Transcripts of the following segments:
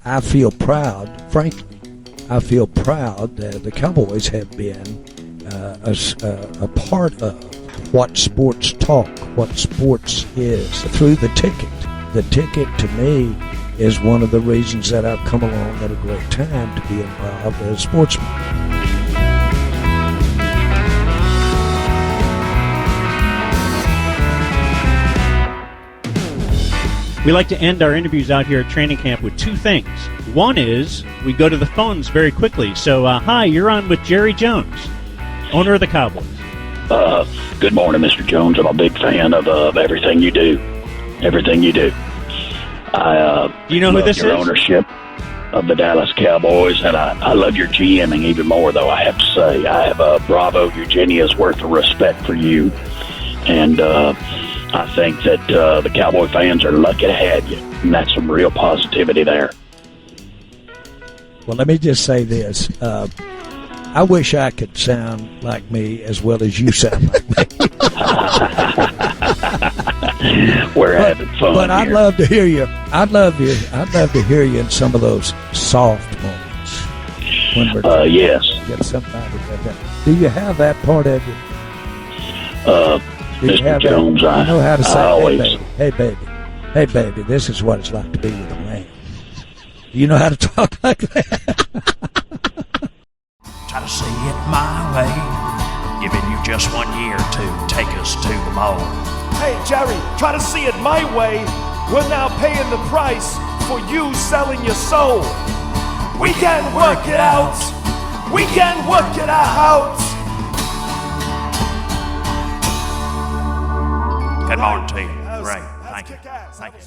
I feel proud, frankly, I feel proud that the Cowboys have been a part of what sports talk, what sports is, through the ticket. The ticket, to me, is one of the reasons that I've come along at a great time to be involved as a sportsman. We like to end our interviews out here at training camp with two things. One is we go to the phones very quickly. So, hi, you're on with Jerry Jones, owner of the Cowboys. Good morning, Mr. Jones. I'm a big fan of everything you do. Everything you do. Do you know who this your is? Ownership of the Dallas Cowboys, and I love your GMing even more, though, I have to say. I have a Bravo Eugenia's worth of respect for you. And I think that the Cowboy fans are lucky to have you, and that's some real positivity there. Well, let me just say this. I wish I could sound like me as well as you sound like me. We're having fun. But I'd here. love to hear you. I'd love to hear you in some of those soft moments. When we're yes. Get somebody like that. Do you have that part of you? Mr. Jones, you know how to say, always. hey baby, this is what it's like to be with a man. Do you know how to talk like that? Try to see it my way. Giving you just 1 year to take us to the mall. Hey, Jerry, try to see it my way. We're now paying the price for you selling your soul. We can work it out. We can work it out. Good morning to you. Great. Thank you. Thank you.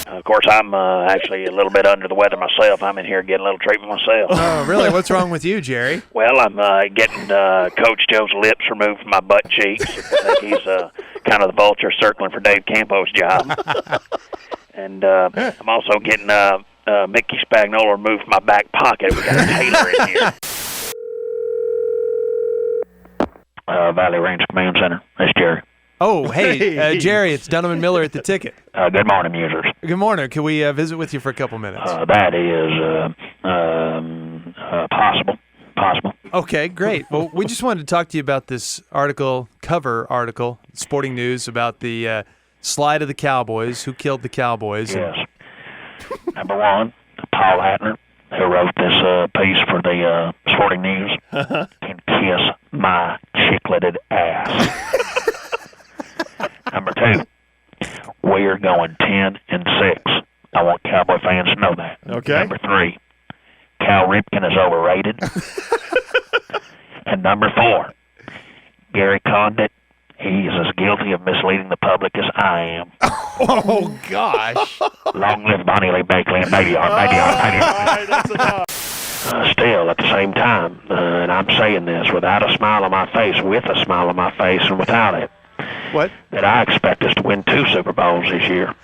Of course, I'm actually a little bit under the weather myself. I'm in here getting a little treatment myself. Oh, really? What's wrong with you, Jerry? Well, I'm getting Coach Joe's lips removed from my butt cheeks. I think he's kind of the vulture circling for Dave Campo's job. And I'm also getting Mickey Spagnola removed from my back pocket. We got a tailor in here. Valley Range Command Center. That's Jerry. Oh, hey, Jerry, it's Dunham and Miller at the Ticket. Good morning, users. Good morning. Can we visit with you for a couple minutes? That is possible. Okay, great. Well, we just wanted to talk to you about this cover article, Sporting News, about the slide of the Cowboys, who killed the Cowboys. Yes. Number one, Paul Hatner, who wrote this piece for the Sporting News, can kiss my chicleted ass. Number two, we are going 10-6. I want Cowboy fans to know that. Okay. Number three, Cal Ripken is overrated. And number four, Gary Condit, he is as guilty of misleading the public as I am. Oh, gosh. Long live Bonnie Lee Bakley and Baby Arm, Baby Arm, Baby Arm. All right, that's enough. Still, at the same time, and I'm saying this without a smile on my face, with a smile on my face, and without it, What? that I expect us to win 2 Super Bowls this year.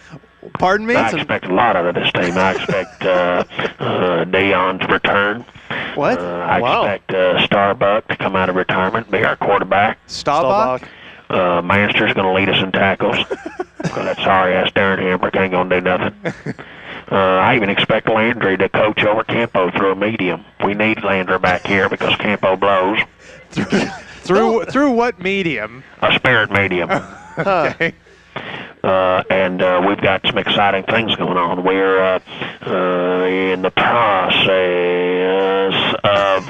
Pardon me? I expect a lot out of this team. I expect Deion's return. What? I Wow. expect Starbuck to come out of retirement, be our quarterback. Staubach? Manster's going to lead us in tackles. Because that sorry-ass Darren Hambrick ain't going to do nothing. I even expect Landry to coach over Campo through a medium. We need Landry back here because Campo blows. Through what medium? A spirit medium. Okay. And we've got some exciting things going on. We're in the process of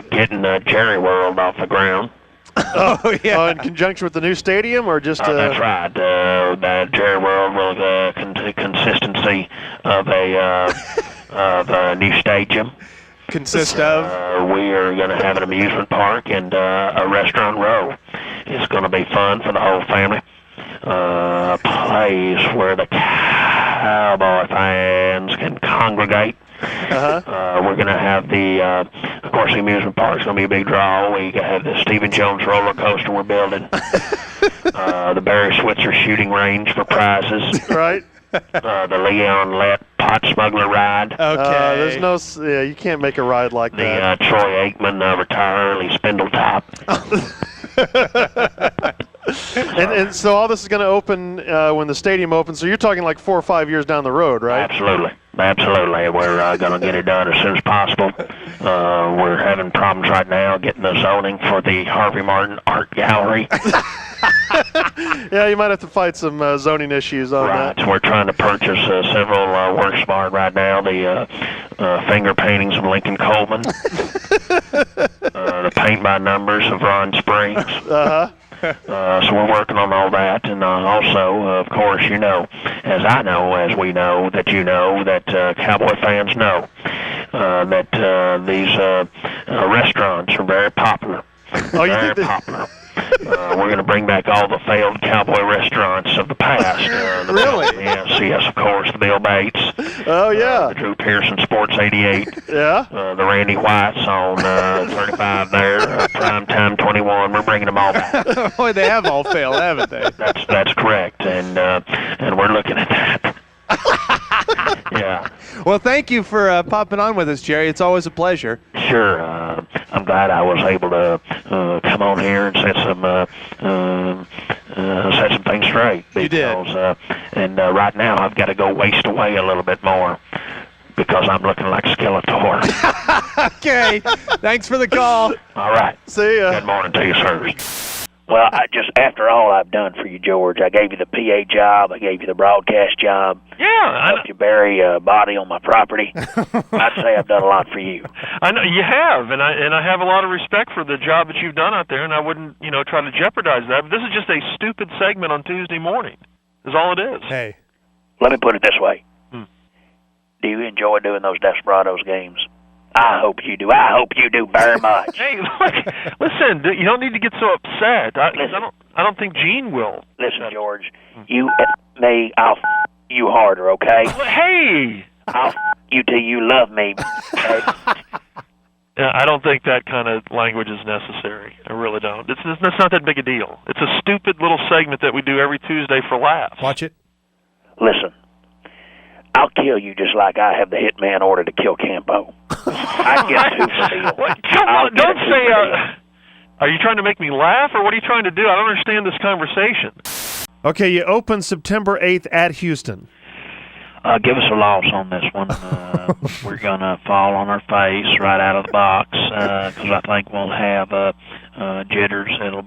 getting Jerry World off the ground. Oh, yeah. In conjunction with the new stadium, or just... That's right. That Jerry World will consistency of a new stadium. consist of? We are going to have an amusement park and a restaurant row. It's going to be fun for the whole family. A place where the Cowboy fans can congregate. We're going to have of course, the amusement park is going to be a big draw. We have the Stephen Jones roller coaster we're building. The Barry Switzer shooting range for prizes. Right. The Leon Lett pot smuggler ride. Okay. There's no, you can't make a ride like that. The Troy Aikman retire early spindle top. And so all this is going to open when the stadium opens. So you're talking like 4 or 5 years down the road, right? Absolutely. We're going to get it done as soon as possible. We're having problems right now getting the zoning for the Harvey Martin Art Gallery. Yeah, you might have to fight some zoning issues on Right. that. We're trying to purchase several works of art right now. The finger paintings of Lincoln Coleman. The paint by numbers of Ron Springs. Uh-huh. So we're working on all that, and also, of course, as I know, as we know, that Cowboy fans know that these restaurants are very popular. Oh, you Very think popular. We're going to bring back all the failed Cowboy restaurants of the past. Really? Yes, of course, the Bill Bates. Oh, yeah. The Drew Pearson Sports 88. Yeah? The Randy Whites on 35 there. Primetime 21. We're bringing them all back. Boy, they have all failed, haven't they? That's correct, and we're looking at that. Yeah. Well, thank you for popping on with us, Jerry. It's always a pleasure. Sure. I'm glad I was able to come on here and set some things straight. You did. And right now I've got to go waste away a little bit more because I'm looking like Skeletor. Okay. Thanks for the call. All right. See ya. Good morning to you, sirs. Well, after all I've done for you, George, I gave you the PA job, I gave you the broadcast job. Yeah, I helped you bury a body on my property. I'd say I've done a lot for you. I know you have, and I have a lot of respect for the job that you've done out there, and I wouldn't, try to jeopardize that. But this is just a stupid segment on Tuesday morning. Is all it is. Hey. Let me put it this way. Do you enjoy doing those Desperados games? I hope you do. I hope you do very much. Hey, look, listen, you don't need to get so upset. I don't think Gene will. Listen, George, you me, I'll you harder, okay? Hey! I'll you till you love me, okay? Yeah, I don't think that kind of language is necessary. I really don't. It's not that big a deal. It's a stupid little segment that we do every Tuesday for laughs. Watch it. Listen, I'll kill you just like I have the hitman order to kill Campo. I get two for deal. Come on, don't say. Are you trying to make me laugh, or what are you trying to do? I don't understand this conversation. Okay, you open September 8th at Houston. Give us a loss on this one. We're gonna fall on our face right out of the box because I think we'll have jitters. It'll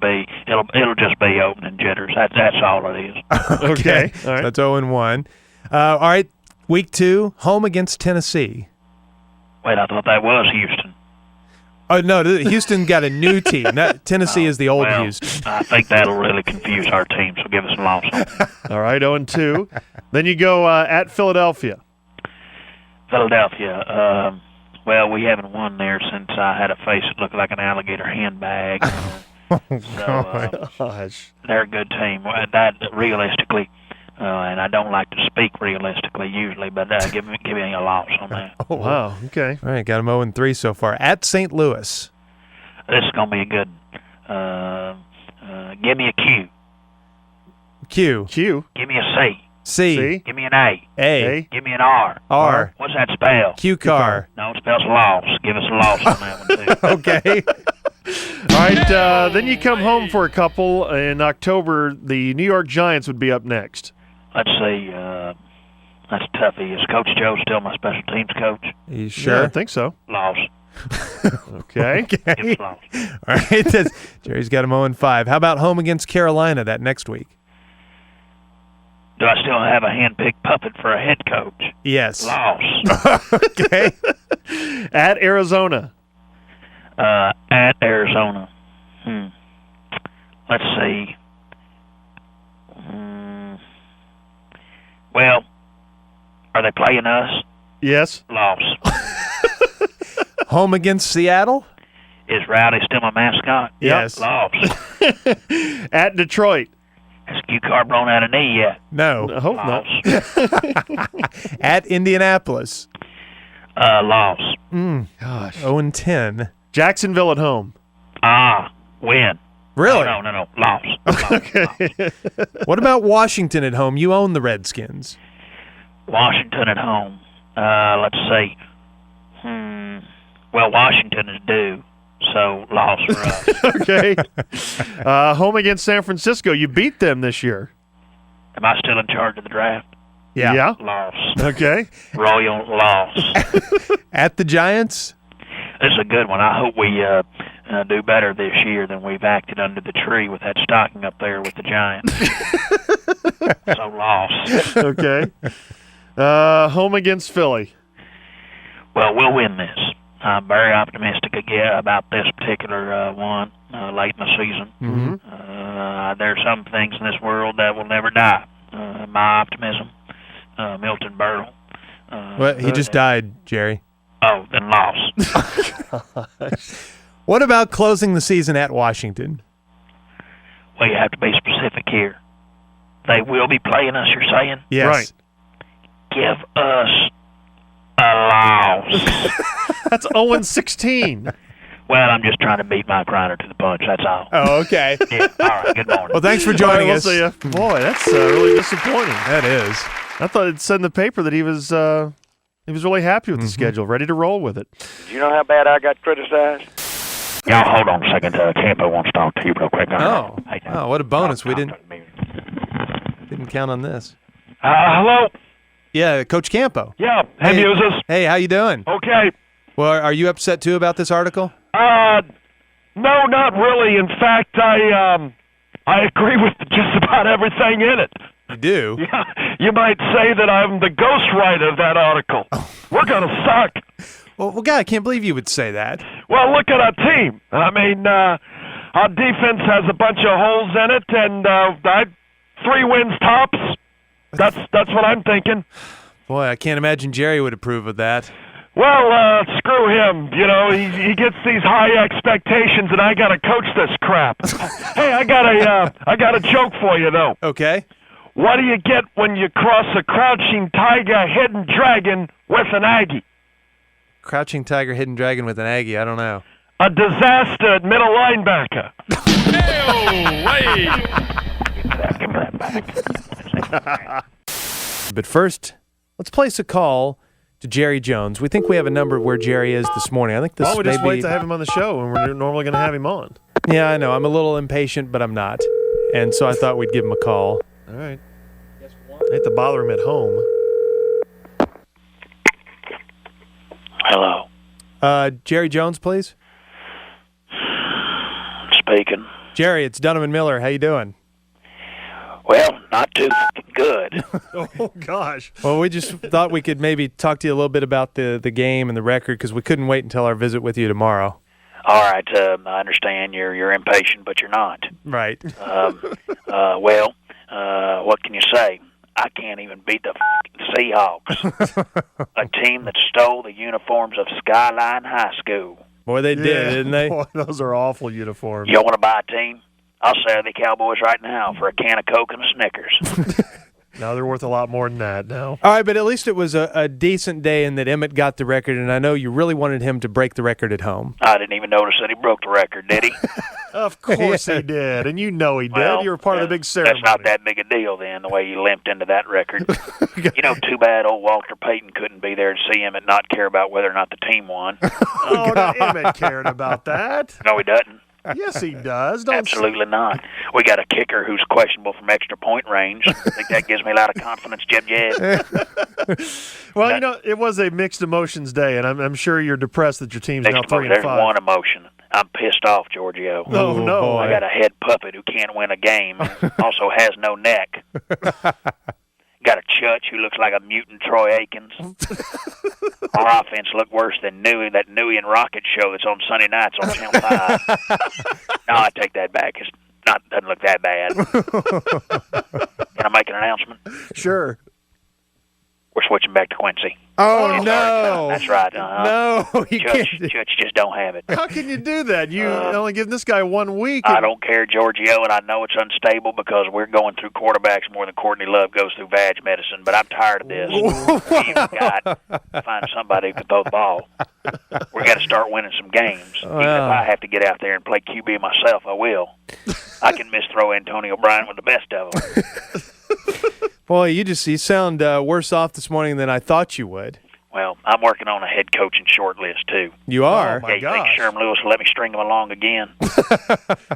just be opening jitters. That's all it is. Okay. All right. That's 0-1. All right. Week 2, home against Tennessee. Wait, I thought that was Houston. Oh, no, Houston got a new team. Tennessee is the old Well, Houston. I think that'll really confuse our team, so give us a loss on that. All right, 0-2. Then you go at Philadelphia. Philadelphia. Well, we haven't won there since I had a face that looked like an alligator handbag. Gosh. They're a good team. That realistically, and I don't like to speak realistically usually, but give me a loss on that. Oh, wow. Okay. All right, got them 0-3 so far. At St. Louis. This is gonna be a good. Give me a Q. Q. Q. Give me a C. C. C. Give me an A. A. Give me an R. R. What's that spell? Q car. No, it spells loss. Give us a loss on that one too. Okay. All right, then you come home for a couple. In October, the New York Giants would be up next. Let's see. That's toughy. Is Coach Joe still my special teams coach? You sure? Yeah, I think so. Loss. Okay. Give us a loss. All right. Jerry's got him 0-5. How about home against Carolina that next week? Do I still have a hand-picked puppet for a head coach? Yes. Loss. Okay. At Arizona. At Arizona. Let's see. Well, are they playing us? Yes. Loss. Home against Seattle? Is Rowdy still my mascot? Yes. Loss. At Detroit. Has Q-Car blown out a knee yet? No. I hope not. Loss. At Indianapolis. Loss. Gosh. 0-10. Jacksonville at home. Win. Really? No. Loss. Okay. What about Washington at home? You own the Redskins. Washington at home. Let's see. Well, Washington is due. So loss for us. Okay. Home against San Francisco. You beat them this year. Am I still in charge of the draft? Yeah. Loss. Okay. Royal loss. At the Giants? This is a good one. I hope we do better this year than we've acted under the tree with that stocking up there with the Giants. So loss. Okay. Home against Philly. Well, we'll win this. I'm very optimistic again about this particular one late in the season. Mm-hmm. There are some things in this world that will never die. My optimism, Milton Berle. Well, he just died, Jerry. Oh, then loss. What about closing the season at Washington? Well, you have to be specific here. They will be playing us, you're saying? Yes. Right. Give us a loss. That's 0-16. Well, I'm just trying to beat Mike Reiner to the punch, that's all. Oh, okay. Yeah, all right, good morning. Well, thanks for All joining right, we'll us. see ya. Boy, that's really disappointing. That is. I thought it said in the paper that he was really happy with the schedule, ready to roll with it. Do you know how bad I got criticized? Y'all, hold on a second. Campo wants to talk to you real quick. Oh, what a bonus. We didn't count on this. Hello? Yeah, Coach Campo. Yeah, Hey. hey, Muses. Hey, how you doing? Okay. Well, are you upset too about this article? No, not really. In fact, I agree with just about everything in it. You do? Yeah, you might say that I'm the ghostwriter of that article. We're going to suck. Well, God, I can't believe you would say that. Well, look at our team. I mean, our defense has a bunch of holes in it, and 3 wins tops. That's what I'm thinking. Boy, I can't imagine Jerry would approve of that. Well, screw him. You know, he gets these high expectations, and I got to coach this crap. Hey, I got a joke for you though. Okay. What do you get when you cross a crouching tiger, hidden dragon with an Aggie? Crouching tiger, hidden dragon with an Aggie. I don't know. A disaster at middle linebacker. Give me that back. But first, let's place a call to Jerry Jones. We think we have a number where Jerry is this morning. I think this Well, we just may wait be... to have him on the show, and we're normally going to have him on. Yeah, I know. I'm a little impatient, but I'm not. And so I thought we'd give him a call. All right. I hate to bother him at home. Hello. Jerry Jones, please. Speaking. Jerry, it's Donovan Miller. How you doing? Well, not too good. Oh, gosh. Well, we just thought we could maybe talk to you a little bit about the game and the record because we couldn't wait until our visit with you tomorrow. All right, I understand you're impatient, but you're not. Right. Well, what can you say? I can't even beat the Seahawks, a team that stole the uniforms of Skyline High School. Boy, they did, didn't they? Boy, those are awful uniforms. You want to buy a team? I'll sell the Cowboys right now for a can of Coke and a Snickers. No, they're worth a lot more than that now. All right, but at least it was a decent day in that Emmett got the record, and I know you really wanted him to break the record at home. I didn't even notice that he broke the record, did he? Of course he did, and you know he did. Well, you were part of the big ceremony. That's not that big a deal then, the way you limped into that record. You know, too bad old Walter Payton couldn't be there to see him and not care about whether or not the team won. Oh, now Emmett cared about that. No, he doesn't. Yes, he does. Don't Absolutely not. We got a kicker who's questionable from extra point range. I think that gives me a lot of confidence, Jeb. Well, you know, it was a mixed emotions day, and I'm sure you're depressed that your team's now Mixed emotion. 3-5. There's one emotion. I'm pissed off, Giorgio. Oh, no. I got a head puppet who can't win a game, also has no neck. Got a chutch who looks like a mutant Troy Aikens. Our offense looked worse than that Newey and Rocket show that's on Sunday nights on Channel 5. No, I take that back. Doesn't look that bad. Can I make an announcement? Sure. We're switching back to Quincy. Oh, no. That's right. No, you can't. Chutch just don't have it. How can you do that? You only give this guy 1 week. I don't care, Giorgio, and I know it's unstable because we're going through quarterbacks more than Courtney Love goes through vag medicine, but I'm tired of this. We've got to find somebody who can throw the ball. We've got to start winning some games. Even if I have to get out there and play QB myself, I will. I can misthrow Antonio Bryant with the best of them. Boy, you sound worse off this morning than I thought you would. Well, I'm working on a head coaching short list, too. You are? Oh, my You think gosh. Sherm Lewis will let me string him along again?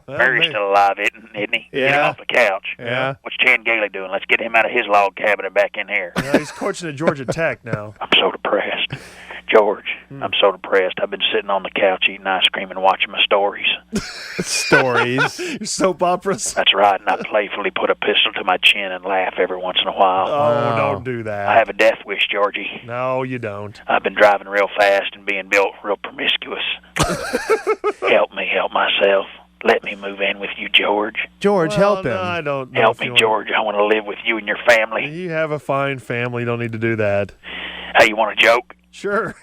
Barry's maybe. still alive, isn't he? Get him Yeah. off the couch. Yeah. What's Chan Gailey doing? Let's get him out of his log cabin and back in here. Yeah, he's coaching at Georgia Tech now. I'm so depressed. George, I'm so depressed. I've been sitting on the couch eating ice cream and watching my stories. Stories. Your soap operas. That's right, and I playfully put a pistol to my chin and laugh every once in a while. Oh, don't do that. I have a death wish, Georgie. No, you don't. I've been driving real fast and being built real promiscuous. Help me help myself. Let me move in with you, George. George, help him. No, I don't know Help if me, you want- George. I want to live with you and your family. You have a fine family. You don't need to do that. Hey, you want a joke? Sure.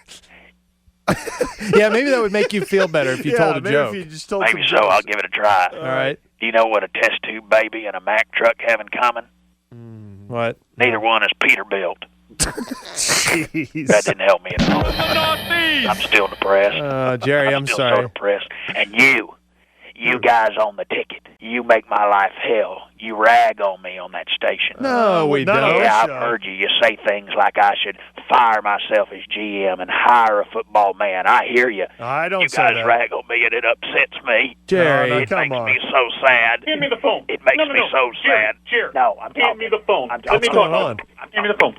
Yeah, maybe that would make you feel better if you yeah, told a maybe joke. If you just told Maybe some so. jokes. I'll give it a try. All right. Do you know what a test tube baby and a Mack truck have in common? What? Neither one is Peterbilt. Jeez. That didn't help me at all. I'm still depressed. Jerry, I'm still sorry. so depressed. And you guys on the ticket, you make my life hell. You rag on me on that station. No, we not on don't. Yeah, I've show. heard you. You say things like I should fire myself as GM and hire a football man. I hear you. I don't You say guys that. rag on me, and it upsets me. Jerry. No, It come makes on. me so sad. Hand me the phone. It makes No, me so sad. Jerry, No, I'm hand talking. me the phone. I'm Let me talking. talk. on? Hand me the phone.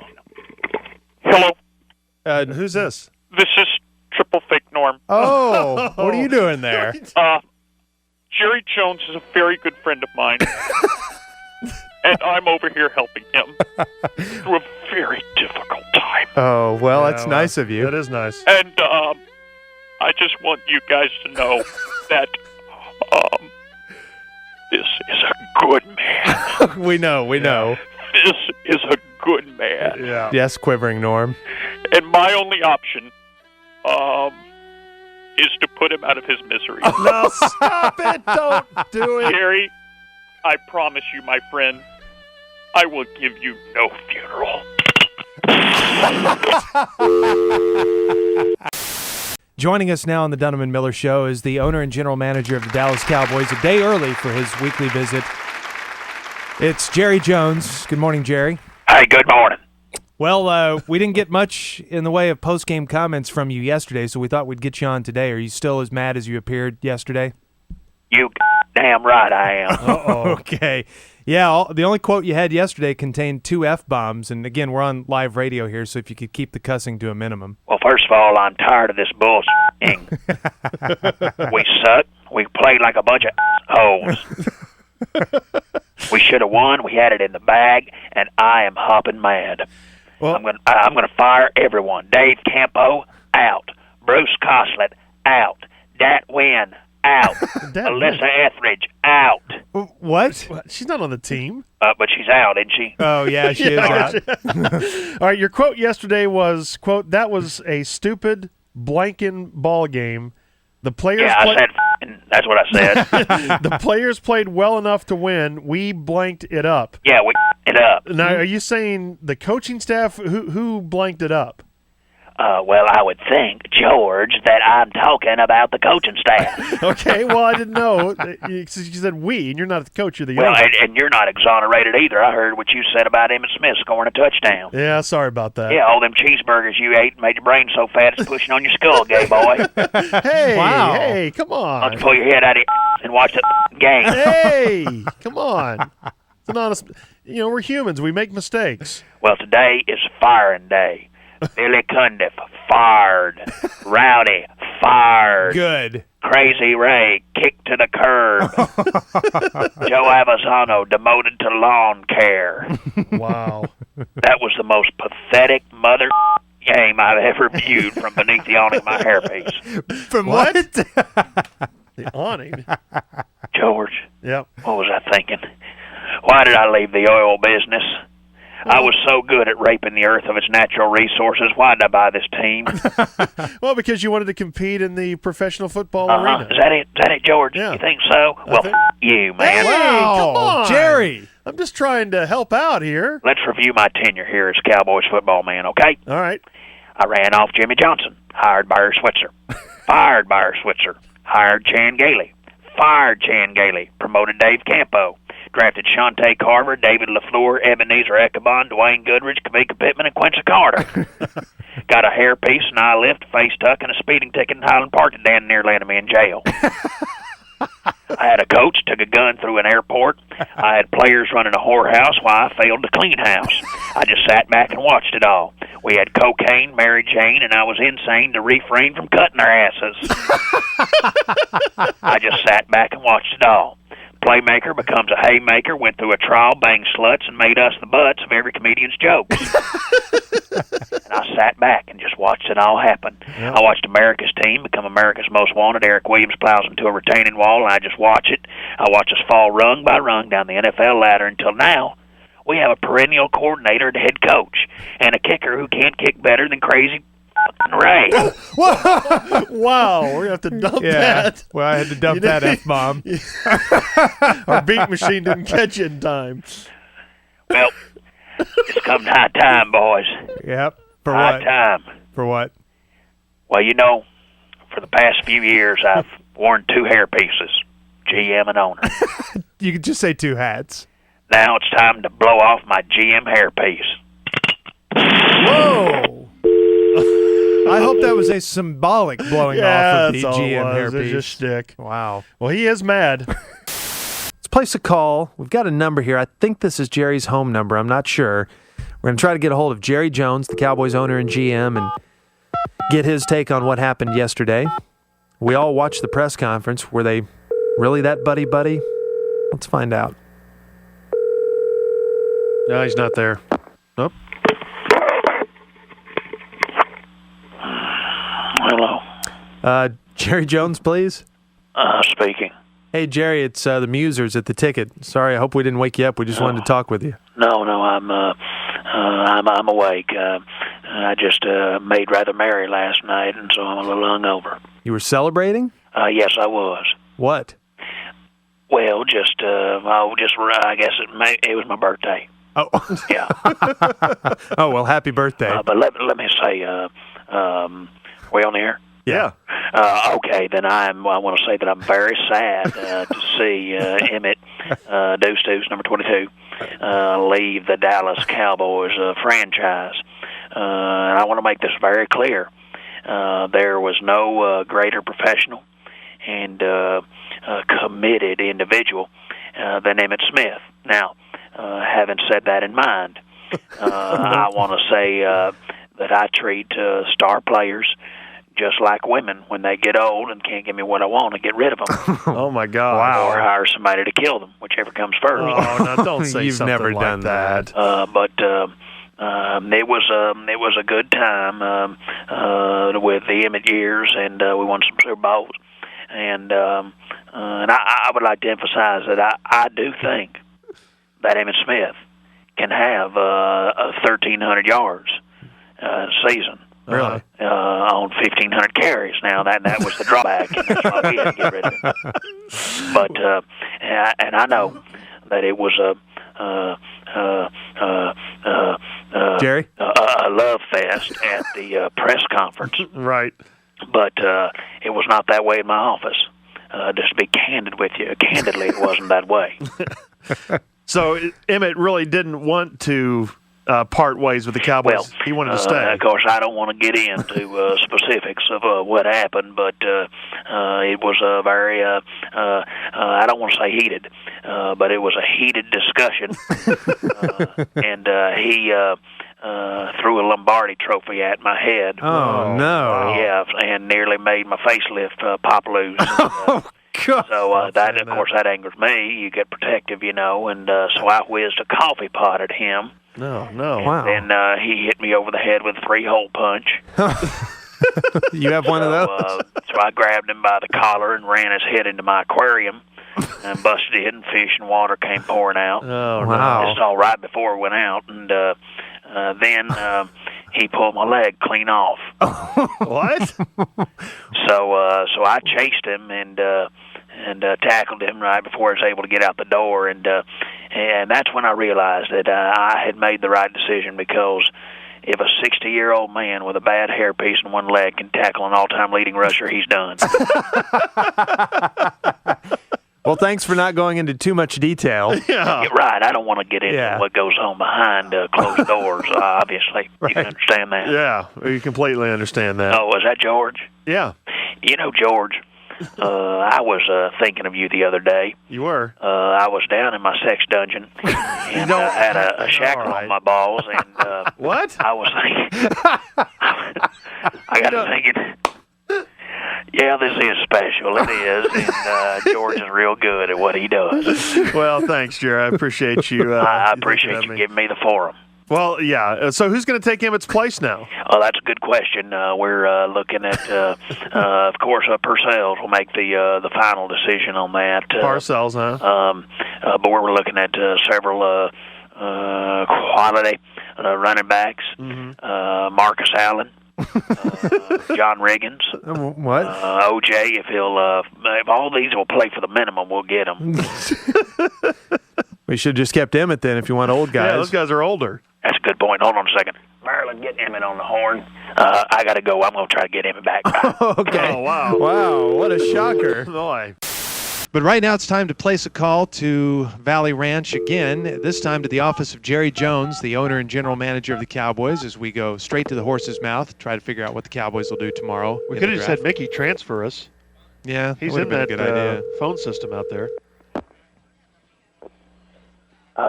Hello, Who's this? this is Triple Fake Norm. Oh, what are you doing there? Jerry Jones is a very good friend of mine, and I'm over here helping him through a very difficult time. Oh, well, Yeah, that's nice of you. That is nice. And I just want you guys to know that this is a good man. We know. This is a good man. Yeah. Yes, quivering Norm. And my only option is to put him out of his misery. No, stop it. Don't do it. Jerry, I promise you, my friend, I will give you no funeral. Joining us now on the Dunham and Miller Show is the owner and general manager of the Dallas Cowboys, a day early for his weekly visit. It's Jerry Jones. Good morning, Jerry. Hey, good morning. Well, we didn't get much in the way of post-game comments from you yesterday, so we thought we'd get you on today. Are you still as mad as you appeared yesterday? You damn right I am. Okay. Yeah, the only quote you had yesterday contained 2 F-bombs, and again, we're on live radio here, so if you could keep the cussing to a minimum. Well, first of all, I'm tired of this bullshit. We suck. We played like a bunch of hoes. We should have won. We had it in the bag, and I am hopping mad. Well, I'm gonna fire everyone. Dave Campo out. Bruce Coslett out. Dat Wynn out. Alyssa Etheridge out. What? she's not on the team. But she's out, isn't she? Oh, yeah, she is out. All right, your quote yesterday was, quote, that was a stupid blanking ball game. The players Yeah, I said f***ing. That's what I said. the players played well enough to win. We blanked it up. Yeah, we it up. Now, are you saying the coaching staff, who blanked it up? Well, I would think, George, that I'm talking about the coaching staff. Okay, well, I didn't know. You said we, and you're not the coach. You're the Well, owner. and you're not exonerated either. I heard what you said about Emmitt Smith scoring a touchdown. Yeah, sorry about that. Yeah, all them cheeseburgers you ate made your brain so fat it's pushing on your skull, gay boy. Hey, Wow. hey, come Why don't you on. pull your head out of your and watch the game? Hey, come on. It's an honest. We're humans. We make mistakes. Well, today is firing day. Billy Cundiff, fired. Rowdy, fired. Good. Crazy Ray, kicked to the curb. Joe Avazano, demoted to lawn care. Wow. That was the most pathetic mother game I've ever viewed from beneath the awning of my hairpiece. From what? The awning. George, Yep. what was I thinking? Why did I leave the oil business? I was so good at raping the earth of its natural resources. Why did I buy this team? Well, because you wanted to compete in the professional football arena. Is that it? Is that it, George? Yeah. You think so? Well, think- you, man. Hey, come on. Jerry. I'm just trying to help out here. Let's review my tenure here as Cowboys football man, okay? All right. I ran off Jimmy Johnson, hired Byron Switzer, fired Byron Switzer, hired Chan Gailey, fired Chan Gailey, promoted Dave Campo, Drafted Shante Carver, David LaFleur, Ebenezer Echabon, Dwayne Goodrich, Kavika Pittman, and Quincy Carter. Got a hairpiece, an eye lift, face tuck, and a speeding ticket in Highland Park that damn near landed me in jail. I had a coach took a gun through an airport. I had players running a whorehouse while I failed to clean house. I just sat back and watched it all. We had cocaine, Mary Jane, and I was insane to refrain from cutting their asses. I just sat back and watched it all. Playmaker becomes a haymaker, went through a trial, banged sluts, and made us the butts of every comedian's jokes. And I sat back and just watched it all happen. Yep. I watched America's team become America's most wanted. Eric Williams plows into a retaining wall, and I just watch it. I watch us fall rung by rung down the NFL ladder until now. We have a perennial coordinator and head coach, and a kicker who can't kick better than crazy Ray. Wow, we're going to have to dump that. Well, I had to dump that F-bomb. Our beat machine didn't catch you in time. Well, it's come high time, boys. Yep. For high what? Time. For what? Well, you know, for the past few years, I've worn 2 hair pieces, GM and owner. You could just say 2 hats. Now it's time to blow off my GM hairpiece. Whoa! I hope that was a symbolic blowing off of the GM hairpiece. It's just shtick. Wow. Well, he is mad. Let's place a call. We've got a number here. I think this is Jerry's home number. I'm not sure. We're going to try to get a hold of Jerry Jones, the Cowboys owner and GM, and get his take on what happened yesterday. We all watched the press conference. Were they really that buddy-buddy? Let's find out. No, he's not there. Nope. Hello. Jerry Jones, please. Speaking. Hey, Jerry, it's the Musers at the Ticket. Sorry, I hope we didn't wake you up. We just wanted to talk with you. No, I'm awake. I just made rather merry last night, and so I'm a little hungover. You were celebrating? Yes, I was. What? Well, I guess it was my birthday. Oh. Yeah. Oh, well, happy birthday. But let me say, we on the air? Yeah. Okay, then I want to say that I'm very sad to see Emmett Deuce number 22 leave the Dallas Cowboys franchise. And I want to make this very clear. There was no greater professional and committed individual than Emmett Smith. Now, having said that in mind, I want to say that I treat star players just like women. When they get old and can't give me what I want, I get rid of them. Oh, my God. Wow. Or hire somebody to kill them, whichever comes first. Oh, no, don't say You've something never like done that. But it was a good time with the Emmett years, and we won some Super Bowls. And I would like to emphasize that I do think that Emmett Smith can have 1,300 yards a season. Really? On 1,500 carries. Now that was the drawback, and that's why we had to get rid of it. But and I know that it was Jerry? a love fest at the press conference. Right. But it was not that way in my office. Just to be candid with you, candidly, it wasn't that way. So Emmett really didn't want to part ways with the Cowboys. Well, he wanted to stay. Of course, I don't want to get into specifics of what happened, but it was a very, I don't want to say heated, but it was a heated discussion. And he threw a Lombardi trophy at my head. Oh, no. Yeah, and nearly made my facelift pop loose. God. So that, of course, that angers me. You get protective, and so I whizzed a coffee pot at him. No. Wow. And he hit me over the head with a 3-hole punch. You have one of those? So I grabbed him by the collar and ran his head into my aquarium and busted it, and fish and water came pouring out. Oh, wow. This is all right before it went out. And then he pulled my leg clean off. What? So I chased him and tackled him right before I was able to get out the door, and that's when I realized that I had made the right decision, because if a 60-year-old man with a bad hairpiece and one leg can tackle an all-time leading rusher, he's done. Well, thanks for not going into too much detail. Yeah. You're right. I don't want to get into what goes on behind closed doors, obviously. Right. You can understand that. Yeah, we completely understand that. Oh, is that George? Yeah. You know, George, I was thinking of you the other day. You were? I was down in my sex dungeon, and I had a shackle on my balls, and what? I was thinking, I got to thinking, yeah, this is special. It is, and George is real good at what he does. Well, thanks, Jerry. I appreciate you. I appreciate you giving me the forum. Well, yeah. So who's going to take Emmett's place now? Oh, that's a good question. We're looking at, of course, Purcell's will make the final decision on that. Parcells, huh? But we're looking at several quality running backs. Marcus Allen, John Riggins, What? OJ. If all these will play for the minimum, we'll get them. We should have just kept Emmett then if you want old guys. Yeah, those guys are older. That's a good point. Hold on a second. Marilyn, get Emmett on the horn. I got to go. I'm going to try to get Emmett back. Okay. Oh, wow. Wow, what a shocker. Boy. But right now it's time to place a call to Valley Ranch again, this time to the office of Jerry Jones, the owner and general manager of the Cowboys, as we go straight to the horse's mouth, try to figure out what the Cowboys will do tomorrow. We in could the have just draft. had Mickey transfer us. Yeah, He's that in would have that been a good idea. phone system out there.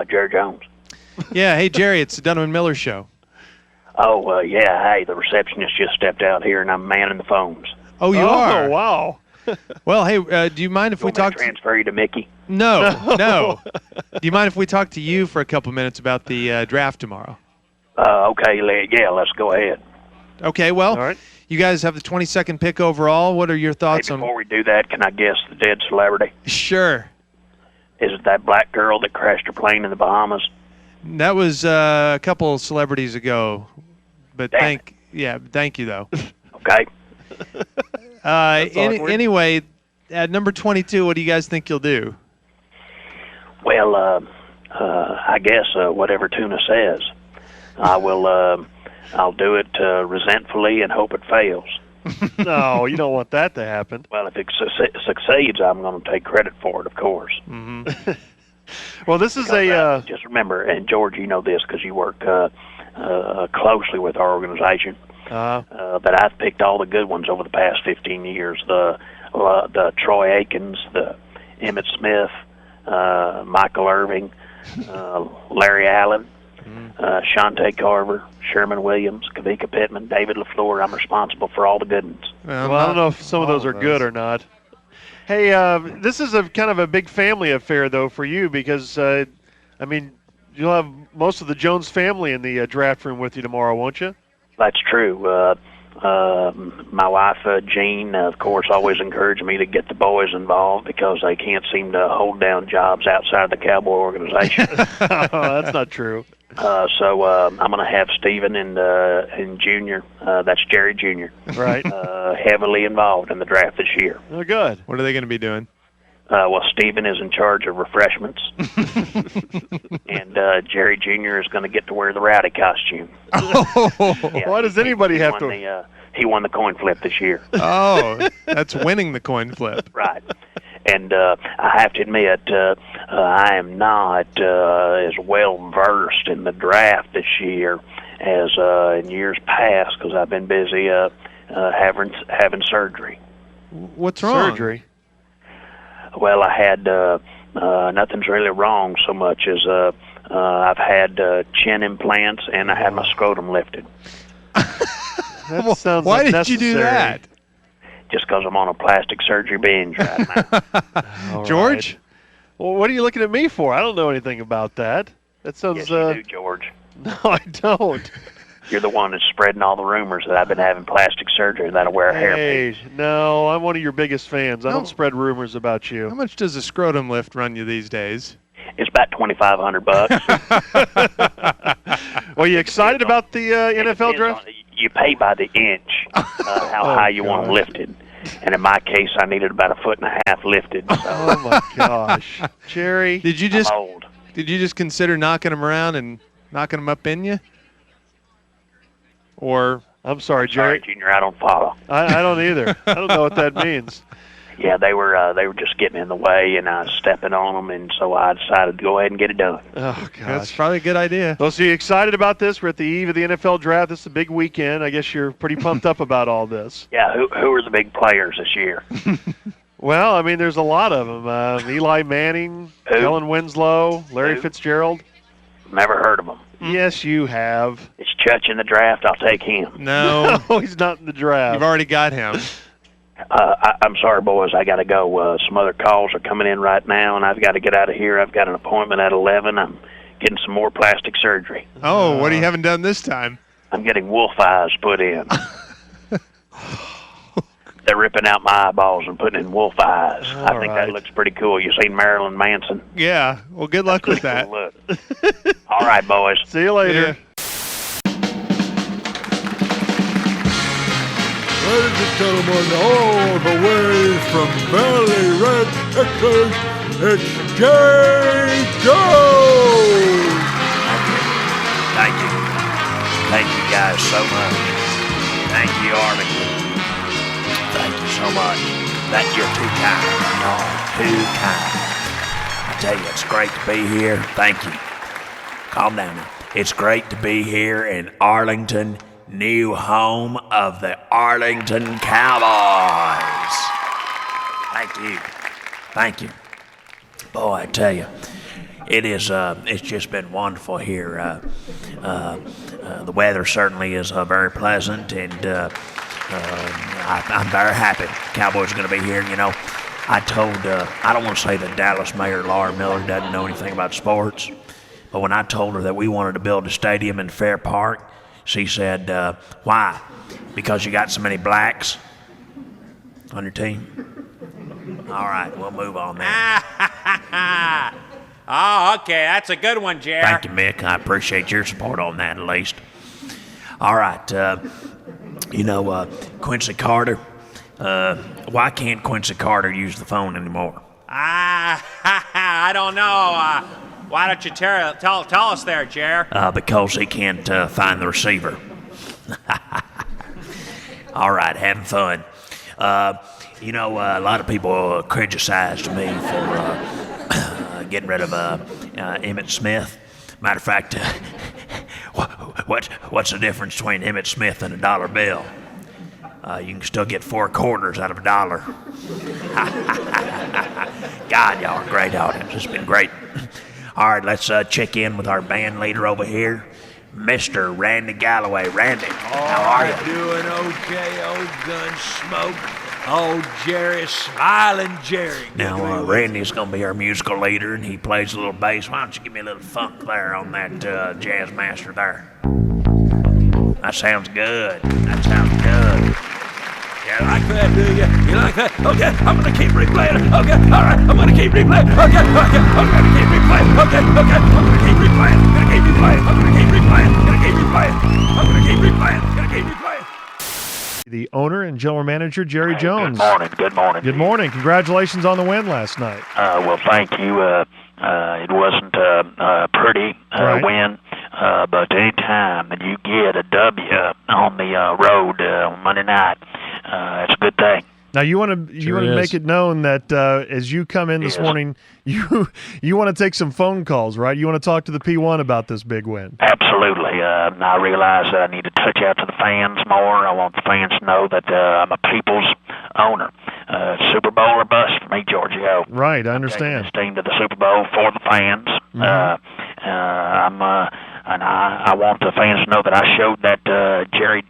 Jerry Jones. Yeah, hey, Jerry, it's the Dunham Miller Show. Oh, yeah. Hey, the receptionist just stepped out here, and I'm manning the phones. Oh, you are? Oh, wow. Well, hey, do you mind if we talk? Transfer you to Mickey? No. Do you mind if we talk to you for a couple minutes about the draft tomorrow? Okay, let's go ahead. Okay, well, All right. you guys have the 22nd pick overall. What are your thoughts Hey, before we do that, can I guess the dead celebrity? Sure. Is it that black girl that crashed her plane in the Bahamas? That was a couple celebrities ago, but Damn thank you though. Okay. awkward. Anyway, at number 22, what do you guys think you'll do? Well, I guess whatever Tuna says. I'll do it resentfully and hope it fails. No, you don't want that to happen. Well, if it succeeds, I'm going to take credit for it, of course. Mm-hmm. Well, this is just remember, and George, you know this because you work closely with our organization. But I've picked all the good ones over the past 15 years. The Troy Aikens, the Emmitt Smith, Michael Irving, Larry Allen, Shante Carver, Sherman Williams, Kavika Pittman, David LaFleur. I'm responsible for all the good ones. Well, I don't know if some of those are good or not. Hey, this is a kind of a big family affair, though, for you because, you'll have most of the Jones family in the draft room with you tomorrow, won't you? That's true. My wife, Jean, of course, always encouraged me to get the boys involved because they can't seem to hold down jobs outside the Cowboy organization. That's not true. So I'm going to have Stephen and Junior, that's Jerry Jr., right, heavily involved in the draft this year. Oh, good. What are they going to be doing? Well, Stephen is in charge of refreshments, and Jerry Jr. is going to get to wear the rowdy costume. Why does anybody have to? He won the coin flip this year. Oh, that's winning the coin flip. Right. And I have to admit, I am not as well versed in the draft this year as in years past because I've been busy having surgery. What's wrong? Surgery? Well, I had nothing's really wrong so much as I've had chin implants and I had my scrotum lifted. That sounds Why unnecessary. did you do that? Just because I'm on a plastic surgery binge right now. All George? right. Well, what are you looking at me for? I don't know anything about that. That sounds. Yes, you do, George. No, I don't. You're the one that's spreading all the rumors that I've been having plastic surgery and that I wear a hairpiece. Hey, no, I'm one of your biggest fans. I don't spread rumors about How you. much does a scrotum lift run you these days? It's about $2,500. Well, you excited about the NFL draft? You pay by the inch how high you want them lifted. And in my case, I needed about 1.5 feet lifted. So Oh my gosh, Jerry! Did you I'm just old. consider knocking them around and knocking them up in you? Or I'm sorry, Sorry, Jerry. Junior, I don't follow. I don't either. I don't know what that means. Yeah, they were just getting in the way, and I was stepping on them, and so I decided to go ahead and get it done. Oh, gosh. That's probably a good idea. Well, so you excited about this? We're at the eve of the NFL draft. This is a big weekend. I guess you're pretty pumped up about all this. Yeah, who are the big players this year? Well, I mean, there's a lot of them. Eli Manning, Kellen Winslow, Larry Fitzgerald. Never heard of them. Yes, you have. Is Chutch in the draft? I'll take him. No. No, he's not in the draft. You've already got him. I'm sorry, boys. I got to go. Some other calls are coming in right now, and I've got to get out of here. I've got an appointment at 11. I'm getting some more plastic surgery. Oh, what are you having done this time? I'm getting wolf eyes put in. They're ripping out my eyeballs and putting in wolf eyes. I think that looks pretty cool. You seen Marilyn Manson? Yeah. Well, good luck with that. Look. All right, boys. See you later. Ladies and gentlemen, all the way from Valley Ranch, Texas, it's Jerry Jones! Thank you. Thank you guys so much. Thank you, Arlington. Thank you so much. That you're too kind. No, too kind. I tell you, it's great to be here. Thank you. Calm down now. It's great to be here in Arlington, new home of the Arlington Cowboys. Thank you. Thank you. Boy, I tell you, it is. It's just been wonderful here. The weather certainly is very pleasant, and I'm very happy. Cowboys are going to be here. You know, I told. I don't want to say that Dallas Mayor Laura Miller doesn't know anything about sports, but when I told her that we wanted to build a stadium in Fair Park, she said, "Why? Because you got so many blacks on your team." All right, we'll move on then. Oh, okay, that's a good one, Jer. Thank you, Mick. I appreciate your support on that, at least. All right, Quincy Carter. Why can't Quincy Carter use the phone anymore? I don't know. Why don't you tell us there, Jer? Because he can't find the receiver. All right, having fun. A lot of people criticized me for getting rid of Emmitt Smith. Matter of fact, what's the difference between Emmitt Smith and a dollar bill? You can still get 4 quarters out of a dollar. God, y'all are a great audience. It's been great. All right, let's check in with our band leader over here, Mr. Randy Galloway. Randy, how are you? Doing okay, old Gunsmoke. Old Jerry, Smiling Jerry. Now, Randy's going to be our musical leader, and he plays a little bass. Why don't you give me a little funk there on that jazz master there? That sounds good. That sounds good. You like that, do you? You like that? Okay, I'm going to keep replaying. Okay, all right, I'm going to keep replaying. Okay, I'm going to keep replaying. Okay, I'm going to keep replaying. I'm going to keep replaying. I'm going to keep replaying. I'm going to keep replaying. I'm going to keep replaying. I'm going to keep replaying. The owner and general manager, Jerry Jones. Good morning. Good morning. Congratulations on the win last night. Well, thank you. It wasn't a pretty win, but any time that you get a W on the road on Monday night, it's a good thing. Now you want to make it known that as you come in this morning, you want to take some phone calls, right? You want to talk to the P1 about this big win. Absolutely. I realize that I need to touch out to the fans more. I want the fans to know that I'm a people's owner. Super Bowl or bust for me, Giorgio. Right, I understand. This team to the Super Bowl for the fans. Mm-hmm. I want the fans to know that I showed that Jerry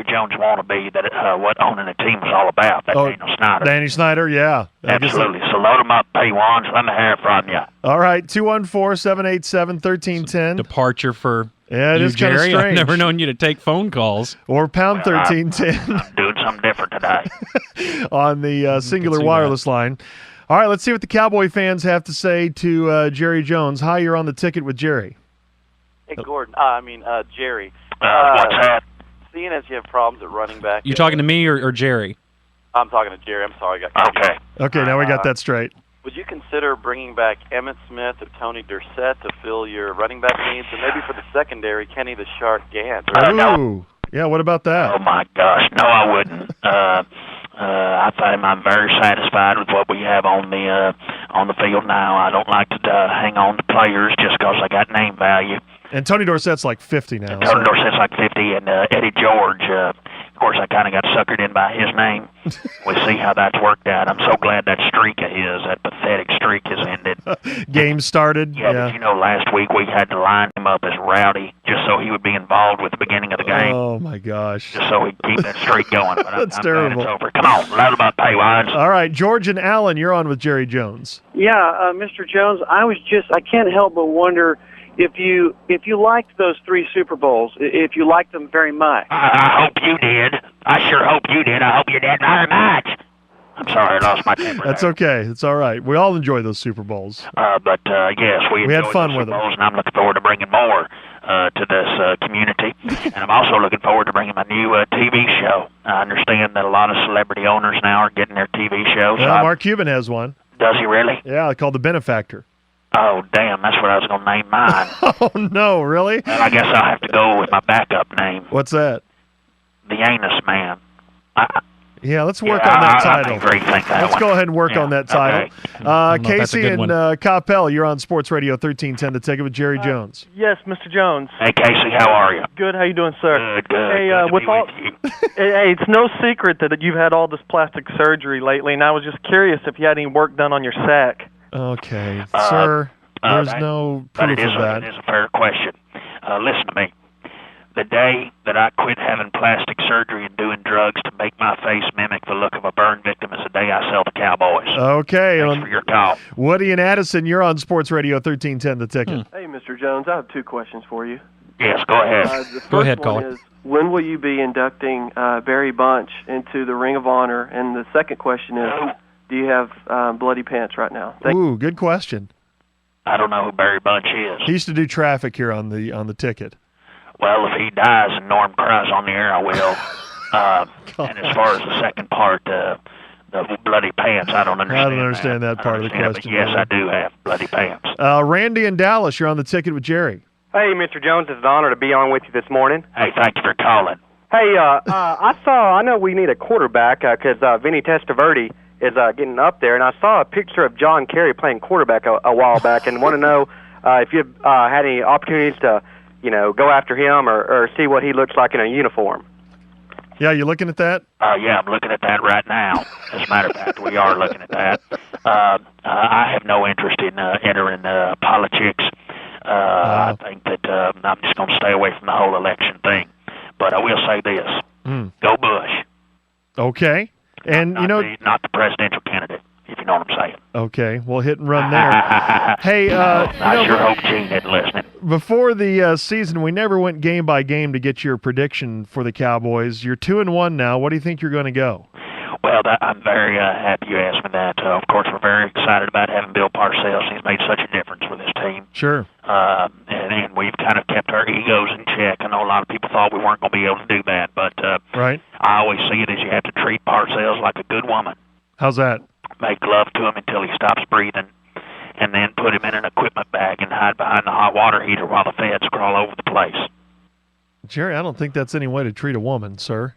Jones wannabe that what owning a team was all about. That Daniel Snyder. Danny Snyder, yeah. Absolutely. So load them up, P1s. Let me hear it from you. All right, 214-787-1310. Departure for it is Jerry. Kind of strange. I've never known you to take phone calls. Or pound 1310. I'm doing something different today. On the singular wireless line. All right, let's see what the Cowboy fans have to say to Jerry Jones. Hi, you're on the ticket with Jerry. Hey, Gordon. Jerry. What's that? Seeing as you have problems at running back. You talking to me or Jerry? I'm talking to Jerry. I'm sorry. I got okay. Okay, now we got that straight. Would you consider bringing back Emmitt Smith or Tony Dorsett to fill your running back needs, and maybe for the secondary, Kenny the Shark Gant? Ooh, yeah. What about that? Oh my gosh, no, I wouldn't. I I'm very satisfied with what we have on the field now. I don't like to hang on to players just because I got name value. And Tony Dorsett's like 50 now. Tony Dorsett's like 50, and Eddie George, of course, I kind of got suckered in by his name. We'll see how that's worked out. I'm so glad that streak of his, that pathetic streak, has ended. Game started. Yeah, did you know last week we had to line him up as Rowdy just so he would be involved with the beginning of the game? Oh, my gosh. Just so he'd keep that streak going. But That's I'm terrible. glad it's over. Come on, loud about pay wise. All right, George and Alan, you're on with Jerry Jones. Yeah, Mr. Jones, I can't help but wonder if you liked those 3 Super Bowls, if you liked them very much. I hope you did. I sure hope you did. I hope you did very much. I'm sorry, I lost my temper. That's okay. It's all right. We all enjoy those Super Bowls. But yes, we had enjoyed fun those with Super Bowls, and I'm looking forward to bringing more to this community. And I'm also looking forward to bringing my new TV show. I understand that a lot of celebrity owners now are getting their TV shows. Yeah, Mark Cuban has one. Does he really? Yeah, called The Benefactor. Oh, damn, that's what I was going to name mine. Oh, no, really? Well, I guess I'll have to go with my backup name. What's that? The Anus Man. Yeah, let's work on that title. I think that Let's one. go ahead and work on that title. Casey and Coppell, you're on Sports Radio 1310 The Ticket with Jerry Jones. Yes, Mr. Jones. Hey, Casey, how are you? Good. How you doing, sir? Good. Hey, Good to with be all, with you. hey, it's no secret that you've had all this plastic surgery lately, and I was just curious if you had any work done on your sack. Okay, sir. There's no proof of that. It is a fair question. Listen to me. The day that I quit having plastic surgery and doing drugs to make my face mimic the look of a burn victim is the day I sell the Cowboys. Okay. Thanks for your call. Woody and Addison, you're on Sports Radio 1310 The Ticket. Hey, Mr. Jones, I have 2 questions for you. Yes, go ahead. The first one is, when will you be inducting Barry Bunch into the Ring of Honor? And the second question is, do you have bloody pants right now? Ooh, good question. I don't know who Barry Bunch is. He used to do traffic here on the ticket. Well, if he dies and Norm cries on the air, I will. And as far as the second part, the bloody pants, I don't understand. I don't understand that part of the question. But yes, I do have bloody pants. Randy and Dallas, you're on the ticket with Jerry. Hey, Mr. Jones, it's an honor to be on with you this morning. Hey, thank you for calling. Hey, I know we need a quarterback because Vinny Testaverde is getting up there, and I saw a picture of John Kerry playing quarterback a while back, and want to know if you've had any opportunities to, go after him or see what he looks like in a uniform. Yeah, you looking at that? Yeah, I'm looking at that right now. As a matter of fact, we are looking at that. I have no interest in entering politics. I think that I'm just going to stay away from the whole election thing. But I will say this. Go Bush. Okay. And, not the presidential candidate, if you know what I'm saying. Okay, well, hit and run there. Hey, I sure hope Gene isn't listening. Before the season, we never went game by game to get your prediction for the Cowboys. You're 2-1 now. What do you think you're going to go? Well, I'm very happy you asked me that. Of course, we're very excited about having Bill Parcells. He's made such a difference with this team. Sure. And we've kind of kept our egos in check. I know a lot of people thought we weren't going to be able to do that, but right. I always see it as you have to treat Parcells like a good woman. How's that? Make love to him until he stops breathing, and then put him in an equipment bag and hide behind the hot water heater while the feds crawl over the place. Jerry, I don't think that's any way to treat a woman, sir.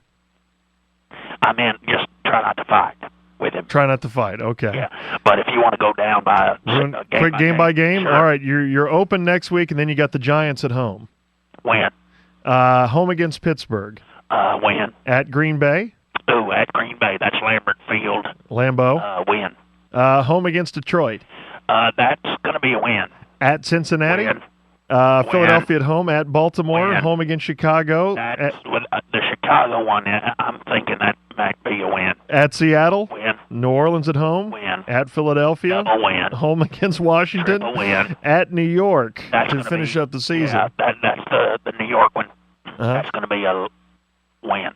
I mean, just try not to fight with him. Try not to fight, okay. Yeah, but if you want to go down by a quick game by game, sure. All right, you're open next week, and then you got the Giants at home. When? Home against Pittsburgh. When? At Green Bay. Oh, at Green Bay. That's Lambert Field. Lambeau. Win. Home against Detroit. That's going to be a win. At Cincinnati. Win. Philadelphia at home. At Baltimore. Win. Home against Chicago. The Chicago one, I'm thinking that might be a win. At Seattle. Win. New Orleans at home. Win. At Philadelphia. Double win. Home against Washington. Triple win. At New York that's to finish up the season. Yeah, that's the New York one. That's going to be a win.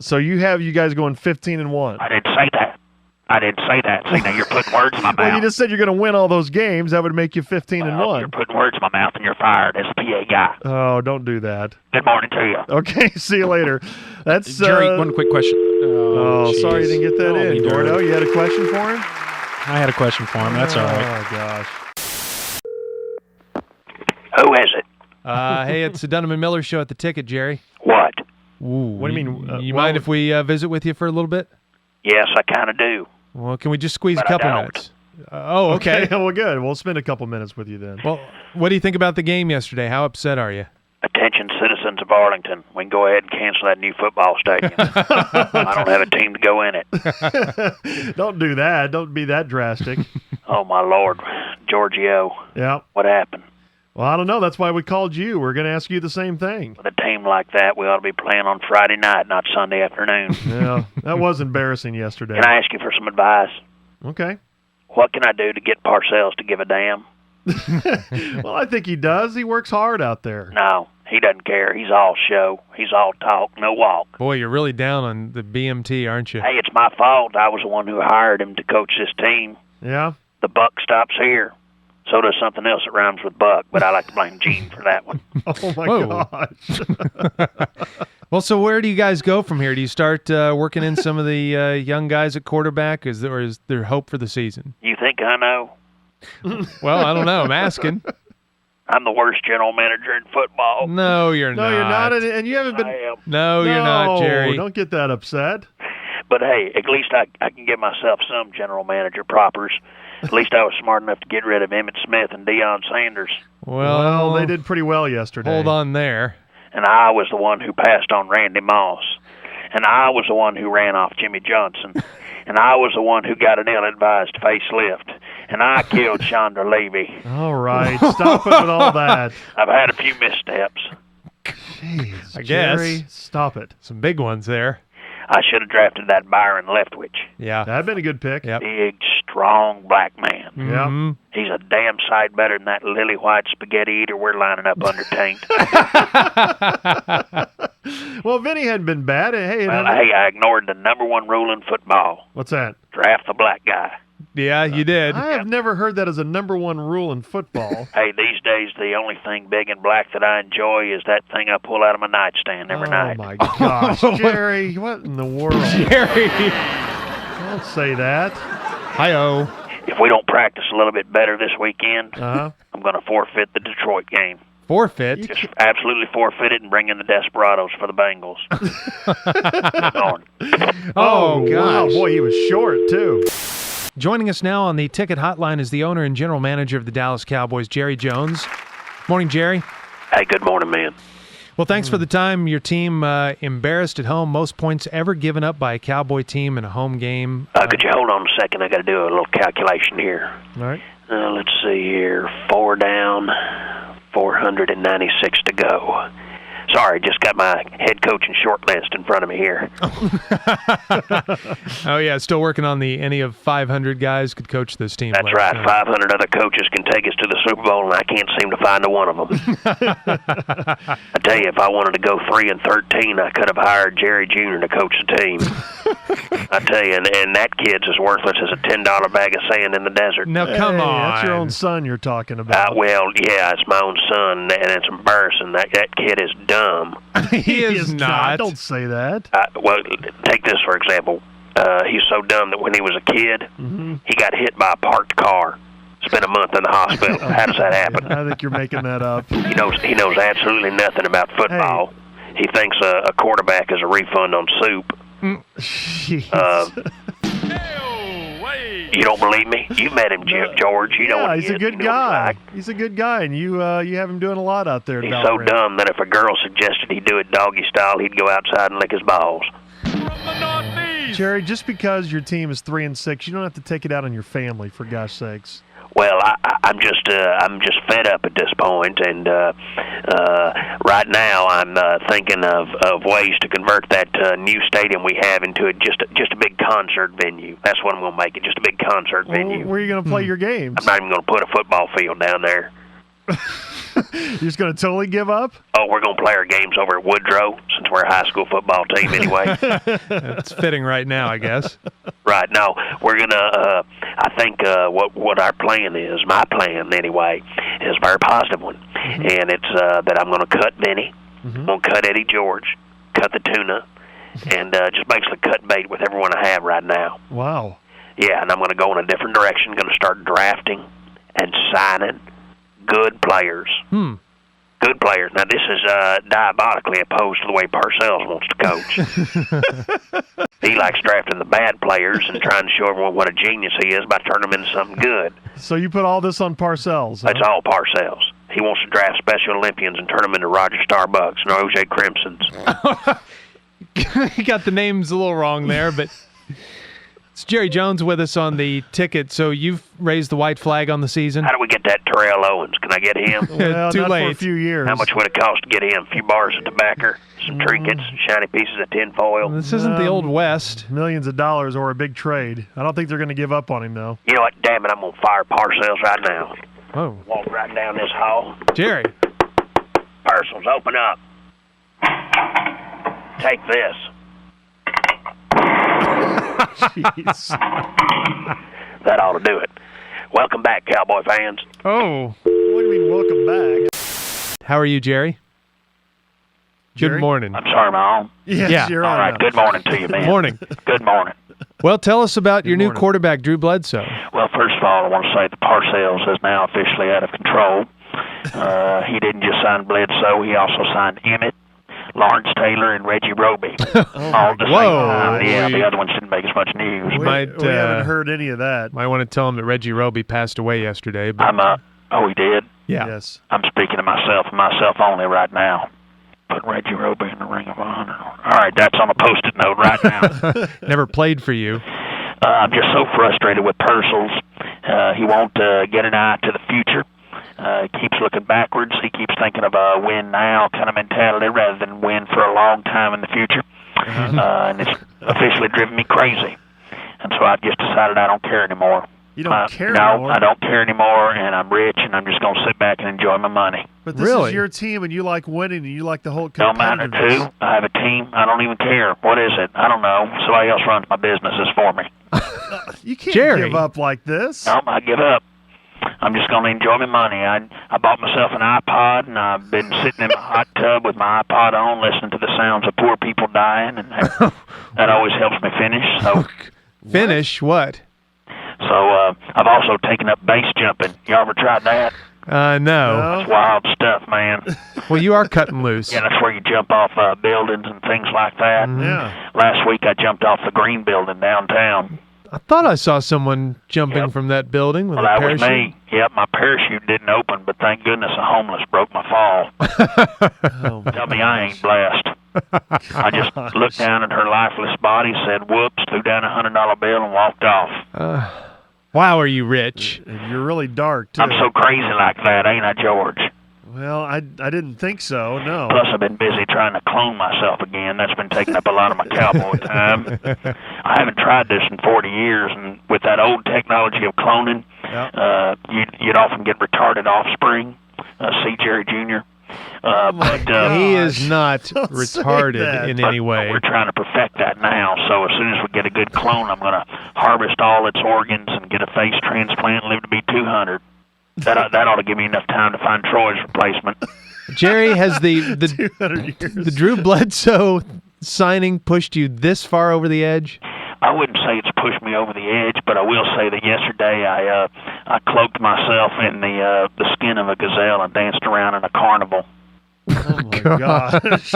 So you guys going 15-1. I didn't say that. See, now you're putting words in my mouth. Well, you just said you're going to win all those games. That would make you 15-1. You're putting words in my mouth, and you're fired as a PA guy. Oh, don't do that. Good morning to you. Okay, see you later. That's Jerry. One quick question. Oh, sorry you didn't get that in, Gordo. You had a question for him? I had a question for him. That's all right. Oh gosh. Who is it? Hey, it's the Dunham & Miller Show at the Ticket, Jerry. What? Ooh, what do you mean? You mind if we visit with you for a little bit? Yes, I kind of do. Well, can we just squeeze But a couple I don't. minutes? Okay. Well, good. We'll spend a couple minutes with you then. Well, what do you think about the game yesterday? How upset are you? Attention, citizens of Arlington. We can go ahead and cancel that new football stadium. I don't have a team to go in it. Don't do that. Don't be that drastic. Oh, my Lord. Giorgio. Yeah. What happened? Well, I don't know. That's why we called you. We're going to ask you the same thing. With a team like that, we ought to be playing on Friday night, not Sunday afternoon. Yeah, that was embarrassing yesterday. Can I ask you for some advice? Okay. What can I do to get Parcells to give a damn? Well, I think he does. He works hard out there. No, he doesn't care. He's all show. He's all talk, no walk. Boy, you're really down on the BMT, aren't you? Hey, it's my fault. I was the one who hired him to coach this team. Yeah? The buck stops here. So does something else that rhymes with buck, but I like to blame Gene for that one. Oh, my gosh. Well, so where do you guys go from here? Do you start working in some of the young guys at quarterback, or is there hope for the season? You think I know? Well, I don't know. I'm asking. I'm the worst general manager in football. No, you're No, not. you're not. And you haven't been. I am. No, you're not, Jerry. Don't get that upset. But hey, at least I can give myself some general manager propers. At least I was smart enough to get rid of Emmitt Smith and Deion Sanders. Well, they did pretty well yesterday. Hold on there. And I was the one who passed on Randy Moss. And I was the one who ran off Jimmy Johnson. And I was the one who got an ill-advised facelift. And I killed Chandra Levy. All right. Stop it with all that. I've had a few missteps. Jeez, I Jerry, guess. stop it. Some big ones there. I should have drafted that Byron Leftwich. Yeah. That'd been a good pick. Yep. Big, strong black man. Yeah. He's a damn sight better than that lily white spaghetti eater we're lining up under taint. Well, Vinny hadn't been bad. Hey, I ignored the number one rule in football. What's that? Draft the black guy. Yeah, you did. I have never heard that as a number one rule in football. Hey, these days, the only thing big and black that I enjoy is that thing I pull out of my nightstand every night. Oh, my gosh. Jerry, what in the world? Jerry. Don't say that. Hi-oh. If we don't practice a little bit better this weekend, Uh-huh. I'm going to forfeit the Detroit game. Forfeit? Just absolutely forfeit it and bring in the Desperados for the Bengals. Oh, wow. gosh. Boy, he was short, too. Joining us now on the ticket hotline is the owner and general manager of the Dallas Cowboys, Jerry Jones. Morning, Jerry. Hey, good morning, man. Well, thanks for the time. Your team embarrassed at home. Most points ever given up by a Cowboy team in a home game. Could you hold on a second? I got to do a little calculation here. All right. Let's see here. 4 down, 496 to go. Sorry, just got my head coaching short list in front of me here. Oh, yeah, still working on any of 500 guys could coach this team. That's right. 500 other coaches can take us to the Super Bowl, and I can't seem to find a one of them. I tell you, if I wanted to go 3-13, I could have hired Jerry Jr. to coach the team. I tell you, and that kid's as worthless as a $10 bag of sand in the desert. Now, come on. That's your own son you're talking about. Well, yeah, it's my own son, and it's embarrassing. That kid is dumb. He is not. Don't say that. Well, take this for example. He's so dumb that when he was a kid, he got hit by a parked car. Spent a month in the hospital. How does that happen? I think you're making that up. He knows absolutely nothing about football. He thinks a quarterback is a refund on soup. You don't believe me? You met him, George. You know what he he's is. a good You know what guy. he's like. He's a good guy, and you have him doing a lot out there. He's so dumb that if a girl suggested he do it doggy style, he'd go outside and lick his balls. Jerry, just because your team is 3-6, you don't have to take it out on your family, for gosh sakes. Well, I'm just fed up at this point, and right now I'm thinking of ways to convert that new stadium we have into just a big concert venue. That's what I'm going to make it, just a big concert venue. Where are you going to play your games? I'm not even going to put a football field down there. You're just going to totally give up? Oh, we're going to play our games over at Woodrow, since we're a high school football team anyway. That's fitting right now, I guess. Right. No, we're going to, I think what our plan is, my plan anyway, is a very positive one. And it's that I'm going to cut Benny, I'm going to cut Eddie George, cut the tuna, and just basically cut bait with everyone I have right now. Wow. Yeah, and I'm going to go in a different direction, going to start drafting and signing good players. Good players. Now, this is diabolically opposed to the way Parcells wants to coach. He likes drafting the bad players and trying to show everyone what a genius he is by turning them into something good. So you put all this on Parcells? Huh? That's all Parcells. He wants to draft Special Olympians and turn them into Roger Starbucks and O.J. Crimsons. You got the names a little wrong there, but it's Jerry Jones with us on the ticket. So you've raised the white flag on the season? How do we get that Terrell Owens? Can I get him? Well, Too not late. for a few years. How much would it cost to get him? A few bars of tobacco, some trinkets, shiny pieces of tinfoil. This isn't the Old West. Millions of dollars or a big trade. I don't think they're going to give up on him, though. You know what? Damn it, I'm going to fire Parcells right now. Oh. Walk right down this hall. Jerry. Parcels, open up. Take this. Jeez. That ought to do it. Welcome back, Cowboy fans. Oh. What do you mean, welcome back? How are you, Jerry? Jerry? Good morning. I'm sorry, am I on? Yes, Yeah. you're All on right, now. good morning to you, man. Morning. Good morning. Well, tell us about your new morning. quarterback, Drew Bledsoe. Well, first of all, I want to say the Parcells is now officially out of control. He didn't just sign Bledsoe, he also signed Emmett, Lawrence Taylor, and Reggie Roby. All at the same time. Yeah, the other ones didn't make as much news. We haven't heard any of that. Might want to tell him that Reggie Roby passed away yesterday. But Oh, he did? yeah. Yes. I'm speaking to myself and myself only right now. Put Reggie Roby in the Ring of Honor. All right, that's on a Post-it note right now. Never played for you. I'm just so frustrated with Parcells. He won't get an eye to the future. He keeps looking backwards. He keeps thinking of a win now kind of mentality rather than win for a long time in the future. And it's officially driven me crazy. And so I just decided I don't care anymore. You don't care no, anymore? I don't care anymore, and I'm rich, and I'm just going to sit back and enjoy my money. But this is your team, and you like winning, and you like the whole Don't matter, competitiveness. too. I have a team. I don't even care. What is it? I don't know. Somebody else runs my businesses for me. You can't Jerry. give up like this. No, I give up. I'm just going to enjoy my money. I bought myself an iPod, and I've been sitting in my hot tub with my iPod on, listening to the sounds of poor people dying, and that always helps me finish. So, Finish what? so I've also taken up base jumping. You ever tried that? No. That's wild stuff, man. Well, you are cutting loose. Yeah, that's where you jump off buildings and things like that. Yeah. Last week I jumped off the Green Building downtown. I thought I saw someone jumping from that building with Well, a that parachute. was me. Yep, my parachute didn't open, but thank goodness a homeless broke my fall. Tell me I ain't blessed. I just looked down at her lifeless body, said whoops, threw down $100 bill, and walked off. Wow, are you rich? And you're really dark, too. I'm so crazy like that, ain't I, George? Well, I didn't think so, no. Plus, I've been busy trying to clone myself again. That's been taking up a lot of my cowboy time. I haven't tried this in 40 years, and with that old technology of cloning, you'd often get retarded offspring. See Jerry Jr. He is not retarded in any way. We're trying to perfect that now. So as soon as we get a good clone, I'm going to harvest all its organs and get a face transplant and live to be 200. That ought to give me enough time to find Troy's replacement. Jerry, has the Drew Bledsoe signing pushed you this far over the edge? I wouldn't say it's pushed me over the edge, but I will say that yesterday I cloaked myself in the skin of a gazelle and danced around in a carnival. Oh, my gosh.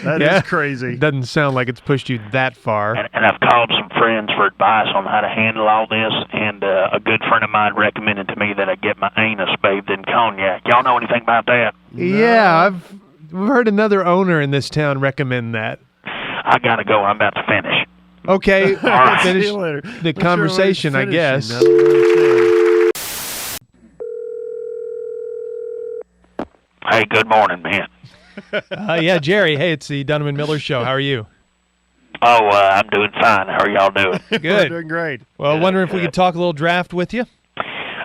That is crazy. Doesn't sound like it's pushed you that far. And I've called some friends for advice on how to handle all this, and a good friend of mine recommended to me that I get my anus bathed in cognac. Y'all know anything about that? Yeah, I've heard another owner in this town recommend that. I got to go. I'm about to finish. Okay, All right. finish See you later. the conversation, I guess. Hey, good morning, man. Yeah, Jerry. Hey, it's the Donovan Miller Show. How are you? Oh, I'm doing fine. How are y'all doing? Good. Doing great. Well, wondering if we could talk a little draft with you.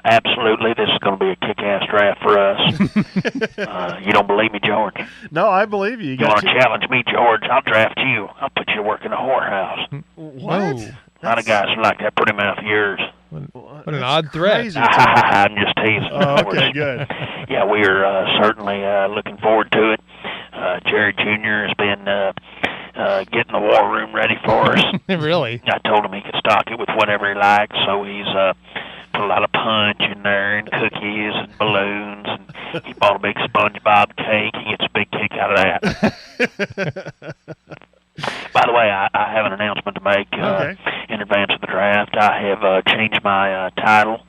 Absolutely. This is going to be a kick-ass draft for us. You don't believe me, George? No, I believe you. You want to challenge me, George? I'll draft you. I'll put you to work in a whorehouse. What? A lot of guys like that pretty mouth of yours. What an odd threat. I'm just teasing. Oh, okay, good. Yeah, we are certainly looking forward to it. Jerry Jr. has been getting the war room ready for us. Really? I told him he could stock it with whatever he liked, so he's put a lot of punch in there and cookies and balloons. And he bought a big SpongeBob cake. He gets a big kick out of that. By the way, I have an announcement to make in advance of the draft. I have changed my title.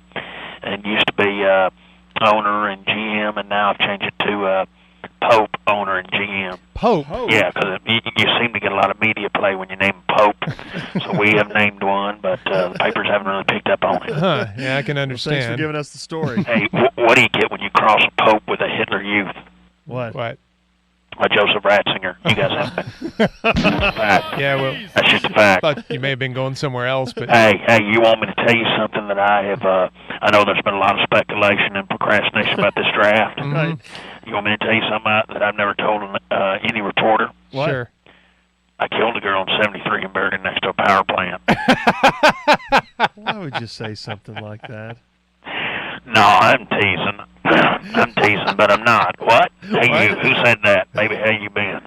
It used to be owner and GM, and now I've changed it to Pope, owner, and GM. Pope? Yeah, because you seem to get a lot of media play when you name Pope. So we have named one, but the papers haven't really picked up on it. Huh. Yeah, I can understand. Thanks for giving us the story. Hey, what do you get when you cross a Pope with a Hitler Youth? What? A Joseph Ratzinger. You guys have been. Fact. Yeah, well, that's just a fact. Thought you may have been going somewhere else, but Hey, you want me to tell you something that I have? I know there's been a lot of speculation and procrastination about this draft. Right. You want me to tell you something that I've never told any reporter? What? Sure. I killed a girl in '73 and buried her next to a power plant. Why would you say something like that? No, I'm teasing. I'm teasing, but I'm not. What? Hey, you. Who said that? Baby, how you been?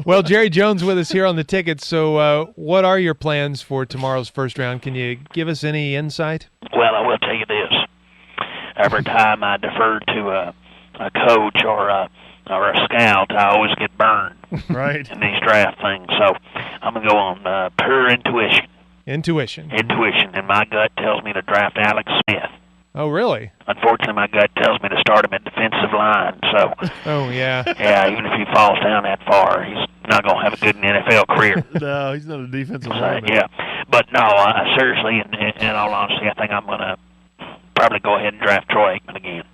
Well, Jerry Jones with us here on the tickets. So what are your plans for tomorrow's first round? Can you give us any insight? Well, I will tell you this. Every time I defer to a coach or a scout, I always get burned in these draft things. So I'm going to go on pure intuition. Intuition, and my gut tells me to draft Alex Smith. Oh, really? Unfortunately, my gut tells me to start him at defensive line. So, oh yeah, even if he falls down that far, he's not going to have a good NFL career. No, he's not a defensive lineman. Yeah, but no, seriously, in all honesty, I think I'm going to probably go ahead and draft Troy Aikman again.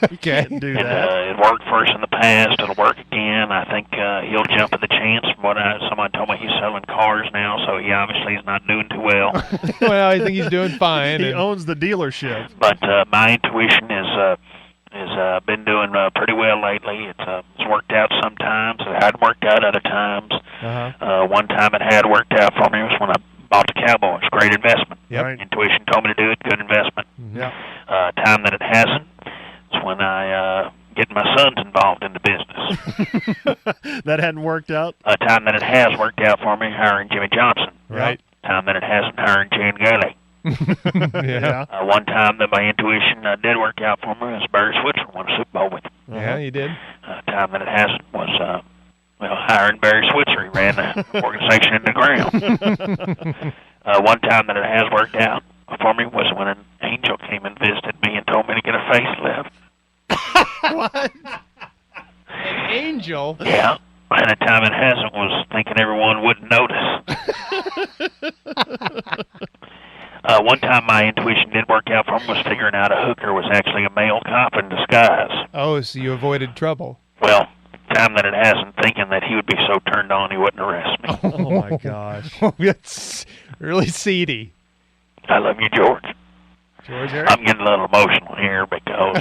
Okay. Do that. It worked for us in the past. It'll work again. I think he'll jump at the chance. From what someone told me, he's selling cars now, so he obviously is not doing too well. Well, I think he's doing fine. He owns the dealership. But my intuition is been doing pretty well lately. It's worked out sometimes. It hadn't worked out other times. One time it had worked out for me was when I bought the Cowboys. Great investment. Yep. Intuition told me to do it. Good investment. Yeah. Time that it hasn't, it's when I get my sons involved in the business. That hadn't worked out? A time that it has worked out for me, hiring Jimmy Johnson. Right. Time that it hasn't, hiring Jan Gailey. Yeah. One time that my intuition did work out for me was Barry Switzer won a Super Bowl with him. Yeah, you did. Time that it hasn't was hiring Barry Switzer. He ran the organization in the ground. One time that it has worked out for me was when an angel came and visited me and told me to get a facelift. What? An angel? Yeah. And a time it hasn't was thinking everyone wouldn't notice. One time my intuition did work out for me was figuring out a hooker was actually a male cop in disguise. Oh, so you avoided trouble. Well, time that it hasn't, thinking that he would be so turned on he wouldn't arrest me. Oh, my gosh. That's really seedy. I love you, George. George, Eric? I'm getting a little emotional here because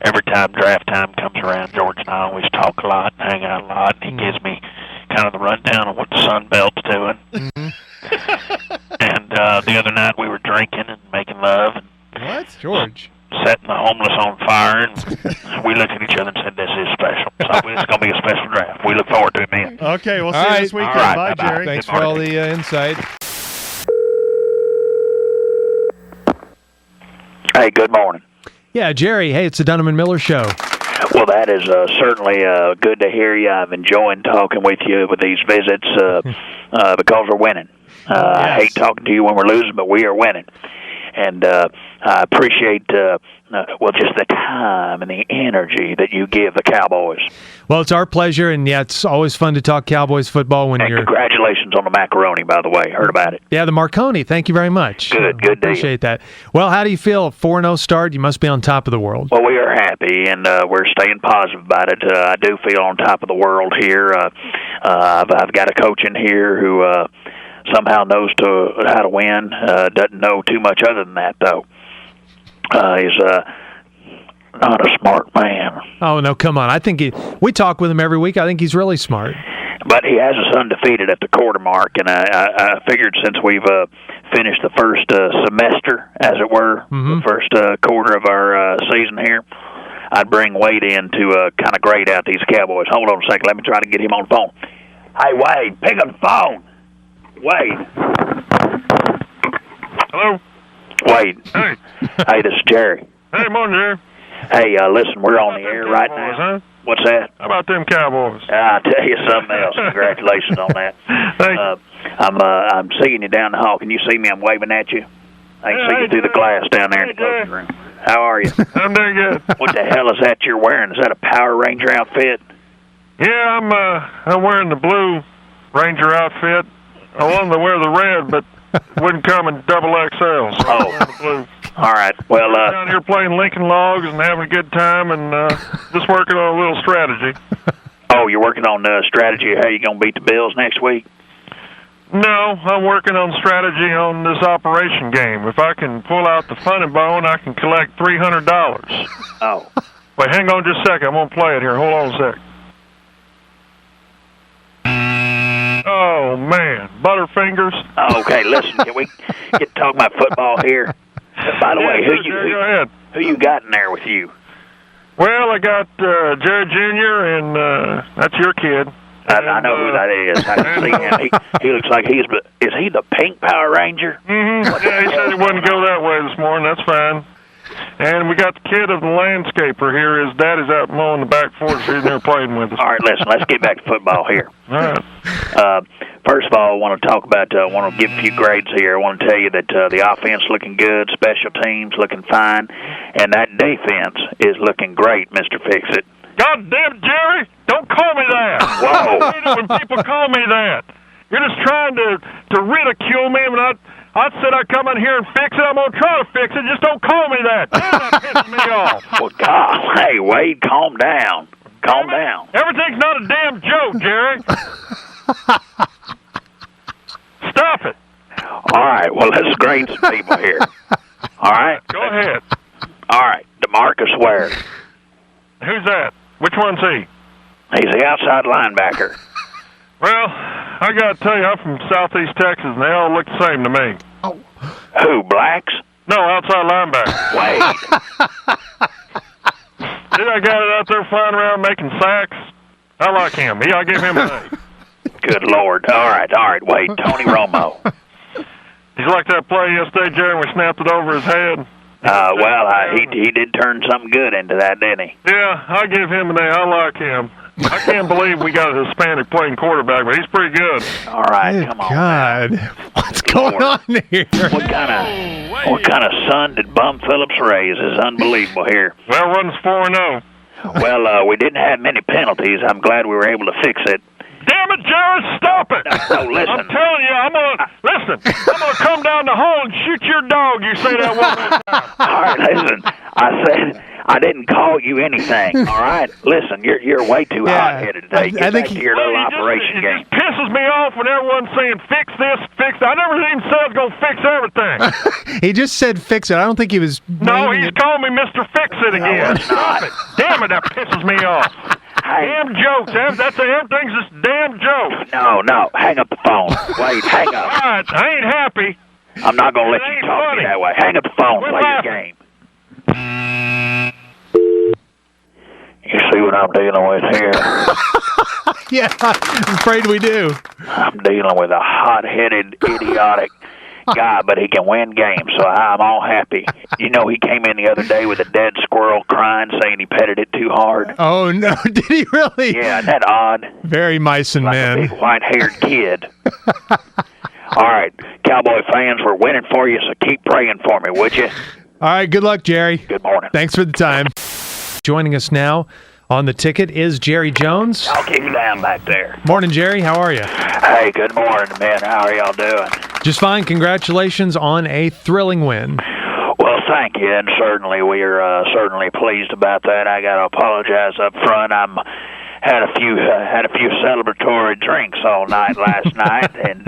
every time draft time comes around, George and I always talk a lot and hang out a lot, and he gives me kind of the rundown on what the Sun Belt's doing. And the other night we were drinking and making love. And what? George? Setting the homeless on fire, and we looked at each other and said, this is special. So it's going to be a special draft. We look forward to it, man. Okay, we'll see you this weekend. Right, bye, bye-bye. Jerry. Thanks for all the insight. Hey, good morning. Yeah, Jerry. Hey, it's the Dunham Miller Show. Well, that is certainly good to hear you. I've enjoyed talking with you with these visits because we're winning. I hate talking to you when we're losing, but we are winning. And I appreciate, just the time and the energy that you give the Cowboys. Well, it's our pleasure, and yeah, it's always fun to talk Cowboys football when you're... Congratulations on the macaroni, by the way. Heard about it. Yeah, the Marconi. Thank you very much. Good deal. Appreciate that. Well, how do you feel? 4-0 start? You must be on top of the world. Well, we are happy, and we're staying positive about it. I do feel on top of the world here. I've got a coach in here who somehow knows how to win. Doesn't know too much other than that, though. He's not a smart man. Oh, no, come on. I think we talk with him every week. I think he's really smart. But he has us undefeated at the quarter mark, and I figured since we've finished the first semester, as it were, the first quarter of our season here, I'd bring Wade in to kind of grade out these Cowboys. Hold on a second. Let me try to get him on the phone. Hey, Wade, pick up the phone. Wade. Hello? Wade. Hey. Hey, this is Jerry. Hey, morning, Jerry. Hey, listen, we're on the air right now. What's that? How about them Cowboys? I'll tell you something else. Congratulations on that. I'm seeing you down the hall. Can you see me? I'm waving at you. I can see you through the glass down there in the coaching room. How are you? I'm doing good. What the hell is that you're wearing? Is that a Power Ranger outfit? Yeah, I'm wearing the blue Ranger outfit. I wanted to wear the red, but it wouldn't come in double XL. So Oh. blue. All right. Well, down here playing Lincoln Logs and having a good time, and just working on a little strategy. Oh, you're working on strategy. How you gonna beat the Bills next week? No, I'm working on strategy on this operation game. If I can pull out the funny bone, I can collect $300. Oh. Wait, hang on just a second. I'm gonna play it here. Hold on a sec. Oh man, Butterfingers. Okay, listen. Can we get to talk about football here? By the way, go ahead. Who you got in there with you? Well, I got Jared Jr. and that's your kid. I know who that is. I can see him. He looks like is he the pink Power Ranger? Mm-hmm. Yeah, he said he wouldn't go that way this morning. That's fine. And we got the kid of the landscaper here. His daddy's out mowing the back porch. He's never playing with us. All right, listen. Let's get back to football here. All right. First of all, I want to talk about. I want to give a few grades here. I want to tell you that the offense looking good, special teams looking fine, and that defense is looking great, Mr. Fix-It. God damn, Jerry! Don't call me that. Whoa! I hate it when people call me that. You're just trying to ridicule me, and I said I'd come in here and fix it. I'm gonna try to fix it. Just don't call me that. Damn, that pisses me off. Well, God, hey, Wade, calm down. Calm down. Everything's not a damn joke, Jerry. Stop it. All right. Well, let's grade some people here. All right. Go ahead. All right. DeMarcus Ware. Who's that? Which one's he? He's the outside linebacker. Well, I gotta tell you, I'm from Southeast Texas, and they all look the same to me. Oh. Who, blacks? No, outside linebacker. Wade. See that guy out there flying around making sacks? I like him. I give him an A. Good Lord. All right, Wade. Tony Romo. He's like that play yesterday, Jerry, we snapped it over his head. He did turn something good into that, didn't he? Yeah, I give him an A. I like him. I can't believe we got a Hispanic playing quarterback, but he's pretty good. All right, come on. God, what's going on here? What kind of son did Bum Phillips raise? Is unbelievable here. Well, runs 4-0. Well, we didn't have many penalties. I'm glad we were able to fix it. Damn it, Jared, stop it! No, listen. I'm telling you, I'm gonna come down the hall and shoot your dog. You say that one more time. All right, listen. I said I didn't call you anything. All right, listen. You're way too hot-headed today. Get back to your little operation game. It pisses me off when everyone's saying fix this, fix that. I never even said I was gonna fix everything. He just said fix it. I don't think he was. No, he's calling me Mr. Fix It again. Stop it! Damn it, that pisses me off. Damn jokes. Everything's just damn jokes. No. Hang up the phone. Wait, hang up. All right, I ain't happy. I'm not going to let you talk to me that way. Hang up the phone. Play your game. You see what I'm dealing with here? Yeah, I'm afraid we do. I'm dealing with a hot-headed, idiotic guy, but he can win games, so I'm all happy. You know, he came in the other day with a dead squirrel crying, saying he petted it too hard. Oh, no. Did he really? Yeah, isn't that odd? Very mice and men. Like a big white-haired kid. All right, Cowboy fans, we're winning for you, so keep praying for me, would you? All right, good luck, Jerry. Good morning. Thanks for the time. Joining us now on the ticket is Jerry Jones. I'll keep you down back there. Morning, Jerry. How are you? Hey, good morning, man. How are y'all doing? Just fine. Congratulations on a thrilling win. Well, thank you, and certainly we are certainly pleased about that. I got to apologize up front. Had a few celebratory drinks all night last night, and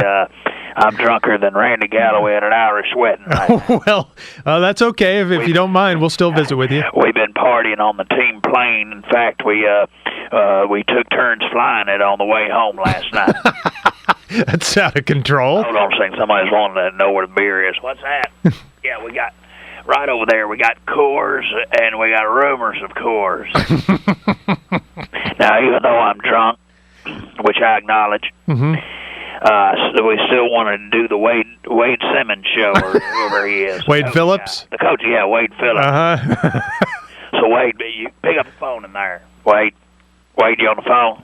I'm drunker than Randy Galloway at an Irish wedding. Well, that's okay. If you don't mind, we'll still visit with you. We've been partying on the team plane. In fact, we took turns flying it on the way home last night. That's out of control. Hold on a second. Somebody's wanting to know where the beer is. What's that? Yeah, we got right over there. We got Coors, and we got rumors of Coors. Now, even though I'm drunk, which I acknowledge, so we still wanted to do the Wade Simmons show, or whoever he is. Wade Phillips? The coach, yeah, Wade Phillips. Uh-huh. So, Wade, you pick up the phone in there. Wade. Wade, you on the phone?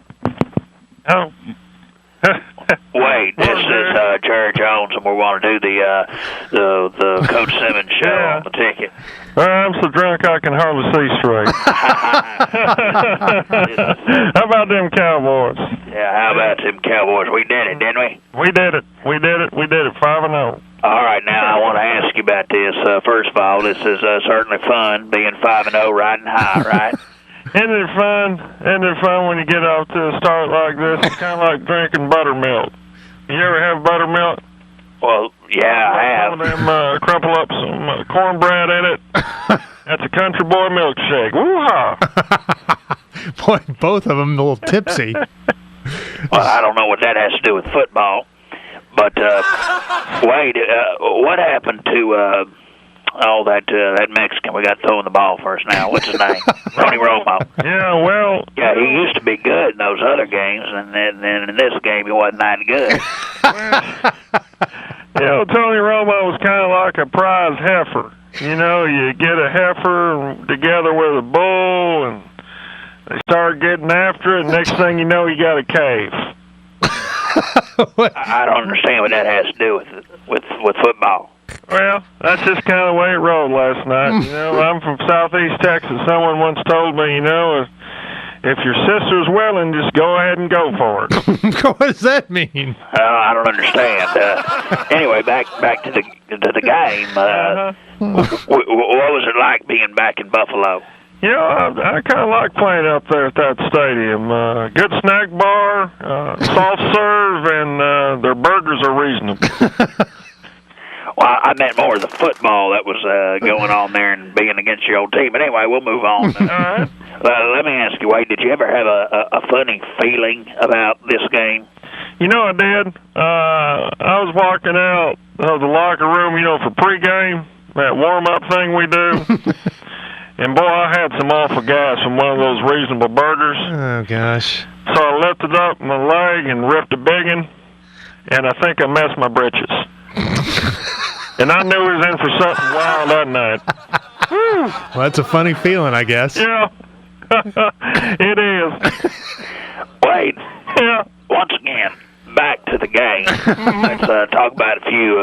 Oh. Wade, this is Jerry Jones, and we want to do the Coach Simmons show on the ticket. I'm so drunk I can hardly see straight. How about them Cowboys? Yeah, how about them Cowboys? We did it, didn't we? We did it. 5-0. All right, now I want to ask you about this. First of all, this is certainly fun, being 5-0, riding high, right? Isn't it fun? Isn't it fun when you get off to a start like this? It's kind of like drinking buttermilk. You ever have buttermilk? Well, yeah, I have. Some of them crumple up some cornbread in it. That's a country boy milkshake. Woo-ha! Boy, both of them a little tipsy. Well, I don't know what that has to do with football. But, Wade, what happened to that Mexican we got throwing the ball first now? What's his name? Tony Romo. Yeah, well... Yeah, he used to be good in those other games, and then in this game he wasn't that good. Tony Romo was kind of like a prize heifer. You know, you get a heifer together with a bull, and they start getting after it, and next thing you know, you got a cave. I don't understand what that has to do with football. Well, that's just kind of the way it rolled last night. You know, I'm from Southeast Texas. Someone once told me, if your sister's willing, just go ahead and go for it. What does that mean? I don't understand. Anyway, back to the game. What was it like being back in Buffalo? I kind of like playing up there at that stadium. Good snack bar, soft serve, and their burgers are reasonable. Well, I meant more of the football that was going on there and being against your old team. But anyway, we'll move on. All right. Let me ask you, Wade, did you ever have a funny feeling about this game? I did. I was walking out of the locker room, for pregame, that warm-up thing we do. And, boy, I had some awful gas from one of those reasonable burgers. Oh, gosh. So I lifted up my leg and ripped a biggin, and I think I messed my britches. And I knew he was in for something wild that night. Well, that's a funny feeling, I guess. Yeah, it is. Wade, once again, back to the game. Let's talk about a few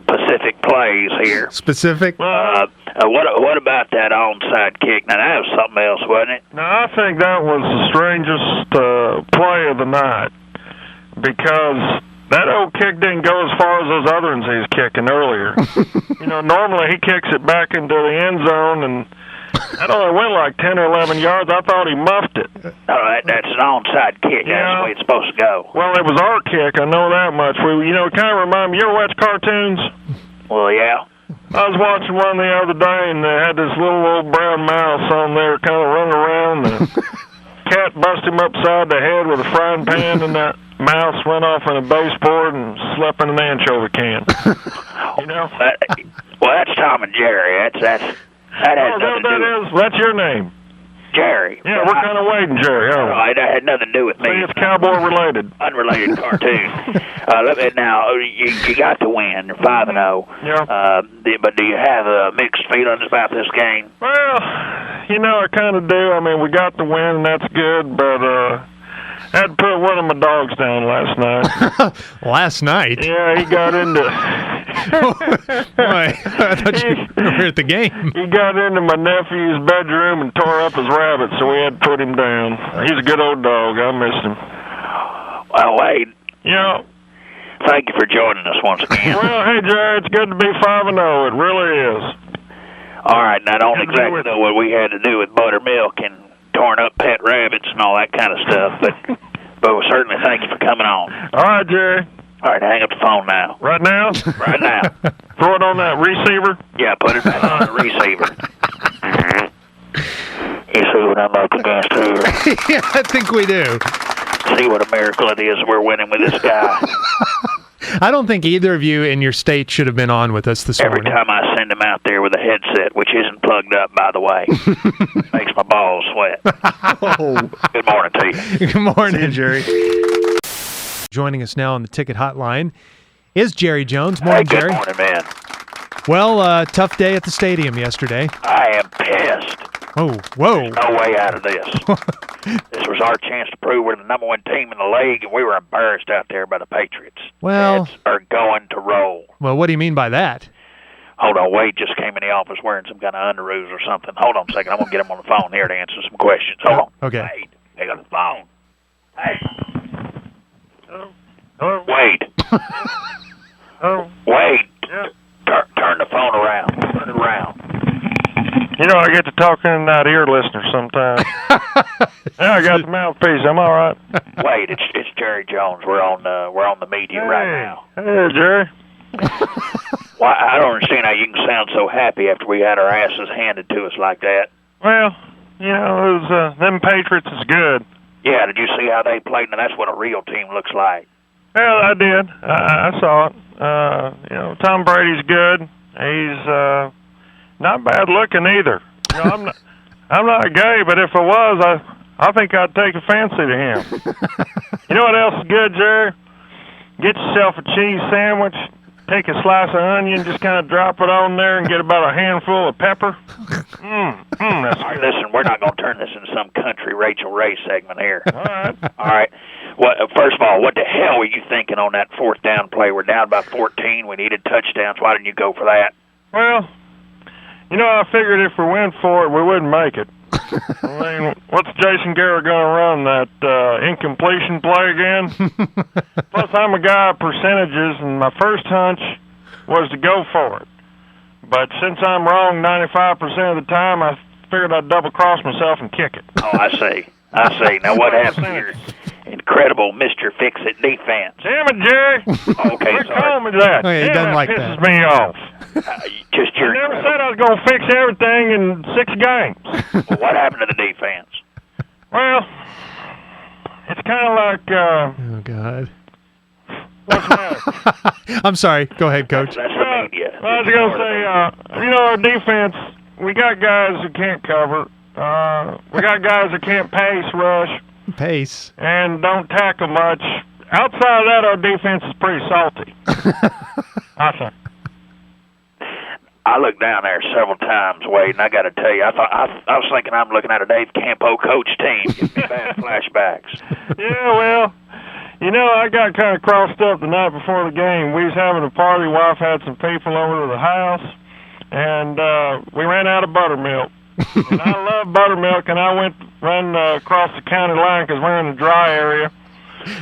specific plays here. Specific? What about that onside kick? Now, that was something else, wasn't it? No, I think that was the strangest play of the night because that old kick didn't go as far as those other ones he was kicking earlier. Normally he kicks it back into the end zone, and that only went like 10 or 11 yards. I thought he muffed it. All right, that's an onside kick. That's the way it's supposed to go. Well, it was our kick. I know that much. It kind of reminded me. You ever watch cartoons? Well, yeah. I was watching one the other day, and they had this little old brown mouse on there kind of running around. The cat busted him upside the head with a frying pan, and that mouse went off in a baseboard and slept in an anchovy can. Well, that's Tom and Jerry. That has nothing to do. That's your name. Jerry. Yeah, we're kind of waiting, Jerry. Right, that had nothing to do with me. See, it's cowboy related. Unrelated cartoon. Now, you got to win. You're 5-0. Yeah. But do you have mixed feelings about this game? Well, I kind of do. I mean, we got the win, and that's good, but I had to put one of my dogs down last night. Last night? Yeah, he got into... Boy, I thought you were at the game. He got into my nephew's bedroom and tore up his rabbit, so we had to put him down. He's a good old dog. I missed him. Well, Wade. Yeah. Thank you for joining us once again. Well, hey, Jerry, it's good to be 5-0. It really is. All right, now I don't exactly know what we had to do with buttermilk and torn up pet rabbits and all that kind of stuff, but we certainly thank you for coming on. All right, Jerry. All right, hang up the phone now. Right now? Right now. Throw it on that receiver? Yeah, put it back on the receiver. You see what I'm up against here? Yeah, I think we do. See what a miracle it is we're winning with this guy. I don't think either of you in your state should have been on with us this morning. Every time I send him out there with a headset, which isn't plugged up, by the way, makes my balls sweat. Good morning to you. Good morning. See you, Jerry. Joining us now on the ticket hotline is Jerry Jones. Morning, good Jerry. Morning, man. Well, tough day at the stadium yesterday. I am pissed. Oh, whoa. There's no way out of this. This was our chance to prove we're the number one team in the league, and we were embarrassed out there by the Patriots. Well, Heads are going to roll. well, what do you mean by that? Hold on, Wade just came in the office wearing some kind of underoos or something. Hold on a second. I'm going to get him on the phone here to answer some questions. Hold on. Okay. Wade, pick up the phone. Hey. Hello? Wade. Wade. Yeah. Turn the phone around. Turn it around. You know, I get to talking and not ear listeners sometimes. Yeah, I got the mouthpiece. I'm all right. Wade, it's Jerry Jones. We're on the media right now. Hey, Jerry. Well, I don't understand how you can sound so happy after we had our asses handed to us like that. Well, you know, those them Patriots is good. Yeah, did you see how they played? Now, that's what a real team looks like. Well, I did. I saw it. You know, Tom Brady's good. He's not bad looking either. You know, I'm not gay, but if I was, I think I'd take a fancy to him. You know what else is good, Jerry? Get yourself a cheese sandwich. Take a slice of onion, just kind of drop it on there, and get about a handful of pepper. That's All right, listen, we're not going to turn this into some country Rachel Ray segment here. All right. All right. First of all, what the hell were you thinking on that fourth down play? We're down by 14. We needed touchdowns. Why didn't you go for that? Well, you know, I figured if we went for it, we wouldn't make it. I mean, what's Jason Garrett going to run, that incompletion play again? Plus, I'm a guy of percentages, and my first hunch was to go for it. But since I'm wrong 95% of the time, I figured I'd double-cross myself and kick it. Oh, I see. Now, what happened here? Incredible Mr. Fix-It defense. Damn it, Jerry. Okay, Quit calling me that. Oh, yeah, he doesn't like pisses that. me off. Just I your never said I was going to fix everything in 6 games. Well, what happened to the defense? Well, it's kind of like... Oh, God. What's the matter? I'm sorry. Go ahead, Coach. That's the media. I was going to say, you know, our defense, we got guys who can't cover. We got guys that can't pace rush. Pace. And don't tackle much. Outside of that, our defense is pretty salty. I think. I looked down there several times, Wade, and I got to tell you, I was thinking I'm looking at a Dave Campo coach team. Give me bad flashbacks. Yeah, well, you know, I got kind of crossed up the night before the game. We was having a party. Wife had some people over to the house, and we ran out of buttermilk. And I love buttermilk, and I went run across the county line because we're in the dry area.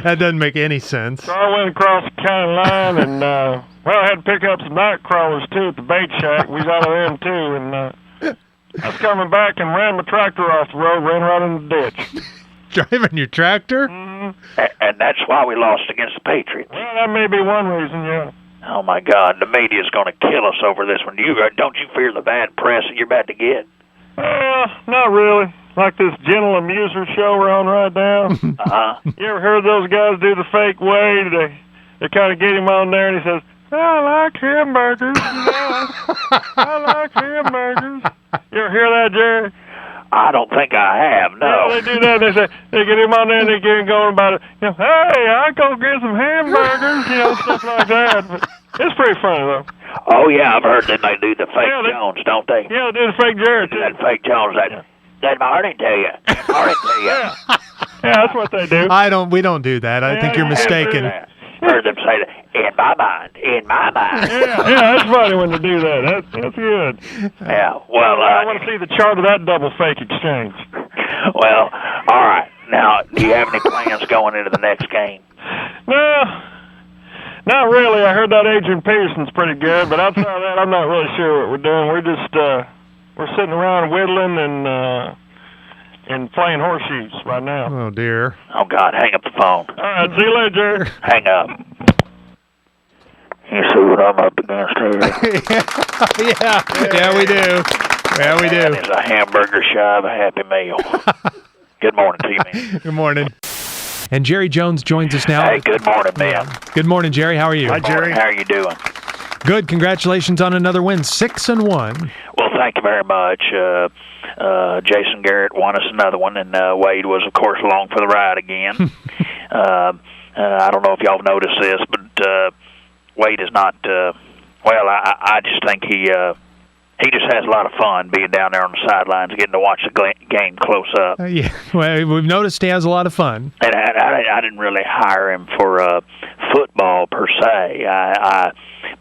That doesn't make any sense. So I went across the county line, and well, I had to pick up some night crawlers too at the bait shack. We was out of them too, and I was coming back and ran my tractor off the road, ran right in the ditch. Driving your tractor? Mm-hmm. And that's why we lost against the Patriots. Well, that may be one reason, yeah. Oh my God, the media's going to kill us over this one. Don't you fear the bad press that you're about to get? Not really. Like this Gentle Amuser show we're on right now. You ever heard those guys do the fake Wade? They kind of get him on there, and he says, I like hamburgers. I like hamburgers. You ever hear that, Jerry? I don't think I have, no. Yeah, they do that. They get him on there, and they get him going about it. You know, hey, I go get some hamburgers, you know, stuff like that. But it's pretty funny, though. Oh, yeah, I've heard that they do the fake Jones, don't they? Yeah, they do the fake Jared, too. That fake Jones, that Martin tell you. Yeah, that's what they do. We don't do that. I think you're mistaken. Heard them say that. In my mind. Yeah, that's funny when they do that. That's good. Yeah, well, I want to see the chart of that double fake exchange. Well, all right. Now, do you have any plans going into the next game? No, not really. I heard that Adrian Peterson's pretty good, but outside of that, I'm not really sure what we're doing. We're just we're sitting around whittling and playing horseshoes right now. Oh, dear. Oh, God, hang up the phone. All right, see you later, Jerry. Hang up. You see what I'm up against here? Yeah, we do. Yeah, we do. That is a hamburger shy of a Happy Meal. Good morning to you, man. Good morning. And Jerry Jones joins us now. Hey, good morning, man. Good morning, Jerry. How are you? Hi, Jerry. How are you doing? Good. Congratulations on another win, 6-1. Well, thank you very much. Jason Garrett won us another one, and Wade was, of course, along for the ride again. I don't know if y'all have noticed this, but Wade is not. Well, I just think he He just has a lot of fun being down there on the sidelines, getting to watch the game close up. Yeah, well, we've noticed he has a lot of fun. And I didn't really hire him for football per se.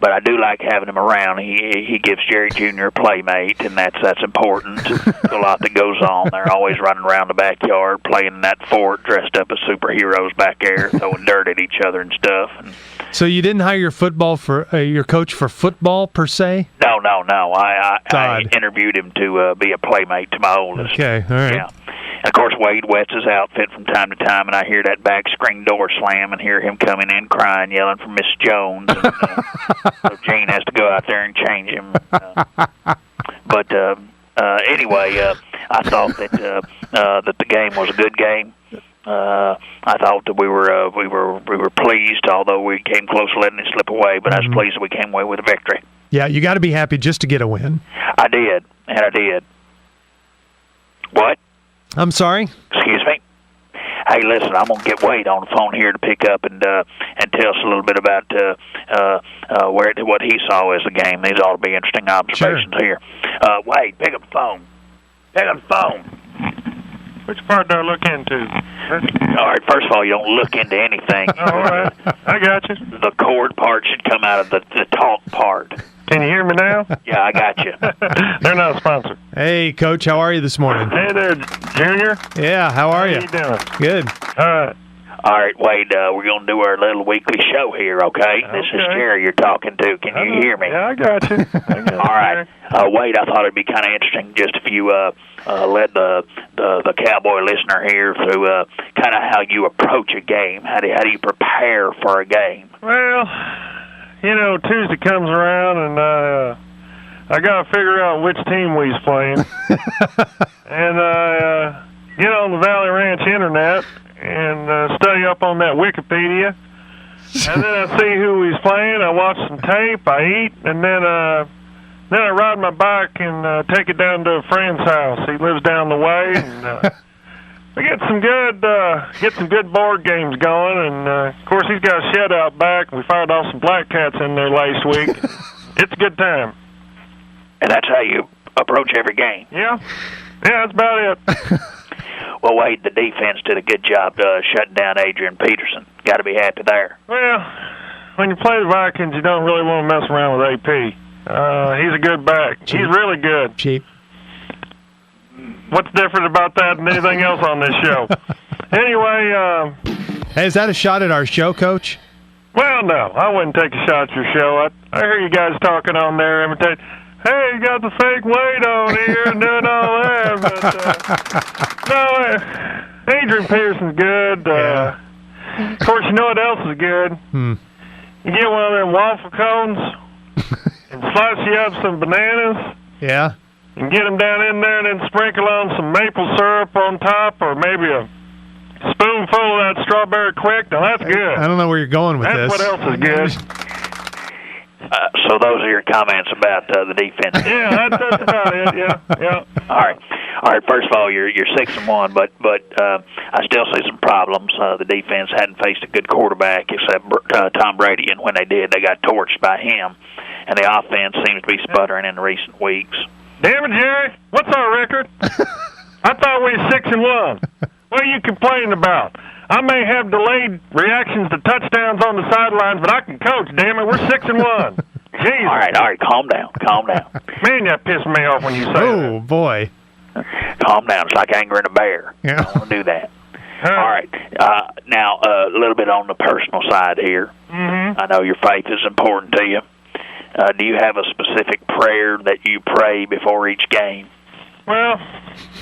But I do like having him around. He gives Jerry Jr. a playmate, and that's important. There's a lot that goes on. They're always running around the backyard, playing in that fort, dressed up as superheroes back there, throwing dirt at each other and stuff. So you didn't hire your coach for football per se? No. I interviewed him to be a playmate to my oldest. Okay, all right. Yeah. And of course, Wade wets his outfit from time to time, and I hear that back screen door slam and hear him coming in crying, yelling for Miss Jones. And, so Gene has to go out there and change him. But anyway, I thought that the game was a good game. I thought that we were pleased, although we came close to letting it slip away. But I was pleased that we came away with a victory. Yeah, you got to be happy just to get a win. I did. What? I'm sorry? Excuse me? Hey, listen, I'm going to get Wade on the phone here to pick up and tell us a little bit about what he saw as the game. These ought to be interesting observations here. Wade, pick up the phone. Which part do I look into? All right, first of all, you don't look into anything. All right, I got you. The chord part should come out of the talk part. Can you hear me now? Yeah, I got you. They're not a sponsor. Hey, Coach, how are you this morning? Hey there, Junior. Yeah, how are you? How you doing? Good. All right, Wade, we're going to do our little weekly show here, okay? This is Jerry you're talking to. Can you hear me? Yeah, I got you. All right. Wade, I thought it'd be kind of interesting just if you led the Cowboy listener here through kind of how you approach a game. How do you prepare for a game? Well, Tuesday comes around and I got to figure out which team we's playing. And I get on the Valley Ranch internet and study up on that Wikipedia. And then I see who he's playing. I watch some tape. I eat, and then I ride my bike and take it down to a friend's house. He lives down the way, and we get some good board games going. And of course, he's got a shed out back. We fired off some black cats in there last week. It's a good time. And that's how you approach every game. Yeah, that's about it. Well, Wade, the defense did a good job shutting down Adrian Peterson. Got to be happy there. Well, when you play the Vikings, you don't really want to mess around with AP. He's a good back. Cheap. He's really good. Cheap. What's different about that than anything else on this show? Anyway, hey, is that a shot at our show, Coach? Well, no, I wouldn't take a shot at your show. I hear you guys talking on there, imitating. Hey, you got the fake Wade on here and doing all that. But, no, Adrian Peterson's good. Of course, you know what else is good? You get one of them waffle cones and slice you up some bananas. Yeah. And get them down in there and then sprinkle on some maple syrup on top or maybe a spoonful of that strawberry quick. Now, that's good. I don't know where you're going with that's this. What else is good? So those are your comments about the defense. Yeah, that's about it. Yeah. All right. First of all, you're 6-1, but I still see some problems. The defense hadn't faced a good quarterback except Tom Brady, and when they did, they got torched by him. And the offense seems to be sputtering in recent weeks. Damn it, Jerry! What's our record? I thought we were 6-1. What are you complaining about? I may have delayed reactions to touchdowns on the sidelines, but I can coach, damn it. We're 6-1. Jeez. All right. Calm down. Man, that pissed me off when you say that. Oh, boy. Calm down. It's like angering a bear. Yeah. I don't want to do that. All right. Now, a little bit on the personal side here. Mm-hmm. I know your faith is important to you. Do you have a specific prayer that you pray before each game? Well,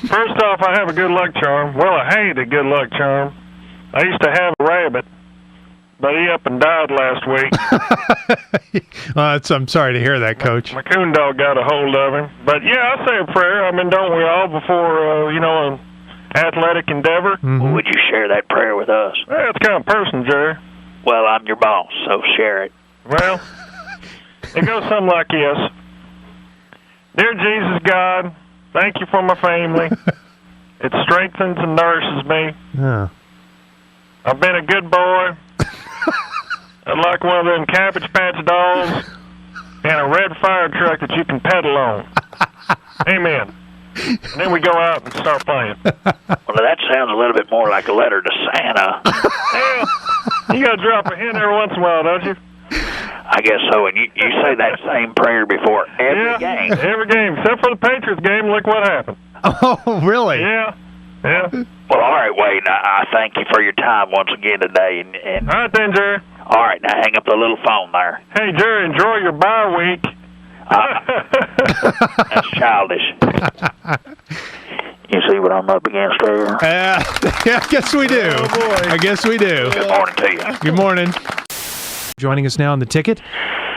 first off, I have a good luck charm. Well, I hate a good luck charm. I used to have a rabbit, but he up and died last week. I'm sorry to hear that, Coach. My coon dog got a hold of him. But, yeah, I say a prayer. I mean, don't we all before, an athletic endeavor? Mm-hmm. Well, would you share that prayer with us? Well, it's kind of personal, Jerry. Well, I'm your boss, so share it. Well, it goes something like this. Dear Jesus God, thank you for my family. It strengthens and nourishes me. Yeah. I've been a good boy. I like one of them Cabbage Patch dolls and a red fire truck that you can pedal on. Amen. And then we go out and start playing. Well, that sounds a little bit more like a letter to Santa. Yeah, you got to drop a hint every once in a while, don't you? I guess so. And you say that same prayer before every game. Every game, except for the Patriots game. Look what happened. Oh, really? Yeah. Yeah. Well, all right, Wade. I thank you for your time once again today. And all right then, Jerry. All right, now hang up the little phone there. Hey, Jerry, enjoy your bye week. That's childish. You see what I'm up against there? Yeah, I guess we do. Oh, boy. I guess we do. Good morning to you. Good morning. Joining us now on the ticket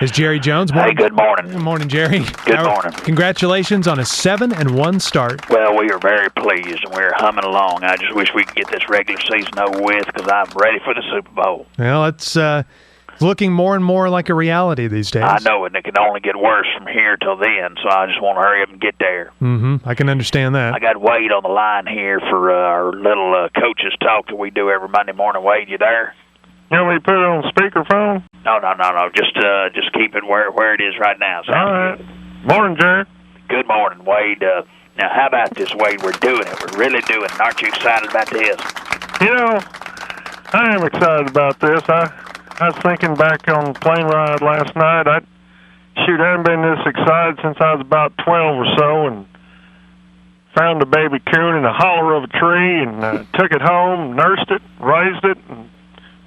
is Jerry Jones. Hey, good morning. Good morning, Jerry. Good morning. Congratulations on a 7-1 start. Well, we are very pleased, and we're humming along. I just wish we could get this regular season over with because I'm ready for the Super Bowl. Well, it's looking more and more like a reality these days. I know it, and it can only get worse from here till then, so I just want to hurry up and get there. Mm-hmm. I can understand that. I got Wade on the line here for our little coaches talk that we do every Monday morning. Wade, you there? You want me to put it on speakerphone? No. Just keep it where it is right now. All right. Morning, Jerry. Good morning, Wade. Now, how about this, Wade? We're doing it. We're really doing it. Aren't you excited about this? You know, I am excited about this. I was thinking back on the plane ride last night. I haven't been this excited since I was about 12 or so, and found a baby coon in the hollow of a tree and took it home, nursed it, raised it, and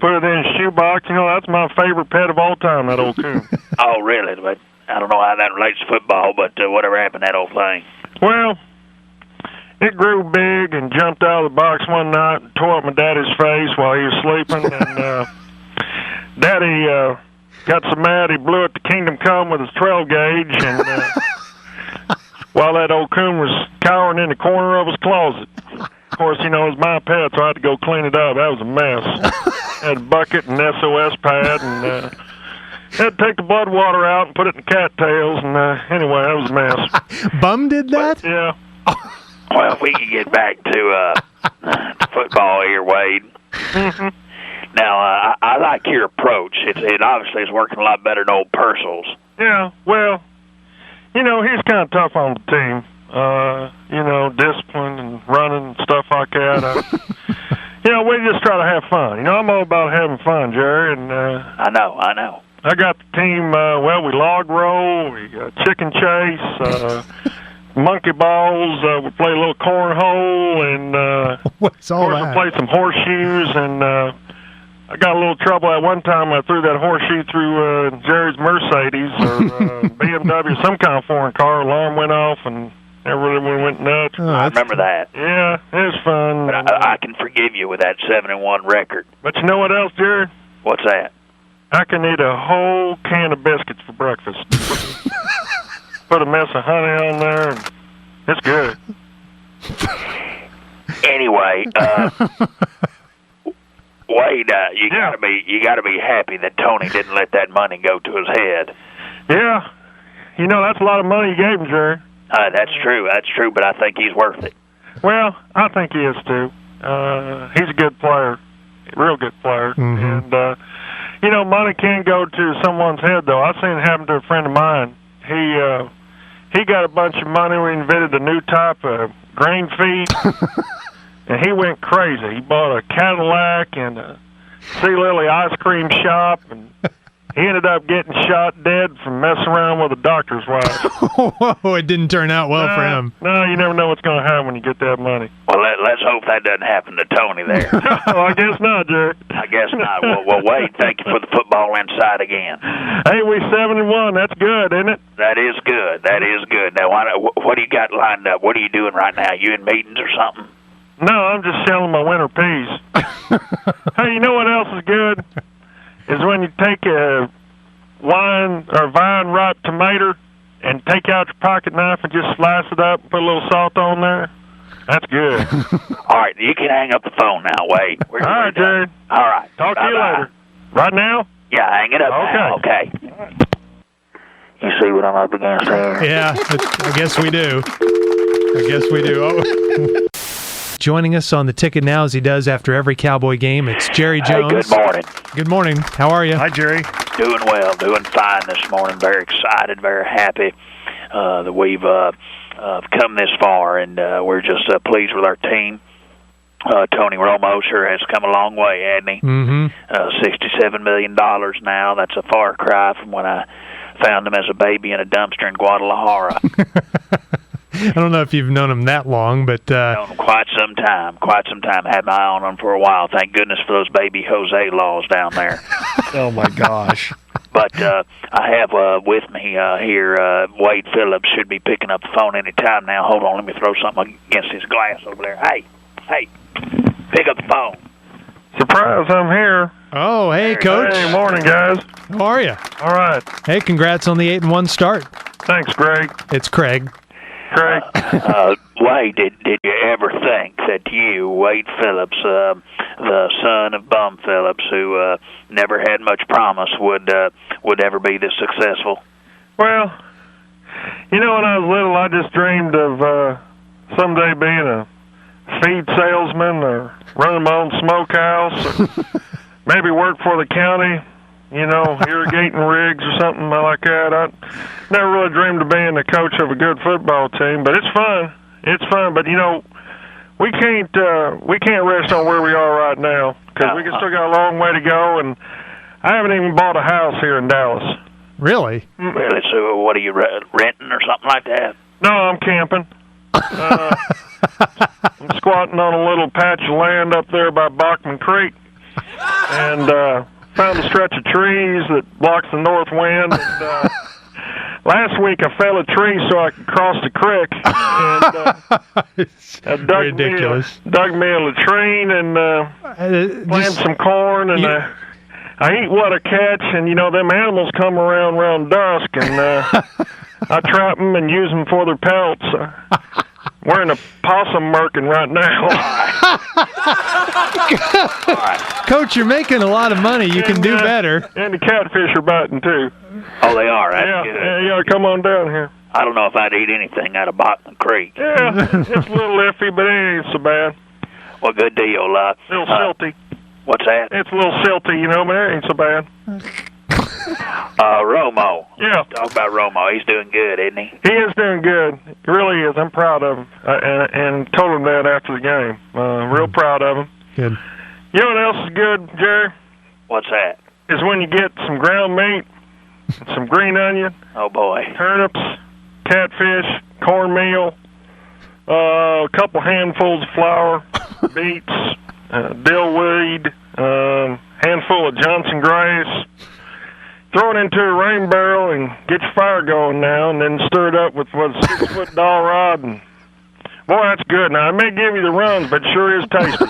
put it in a shoebox. You know, that's my favorite pet of all time, that old coon. Oh, really? But I don't know how that relates to football, but whatever happened to that old thing? Well, it grew big and jumped out of the box one night and tore up my daddy's face while he was sleeping. And Daddy got so mad he blew it to Kingdom Come with his 12 gauge. And while that old coon was cowering in the corner of his closet. Of course, you know, it was my pet, so I had to go clean it up. That was a mess. Had a bucket and SOS pad, and had to take the blood water out and put it in cattails. And anyway, that was a mess. Bum did that? But, yeah. Well, if we could get back to football here, Wade. Mm-hmm. Now, I like your approach. It obviously is working a lot better than old Purcell's. Yeah, well, you know, he's kind of tough on the team. You know, discipline and running and stuff like that. You know, we just try to have fun. You know, I'm all about having fun, Jerry. And I know. I got the team. Well, we log roll, we chicken chase, monkey balls. We play a little cornhole, and what's all of course, that? we play some horseshoes. And I got a little trouble at one time. I threw that horseshoe through Jerry's Mercedes or BMW, some kind of foreign car. Alarm went off, and everyone went nuts. I remember that. Yeah, it was fun. But I can forgive you with that 7-1 record. But you know what else, Jerry? What's that? I can eat a whole can of biscuits for breakfast. Put a mess of honey on there, and it's good. Anyway, Wade, you gotta be happy that Tony didn't let that money go to his head. Yeah, you know that's a lot of money you gave him, Jerry. That's true, but I think he's worth it. Well, I think he is too. He's a good player, real good player. Mm-hmm. And you know, money can go to someone's head, though. I seen it happen to a friend of mine. He got a bunch of money. We invented a new type of grain feed, and he went crazy. He bought a Cadillac and a Sea Lily ice cream shop, and he ended up getting shot dead from messing around with a doctor's wife. Whoa, it didn't turn out well for him. No, you never know what's going to happen when you get that money. Well, let's hope that doesn't happen to Tony there. Oh, I guess not, Jerry. I guess not. Well, Wade, thank you for the football insight again. Hey, we 7-1. That's good, isn't it? That is good. Now, what do you got lined up? What are you doing right now? You in meetings or something? No, I'm just selling my winter peas. Hey, you know what else is good? Is when you take a vine ripe tomato and take out your pocket knife and just slice it up and put a little salt on there. That's good. All right, you can hang up the phone now, Wade. All right, Jared. All right. Talk to you later. Right now? Yeah, hang it up now. Okay. You see what I'm up against there? Yeah, I guess we do. Oh. Joining us on the ticket now, as he does after every Cowboy game, it's Jerry Jones. Hey, good morning. Good morning. How are you? Hi, Jerry. Doing well, doing fine this morning. Very excited, very happy that we've come this far, and we're just pleased with our team. Tony Romo sure has come a long way, hasn't he? Mm-hmm. $67 million now. That's a far cry from when I found him as a baby in a dumpster in Guadalajara. I don't know if you've known him that long, but Known him quite some time. Had my eye on him for a while. Thank goodness for those baby Jose laws down there. Oh my gosh. But I have with me here Wade Phillips. Should be picking up the phone any time now. Hold on, let me throw something against his glass over there. Hey, pick up the phone. Surprise, I'm here. Oh, hey, Coach. Hey, morning, guys. How are you? All right. Hey, congrats on the 8-1 start. Thanks, Greg. It's Craig. Craig. Wade, did you ever think that you, Wade Phillips, the son of Bum Phillips, who never had much promise, would ever be this successful? Well, when I was little, I just dreamed of someday being a feed salesman or running my own smokehouse or maybe work for the county, irrigating rigs or something like that. I never really dreamed of being the coach of a good football team, but it's fun. It's fun, but we can't rest on where we are right now because we still got a long way to go, and I haven't even bought a house here in Dallas. Really? Really? So what are you renting or something like that? No, I'm camping. I'm squatting on a little patch of land up there by Bachman Creek, and found a stretch of trees that blocks the north wind. And, last week I fell a tree so I could cross the creek, and dug me a latrine and planted some corn, and I eat what I catch, and them animals come around dusk, and I trap them and use them for their pelts. Wearing a possum merkin right now. Coach, you're making a lot of money. You can do better. And the catfish are biting, too. Oh, they are? That's good. Yeah, you gotta come on down here. I don't know if I'd eat anything out of Bachman Creek. Yeah, it's a little iffy, but it ain't so bad. Well, good deal. A little silty. What's that? It's a little silty, but it ain't so bad. Romo. Yeah. Talk about Romo. He's doing good, isn't he? He is doing good. He really is. I'm proud of him. And told him that after the game. Real proud of him. Good. You know what else is good, Jerry? What's that? Is when you get some ground meat, some green onion. Oh, boy. Turnips, catfish, cornmeal, a couple handfuls of flour, beets, dillweed, handful of Johnson grace. Throw it into a rain barrel and get your fire going now, and then stir it up with a 6-foot dowel rod. And boy, that's good. Now, I may give you the runs, but it sure is tasty.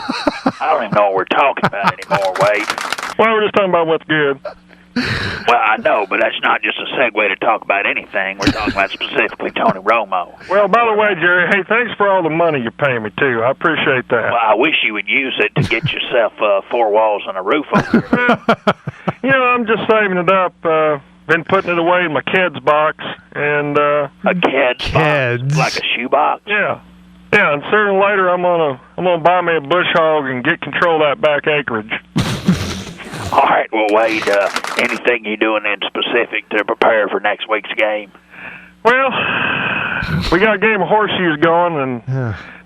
I don't even know what we're talking about anymore, Wade. Well, we're just talking about what's good. Well, I know, but that's not just a segue to talk about anything. We're talking about specifically Tony Romo. Well, by the way, Jerry, hey, thanks for all the money you're paying me, too. I appreciate that. Well, I wish you would use it to get yourself 4 walls and a roof over here. I'm just saving it up. Been putting it away in my kid's box. And a kid's box? Like a shoe box? Yeah. Yeah, and sooner or later I'm gonna buy me a bush hog and get control of that back acreage. All right, well, Wade, anything you doing in specific to prepare for next week's game? Well, we got a game of horseshoes going, and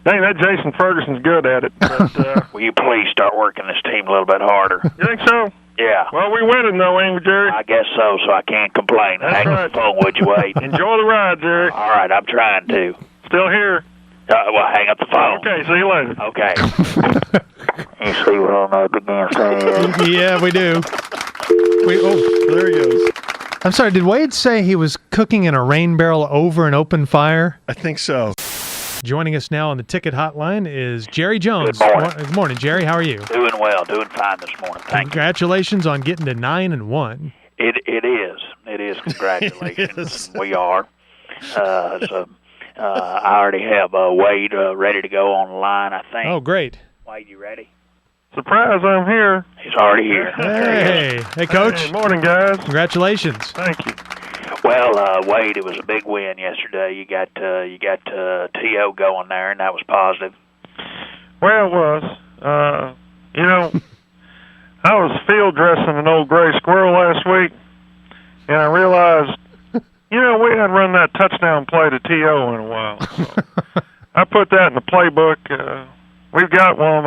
dang, that Jason Ferguson's good at it. But, will you please start working this team a little bit harder? You think so? Yeah. Well, we winning, though, ain't we, Jerry? I guess so I can't complain. That's Hang right. up the phone, would you, Wade? Enjoy the ride, Jerry. All right, I'm trying to. Still here. Well, hang up the phone. Okay, see you later. Okay. You see what I'm up against? Yeah, we do. There he goes. I'm sorry, did Wade say he was cooking in a rain barrel over an open fire? I think so. Joining us now on the ticket hotline is Jerry Jones. Good morning. Good morning, Jerry. How are you? Doing well, doing fine this morning. Thank Congratulations on getting to 9-1. you. It is. It is. Congratulations. We are. I already have Wade ready to go on the line, I think. Oh, great. Wade, you ready? Surprise, I'm here. He's already here. Hey, Coach. Hey, morning, guys. Congratulations. Thank you. Well, Wade, it was a big win yesterday. You got T.O. going there, and that was positive. Well, it was. I was field dressing an old gray squirrel last week, and I realized, we hadn't run that touchdown play to T.O. in a while. So I put that in the playbook. We've got one.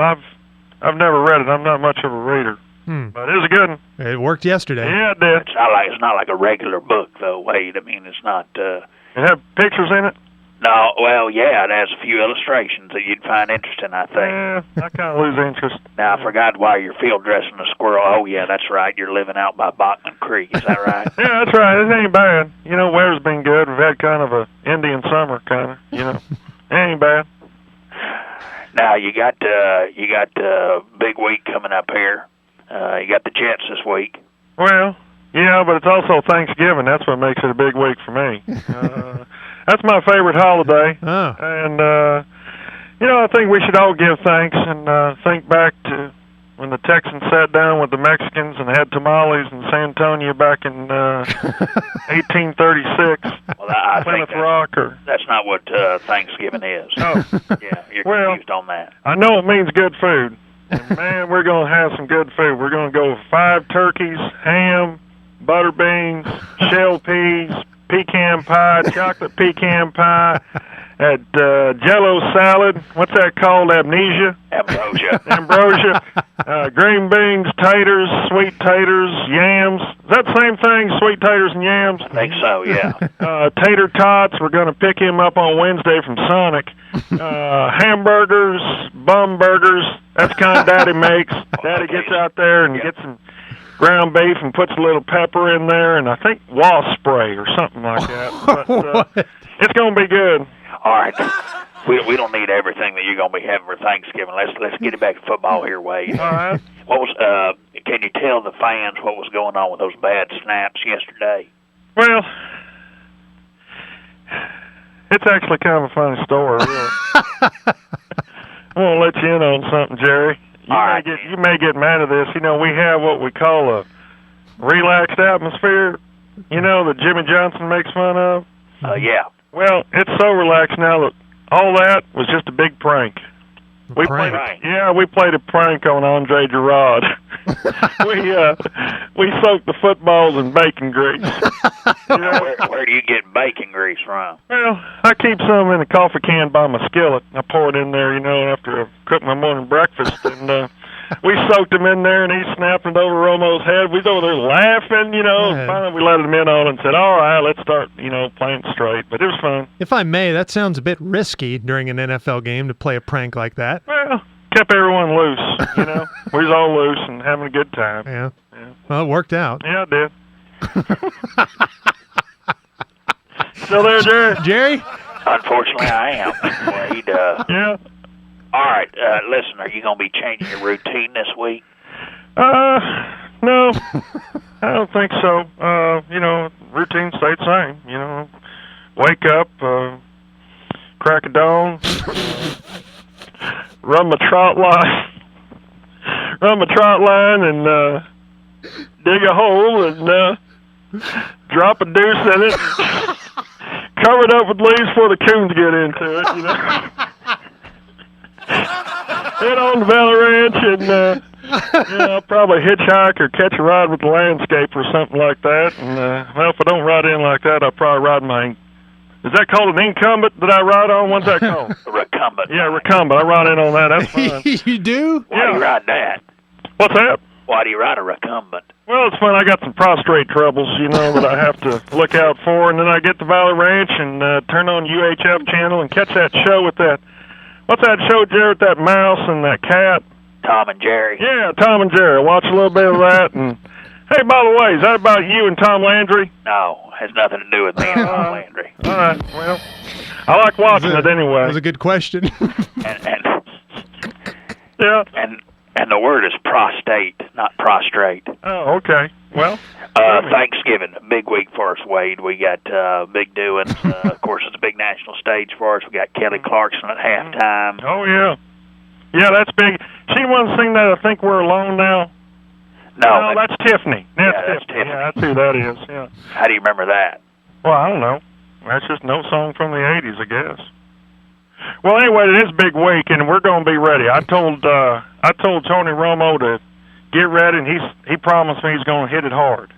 I've never read it. I'm not much of a reader. But it was a good one. It worked yesterday. Yeah, it did. It's not like a regular book, though, Wade. I mean, it's not... It have pictures in it? No, well, yeah, it has a few illustrations that you'd find interesting, I think. Yeah, I kind of lose interest. Now, I forgot why you're field dressing a squirrel. Oh, yeah, that's right. You're living out by Bachman Creek. Is that right? Yeah, that's right. It ain't bad. Weather's been good. We've had kind of a Indian summer, kind of, It ain't bad. Now, you got big week coming up here. You got the Jets this week. Well, yeah, but it's also Thanksgiving. That's what makes it a big week for me. That's my favorite holiday. Oh. And, I think we should all give thanks and think back to when the Texans sat down with the Mexicans and had tamales in San Antonio back in 1836. Well, I Plymouth think Rock. Or that's not what Thanksgiving is. Oh. Yeah, you're confused on that. I know it means good food. And, man, we're going to have some good food. We're going to go with 5 turkeys, ham, butter beans, shell peas, pecan pie, chocolate pecan pie, Jell-O salad. What's that called? Ambrosia. Green beans, taters, sweet taters, yams. Is that the same thing? Sweet taters and yams? I think so, yeah. Tater tots. We're going to pick him up on Wednesday from Sonic. Hamburgers, bum burgers. That's the kind Daddy makes. Daddy gets out there and gets some ground beef and puts a little pepper in there, and I think wasp spray or something like that. But it's going to be good. All right. We don't need everything that you're going to be having for Thanksgiving. Let's get it back to football here, Wade. All right. Can you tell the fans what was going on with those bad snaps yesterday? Well, it's actually kind of a funny story, really. I want to let you in on something, Jerry. You may get mad at this. We have what we call a relaxed atmosphere, that Jimmy Johnson makes fun of. Yeah. Well, it's so relaxed now that all that was just a big prank. We played a prank on Andre Gerard. we soaked the footballs in bacon grease. Where do you get bacon grease from? Well, I keep some in a coffee can by my skillet. I pour it in there, after I cook my morning breakfast. And we soaked him in there, and he snapped it over Romo's head. We was over there laughing, and finally we let him in on it and said, all right, let's start, playing straight. But it was fun. If I may, that sounds a bit risky during an NFL game to play a prank like that. Well, kept everyone loose, We was all loose and having a good time. Yeah. Well, it worked out. Yeah, it did. Still there, Jerry? Jerry? Unfortunately, I am. Wade, yeah. All right, listen, are you going to be changing your routine this week? No, I don't think so. Routine stayed the same. Wake up, crack a dawn, run my trot line, and dig a hole and drop a deuce in it, cover it up with leaves before the coons get into it. Head on to Valley Ranch and I'll probably hitchhike or catch a ride with the landscaper or something like that. And if I don't ride in like that, I'll probably ride my. Is that called an incumbent that I ride on? What's that called? Recumbent. Yeah, recumbent. I ride in on that. That's fun. You do? Why do you ride that? What's that? Why do you ride a recumbent? Well, it's fun. I got some prostrate troubles, that I have to look out for. And then I get to Valley Ranch and turn on UHF channel and catch that show with that. What's that show, Jerry, with that mouse and that cat? Tom and Jerry. Yeah, Tom and Jerry. I watch a little bit of that. And hey, by the way, is that about you and Tom Landry? No, has nothing to do with me and Tom Landry. All right. Well, I like watching it anyway. That was a good question. And the word is prostate, not prostrate. Oh, okay. Well, Thanksgiving, big week for us, Wade. We got big doings. Of course, it's a big national stage for us. We got Kelly Clarkson at halftime. Oh, yeah. Yeah, that's big. She wants to sing that, I Think We're Alone Now. No, that's Tiffany. That's Tiffany. Yeah, that's who that is, yeah. How do you remember that? Well, I don't know. That's just no song from the 80s, I guess. Well, anyway, it is a big week, and we're going to be ready. I told Tony Romo to get ready, and he promised me he's going to hit it hard.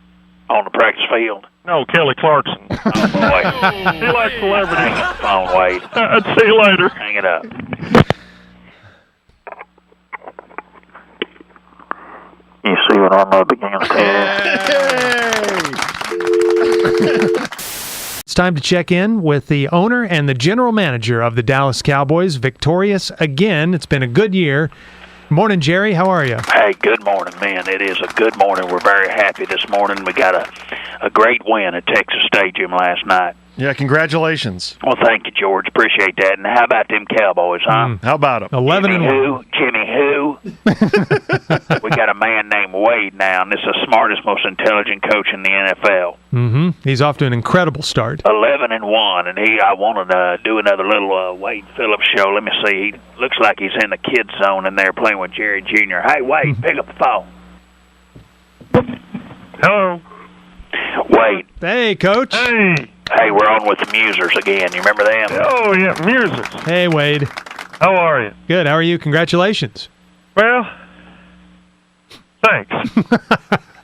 On the practice field? No, Kelly Clarkson. Oh, boy. He likes celebrities. Hang up the phone, Wade. I'd see you later. Hang it up. You see what I'm up against here? It's time to check in with the owner and the general manager of the Dallas Cowboys, victorious again. It's been a good year. Morning, Jerry. How are you? Hey, good morning, man. It is a good morning. We're very happy this morning. We got a great win at Texas Stadium last night. Yeah, congratulations. Well, thank you, George. Appreciate that. And how about them Cowboys, huh? How about them? 11-1. Jimmy who? We got a man named Wade now, and this is the smartest, most intelligent coach in the NFL. Mm-hmm. He's off to an incredible start. 11-1, and I want to do another little Wade Phillips show. Let me see. He looks like he's in the kids zone in there playing with Jerry Jr. Hey, Wade, pick up the phone. Hello. Wade. Hey, Coach. Hey, we're on with the Musers again. You remember them? Oh, yeah, Musers. Hey, Wade. How are you? Good. How are you? Congratulations. Well, thanks.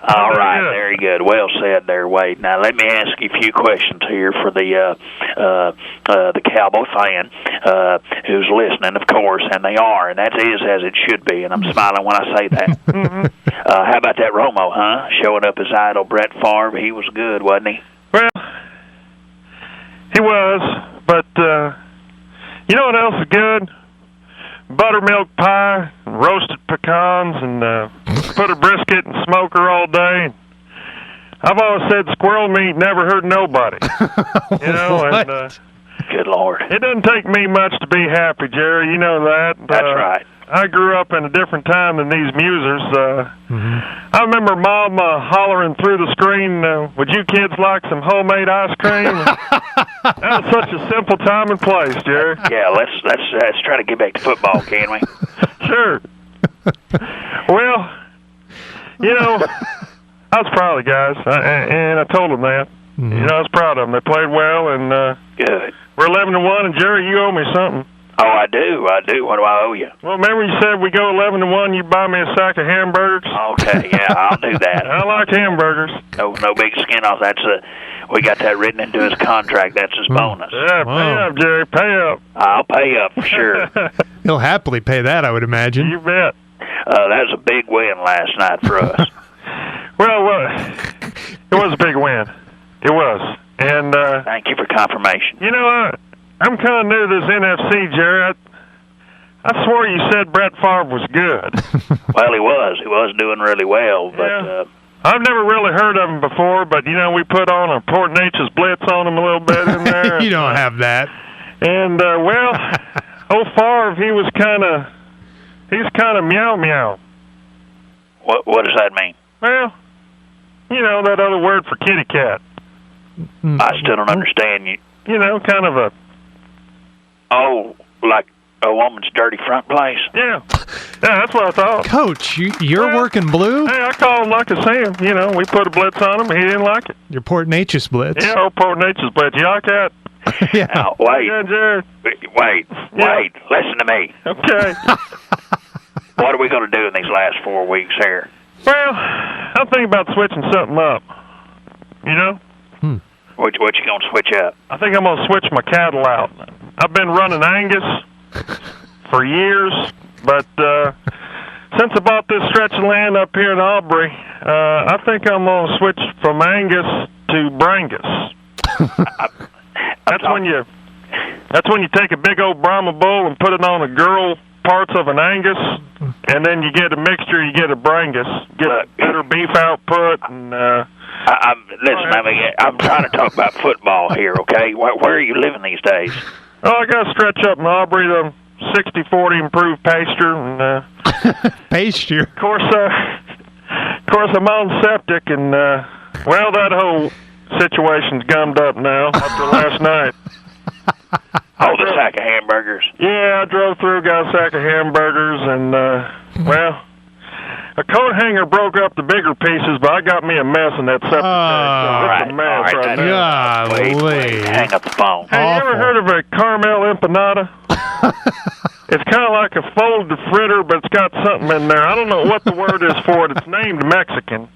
All right, very good. Well said there, Wade. Now, let me ask you a few questions here for the Cowboy fan who's listening, of course, and they are, and that is as it should be, and I'm smiling when I say that. How about that Romo, huh? Showing up as idol Brett Favre. He was good, wasn't he? Well, he was, but you know what else is good? Buttermilk pie, roasted pecans, and put a brisket and smoker all day. I've always said squirrel meat never hurt nobody. You know, and good Lord, it doesn't take me much to be happy, Jerry. You know that. That's right. I grew up in a different time than these Musers. I remember Mom hollering through the screen, "Would you kids like some homemade ice cream?" That was such a simple time and place, Jerry. Yeah, let's try to get back to football, can we? Sure. Well, you know, I was proud of the guys, and I told them that. You know, I was proud of them. They played well, and good. We're 11-1, and Jerry, you owe me something. Oh, I do. What do I owe you? Well, remember you said we go 11-1, you buy me a sack of hamburgers? Okay, yeah, I'll do that. I like hamburgers. No big skin off. We got that written into his contract. That's his bonus. Yeah, pay up, Jerry. Pay up. I'll pay up for sure. He'll happily pay that, I would imagine. You bet. That was a big win last night for us. Well, it was a big win. It was. And thank you for confirmation. You know, I'm kind of new to this NFC, Jerry. I swore you said Brett Favre was good. Well, he was. He was doing really well, but... Yeah. I've never really heard of him before, but, you know, we put on a Port Nature's Blitz on him a little bit in there. You don't have that. And, well, old Favre, he's kind of meow-meow. What does that mean? Well, you know, that other word for kitty cat. I still don't understand you. You know, kind of a... Oh, like a woman's dirty front place? Yeah. Yeah, that's what I thought. Coach, you're working blue? Hey, I called him like I say him. You know, we put a blitz on him, and he didn't like it. Your Port Nature's Blitz. Yeah, old Port Nature's Blitz. You like that? Yeah. Now, wait. Yeah, Jared. Wait. Listen to me. Okay. What are we going to do in these last 4 weeks here? Well, I'm thinking about switching something up. You know? What you going to switch up? I think I'm going to switch my cattle out. I've been running Angus for years, but since I bought this stretch of land up here in Aubrey, I think I'm going to switch from Angus to Brangus. That's when you take a big old Brahma bull and put it on the girl parts of an Angus, and then you get a mixture. You get a Brangus, get better beef output, and listen, I'm trying to talk about football here. Okay, where are you living these days? Oh, I got to stretch up in Aubrey, the 60-40 improved pasture, and pasture. Of course, I'm on septic, and well, that whole situation's gummed up now after last night. Oh, the sack of hamburgers. Yeah, I drove through, got a sack of hamburgers, and well, a coat hanger broke up the bigger pieces, but I got me a mess in that septic tank. All right, a mess right now. Wait, hang up the phone. Hey, you ever heard of a caramel empanada? It's kind of like a folded fritter, but it's got something in there. I don't know what the word is for it. It's named Mexican.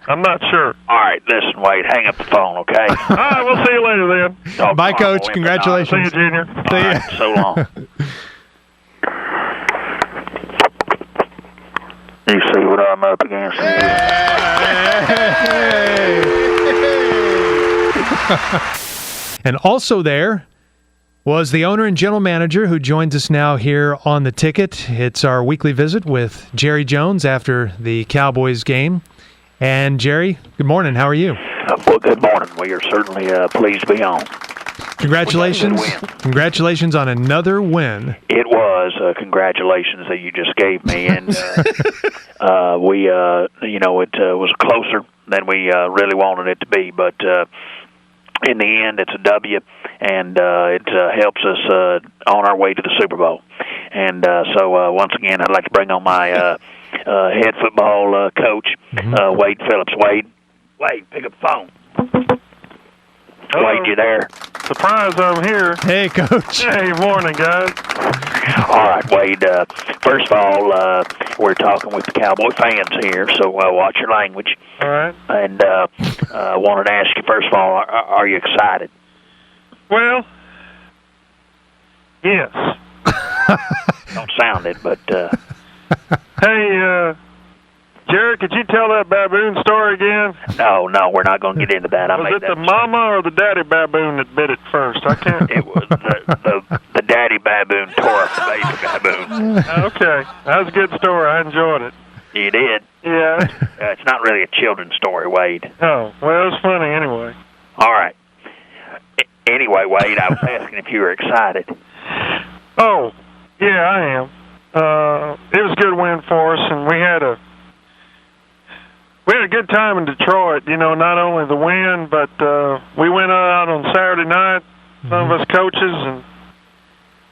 I'm not sure. All right, listen, Wade, hang up the phone, okay? All right, we'll see you later then. Talk Bye, tomorrow, Coach. Wimper. Congratulations. See you, Junior. All right, so long. You see what I'm up against? And also there was the owner and general manager who joins us now here on the ticket. It's our weekly visit with Jerry Jones after the Cowboys game. And Jerry, good morning. How are you? Well, good morning. We are certainly pleased to be on. Congratulations. Congratulations on another win. It was congratulations that you just gave me, and we, it was closer than we really wanted it to be, but in the end, it's a W, and it helps us on our way to the Super Bowl. And so once again, I'd like to bring on my head football coach, Wade Phillips. Wade, pick up the phone. Wade, you there? Surprise, I'm here. Hey, Coach. Hey, morning, guys. All right, Wade. First of all, we're talking with the Cowboy fans here, so watch your language. All right. And I wanted to ask you, first of all, are you excited? Well, yes. Don't sound it, but... Hey, Jared, could you tell that baboon story again? No, we're not going to get into that. Was it the mama or the daddy baboon that bit it first? I can't. It was the daddy baboon tore up the baby baboon. Okay, that was a good story. I enjoyed it. You did? Yeah. It's not really a children's story, Wade. Oh, well, it was funny anyway. All right. Anyway, Wade, I was asking if you were excited. Oh, yeah, I am. It was a good win for us, and we had a good time in Detroit. You know, not only the win, but we went out on Saturday night, some of us coaches, and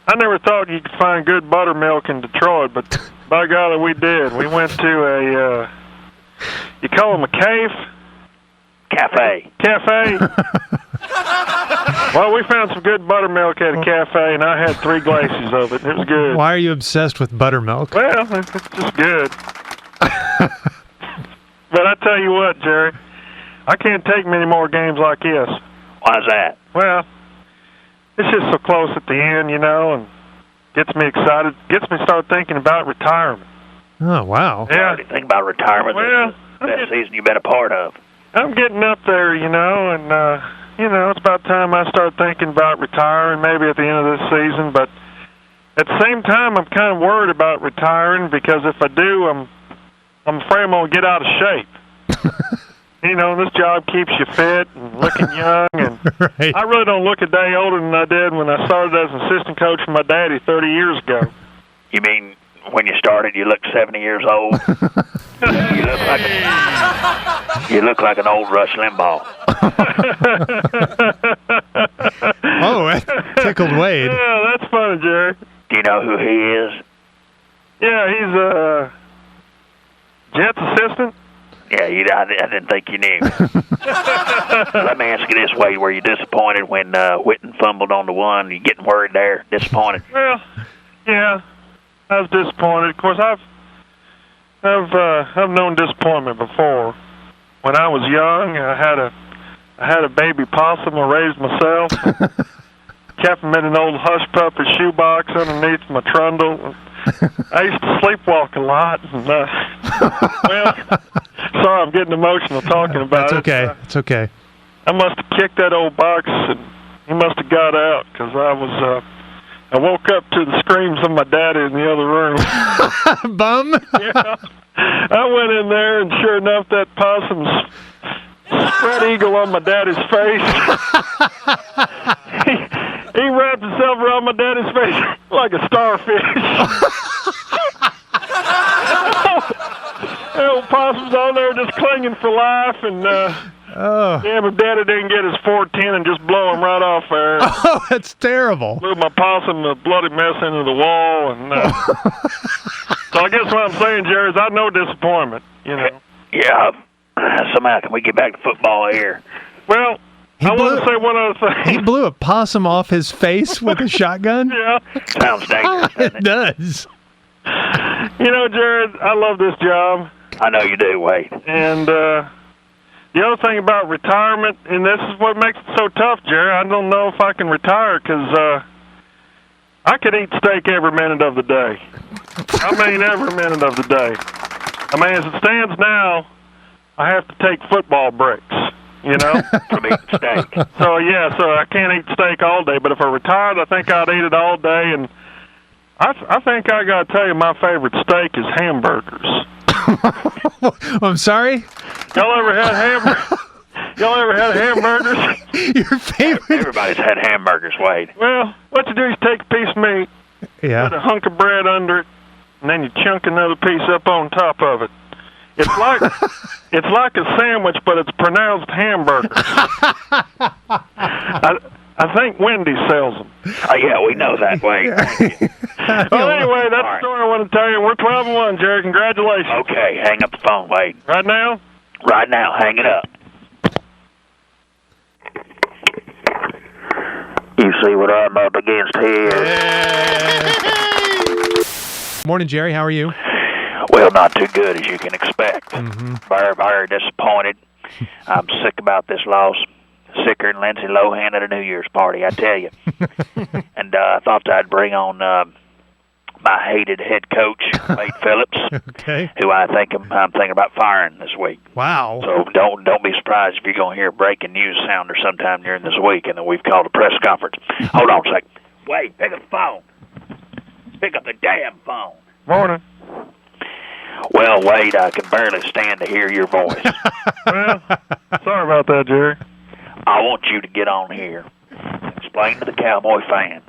I never thought you could find good buttermilk in Detroit, but by golly, we did. We went to a, you call them a cave? Cafe. Well, we found some good buttermilk at a cafe, and I had 3 glaciers of it. It was good. Why are you obsessed with buttermilk? Well, it's just good. But I tell you what, Jerry, I can't take many more games like this. Why's that? Well, it's just so close at the end, you know, and gets me excited. Gets me start thinking about retirement. Oh, wow. Yeah. You think about retirement. Well, the best season you've been a part of. I'm getting up there, you know, and, it's about time I start thinking about retiring, maybe at the end of this season. But at the same time, I'm kind of worried about retiring because if I do, I'm afraid I'm going to get out of shape. You know, this job keeps you fit and looking young. And right. I really don't look a day older than I did when I started as an assistant coach for my daddy 30 years ago. You mean when you started, you looked 70 years old? You look like an old Rush Limbaugh. Oh, that tickled Wade. Yeah, that's funny, Jerry. Do you know who he is? Yeah, he's Jet's assistant. Yeah, I didn't think you knew. Let me ask you this, Wade. Were you disappointed when Witten fumbled on the one? You getting worried there? Disappointed? Well, yeah, I was disappointed. Of course, I've known disappointment before. When I was young, I had a baby possum I raised myself. Kept him in an old hush puppy shoebox underneath my trundle. I used to sleepwalk a lot. And, well, sorry, I'm getting emotional talking about it. That's okay. It's okay. I must have kicked that old box, and he must have got out because I woke up to the screams of my daddy in the other room. Bum? Yeah. I went in there, and sure enough, that possum's spread eagle on my daddy's face. He wrapped himself around my daddy's face like a starfish. The old possum's on there just clinging for life, and yeah, my daddy didn't get his 410 and just blow him right off there. Oh, that's terrible. Blew my possum a bloody mess into the wall, and so I guess what I'm saying, Jerry, is I know disappointment, you know. Yeah. Somehow, can we get back to football here? Well, I want to say one other thing. He blew a possum off his face with a shotgun? Yeah. Sounds dangerous, doesn't it? does. You know, Jared, I love this job. I know you do, Wade. And The other thing about retirement, and this is what makes it so tough, Jerry, I don't know if I can retire because I could eat steak every minute of the day. I mean, every minute of the day. I mean, as it stands now, I have to take football breaks, you know? From eating steak. So I can't eat steak all day, but if I retired, I think I'd eat it all day, and I think I got to tell you my favorite steak is hamburgers. I'm sorry? Y'all ever had hamburgers? Your favorite? Everybody's had hamburgers, Wade. Well, what you do is take a piece of meat, Yeah. put a hunk of bread under it, and then you chunk another piece up on top of it. It's like a sandwich, but it's pronounced hamburger. I think Wendy's sells them. Oh, yeah, we know that, Wade. Well, anyway, that's the story I want to tell you. We're 12-1, Jerry. Congratulations. Okay, hang up the phone, Wade. Right now? Right now, hang it up. You see what I'm up against here? Morning, Jerry. How are you? Well, not too good, as you can expect. Mm-hmm. Very disappointed. I'm sick about this loss. Sicker than Lindsay Lohan at a New Year's party, I tell you. And I thought I'd bring on my hated head coach, Wade Phillips, who I'm thinking about firing this week. Wow. So don't be surprised if you're going to hear a breaking news sounder sometime during this week, and then we've called a press conference. Hold on a second. Wade, pick up the phone. Pick up the damn phone. Morning. Well, Wade, I can barely stand to hear your voice. Well, sorry about that, Jerry. I want you to get on here and explain to the Cowboy fan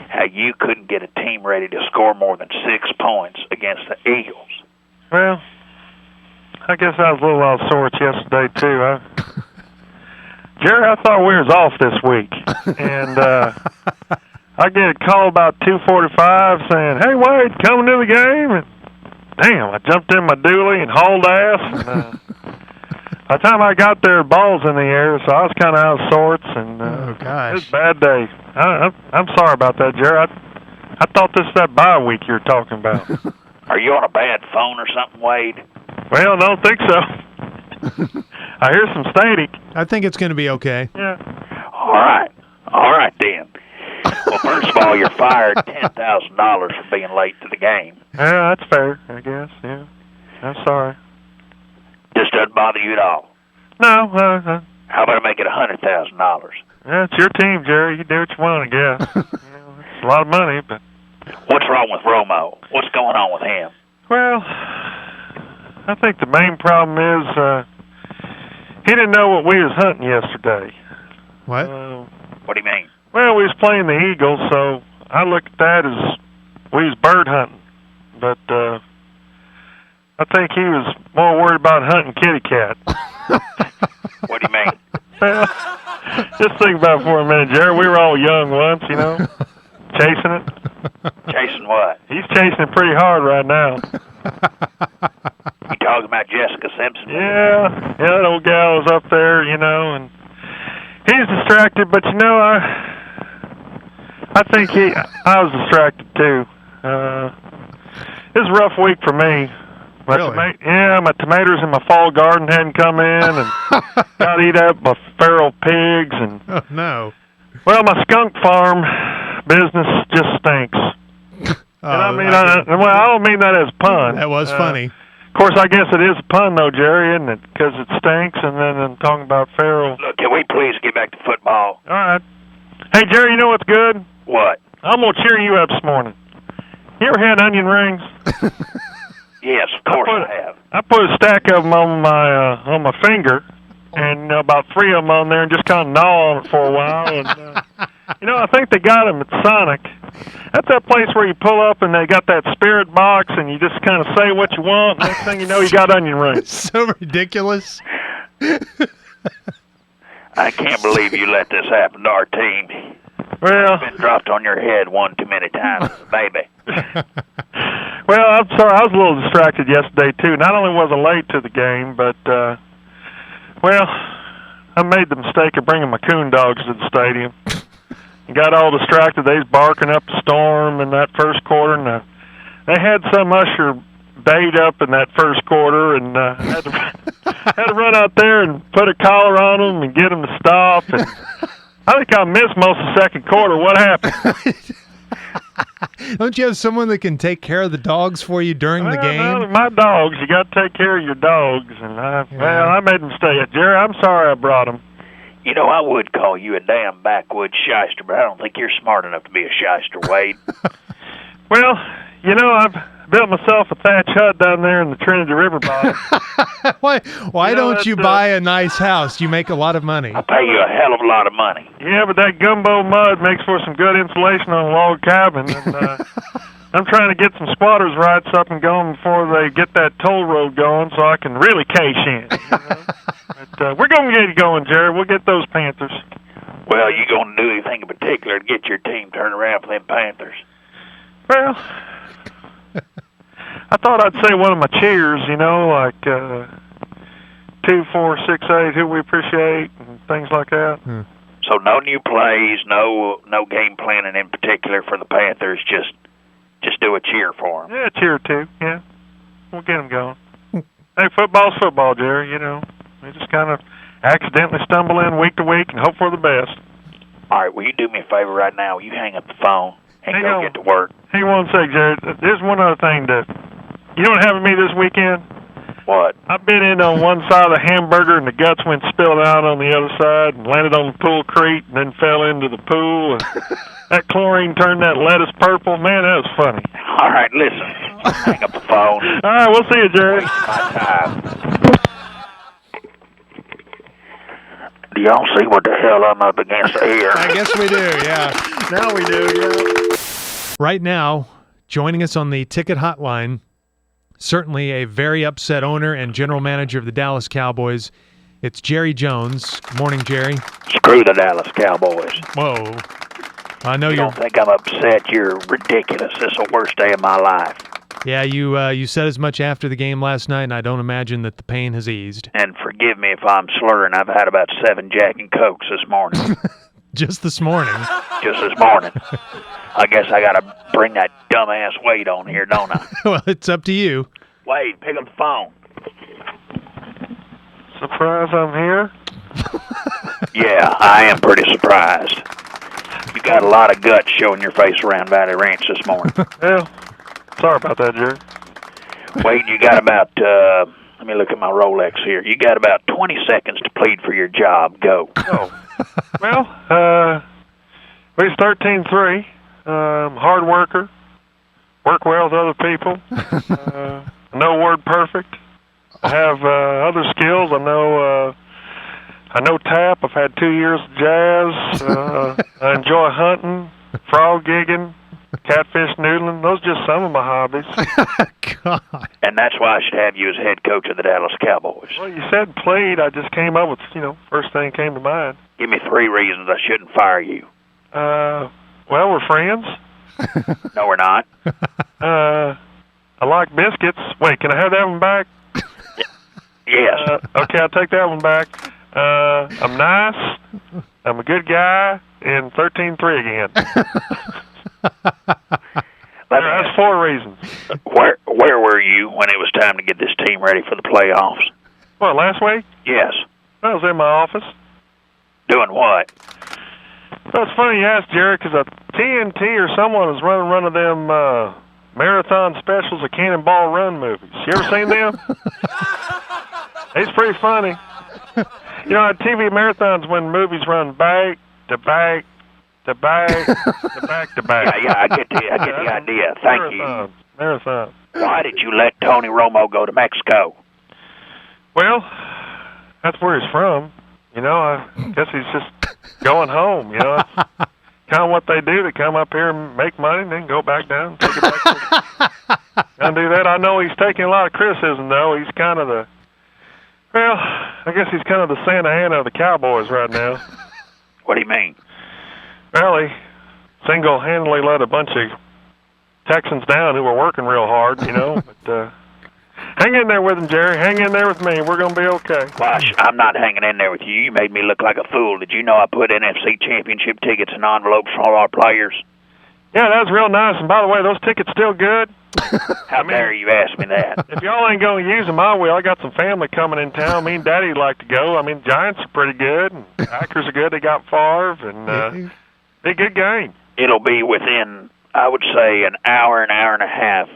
how you couldn't get a team ready to score more than 6 points against the Eagles. Well, I guess I was a little out of sorts yesterday, too. Jerry, I thought we was off this week. And I get a call about 2:45 saying, "Hey, Wade, coming to the game?" And damn, I jumped in my dually and hauled ass. And, by the time I got there, balls in the air, so I was kind of out of sorts, and it was a bad day. I'm sorry about that, Jerry. I thought this was that bye week you were talking about. Are you on a bad phone or something, Wade? Well, I don't think so. I hear some static. I think it's going to be okay. Yeah. All right then. Well, first of all, you're fired $10,000 for being late to the game. Yeah, that's fair, I guess. Yeah, I'm sorry. This doesn't bother you at all? No. How about I make it $100,000? Yeah, it's your team, Jerry. You do what you want, I guess. It's a lot of money, but... What's wrong with Romo? What's going on with him? Well, I think the main problem is he didn't know what we was hunting yesterday. What? What do you mean? Well, we was playing the Eagles, so I look at that as we was bird hunting. But I think he was more worried about hunting kitty cat. What do you mean? Well, just think about it for a minute, Jerry. We were all young once, you know, chasing it. Chasing what? He's chasing it pretty hard right now. You talking about Jessica Simpson? Yeah, that old gal was up there, you know, and he's distracted. But you know, I think I was distracted too. It was a rough week for me. My my tomatoes in my fall garden hadn't come in, and got to eat up my feral pigs, and no. Well, my skunk farm business just stinks. I don't mean that as a pun. That was funny. Of course, I guess it is a pun, though, Jerry, isn't it? Because it stinks, and then I'm talking about feral. Look, can we please get back to football? All right. Hey, Jerry, you know what's good? What? I'm going to cheer you up this morning. You ever had onion rings? Yes, of course I have. I put a stack of them on my finger, and about 3 of them on there, and just kind of gnaw on it for a while. And I think they got them at Sonic. That's that place where you pull up and they got that spirit box, and you just kind of say what you want. Next thing you know, you got onion rings. So ridiculous. I can't believe you let this happen to our team. Well, it's been dropped on your head one too many times, baby. Well, I'm sorry. I was a little distracted yesterday, too. Not only was I late to the game, but, I made the mistake of bringing my coon dogs to the stadium. Got all distracted. They was barking up a storm in that first quarter, and they had some usher bait up in that first quarter, and had to run out there and put a collar on them and get them to stop. And I think I missed most of the second quarter. What happened? Don't you have someone that can take care of the dogs for you during the game? Well, my dogs. You got to take care of your dogs. And I made a mistake. Jerry, I'm sorry I brought them. You know, I would call you a damn backwoods shyster, but I don't think you're smart enough to be a shyster, Wade. Well, you know, I've built myself a thatch hut down there in the Trinity River bottom. Why don't you buy a nice house? You make a lot of money. I'll pay you a hell of a lot of money. Yeah, but that gumbo mud makes for some good insulation on a log cabin. And I'm trying to get some squatters' rights up and going before they get that toll road going so I can really cash in. You know? But we're going to get it going, Jerry. We'll get those Panthers. Well, you going to do anything in particular to get your team turned around for them Panthers? Well, I thought I'd say one of my cheers, you know, like 2, 4, 6, 8, who we appreciate, and things like that. So no new plays, no game planning in particular for the Panthers. Just do a cheer for them. Yeah, a cheer or two. Yeah, we'll get them going. Hey, football's football, Jerry. You know, we just kind of accidentally stumble in week to week and hope for the best. All right, will you do me a favor right now? Will you hang up the phone and go get to work? Hang on 1 sec, Jerry. There's one other thing you know what happened to me this weekend? What? I bit in on one side of the hamburger and the guts went spilled out on the other side and landed on the pool crate and then fell into the pool. And that chlorine turned that lettuce purple. Man, that was funny. All right, listen. Hang up the phone. All right, we'll see you, Jerry. My time. Do y'all see what the hell I'm up against here? I guess we do, yeah. Now we do, yeah. Right now, joining us on the ticket hotline, certainly a very upset owner and general manager of the Dallas Cowboys. It's Jerry Jones. Morning, Jerry. Screw the Dallas Cowboys. Whoa. I know you don't think I'm upset. You're ridiculous. This is the worst day of my life. Yeah, you said as much after the game last night, and I don't imagine that the pain has eased. And forgive me if I'm slurring. I've had about 7 Jack and Cokes this morning. Just this morning? Just this morning. I guess I got to bring that dumbass Wade on here, don't I? Well, it's up to you. Wade, pick up the phone. Surprise I'm here? Yeah, I am pretty surprised. You got a lot of guts showing your face around Valley Ranch this morning. Well, sorry about that, Jerry. Wade, you got about, let me look at my Rolex here. You got about 20 seconds to plead for your job. Go. Oh. Well, we're 13-3. Hard worker. Work well with other people. No word perfect. I have other skills. I know tap. I've had 2 years of jazz. I enjoy hunting, frog gigging, catfish noodling. Those are just some of my hobbies. God. And that's why I should have you as head coach of the Dallas Cowboys. Well, you said played. I just came up with, first thing came to mind. Give me 3 reasons I shouldn't fire you. Well, we're friends. No, we're not. I like biscuits. Wait, can I have that one back? Yes. Okay, I'll take that one back. I'm nice. I'm a good guy. And 13-3 again. That's 4 reasons. Where were you when it was time to get this team ready for the playoffs? What, last week? Yes. I was in my office. Doing what? Well, it's funny you asked, Jerry, because a TNT or someone was running one of them marathon specials of Cannonball Run movies. You ever seen them? It's pretty funny. On TV marathons when movies run back to back to back to back to back. Yeah, I get the idea. Thank you. Marathon. Why did you let Tony Romo go to Mexico? Well, that's where he's from. I guess he's just going home. That's kind of what they do. They come up here and make money and then go back down and take it back. And do that. I know he's taking a lot of criticism, though. He's kind of I guess he's kind of the Santa Ana of the Cowboys right now. What do you mean? Well, he single-handedly let a bunch of Texans down who were working real hard, But hang in there with him, Jerry. Hang in there with me. We're going to be okay. Gosh, I'm not hanging in there with you. You made me look like a fool. Did you know I put NFC Championship tickets in envelopes for all our players? Yeah, that was real nice. And by the way, those tickets still good? How dare you ask me that? If y'all ain't going to use them, I will. I got some family coming in town. Me and Daddy'd like to go. I mean, Giants are pretty good. And Packers are good. They got Favre. And they're a good game. It'll be within, I would say, an hour and a half.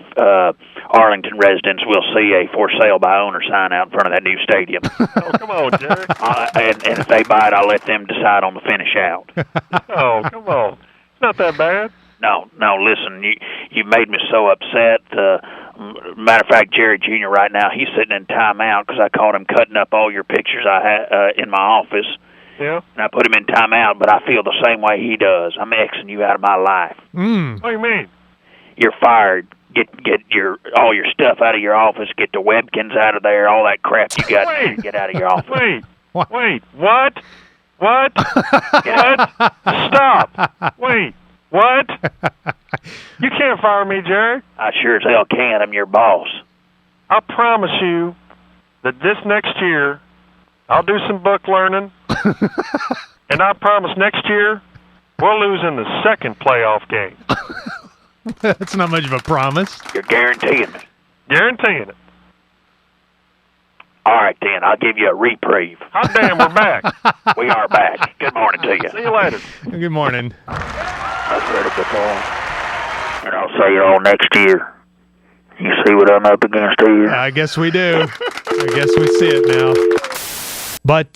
Arlington residents will see a for sale by owner sign out in front of that new stadium. Oh, come on, Jerry. And if they buy it, I'll let them decide on the finish out. Oh, come on. It's not that bad. No, listen, you made me so upset. Matter of fact, Jerry Jr. right now, he's sitting in timeout because I caught him cutting up all your pictures I had in my office. Yeah. And I put him in timeout, but I feel the same way he does. I'm Xing you out of my life. What do you mean? You're fired. Get all your stuff out of your office. Get the webkins out of there. All that crap you got. Get out of your office. Wait. What? What? Stop. Wait. What? You can't fire me, Jerry. I sure as hell can. I'm your boss. I promise you that this next year I'll do some book learning, and I promise next year we'll lose in the second playoff game. That's not much of a promise. You're guaranteeing it. Guaranteeing it. All right, then. I'll give you a reprieve. Hot damn, we're back. We are back. Good morning to you. See you later. Good morning. I've heard it before. And I'll say it all next year. You see what I'm up against here? I guess we do. I guess we see it now. But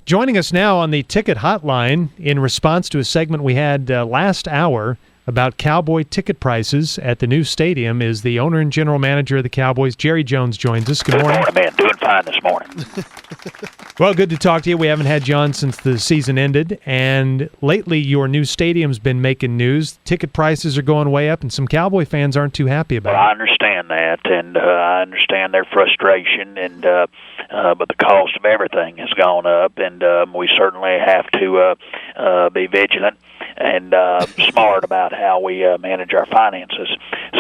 joining us now on the ticket hotline in response to a segment we had last hour about Cowboy ticket prices at the new stadium is the owner and general manager of the Cowboys. Jerry Jones joins us. Good morning. Good morning, man. Doing fine this morning. Well, good to talk to you. We haven't had you on since the season ended, and lately your new stadium's been making news. Ticket prices are going way up, and some Cowboy fans aren't too happy about it. I understand that, and I understand their frustration, and but the cost of everything has gone up, and we certainly have to be vigilant and smart about how we manage our finances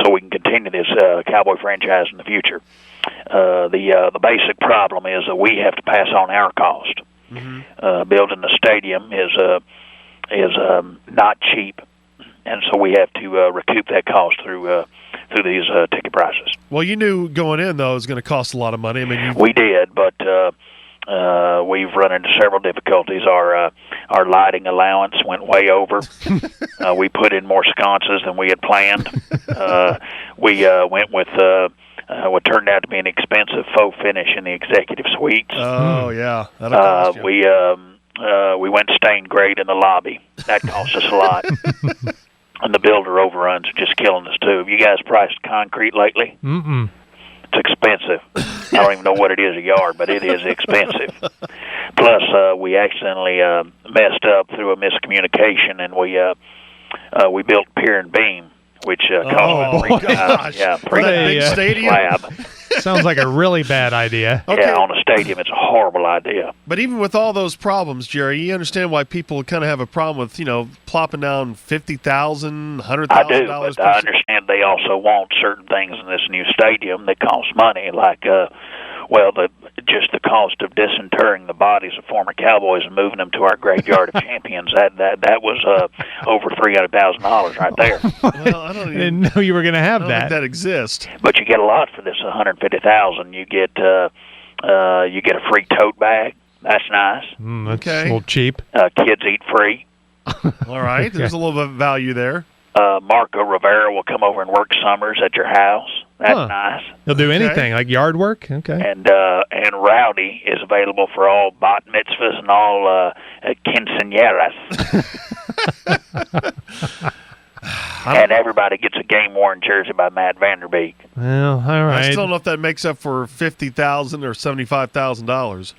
so we can continue this Cowboy franchise in the future. The basic problem is that we have to pass on our cost. Mm-hmm. Building the stadium is not cheap, and so we have to recoup that cost through these ticket prices. Well, you knew going in though it was going to cost a lot of money. I mean, we did, but we've run into several difficulties. Our lighting allowance went way over. We put in more sconces than we had planned. We went with what turned out to be an expensive faux finish in the executive suites. Oh yeah, that'll cost you. We went stained grade in the lobby. That cost us a lot. And the builder overruns are just killing us too. Have you guys priced concrete lately? Mm-mm. It's expensive. I don't even know what it is a yard, but it is expensive. Plus, we accidentally messed up through a miscommunication, and we built pier and beam, which cost big stadium slab. Sounds like a really bad idea. Okay. Yeah, on a stadium, it's a horrible idea. But even with all those problems, Jerry, you understand why people kind of have a problem with, plopping down $50,000, $100,000. I do, but I understand they also want certain things in this new stadium that cost money, like, just the cost of disinterring the bodies of former Cowboys and moving them to our graveyard of champions. That was over $300,000 right there. Well, I didn't know you were going to have that. Think that exists. But you get a lot for this $150,000. You get a free tote bag. That's nice. That's a little cheap. Kids eat free. All right, there's a little bit of value there. Marco Rivera will come over and work summers at your house. That's nice. He'll do anything, like yard work? Okay. And Rowdy is available for all bat mitzvahs and all quinceañeras. And everybody gets a game-worn jersey by Matt Vanderbeek. Well, all right. I still don't know if that makes up for $50,000 or $75,000.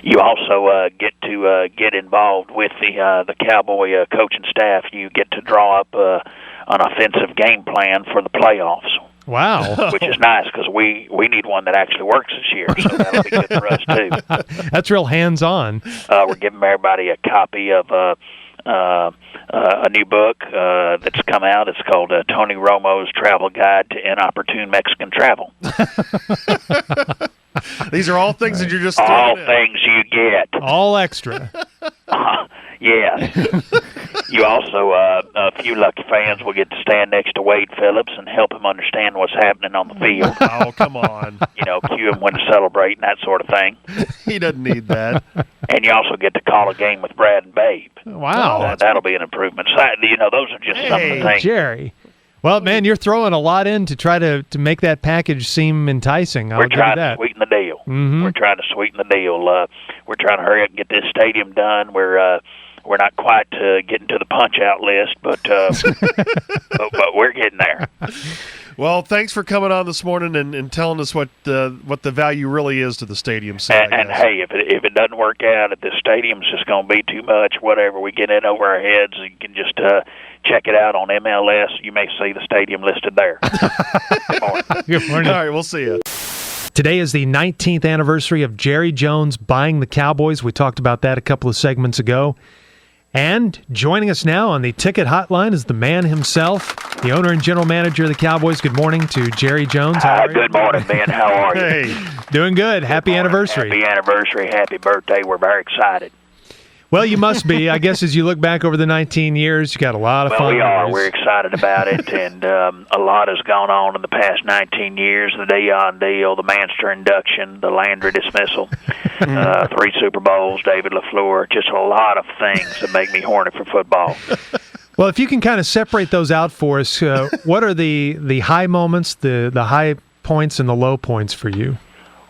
You also get to get involved with the Cowboy coaching staff. You get to draw up an offensive game plan for the playoffs. Wow. Which is nice because we need one that actually works this year, so that'll be good for us, too. That's real hands-on. We're giving everybody a copy of a new book that's come out. It's called Tony Romo's Travel Guide to Inopportune Mexican Travel. These are all things that you're just all things you get. All extra. Yes. You also, a few lucky fans will get to stand next to Wade Phillips and help him understand what's happening on the field. Oh, come on. You know, cue him when to celebrate and that sort of thing. He doesn't need that. And you also get to call a game with Brad and Babe. Wow. That'll be an improvement. So, you know, those are just some of the things. Jerry. Well, man, you're throwing a lot in to try to make that package seem enticing. We're I'll give you trying to that. sweeten the deal. Mhm. We're trying to sweeten the deal. We're trying to hurry up and get this stadium done. We're not quite getting to the punch-out list, but we're getting there. Well, thanks for coming on this morning and telling us what the value really is to the stadium side. And hey, if it doesn't work out, if the stadium's just going to be too much, whatever, we get in over our heads. You can just check it out on MLS. You may see the stadium listed there. Good morning. Good morning. All right, we'll see you. Today is the 19th anniversary of Jerry Jones buying the Cowboys. We talked about that a couple of segments ago. And joining us now on the ticket hotline is the man himself, the owner and general manager of the Cowboys. Good morning to Jerry Jones. How are you? Good morning, Ben. How are you? Hey. Doing good. Happy anniversary. Happy anniversary. Happy birthday. We're very excited. Well, you must be. I guess as you look back over the 19 years, you got a lot of fun. Well, we are. memories. We're excited about it, and a lot has gone on in the past 19 years. The Dion deal, the Manster induction, the Landry dismissal, 3 Super Bowls, David LaFleur, just a lot of things that make me horny for football. Well, if you can kind of separate those out for us, what are the high moments, the high points, and the low points for you?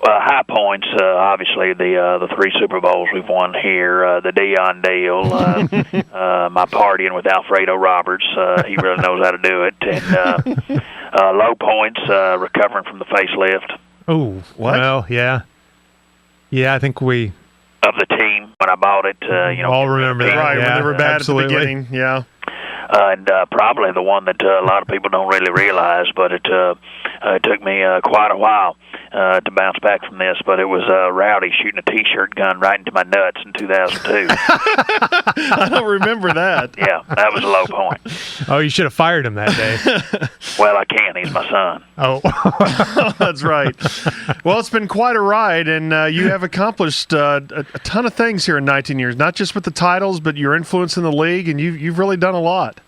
High points, obviously the 3 Super Bowls we've won here, the Dion deal, my partying with Alfredo Roberts, he really knows how to do it, and low points, recovering from the facelift. Oh, well, yeah. Yeah, I think we... Of the team, when I bought it, all remember that. Right, yeah, when they were bad absolutely. at the beginning, yeah. And probably the one that a lot of people don't really realize, but it took me quite a while to bounce back from this, but it was Rowdy shooting a T-shirt gun right into my nuts in 2002. I don't remember that. Yeah, that was a low point. Oh, you should have fired him that day. Well, I can't. He's my son. Oh. That's right. Well, it's been quite a ride, and you have accomplished a ton of things here in 19 years, not just with the titles, but your influence in the league, and you've really done a lot.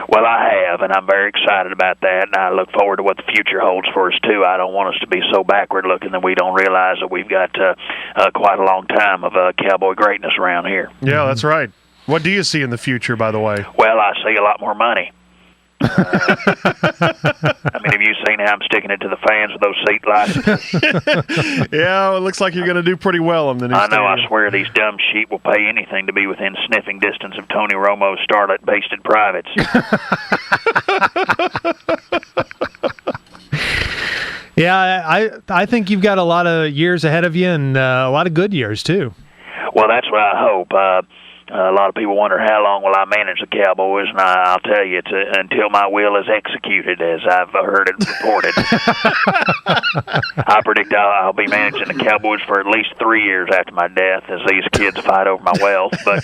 Well, I have, and I'm very excited about that, and I look forward to what the future holds for us, too. I don't want us to be so backward-looking that we don't realize that we've got quite a long time of Cowboy greatness around here. Yeah, that's right. What do you see in the future, by the way? Well, I see a lot more money. I mean, have you seen how I'm sticking it to the fans with those seat licenses? Yeah, it looks like you're going to do pretty well in the new I know. stadium. I swear these dumb sheep will pay anything to be within sniffing distance of Tony Romo's starlet-basted privates. Yeah, I think you've got a lot of years ahead of you, and a lot of good years, too. Well, that's what I hope. A lot of people wonder how long will I manage the Cowboys, and I'll tell you, it's until my will is executed, as I've heard it reported. I predict I'll be managing the Cowboys for at least 3 years after my death, as these kids fight over my wealth. But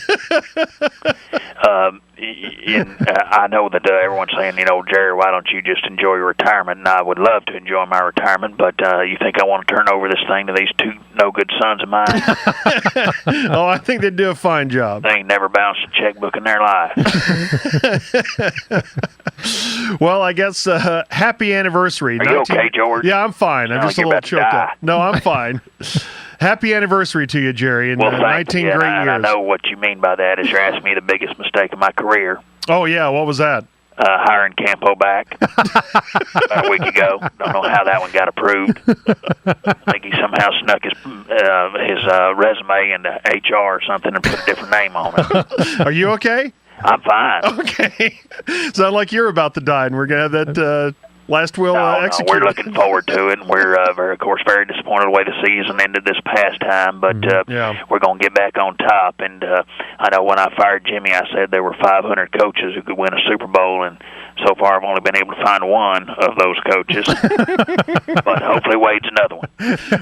I know that everyone's saying, Jerry, why don't you just enjoy your retirement? And I would love to enjoy my retirement, but you think I want to turn over this thing to these 2 no-good sons of mine? Oh, I think they do a fine job. They ain't never bounced a checkbook in their life. Well, I guess happy anniversary. Are you okay, George? Yeah, I'm fine. I'm Sound just like a you're little about to choked die. up. No, I'm fine. Happy anniversary to you, Jerry, and Well, thank 19 you. great And years. I know what you mean by that is you're asking me the biggest mistake of my career. Oh, yeah, what was that? Hiring Campo back about a week ago. Don't know how that one got approved. I think he somehow snuck his resume into HR or something and put a different name on it. Are you okay? I'm fine. Okay. Sound like you're about to die, and we're going to have that last will No, executed. we're looking forward to it, and we're, of course, very disappointed the way the season ended this past time, but we're going to get back on top. And I know when I fired Jimmy, I said there were 500 coaches who could win a Super Bowl, and so far I've only been able to find one of those coaches. But hopefully Wade's another one.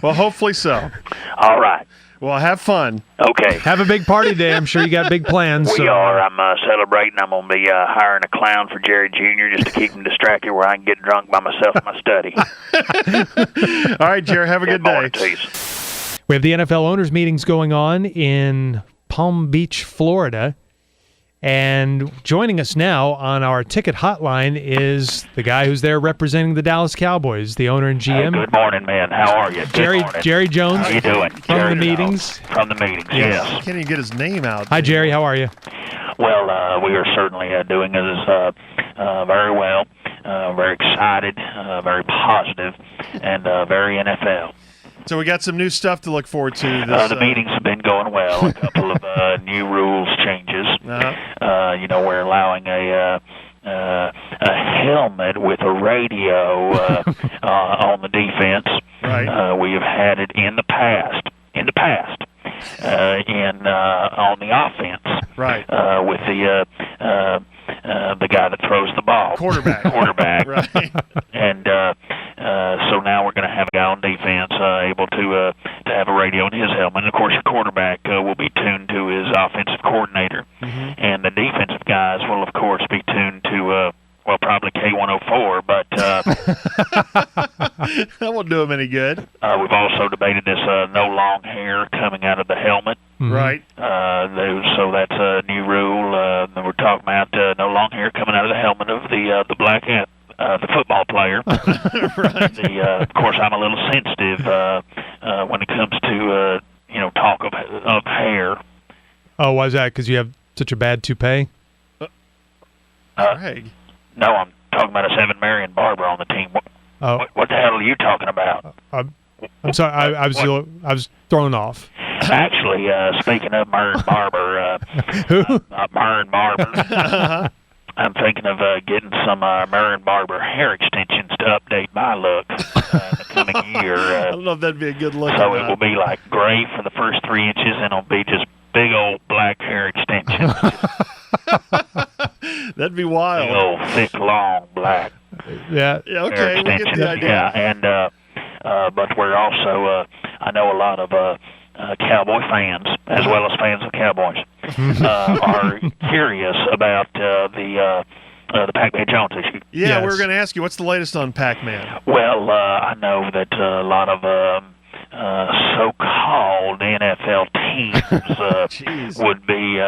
Well, hopefully so. All right. Well, have fun. Okay. Have a big party day. I'm sure you got big plans. We are. I'm celebrating. I'm going to be hiring a clown for Jerry Jr. just to keep him distracted where I can get drunk by myself in my study. All right, Jerry, have a good day. We have the NFL owners meetings going on in Palm Beach, Florida. And joining us now on our ticket hotline is the guy who's there representing the Dallas Cowboys, the owner and GM. Good morning, man. How are you? Good morning. Jerry Jones. How you doing? From Jerry the meetings. From the meetings, yes. Can't even get his name out. Hi, Jerry. How are you? Well, we are certainly doing this very well, very excited, very positive, and very NFL. So we got some new stuff to look forward to. This, the meetings have been going well. A couple of new rules changes. We're allowing a helmet with a radio on the defense. Right. We have had it in the past. On the offense. Right. With the guy that throws the ball. Quarterback. Right. And so now we're going to have a guy on defense able to have a radio in his helmet. And, of course, your quarterback will be tuned to his offensive coordinator. Mm-hmm. And the defensive guys will, of course, be tuned to, probably K104. But that won't do him any good. We've also debated this no long hair coming out of the helmet. Mm-hmm. Right. So that's a new rule. We're talking about no long hair coming out of the helmet of the black the football player. Right. Of course, I'm a little sensitive when it comes to talk of hair. Oh, why is that? Because you have such a bad toupee? Greg. No, I'm talking about a 7 Marion barber on the team. What the hell are you talking about? I'm sorry. I was thrown off. Actually, speaking of Mern Barber, Mern Barber, I'm thinking of getting some Mern Barber hair extensions to update my look in the coming year. I don't know if that'd be a good look. So it will be like gray for the first 3 inches, and it'll be just big old black hair extensions. That'd be wild. Big old thick, long black. Yeah. Yeah. Okay. We get the idea. Yeah, and but we're also I know a lot of Cowboy fans, as well as fans of Cowboys, are curious about the Pac-Man Jones issue. Yeah, Yes. we were going to ask you, what's the latest on Pac-Man? Well, I know that a lot of so-called NFL teams would be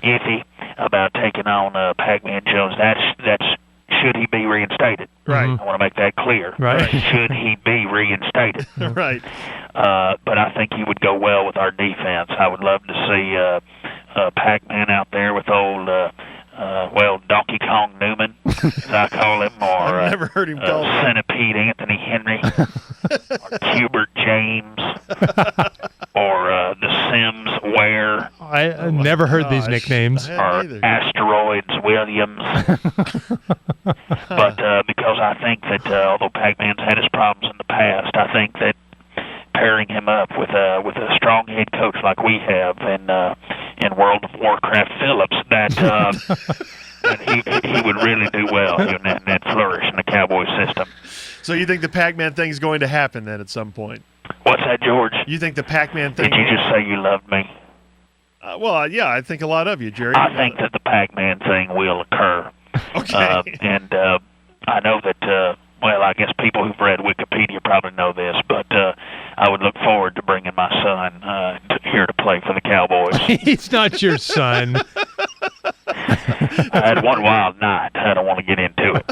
iffy about taking on Pac-Man Jones. That's should he be reinstated? Right. I want to make that clear. Right. Should he be reinstated? Right. But I think he would go well with our defense. I would love to see Pac-Man out there with old, Donkey Kong Newman, as I call him, or I've never heard him called that. Centipede Anthony Henry, or Hubert James, or the Sims Ware. I never heard these nicknames. Or Asteroids Williams. But because I think that although Pac-Man's had his problems in the past, I think that pairing him up with a strong head coach like we have in World of Warcraft Phillips, that he would really do well and flourish in the Cowboy system. So you think the Pac-Man thing is going to happen then at some point? What's that, George? You think the Pac-Man thing... Did you just say you loved me? Yeah, I think a lot of you, Jerry. I think that the Pac-Man thing will occur. Okay. And I know that, I guess people who've read Wikipedia probably know this, but I would look forward to bringing my son here to play for the Cowboys. He's not your son. I had one wild night. I don't want to get into it.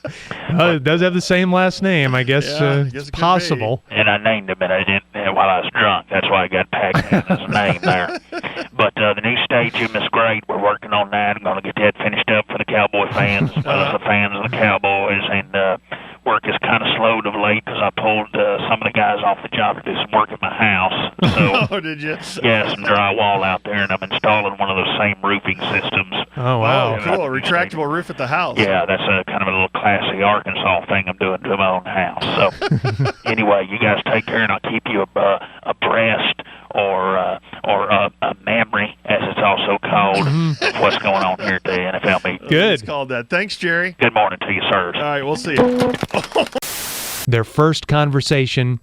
It does have the same last name. I guess, it's possible. And I named him while I was drunk. That's why I got Pac-Man as a name there. But the new stadium is great. We're working on that. I'm going to get that finished up for the Cowboy fans, as well as the fans of the Cowboys. And work is kind of slowed of late because I pulled some of the guys off the job to do some work at my house. So, did you? Yeah, some drywall out there, and I'm installing one of those same roofing systems. Oh, wow. Cool. A retractable roof at the house. Yeah, that's kind of a little classy Arkansas thing I'm doing to my own house. So, anyway, you guys take care, and I'll keep you abreast or a memory, as it's also called, of what's going on here at the NFL meeting. Good. It's called that. Thanks, Jerry. Good morning to you, sirs. All right, we'll see you. Their first conversation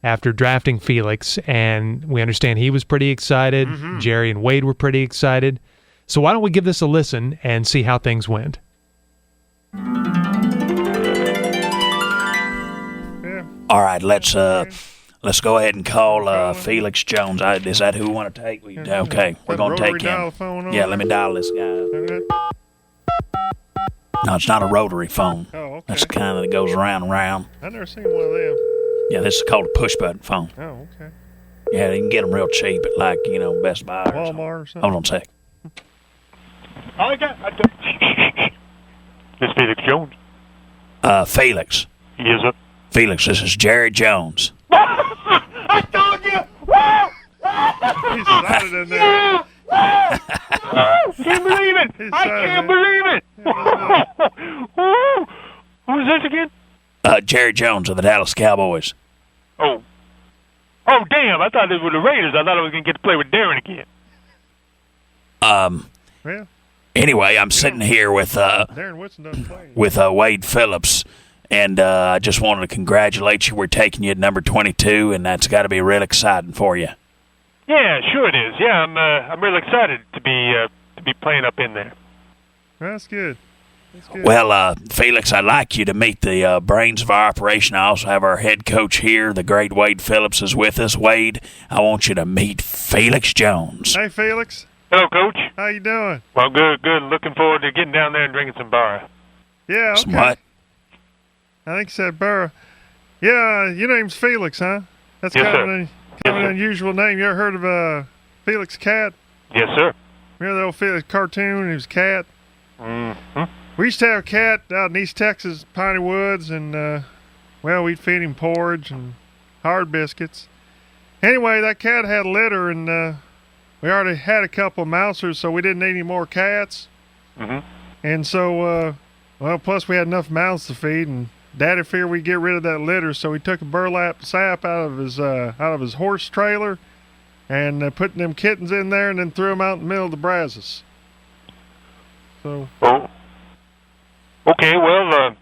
after drafting Felix, and we understand he was pretty excited. Mm-hmm. Jerry and Wade were pretty excited. So why don't we give this a listen and see how things went? All right, let's Let's go ahead and call Felix Jones. Is that who we want to take? Okay, we're going to take him. Yeah, let me dial this guy. No, it's not a rotary phone. Oh, okay. That's the kind that goes around and around. I've never seen one of them. Yeah, this is called a push-button phone. Oh, okay. Yeah, you can get them real cheap at, like, Best Buy or Walmart or something. Hold on a sec. This Felix Jones. Felix. Yes, sir. Felix, this is Jerry Jones. I told you! He's louder than that. Can't believe it! I can't believe it! Who's this again? Jerry Jones of the Dallas Cowboys. Oh, damn! I thought this was the Raiders. I thought I was gonna get to play with Darren again. Well, Anyway, I'm sitting here with Darren Woodson doesn't play. with Wade Phillips, and I just wanted to congratulate you. We're taking you at number 22, and that's got to be real exciting for you. Yeah, sure it is. Yeah, I'm really excited to be playing up in there. That's good. Well, Felix, I'd like you to meet the brains of our operation. I also have our head coach here. The great Wade Phillips is with us. Wade, I want you to meet Felix Jones. Hey, Felix. Hello, Coach. How you doing? Well, good. Looking forward to getting down there and drinking some bar. Yeah, okay. Some what? I think you said Burr. Yeah, your name's Felix, huh? That's Yes, kind of sir. an unusual name. You ever heard of Felix Cat? Yes, sir. Remember the old Felix cartoon? He was a cat. Mm-hmm. We used to have a cat out in East Texas, Piney Woods, and, we'd feed him porridge and hard biscuits. Anyway, that cat had a litter, and we already had a couple of mousers, so we didn't need any more cats. Mm-hmm. And so, plus we had enough mouths to feed, and Daddy figured we'd get rid of that litter, so he took a burlap sap out of his horse trailer, and put them kittens in there, and then threw them out in the middle of the Brazos. So. Oh. Okay. Well.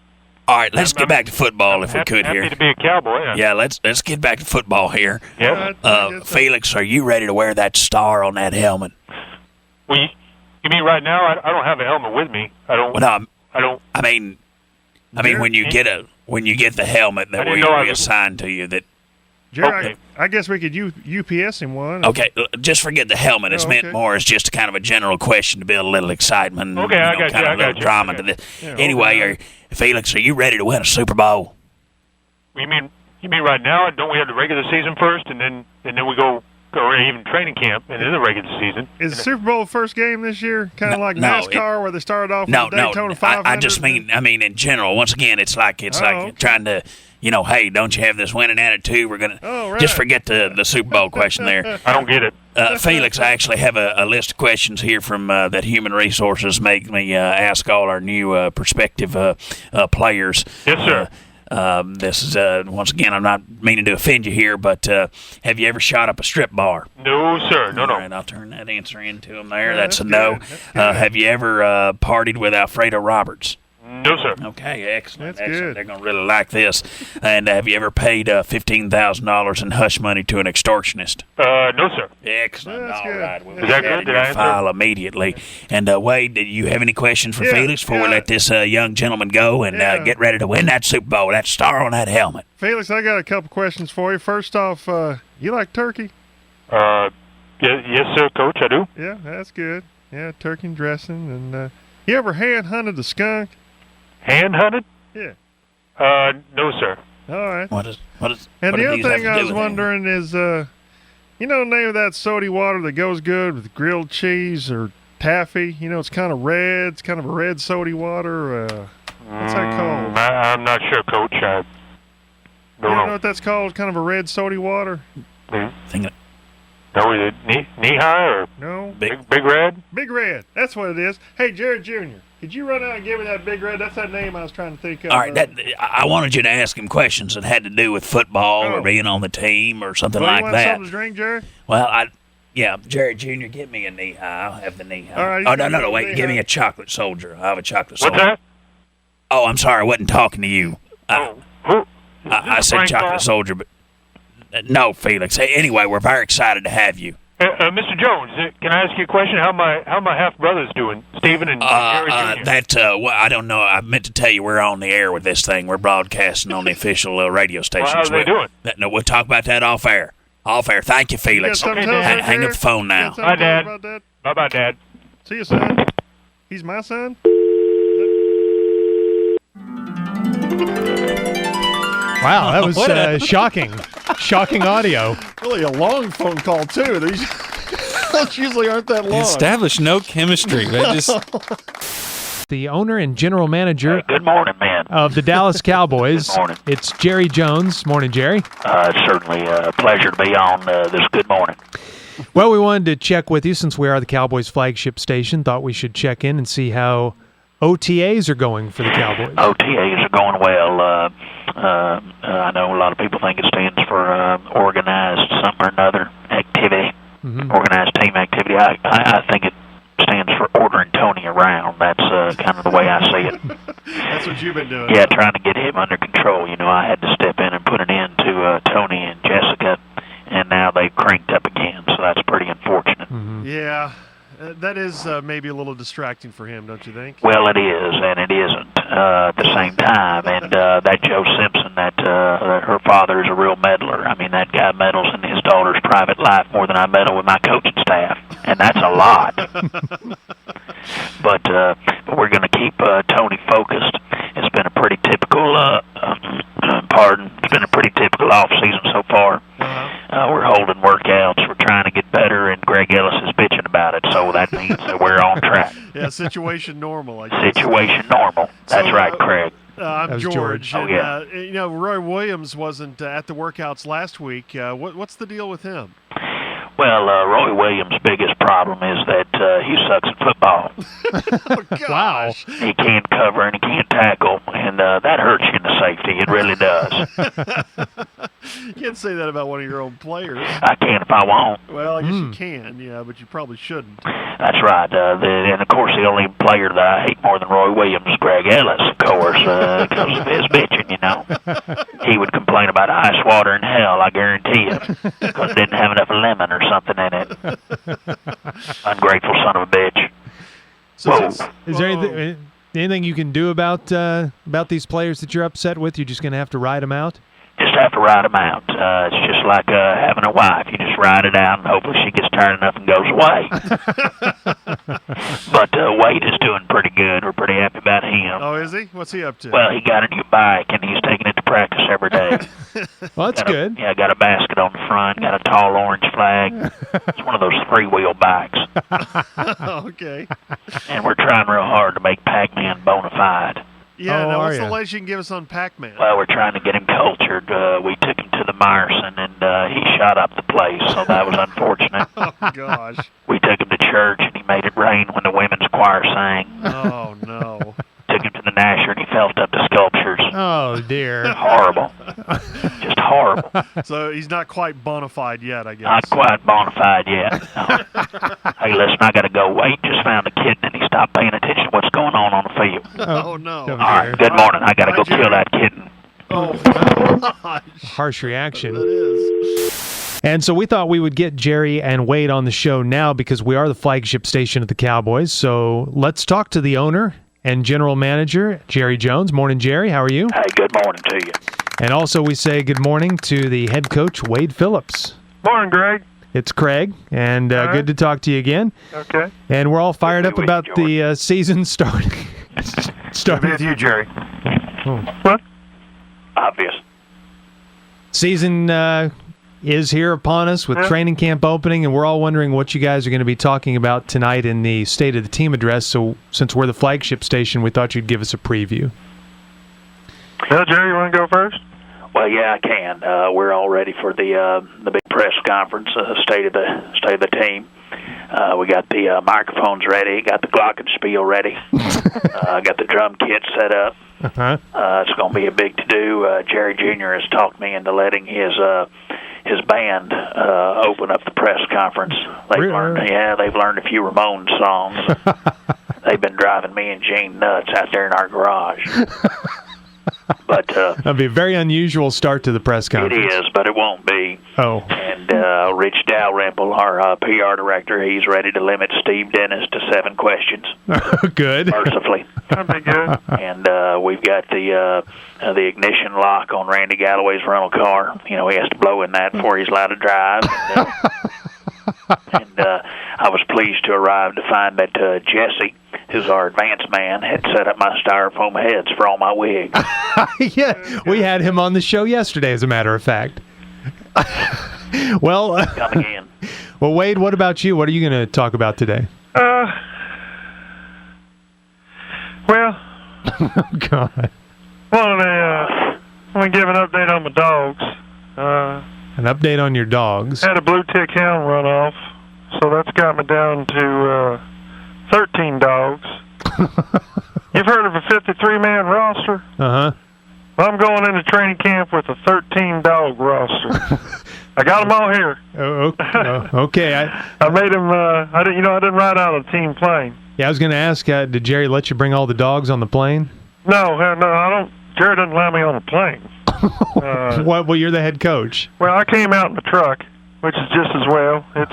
All right, let's get back to football if we could here. Happy to be a Cowboy. Yeah, let's get back to football here. Yes. Felix, are you ready to wear that star on that helmet? Well, you mean right now? I don't have a helmet with me. I don't. Well, no, I don't. I mean, when you get the helmet that we assign to you, that. Jerry, I guess we could UPS him one. Okay, just forget the helmet. It's meant okay. more as just kind of a general question to build a little excitement. Okay, I got kind you. of a little drama to this. Anyway, Felix, are you ready to win a Super Bowl? You mean right now? Don't we have the regular season first, and then we go or even training camp and then the regular season? Is the Super Bowl the first game this year? Kind of like NASCAR, where they started off with the Daytona 500? I just mean in general. Once again, it's like trying to. Hey, don't you have this winning attitude? We're going to just forget the Super Bowl question there. I don't get it. Felix, I actually have a list of questions here from that Human Resources make me ask all our new prospective players. Yes, sir. This is, once again, I'm not meaning to offend you here, but have you ever shot up a strip bar? No, sir. No. All right, I'll turn that answer into him there. That's a no. Have you ever partied with Alfredo Roberts? No, sir. Okay, excellent. That's good. They're going to really like this. And have you ever paid $15,000 in hush money to an extortionist? No, sir. Excellent. That's All good. right. We'll Is get that that good? in Did I your answer? file immediately. And Wade, do you have any questions for Felix before we let this young gentleman go and get ready to win that Super Bowl, that star on that helmet? Felix, I got a couple questions for you. First off, you like turkey? Yes, sir, Coach, I do. Yeah, that's good. Yeah, turkey and dressing. And you ever hand hunted a skunk? Hand hunted? Yeah. No, sir. All right. What is? And what the do other these have thing to I do was with it? wondering is, the name of that sody water that goes good with grilled cheese or taffy? It's kind of red. It's kind of a red sody water. What's that called? I'm not sure, Coach. I You don't know what that's called? Kind of a red sody water? Think it. No, is it knee high or No. big red? Big Red. That's what it is. Hey, Jared Jr., could you run out and give me that Big Red? That's that name I was trying to think of. All right, I wanted you to ask him questions that had to do with football or being on the team or something Well, like you want that. something to drink, Jared? Well, Jared Jr., get me a knee high. I'll have the knee high. All right, Oh, you no, got wait. knee Give me high. a chocolate soldier. I'll have a chocolate What's soldier. that? Oh, I'm sorry. I wasn't talking to you. Who? I said Frank chocolate Ball? soldier, but no, Felix. Hey, anyway, we're very excited to have you. Mr. Jones, can I ask you a question? How my half brothers doing, Stephen and Jerry Jr.? Well, I don't know. I meant to tell you we're on the air with this thing. We're broadcasting on the official radio station. Well, how's they doing? No, we'll talk about that off air. Off air. Thank you, Felix. You got something to tell us, Hang up Jerry? the phone now. You got something to tell us about that? Bye-bye, Dad. See you, son. He's my son? Wow, that was shocking. Shocking audio. Really a long phone call, too. These usually aren't that long. Established no chemistry. But just The owner and general manager Good morning, man. of the Dallas Cowboys. Good morning. It's Jerry Jones. Morning, Jerry. It's certainly a pleasure to be on this Good Morning. Well, we wanted to check with you since we are the Cowboys flagship station. Thought we should check in and see how OTAs are going for the Cowboys. OTAs are going well. I know a lot of people think it stands for organized something or another activity, organized team activity. I think it stands for ordering Tony around. That's kind of the way I see it. That's what you've been doing. Yeah, trying to get him under control. You know, I had to step in and put an end to Tony and Jessica, and now they've cranked up again, so that's pretty unfortunate. Yeah, that is maybe a little distracting for him, don't you think? Well, it is, and it isn't at the same time. And that Joe Simpson, that her father is a real meddler. I mean, that guy meddles in his daughter's private life more than I meddle with my coaching staff, and that's a lot. But we're going to keep Tony focused. It's been a pretty typical, it's been a pretty typical off season so far. We're holding workouts. We're trying to get better, and Greg Ellis is bitching about it, so that means that we're on track. Yeah, situation normal, I guess. Situation normal. That's right, Craig. I'm George. Oh, and, yeah. You know, Roy Williams wasn't at the workouts last week. What's the deal with him? Well, Roy Williams' biggest problem is that he sucks at football. Wow. He can't cover and he can't tackle, and that hurts you in the safety. It really does. You can't say that about one of your own players. I can if I want. Well, I guess you can, yeah, but you probably shouldn't. That's right. And, of course, the only player that I hate more than Roy Williams is Greg Ellis, of course, because of his bitching, you know. He would complain about ice water in hell, I guarantee you, because it didn't have enough lemon or something in it. Ungrateful son of a bitch. So is there anything you can do about these players that you're upset with? You're just going to have to ride them out? Just have to ride them out. It's just like having a wife. You just ride it out, and hopefully she gets tired enough and goes away. But Wade is doing pretty good. We're pretty happy about him. Oh, is he? What's he up to? Well, he got a new bike, and he's taking it to practice every day. Well, that's good. Yeah, got a basket on the front, got a tall orange flag. It's one of those three-wheel bikes. Okay. And we're trying real hard to make Pac-Man bona fide. Yeah, now what's the latest you can give us on Pac-Man? Well, we're trying to get him cultured. We took him to the Meyerson, and he shot up the place, so that was unfortunate. Oh, gosh. We took him to church, and he made it rain when the women's choir sang. Oh, no. Took him to the Nasher, and he felt up the sculptures. Oh, dear. Horrible. Just horrible. So he's not quite bona fide yet, I guess. Not quite bona fide yet. No. Hey, listen, I got to go. Wade just found a kitten, and he stopped paying attention to what's going on the field. Oh, no. All right, good morning. I got to go kill that kitten. Oh, gosh. Harsh reaction. That is. And so we thought we would get Jerry and Wade on the show now because we are the flagship station of the Cowboys. So let's talk to the owner and general manager, Jerry Jones. Morning, Jerry. How are you? Hey, good morning to you. And also we say good morning to the head coach, Wade Phillips. Morning, Greg. It's Craig, and good to talk to you again. Okay. And we're all fired up about the season starting. Starting with you, Jerry. What? Obvious. Season is here upon us with training camp opening, and we're all wondering what you guys are going to be talking about tonight in the State of the Team address. So since we're the flagship station, we thought you'd give us a preview. Well, Jerry, you want to go first? Well, yeah, I can. We're all ready for the big press conference, State of the Team. We got the microphones ready, got the glockenspiel ready, got the drum kit set up. It's going to be a big to-do. Jerry Jr. has talked me into letting his band open up the press conference. They've learned a few Ramones songs. They've been driving me and Gene nuts out there in our garage. But that'd be a very unusual start to the press conference. It is, but it won't be. Oh. And Rich Dalrymple, our PR director, he's ready to limit Steve Dennis to 7 questions. Good. Mercifully. That'd be good. And we've got the ignition lock on Randy Galloway's rental car. He has to blow in that before he's allowed to drive. And I was pleased to arrive to find that Jesse, who's our advance man, had set up my styrofoam heads for all my wigs. Yeah, we had him on the show yesterday, as a matter of fact. Well, Come again. Well, Wade, what about you? What are you going to talk about today? Well, Oh, God. want to give an update on my dogs. An update on your dogs. Had a blue tick hound run off, so that's got me down to 13 dogs. You've heard of a 53-man roster? Uh-huh. Well, I'm going into training camp with a 13-dog roster. I got them all here. Okay. I made them. I didn't ride out a team plane. Yeah, I was going to ask, did Jerry let you bring all the dogs on the plane? No, I don't. Jerry doesn't allow me on the plane. Well, you're the head coach. Well, I came out in the truck, which is just as well. It's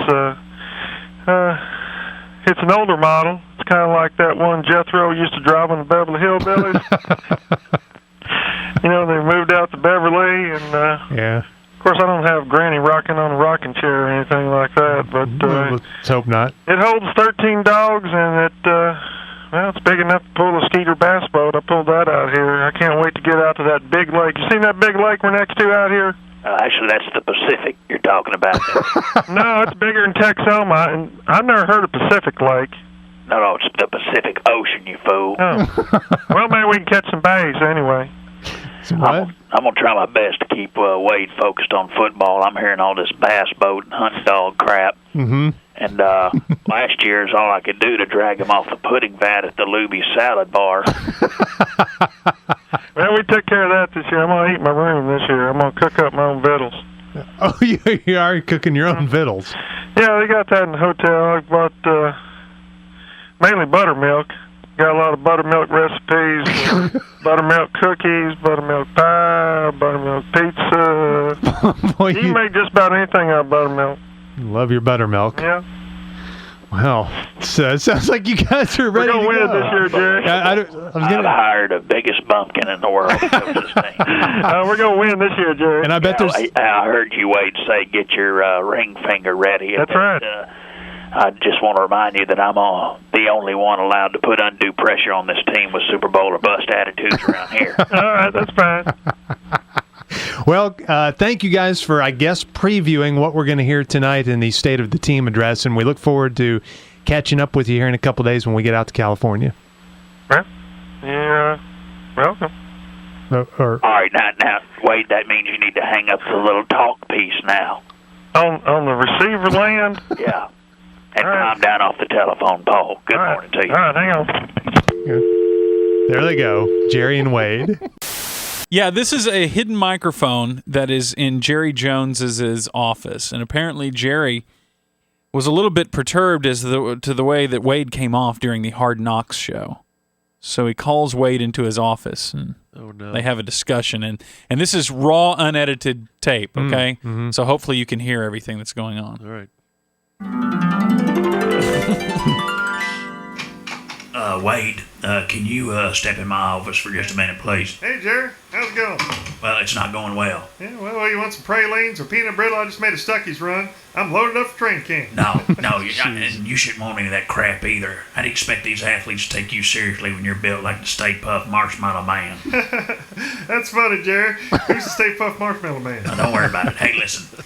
an older model. It's kind of like that one Jethro used to drive on the Beverly Hillbillies. They moved out to Beverly, and yeah. Of course, I don't have Granny rocking on a rocking chair or anything like that, but Let's hope not. it holds 13 dogs, and it's big enough to pull a Skeeter bass boat. I pulled that out here. I can't wait to get out to that big lake. You seen that big lake we're next to out here? Actually, that's the Pacific you're talking about. No, it's bigger than Texoma, and I've never heard of Pacific Lake. No, it's the Pacific Ocean, you fool. Oh. Well, maybe we can catch some bays anyway. I'm going to try my best to keep Wade focused on football. I'm hearing all this bass boat and hunting dog crap. Mm-hmm. And last year is all I could do to drag him off the pudding vat at the Luby Salad Bar. Well, we took care of that this year. I'm going to eat my room this year. I'm going to cook up my own victuals. Oh, you are cooking your own victuals. Yeah, they got that in the hotel. I bought mainly buttermilk. Got a lot of buttermilk recipes, buttermilk cookies, buttermilk pie, buttermilk pizza. Boy, you can make just about anything out of buttermilk. Love your buttermilk. Yeah. Well, so it sounds like you guys are ready to go. We're going to win this year, Jerry. I've hired the biggest bumpkin in the world to coach this team. We're going to win this year, Jerry. And I bet there's... I heard you, Wade, say get your ring finger ready. That's right. I just want to remind you that I'm the only one allowed to put undue pressure on this team with Super Bowl or bust attitudes around here. All right, that's fine. Well, thank you guys for, I guess, previewing what we're going to hear tonight in the State of the Team address, and we look forward to catching up with you here in a couple of days when we get out to California. Yeah, welcome. All right, now, Wade, that means you need to hang up the little talk piece now. On the receiver land? Yeah. And calm down off the telephone pole. Good morning to you. All right, hang on. There they go, Jerry and Wade. Yeah, this is a hidden microphone that is in Jerry Jones's office, and apparently Jerry was a little bit perturbed to the way that Wade came off during the Hard Knocks show. So he calls Wade into his office, and they have a discussion, and this is raw, unedited tape. Okay, so hopefully you can hear everything that's going on. All right. Wade, can you step in my office for just a minute, please? Hey, Jerry. How's it going? Well, it's not going well. Yeah, well, you want some pralines or peanut brittle? I just made a Stuckey's run. I'm loaded up for training camp. No, and you shouldn't want any of that crap either. I'd expect these athletes to take you seriously when you're built like the Stay Puft Marshmallow Man. That's funny, Jerry. Who's the Stay Puft Marshmallow Man? Now, don't worry about it. Hey, listen,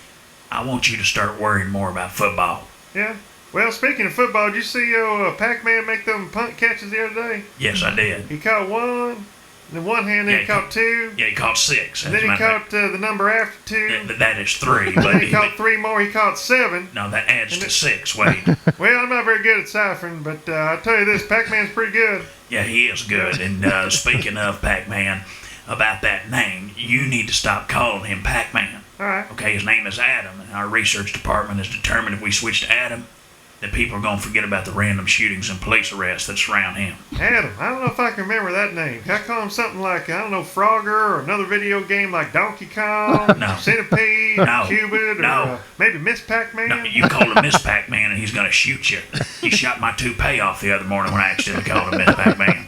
I want you to start worrying more about football. Yeah? Well, speaking of football, did you see Pac-Man make them punt catches the other day? Yes, I did. He caught one, then one hand, then he caught two. Yeah, he caught 6. And then he caught the number after 2. That is 3. Then he caught 3 more. He caught 7. No, that adds to 6, Wade. Well, I'm not very good at ciphering, but I'll tell you this, Pac-Man's pretty good. Yeah, he is good. And speaking of Pac-Man, about that name, you need to stop calling him Pac-Man. All right. Okay, his name is Adam, and our research department has determined if we switch to Adam, that people are going to forget about the random shootings and police arrests that surround him. Adam, I don't know if I can remember that name. Can I call him something like, I don't know, Frogger, or another video game like Donkey Kong, No. Centipede, No. or Cubit, or maybe Miss Pac-Man? No, you call him Miss Pac-Man and he's going to shoot you. He shot my toupee off the other morning when I accidentally called him Miss Pac-Man.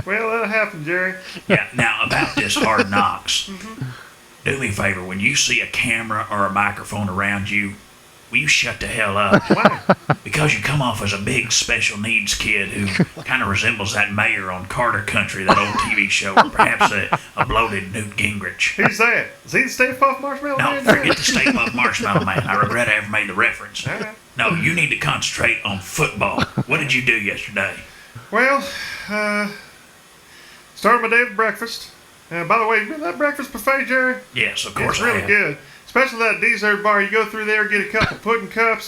Well, that'll happen, Jerry. Yeah, now about this Hard Knocks. Do me a favor, when you see a camera or a microphone around you, will you shut the hell up? Why? Because you come off as a big special needs kid who kind of resembles that mayor on Carter Country, that old TV show, or perhaps a bloated Newt Gingrich. Who's that? Is he the Stay Puft Marshmallow No, Man? forget the Stay Puft Marshmallow Man. I regret I ever made the reference. No, you need to concentrate on football. What did you do yesterday? Well, started my day with breakfast. By the way, you remember that breakfast buffet, Jerry? Yes, of course It's I really have. good. Especially that dessert bar. You go through there, get a couple pudding cups,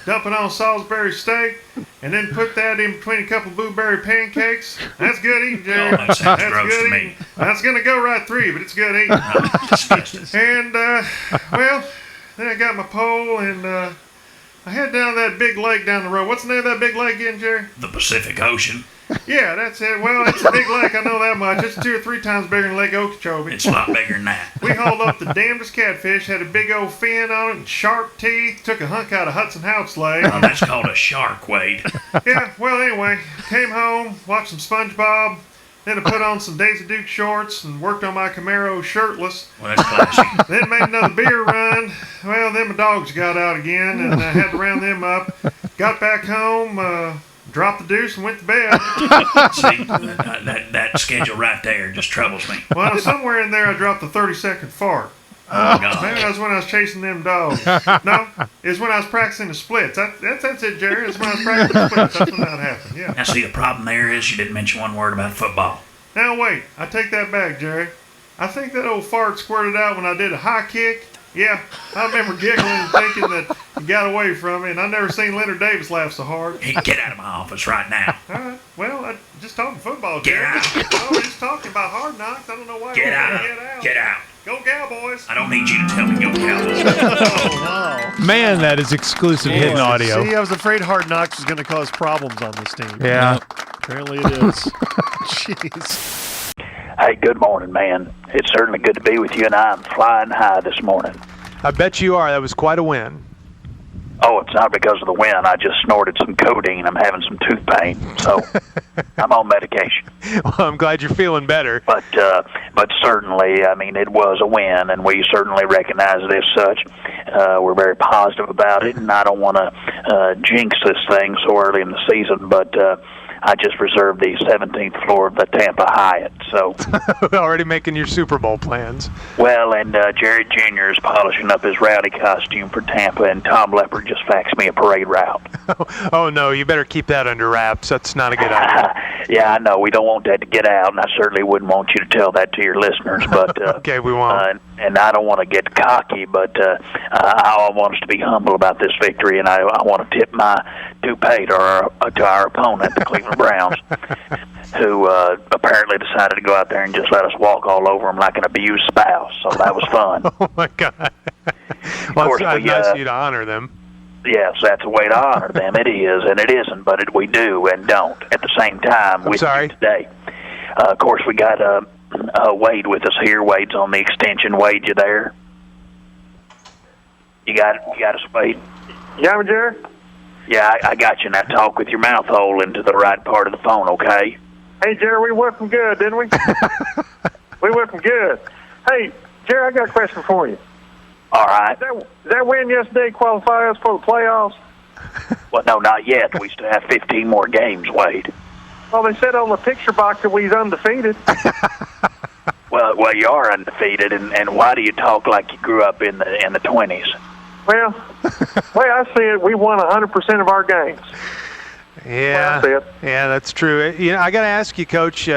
dump it on Salisbury steak, and then put that in between a couple blueberry pancakes. That's good eating, Jerry. Oh, that sounds That's gross good to me. eating. That's going to go right through you, but it's good eating. And, well, then I got my pole, and I head down that big lake down the road. What's the name of that big lake again, Jerry? The Pacific Ocean. Yeah, that's it. Well, it's a big lake. I know that much. It's 2 or 3 times bigger than Lake Okeechobee. It's a lot bigger than that. We hauled up the damnedest catfish, had a big old fin on it and sharp teeth, took a hunk out of Hudson Hout's leg. Oh, that's called a shark, Wade. Yeah, well, anyway, came home, watched some SpongeBob, then I put on some Daisy Duke shorts and worked on my Camaro shirtless. Well, that's classy. Then made another beer run. Well, then my dogs got out again, and I had to round them up. Got back home, dropped the deuce and went to bed. See, that schedule right there just troubles me. Well, somewhere in there I dropped the 30-second fart. Oh, God. Maybe that was when I was chasing them dogs. No, it was when I was practicing the splits. That's it, Jerry. It's when I was practicing the splits. That's when that happened, yeah. Now, see, the problem there is you didn't mention one word about football. Now, wait. I take that back, Jerry. I think that old fart squirted out when I did a high kick. Yeah, I remember giggling and thinking that he got away from me, and I've never seen Leonard Davis laugh so hard. Hey, get out of my office right now. All right. Well, I just talking football, Get Jerry. out. Oh, we're just talking about Hard Knocks. I don't know why. Get you out. want me to Get out. Get out. Go Cowboys. I don't need you to tell me go Cowboys. Man, that is exclusive hidden audio. See, I was afraid Hard Knocks was going to cause problems on this team. Yeah. Apparently it is. Jeez. Hey, good morning, man. It's certainly good to be with you, and I'm flying high this morning. I bet you are. That was quite a win. Oh, it's not because of the wind. I just snorted some codeine. I'm having some tooth pain, so I'm on medication. Well, I'm glad you're feeling better. But certainly, I mean, it was a win, and we certainly recognize it as such. We're very positive about it, and I don't want to jinx this thing so early in the season, but I just reserved the 17th floor of the Tampa Hyatt. So already making your Super Bowl plans. Well, and Jerry Jr. is polishing up his rowdy costume for Tampa, and Tom Leppard just faxed me a parade route. Oh, no, you better keep that under wraps. That's not a good idea. Yeah, I know. We don't want that to get out, and I certainly wouldn't want you to tell that to your listeners. But okay, we won't. And I don't want to get cocky, but I want us to be humble about this victory, and I want to tip my toupee to our opponent, the Cleveland Browns, who apparently decided to go out there and just let us walk all over them like an abused spouse. So that was fun. Oh, my God. Well, it's nice of you to honor them. Yes, that's a way to honor them. It is, and it isn't, but we do and don't at the same time with you today. Of course, we got Wade with us here. Wade's on the extension. Wade, you there? You got us, Wade? Yeah, Jerry? Yeah, I got you. Now talk with your mouth hole into the right part of the phone, okay? Hey, Jerry, we went from good, didn't we? We went from good. Hey, Jerry, I got a question for you. All right. Does that win yesterday qualify us for the playoffs? Well, no, not yet. We still have 15 more games, Wade. Well, they said on the picture box that we's undefeated. Well, you are undefeated, and why do you talk like you grew up in the 20s? Well, the way I see it, we won 100% of our games. Yeah, yeah, that's true. You know, I got to ask you, Coach.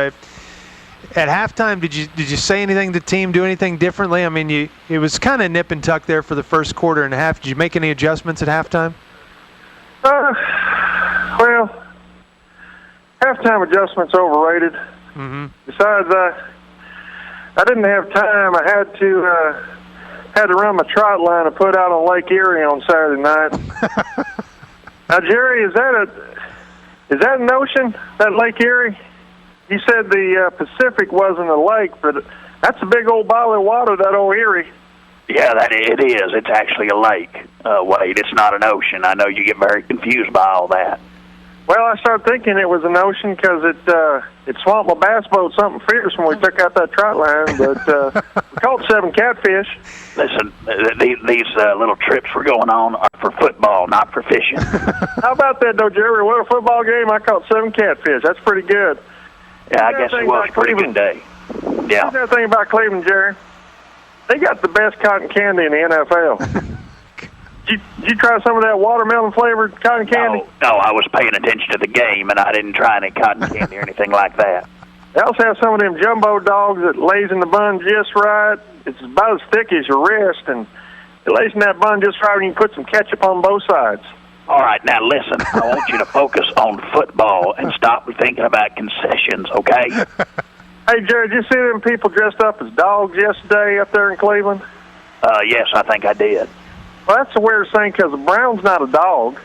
At halftime, did you say anything to the team? Do anything differently? I mean, it was kind of nip and tuck there for the first quarter and a half. Did you make any adjustments at halftime? Well, halftime adjustments overrated. Mm-hmm. Besides, I didn't have time. I had to run my trot line I put out on Lake Erie on Saturday night. Now, Jerry, is that an ocean, that Lake Erie? You said the Pacific wasn't a lake, but that's a big old body of water, that old Erie. Yeah, it is. It's actually a lake, Wade. It's not an ocean. I know you get very confused by all that. Well, I started thinking it was an ocean because it swamped my bass boat something fierce when we took out that trot line, but we caught 7 catfish. Listen, these little trips we're going on are for football, not for fishing. How about that, though, Jerry? What a football game. I caught 7 catfish. That's pretty good. Yeah, I guess it was a pretty good day. Yeah. Here's the thing about Cleveland, Jerry. They got the best cotton candy in the NFL. Did you try some of that watermelon-flavored cotton candy? No, I was paying attention to the game, and I didn't try any cotton candy or anything like that. They also have some of them jumbo dogs that lays in the bun just right. It's about as thick as your wrist, and it lays in that bun just right, and you can put some ketchup on both sides. All right, now listen, I want you to focus on football and stop thinking about concessions, okay? Hey, Jared, did you see them people dressed up as dogs yesterday up there in Cleveland? Yes, I think I did. Well, that's the weirdest thing because a brown's not a dog.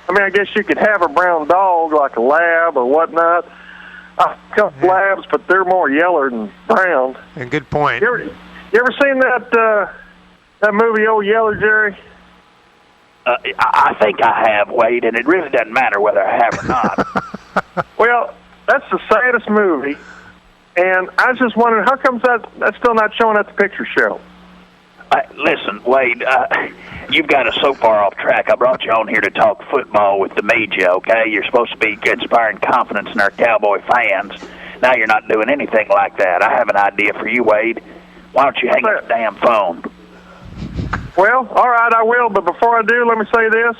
I mean, I guess you could have a brown dog like a lab or whatnot. A couple labs, but they're more yeller than brown. And good point. You ever seen that movie, Old Yeller, Jerry? I think I have, Wade, and it really doesn't matter whether I have or not. Well, that's the saddest movie, and I was just wondering, how come that's still not showing at the picture show? Listen, Wade, you've got us so far off track. I brought you on here to talk football with the media, okay? You're supposed to be inspiring confidence in our Cowboy fans. Now you're not doing anything like that. I have an idea for you, Wade. Why don't you hang up the damn phone? Well, all right, I will, but before I do, let me say this.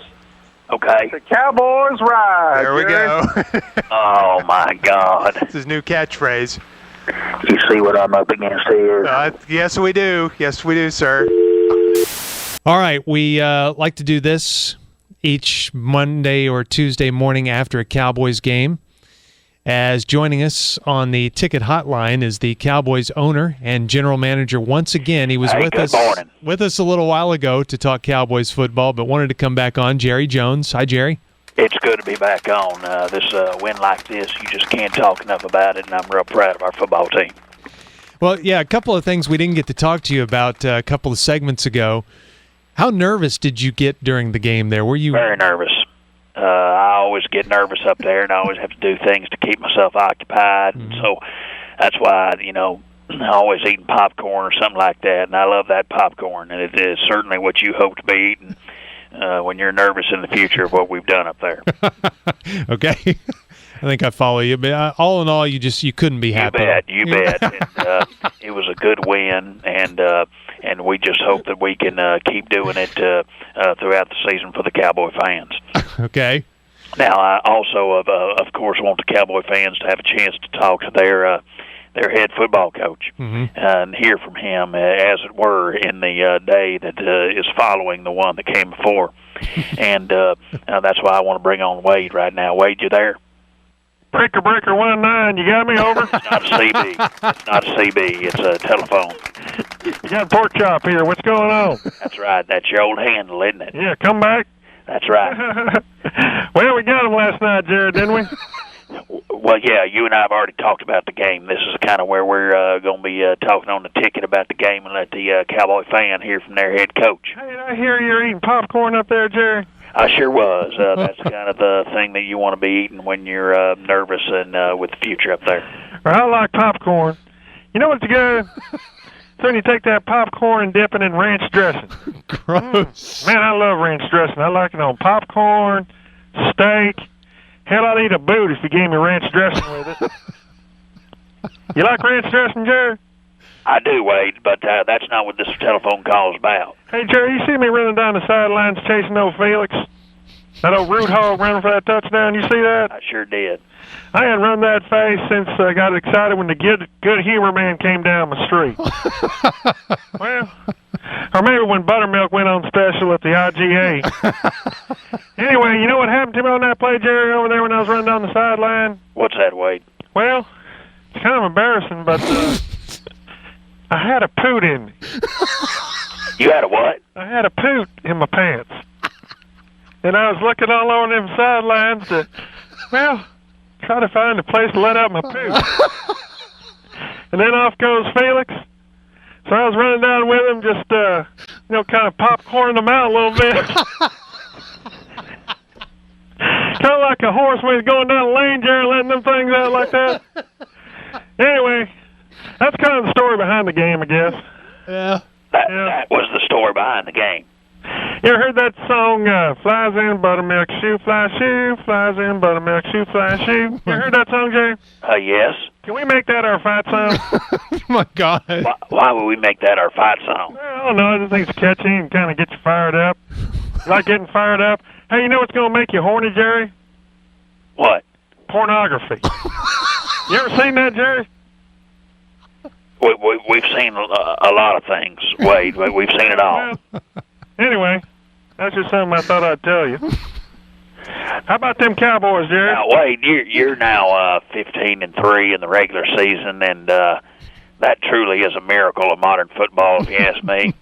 Okay. The Cowboys ride. There we go. Oh, my God. It's his new catchphrase. You see what I'm up against here? Yes, we do. Yes, we do, sir. All right, we like to do this each Monday or Tuesday morning after a Cowboys game. As joining us on the ticket hotline is the Cowboys owner and general manager once again. He was with us a little while ago to talk Cowboys football, but wanted to come back on. Jerry Jones. Hi, Jerry. It's good to be back on. This win like this, you just can't talk enough about it, and I'm real proud of our football team. Well, yeah, a couple of things we didn't get to talk to you about a couple of segments ago. How nervous did you get during the game there? Were you very nervous? I always get nervous up there, and I always have to do things to keep myself occupied. Mm-hmm. And so that's why, I'm always eating popcorn or something like that, and I love that popcorn, and it is certainly what you hope to be eating when you're nervous in the future of what we've done up there. Okay. I think I follow you, but all in all, you couldn't be happy. You bet. And, it was a good win, and we just hope that we can keep doing it throughout the season for the Cowboy fans. Okay. Now, I also, of course, want the Cowboy fans to have a chance to talk to their head football coach and hear from him, as it were, in the day that is following the one that came before. And that's why I want to bring on Wade right now. Wade, you there? Breaker 19, you got me, over? It's not a CB. It's not a CB. It's a telephone. You got a pork chop here. What's going on? That's right. That's your old handle, isn't it? Yeah, come back. That's right. Well, we got him last night, Jared, didn't we? Well, yeah, you and I have already talked about the game. This is kind of where we're going to be talking on the ticket about the game and let the Cowboy fan hear from their head coach. Hey, did I hear you're eating popcorn up there, Jerry? I sure was. That's kind of the thing that you want to be eating when you're nervous and with the future up there. Well, I like popcorn. You know what's good? So when you take that popcorn and dip it in ranch dressing. Gross. Man, I love ranch dressing. I like it on popcorn, steak. Hell, I'd eat a boot if you gave me ranch dressing with it. You like ranch dressing, Jerry? I do, Wade, but that's not what this telephone call is about. Hey, Jerry, you see me running down the sidelines chasing old Felix? That old root hog running for that touchdown, you see that? I sure did. I hadn't run that fast since I got excited when the good humor man came down the street. Well, or maybe when Buttermilk went on special at the IGA. Anyway, you know what happened to me on that play, Jerry, over there when I was running down the sideline? What's that, Wade? Well, it's kind of embarrassing, but I had a poot in me. You had a what? I had a poot in my pants. and I was looking all over them sidelines to, well, try to find a place to let out my poop. And then off goes Felix. So I was running down with him, just, kind of popcorning them out a little bit. Kind of like a horse when he's going down a lane, Jerry, letting them things out like that. Anyway, that's kind of the story behind the game, I guess. Yeah. That was the story behind the game. You ever heard that song, Flies in Buttermilk, Shoe Fly Shoe, Flies in Buttermilk, Shoe Fly Shoe? You ever heard that song, Jerry? Yes. Can we make that our fight song? Oh, my God. Why would we make that our fight song? I don't know. I just think it's catchy and kind of gets you fired up. You like getting fired up? Hey, you know what's going to make you horny, Jerry? What? Pornography. You ever seen that, Jerry? We've seen a lot of things, Wade. We've seen it all. Well, anyway, that's just something I thought I'd tell you. How about them Cowboys, Jerry? Now, Wade, you're now 15-3 in the regular season, and that truly is a miracle of modern football, if you ask me.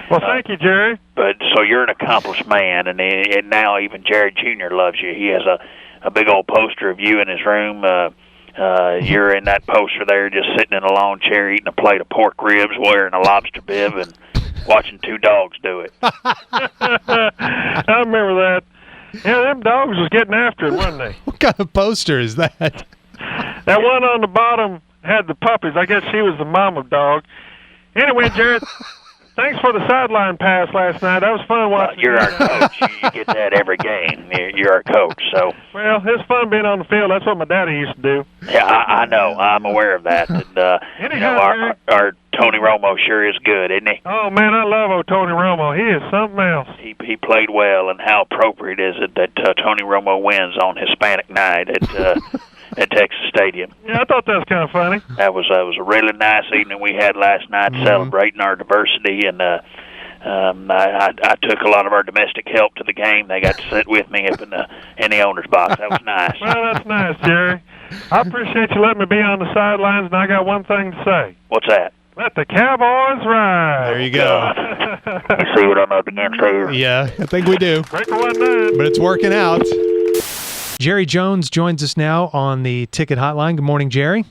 Well, thank you, Jerry. But so you're an accomplished man, and now even Jerry Jr. loves you. He has a big old poster of you in his room. You're in that poster there, just sitting in a lawn chair, eating a plate of pork ribs, wearing a lobster bib, and watching two dogs do it. I remember that. Yeah, them dogs was getting after it, wasn't they? What kind of poster is that? That one on the bottom had the puppies. I guess she was the mama dog. Anyway, Jared, thanks for the sideline pass last night. That was fun watching. You're our coach. You get that every game. You're our coach. So. Well, it's fun being on the field. That's what my daddy used to do. Yeah, I know. I'm aware of that. And our Tony Romo sure is good, isn't he? Oh man, I love old Tony Romo. He is something else. He played well, and how appropriate is it that Tony Romo wins on Hispanic night at Texas Stadium? Yeah, I thought that was kind of funny. That was a really nice evening we had last night, celebrating our diversity, and I took a lot of our domestic help to the game. They got to sit with me up in the owner's box. That was nice. Well, that's nice, Jerry. I appreciate you letting me be on the sidelines, and I got one thing to say. What's that? Let the Cowboys ride. There you go. You see what I'm up against here? Yeah, I think we do. Breaker 1-9. But it's working out. Jerry Jones joins us now on the ticket hotline. Good morning, Jerry.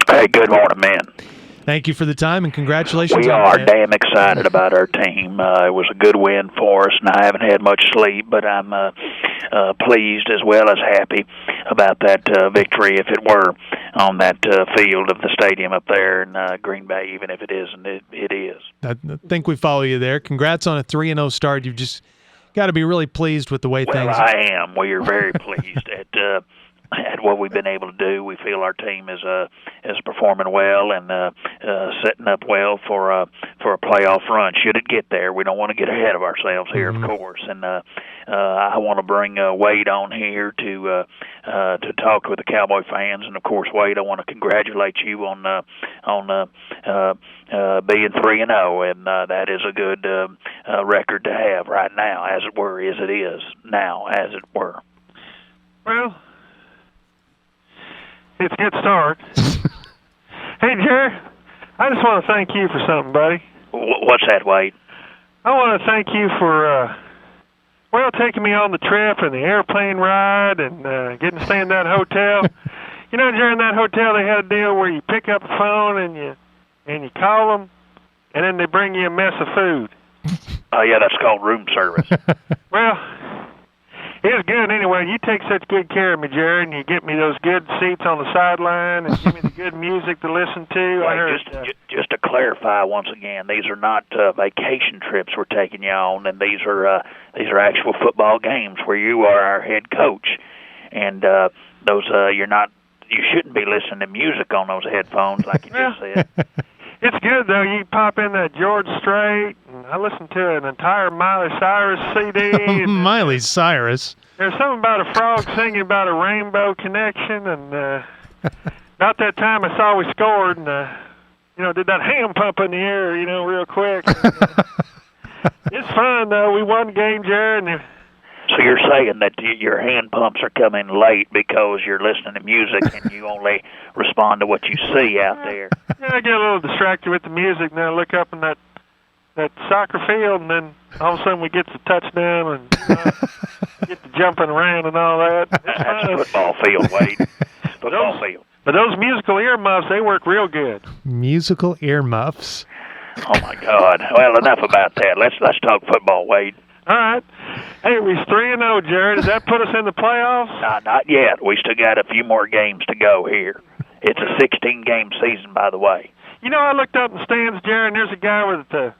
Hey, good morning, man. Thank you for the time, and congratulations. We are damn excited about our team. It was a good win for us, and I haven't had much sleep, but I'm pleased as well as happy about that victory, if it were, on that field of the stadium up there in Green Bay, even if it isn't. It is. I think we follow you there. Congrats on a 3-0 start. You've just got to be really pleased with the way things are. I am. We are very pleased at what we've been able to do. We feel our team is performing well and setting up well for a playoff run. Should it get there, we don't want to get ahead of ourselves here, of course. And I want to bring Wade on here to talk with the Cowboy fans. And of course, Wade, I want to congratulate you on being 3-0, and that is a good record to have right now, as it were, as it is now, as it were. Well, it's a good start. Hey, Jerry, I just want to thank you for something, buddy. What's that, Wade? I want to thank you for, taking me on the trip and the airplane ride and getting to stay in that hotel. You know, during that hotel, they had a deal where you pick up the phone and you call them, and then they bring you a mess of food. Oh, yeah, that's called room service. Well, it's good anyway. You take such good care of me, Jerry, and you get me those good seats on the sideline and give me the good music to listen to. Wait, just to clarify once again, these are not vacation trips we're taking you on, and these are actual football games where you are our head coach, and you shouldn't be listening to music on those headphones like you just said. It's good, though. You pop in that George Strait, and I listened to an entire Miley Cyrus CD. Miley Cyrus? There's something about a frog singing about a rainbow connection, and about that time I saw we scored, and, did that hand pump in the air, real quick. It's fun, though. We won the game, Jared, and so you're saying that your hand pumps are coming late because you're listening to music and you only respond to what you see out there. Yeah, I get a little distracted with the music, and then I look up and that that soccer field, and then all of a sudden we get the touchdown and get the jumping around and all that. That's a football field, Wade. Football field. But those musical earmuffs, they work real good. Musical earmuffs. Oh my God! Well, enough about that. Let's talk football, Wade. All right. Hey, we're 3-0, Jerry. Does that put us in the playoffs? Not yet. We still got a few more games to go here. It's a 16-game season, by the way. You know, I looked up in the stands, Jerry, and there's a guy with a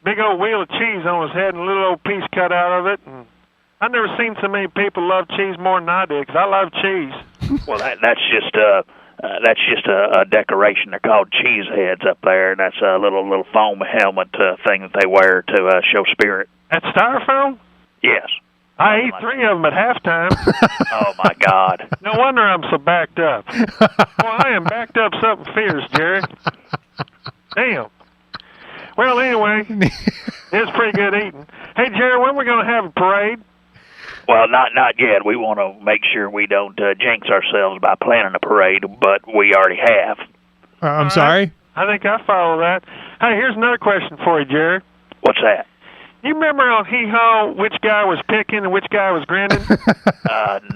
big old wheel of cheese on his head and a little old piece cut out of it. And I've never seen so many people love cheese more than I do, because I love cheese. Well, that's just a decoration. They're called cheese heads up there, and that's a little foam helmet thing that they wear to show spirit. That's styrofoam? Yes. I ate 3 of them at halftime. Oh my God! No wonder I'm so backed up. Well, I am backed up something fierce, Jerry. Damn. Well, anyway, it's pretty good eating. Hey, Jerry, when are we going to have a parade? Well, not yet. We want to make sure we don't jinx ourselves by planning a parade, but we already have. I'm sorry? I think I follow that. Hey, here's another question for you, Jerry. What's that? You remember on Hee Haw which guy was picking and which guy was grinning?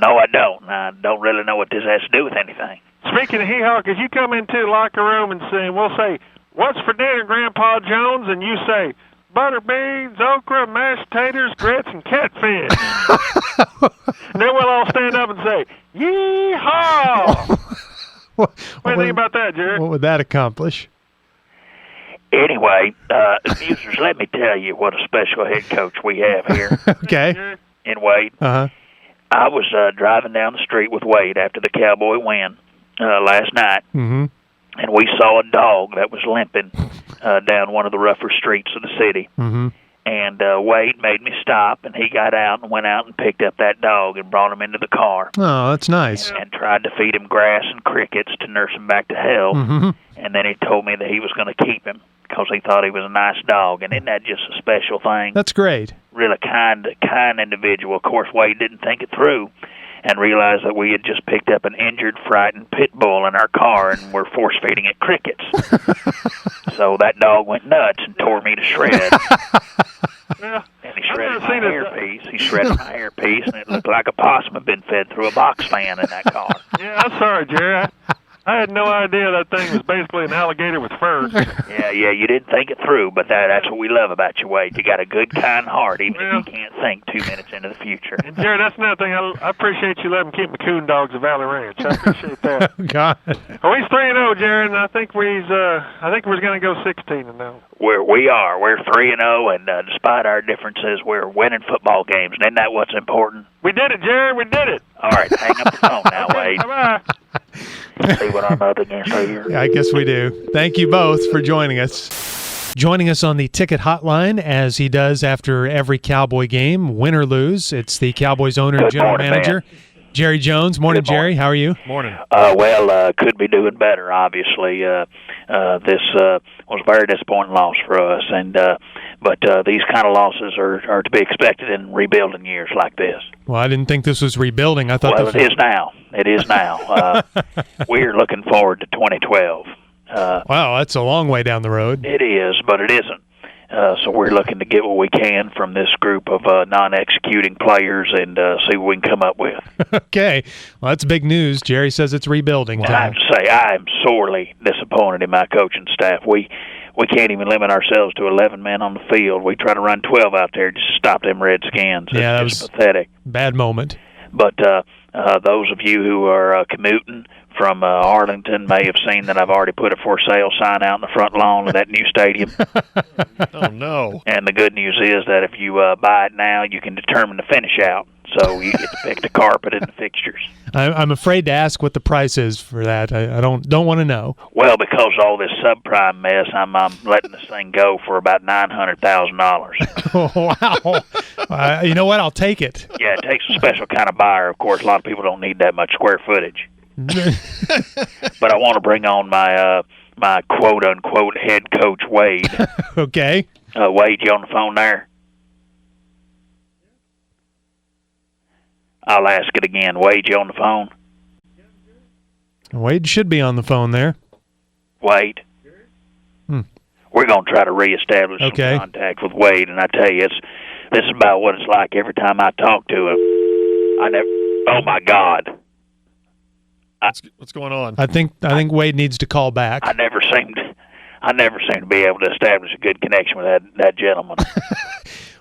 No, I don't. I don't really know what this has to do with anything. Speaking of Hee Haw, could you come into the locker room and say, we'll say, "What's for dinner, Grandpa Jones?" And you say, "Butter beans, okra, mashed taters, grits, and catfish." And then we'll all stand up and say, "Yee-haw!" What do you think about that, Jerry? What would that accomplish? Anyway, users, let me tell you what a special head coach we have here. Okay. In Wade. Uh-huh. I was driving down the street with Wade after the Cowboy win last night, Mm-hmm. and we saw a dog that was limping down one of the rougher streets of the city. Mm-hmm. And Wade made me stop, and he got out and went out and picked up that dog and brought him into the car. Oh, that's nice. And tried to feed him grass and crickets to nurse him back to health. Mm-hmm. And then he told me that he was going to keep him because he thought he was a nice dog. And isn't that just a special thing? That's great. Really kind individual. Of course, Wade didn't think it through and realized that we had just picked up an injured, frightened pit bull in our car and were force-feeding it crickets. So that dog went nuts and tore me to shreds. Yeah. And he shredded my hairpiece. He shredded my hairpiece, and it looked like a possum had been fed through a box fan in that car. Yeah, I'm sorry, Jerry. I had no idea that thing was basically an alligator with fur. Yeah, you didn't think it through, but that's what we love about you, Wade. You got a good, kind heart, even if you can't think 2 minutes into the future. And Jerry, that's another thing. I appreciate you letting me keep my coon dogs at Valley Ranch. I appreciate that. God. Well, he's 3-0, Jerry, and I think we're going to go 16-0. We are. We're 3-0, and despite our differences, we're winning football games. And isn't that what's important? We did it, Jerry. We did it. All right, hang up the phone now, Wade. Bye-bye. See what I'm up against here. I guess we do. Thank you both for joining us. Joining us on the ticket hotline, as he does after every Cowboy game, win or lose, it's the Cowboys owner and general manager, Jerry Jones. Morning, Jerry. How are you? Morning. Could be doing better, obviously. This was a very disappointing loss for us, but these kind of losses are to be expected in rebuilding years like this. Well, I didn't think this was rebuilding. I thought it is now. It is now. We're looking forward to 2012. Wow, that's a long way down the road. It is, but it isn't. So we're looking to get what we can from this group of non-executing players and see what we can come up with. Okay. Well, that's big news. Jerry says it's rebuilding time. I have to say, I am sorely disappointed in my coaching staff. We can't even limit ourselves to 11 men on the field. We try to run 12 out there just to stop them Redskins. Yeah, it's just pathetic. Bad moment. But those of you who are commuting from Arlington may have seen that I've already put a for sale sign out in the front lawn of that new stadium. Oh, no. And the good news is that if you buy it now, you can determine the finish out. So you get to pick the carpet and the fixtures. I'm afraid to ask what the price is for that. I don't want to know. Well, because of all this subprime mess, I'm letting this thing go for about $900,000. Wow. You know what? I'll take it. Yeah, it takes a special kind of buyer. Of course, a lot of people don't need that much square footage. But I want to bring on my my quote unquote head coach Wade. Okay. Wade, you on the phone there? I'll ask it again. Wade, you on the phone? Wade should be on the phone there. Wade? we're going to try to reestablish Okay. some contact with Wade. And I tell you, this is about what it's like every time I talk to him. Oh my God. What's going on? I think Wade needs to call back. I never seem to be able to establish a good connection with that gentleman.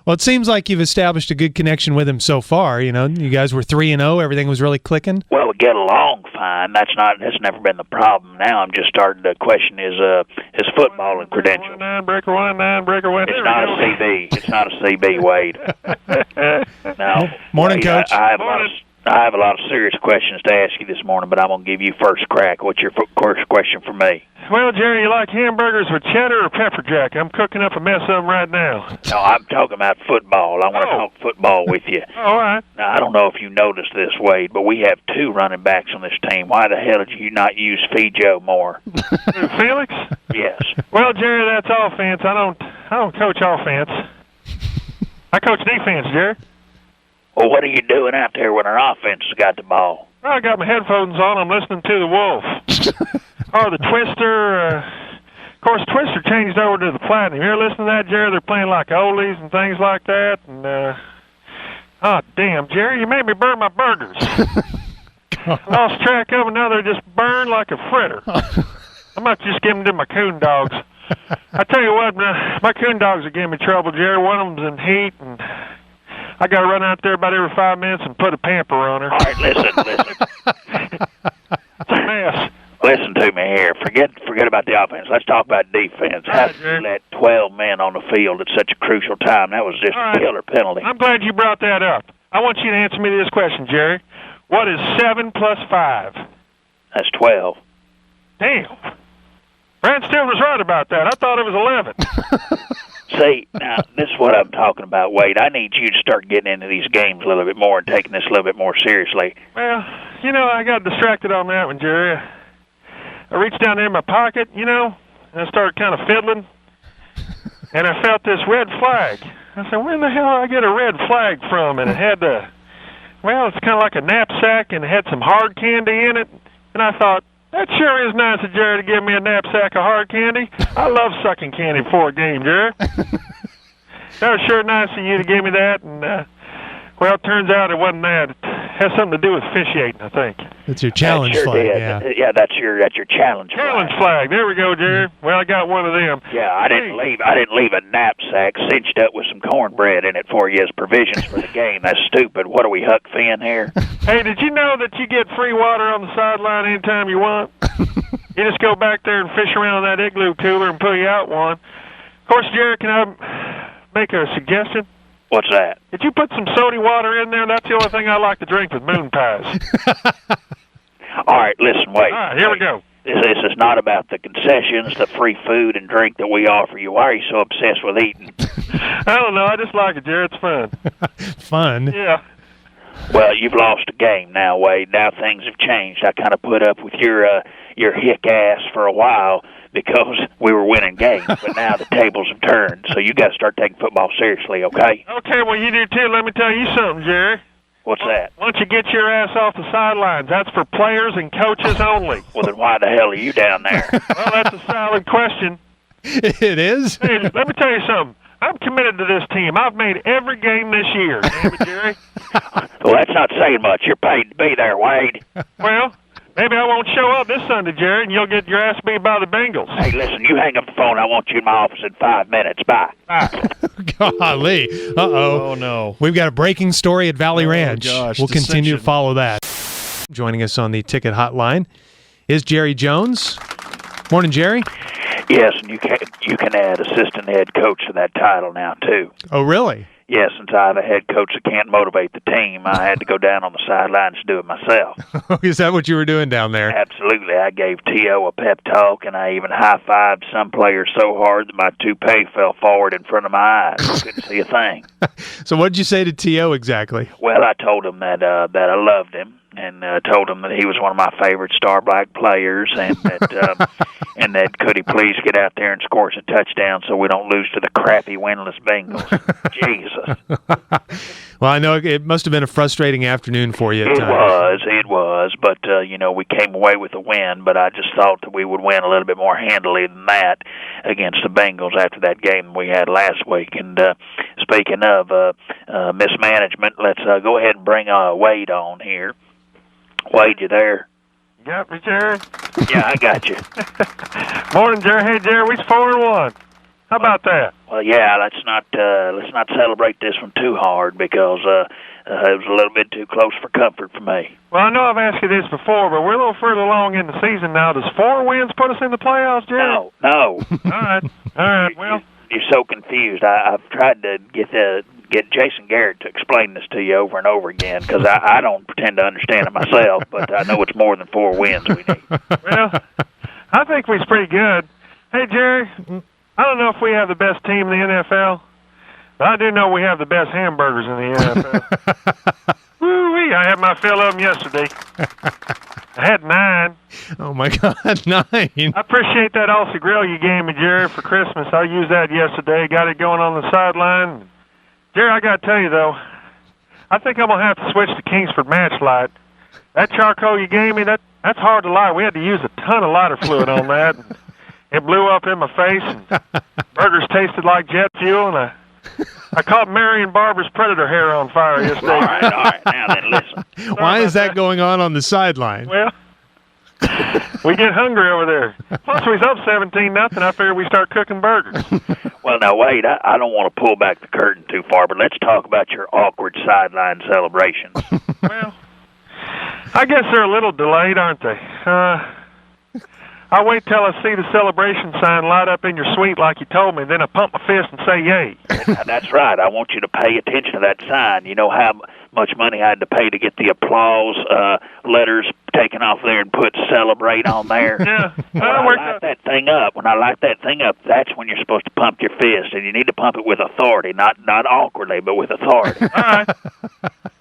Well, it seems like you've established a good connection with him so far. You know, you guys were 3-0. Everything was really clicking. Well, we get along fine. That's never been the problem. Now I'm just starting to question his footballing credentials. Breaker 1-9, breaker 1. It's not a CB. It's not a CB, Wade. No. Morning, Wade, Coach. I have a lot of serious questions to ask you this morning, but I'm going to give you first crack. What's your first question for me? Well, Jerry, you like hamburgers with cheddar or pepper jack? I'm cooking up a mess of them right now. No, I'm talking about football. I want to talk football with you. All right. Now, I don't know if you noticed this, Wade, but we have 2 running backs on this team. Why the hell did you not use Fijo more? Felix? Yes. Well, Jerry, that's offense. I don't coach offense. I coach defense, Jerry. Well, what are you doing out there when our offense has got the ball? Well, I got my headphones on. I'm listening to the Wolf. Or the Twister. Of course, Twister changed over to the Platinum. You ever listen to that, Jerry? They're playing like oldies and things like that. And oh, damn, Jerry, you made me burn my burgers. Lost track of them. Now they're just burned like a fritter. I might just give them to my coon dogs. I tell you what, my coon dogs are giving me trouble, Jerry. One of them's in heat, and I got to run out there about every 5 minutes and put a pamper on her. All right, listen. It's a mess. Listen to me here. Forget about the offense. Let's talk about defense. How did you let 12 men on the field at such a crucial time? That was just a killer penalty. I'm glad you brought that up. I want you to answer me this question, Jerry. What is 7 plus 5? That's 12. Damn. Brad Steele was right about that. I thought it was 11. See, now, this is what I'm talking about, Wade. I need you to start getting into these games a little bit more and taking this a little bit more seriously. Well, I got distracted on that one, Jerry. I reached down there in my pocket, and I started kind of fiddling, and I felt this red flag. I said, where the hell did I get a red flag from? And it had it's kind of like a knapsack, and it had some hard candy in it. And I thought, that sure is nice of Jerry to give me a knapsack of hard candy. I love sucking candy before a game, Jerry. That was sure nice of you to give me that. And, it turns out it wasn't that. It has something to do with officiating, I think. That's your challenge That sure flag. did. Yeah, that's your challenge flag. There we go, Jerry. Well, I got one of them. Yeah, I didn't leave a knapsack cinched up with some cornbread in it for you as provisions for the game. That's stupid. What are we, Huck Finn here? Hey, did you know that you get free water on the sideline anytime you want? You just go back there and fish around that igloo cooler and pull you out one. Of course, Jerry, can I make a suggestion? What's that? Did you put some soda water in there? That's the only thing I like to drink with moon pies. All right, listen, wait. All right, here we go. This is not about the concessions, the free food and drink that we offer you. Why are you so obsessed with eating? I don't know. I just like it, Jerry. It's fun. Fun? Yeah. Well, you've lost a game now, Wade. Now things have changed. I kind of put up with your hick ass for a while because we were winning games, but now the tables have turned. So you got to start taking football seriously, okay? Okay, well, you do too. Let me tell you something, Jerry. What's that? Why don't you get your ass off the sidelines? That's for players and coaches only. Well, then why the hell are you down there? Well, that's a solid question. It is? Hey, let me tell you something. I'm committed to this team. I've made every game this year. Damn it, Jerry. Well, that's not saying much. You're paid to be there, Wade. Well, maybe I won't show up this Sunday, Jerry, and you'll get your ass beat by the Bengals. Hey, listen, you hang up the phone. I want you in my office in 5 minutes. Bye. Golly. Uh-oh. Oh, no. We've got a breaking story at Valley Ranch. Gosh, we'll continue to dissension. follow that. Joining us on the ticket hotline is Jerry Jones. Morning, Jerry. Yes, and you can add assistant head coach to that title now, too. Oh, really? Yes, since I have a head coach that can't motivate the team, I had to go down on the sidelines to do it myself. Is that what you were doing down there? Absolutely. I gave T.O. a pep talk, and I even high-fived some players so hard that my toupee fell forward in front of my eyes. I couldn't see a thing. So what did you say to T.O. exactly? Well, I told him that I loved him, and told him that he was one of my favorite Star Black players, and that and that could he please get out there and score us a touchdown so we don't lose to the crappy winless Bengals. Jesus. Well, I know it must have been a frustrating afternoon for you at It times. was, but we came away with a win. But I just thought that we would win a little bit more handily than that against the Bengals after that game we had last week. And speaking of mismanagement, let's go ahead and bring Wade on here. Wade, you there? Got me, Jerry? Yeah, I got you. Morning, Jerry. Hey, Jerry, we's 4-1. How about that? Well, yeah, let's not celebrate this one too hard because it was a little bit too close for comfort for me. Well, I know I've asked you this before, but we're a little further along in the season now. Does 4 wins put us in the playoffs, Jerry? No. All right. Well, You're so confused. I've tried to get Jason Garrett to explain this to you over and over again because I don't pretend to understand it myself, but I know it's more than 4 wins we need. well, I think we're pretty good. Hey, Jerry, I don't know if we have the best team in the NFL, but I do know we have the best hamburgers in the NFL. Woo-wee, I had my fill of them yesterday. I had 9. Oh, my God, 9. I appreciate that Aussie grill you gave me, Jerry, for Christmas. I used that yesterday, got it going on the sideline. Jerry, I got to tell you, though, I think I'm going to have to switch to Kingsford Match Light. That charcoal you gave me, that's hard to light. We had to use a ton of lighter fluid on that. It blew up in my face, and burgers tasted like jet fuel, and I caught Marion Barber's predator hair on fire yesterday. All right. Now then, listen. Why is that going on the sideline? Well, we get hungry over there. Plus, we was up 17-0. I figured we start cooking burgers. Well, now, wait, I don't want to pull back the curtain too far, but let's talk about your awkward sideline celebrations. Well, I guess they're a little delayed, aren't they? I wait till I see the celebration sign light up in your suite like you told me, then I pump my fist and say yay. That's right. I want you to pay attention to that sign. You know how much money I had to pay to get the applause letters taken off there and put celebrate on there? Yeah. When I light that thing up, that's when you're supposed to pump your fist, and you need to pump it with authority, not awkwardly, but with authority. All right.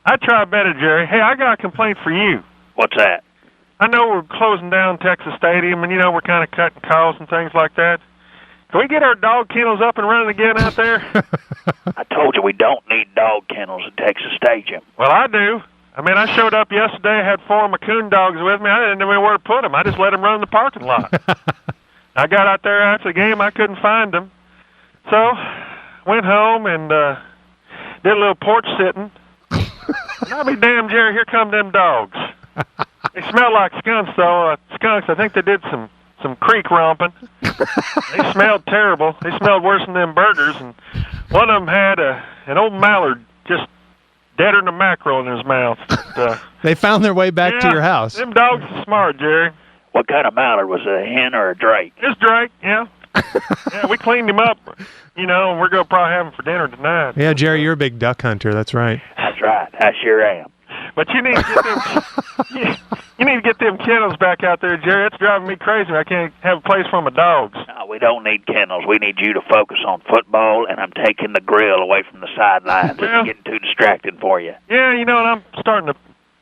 I try better, Jerry. Hey, I got a complaint for you. What's that? I know we're closing down Texas Stadium, and, we're kind of cutting costs and things like that. Can we get our dog kennels up and running again out there? I told you we don't need dog kennels at Texas Stadium. Well, I do. I mean, I showed up yesterday. I had 4 of my coon dogs with me. I didn't know where to put them. I just let them run in the parking lot. I got out there after the game. I couldn't find them. So, went home and did a little porch sitting. And I'll be damned, Jerry, here come them dogs. They smell like skunks, though. Skunks, I think they did some creek romping. They smelled terrible. They smelled worse than them burgers. And one of them had an old mallard just deader than a mackerel in his mouth. They found their way back to your house. Them dogs are smart, Jerry. What kind of mallard? Was it a hen or a drake? It's Drake, yeah. Yeah, we cleaned him up, and we're going to probably have him for dinner tonight. Yeah, Jerry, you're a big duck hunter. That's right. That's right. I sure am. But you need to get them kennels back out there, Jerry. It's driving me crazy. I can't have a place for my dogs. No, we don't need kennels. We need you to focus on football, and I'm taking the grill away from the sidelines. It's getting too distracting for you. Yeah, and I'm starting to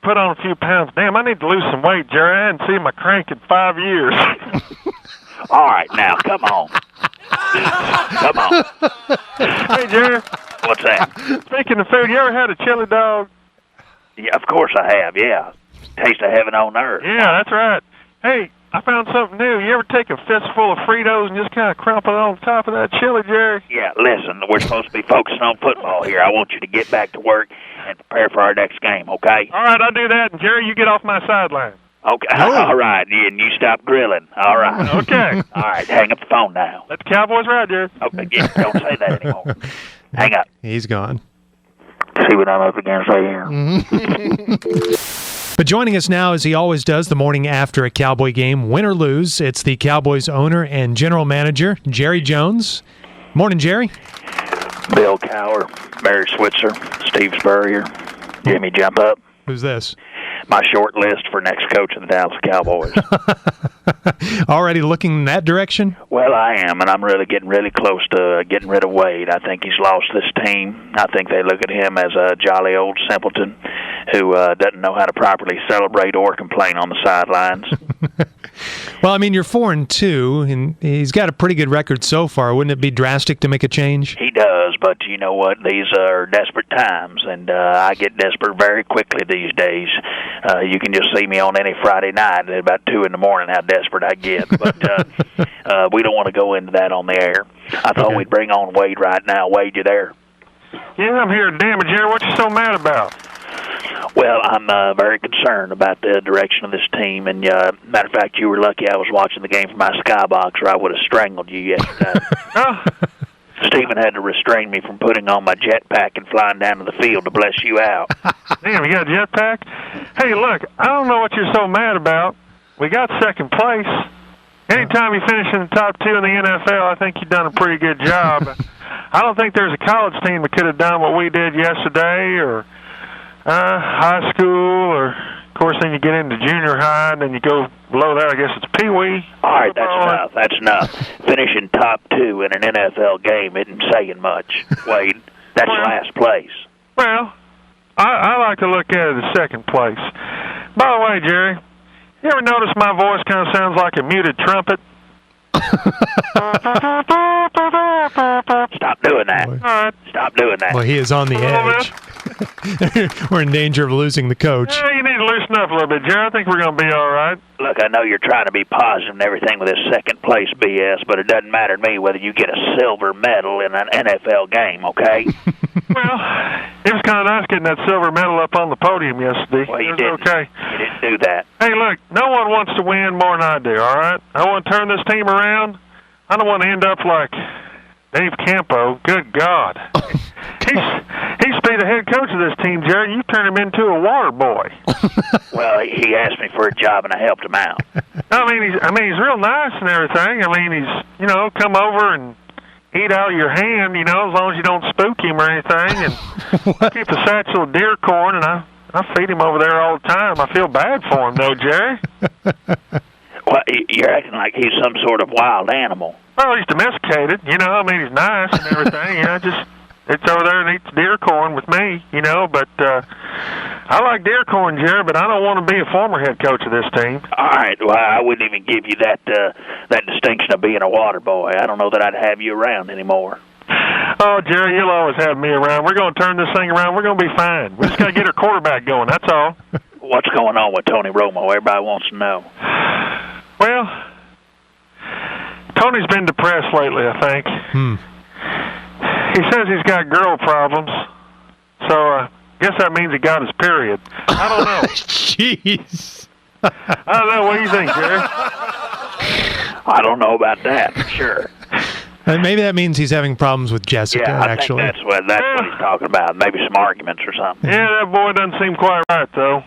put on a few pounds. Damn, I need to lose some weight, Jerry. I hadn't seen my crank in 5 years. All right, now, come on. Come on. Hey, Jerry. What's that? Speaking of food, you ever had a chili dog? Yeah, of course I have, yeah. Taste of heaven on earth. Yeah, that's right. Hey, I found something new. You ever take a fistful of Fritos and just kind of crumple it on top of that chili, Jerry? Yeah, listen, we're supposed to be focusing on football here. I want you to get back to work and prepare for our next game, okay? All right, I'll do that. And, Jerry, you get off my sideline. Okay, all right, and you stop grilling. All right. Okay. All right, hang up the phone now. Let the Cowboys ride, Jerry. Okay, yeah, don't say that anymore. Hang up. He's gone. See what I'm up against right here. But joining us now, as he always does, the morning after a Cowboy game, win or lose, it's the Cowboys owner and general manager, Jerry Jones. Morning, Jerry. Bill Cower, Barry Switzer, Steve Spurrier, Jimmy Jump Up. Who's this? My short list for next coach of the Dallas Cowboys. Already looking in that direction? Well, I am, and I'm really getting really close to getting rid of Wade. I think he's lost this team. I think they look at him as a jolly old simpleton. who doesn't know how to properly celebrate or complain on the sidelines. Well, I mean, you're 4-2, and he's got a pretty good record so far. Wouldn't it be drastic to make a change? He does, but you know what? These are desperate times, and I get desperate very quickly these days. You can just see me on any Friday night at about 2 in the morning how desperate I get. But we don't want to go into that on the air. I thought we'd bring on Wade right now. Wade, you there? Yeah, I'm here. Damn it, Jerry, what you so mad about? Well, I'm very concerned about the direction of this team, and matter of fact, you were lucky I was watching the game from my skybox, or I would have strangled you yesterday. Stephen had to restrain me from putting on my jetpack and flying down to the field to bless you out. Damn, you got a jetpack? Hey, look, I don't know what you're so mad about. We got second place. Anytime you finish in the top 2 in the NFL, I think you've done a pretty good job. I don't think there's a college team that could have done what we did yesterday, or high school, or of course then you get into junior high, and then you go below that, I guess it's Pee-wee. All right, that's enough. Finishing top 2 in an NFL game isn't saying much, Wade. That's last place. Well, I like to look at it as second place. By the way, Jerry, you ever notice my voice kind of sounds like a muted trumpet? Stop doing that. All right. Stop doing that. Well, he is on the edge. We're in danger of losing the coach. Yeah, you need to loosen up a little bit, Jerry. I think we're going to be all right. Look, I know you're trying to be positive and everything with this second place BS, but it doesn't matter to me whether you get a silver medal in an NFL game, okay? Well, it was kind of nice getting that silver medal up on the podium yesterday. Well, you didn't. Okay. You didn't do that. Hey, look, no one wants to win more than I do, all right? I want to turn this team around. I don't want to end up like Dave Campo. Good God. He should be the head coach of this team, Jerry. You turned him into a water boy. Well, he asked me for a job, and I helped him out. I mean, he's real nice and everything. I mean, he's, come over and eat out of your hand, as long as you don't spook him or anything. And I keep a satchel of deer corn, and I feed him over there all the time. I feel bad for him, though, Jerry. Well, you're acting like he's some sort of wild animal. Well, he's domesticated, he's nice and everything, just it's over there and eats deer corn with me, but I like deer corn, Jerry, but I don't want to be a former head coach of this team. All right, well, I wouldn't even give you that distinction of being a water boy. I don't know that I'd have you around anymore. Oh, Jerry, you'll always have me around. We're going to turn this thing around. We're going to be fine. We just got to get our quarterback going, that's all. What's going on with Tony Romo? Everybody wants to know. Well, Tony's been depressed lately, I think. He says he's got girl problems, so I guess that means he got his period. I don't know. Jeez. I don't know. What do you think, Jerry? I don't know about that, for sure. Maybe that means he's having problems with Jessica, actually. I think that's what he's talking about. Maybe some arguments or something. Yeah, that boy doesn't seem quite right, though.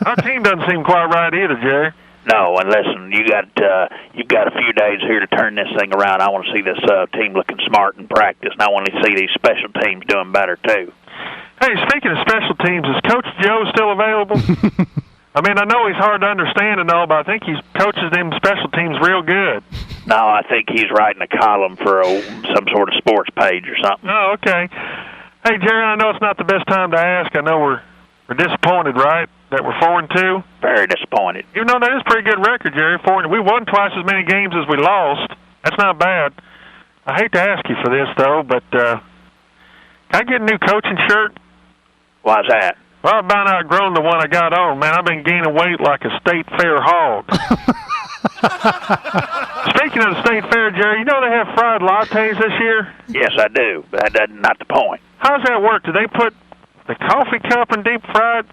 Our team doesn't seem quite right either, Jerry. No, and listen, you've got a few days here to turn this thing around. I want to see this team looking smart in practice, and I want to see these special teams doing better too. Hey, speaking of special teams, is Coach Joe still available? I mean, I know he's hard to understand and all, but I think he coaches them special teams real good. No, I think he's writing a column for some sort of sports page or something. Oh, okay. Hey, Jerry, I know it's not the best time to ask. I know we're disappointed, right, that we're 4-2? Very disappointed. Even though that is a pretty good record, Jerry. 4-2. We won twice as many games as we lost. That's not bad. I hate to ask you for this, though, but can I get a new coaching shirt? Why's that? Well, I've about outgrown the one I got on, man. I've been gaining weight like a state fair hog. Speaking of the state fair, Jerry, you know they have fried lattes this year? Yes, I do, but that's not the point. How does that work? Do they put the coffee cup in deep fried?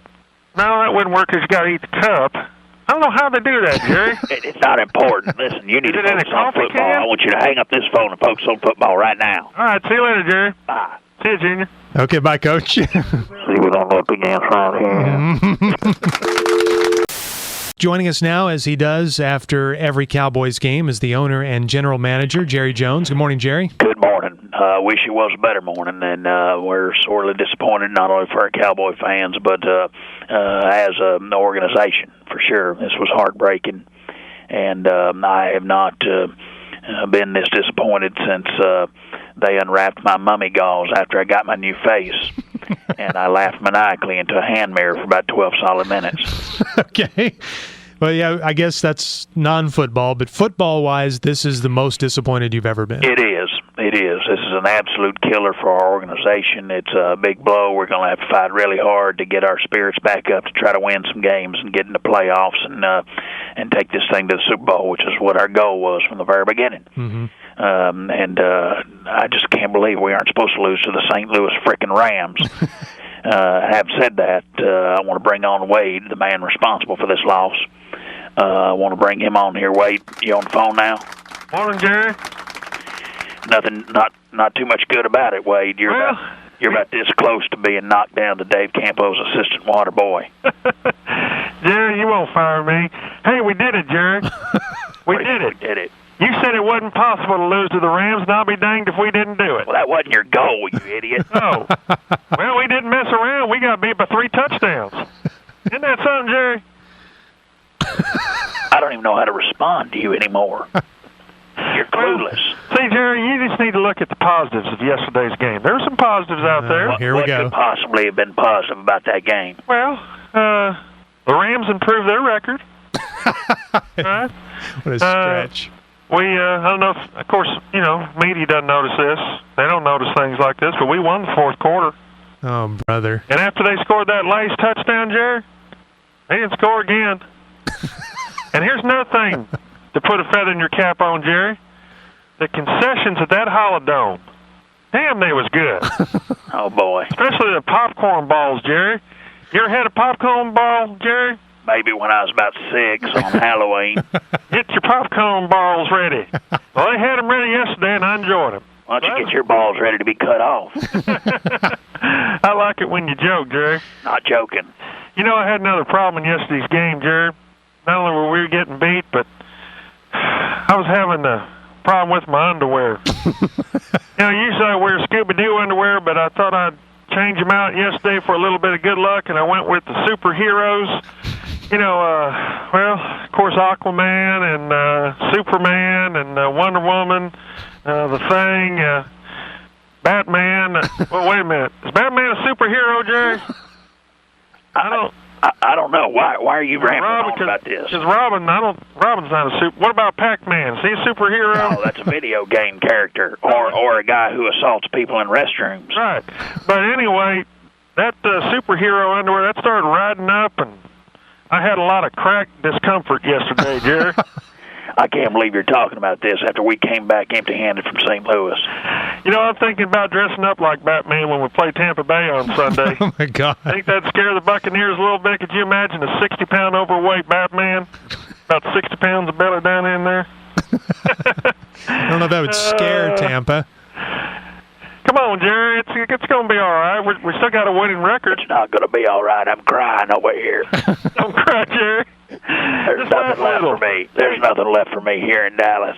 No, that wouldn't work because you got to eat the cup. I don't know how they do that, Jerry. It's not important. Listen, you need to focus on football. Can? I want you to hang up this phone and focus on football right now. All right, see you later, Jerry. Bye. See you, Junior. Okay, bye, Coach. See, we don't look against right here. Joining us now, as he does after every Cowboys game, is the owner and general manager, Jerry Jones. Good morning, Jerry. Good morning. Wish it was a better morning, and we're sorely disappointed, not only for our Cowboy fans, but as an organization, for sure. This was heartbreaking, and I have not been this disappointed since they unwrapped my mummy gauze after I got my new face. and I laughed maniacally into a hand mirror for about 12 solid minutes. Okay. Well, yeah, I guess that's non-football, but football-wise, this is the most disappointed you've ever been. It is. It is. This is an absolute killer for our organization. It's a big blow. We're going to have to fight really hard to get our spirits back up to try to win some games and get into playoffs and take this thing to the Super Bowl, which is what our goal was from the very beginning. Mm-hmm. I just can't believe we aren't supposed to lose to the St. Louis frickin' Rams. Having said that, I want to bring on Wade, the man responsible for this loss. I want to bring him on here. Wade, you on the phone now? Morning, Jerry. Nothing, not too much good about it, Wade. You're about this close to being knocked down to Dave Campo's assistant water boy. Jerry, you won't fire me. Hey, we did it, Jerry. We did it. We did it. You said it wasn't possible to lose to the Rams, and I'll be danged if we didn't do it. Well, that wasn't your goal, you idiot. Oh. Well, we didn't mess around. We got beat by 3 touchdowns. Isn't that something, Jerry? I don't even know how to respond to you anymore. You're clueless. See, Jerry, you just need to look at the positives of yesterday's game. There were some positives out there. What could possibly have been positive about that game? Well, the Rams improved their record. Right? What a stretch. I don't know if, of course, media doesn't notice this. They don't notice things like this, but we won the fourth quarter. Oh, brother. And after they scored that last touchdown, Jerry, they didn't score again. And here's another thing to put a feather in your cap on, Jerry. The concessions at that Holodome, damn, they was good. Oh, boy. Especially the popcorn balls, Jerry. You ever had a popcorn ball, Jerry? Maybe when I was about 6 on Halloween. Get your popcorn balls ready. Well, they had them ready yesterday, and I enjoyed them. Why don't you get your balls ready to be cut off? I like it when you joke, Jerry. Not joking. I had another problem in yesterday's game, Jerry. Not only were we getting beat, but I was having a problem with my underwear. Usually I wear Scooby-Doo underwear, but I thought I'd change them out yesterday for a little bit of good luck, and I went with the superheroes. Of course, Aquaman and Superman and Wonder Woman, The Thing, Batman. Well, wait a minute. Is Batman a superhero, Jerry? I don't know. Why are you rambling on about this? Because Robin's not a super. What about Pac-Man? Is he a superhero? No, that's a video game character or a guy who assaults people in restrooms. Right. But anyway, that superhero underwear, that started riding up, and I had a lot of crack discomfort yesterday, Jerry. I can't believe you're talking about this after we came back empty-handed from St. Louis. I'm thinking about dressing up like Batman when we play Tampa Bay on Sunday. Oh, my God. I think that'd scare the Buccaneers a little bit. Could you imagine a 60-pound overweight Batman? About 60 pounds of belly down in there? I don't know if that would scare Tampa. Come on, Jerry. It's going to be all right. We still got a winning record. It's not going to be all right. I'm crying over here. Don't cry, Jerry. There's nothing left for me. There's nothing left for me here in Dallas.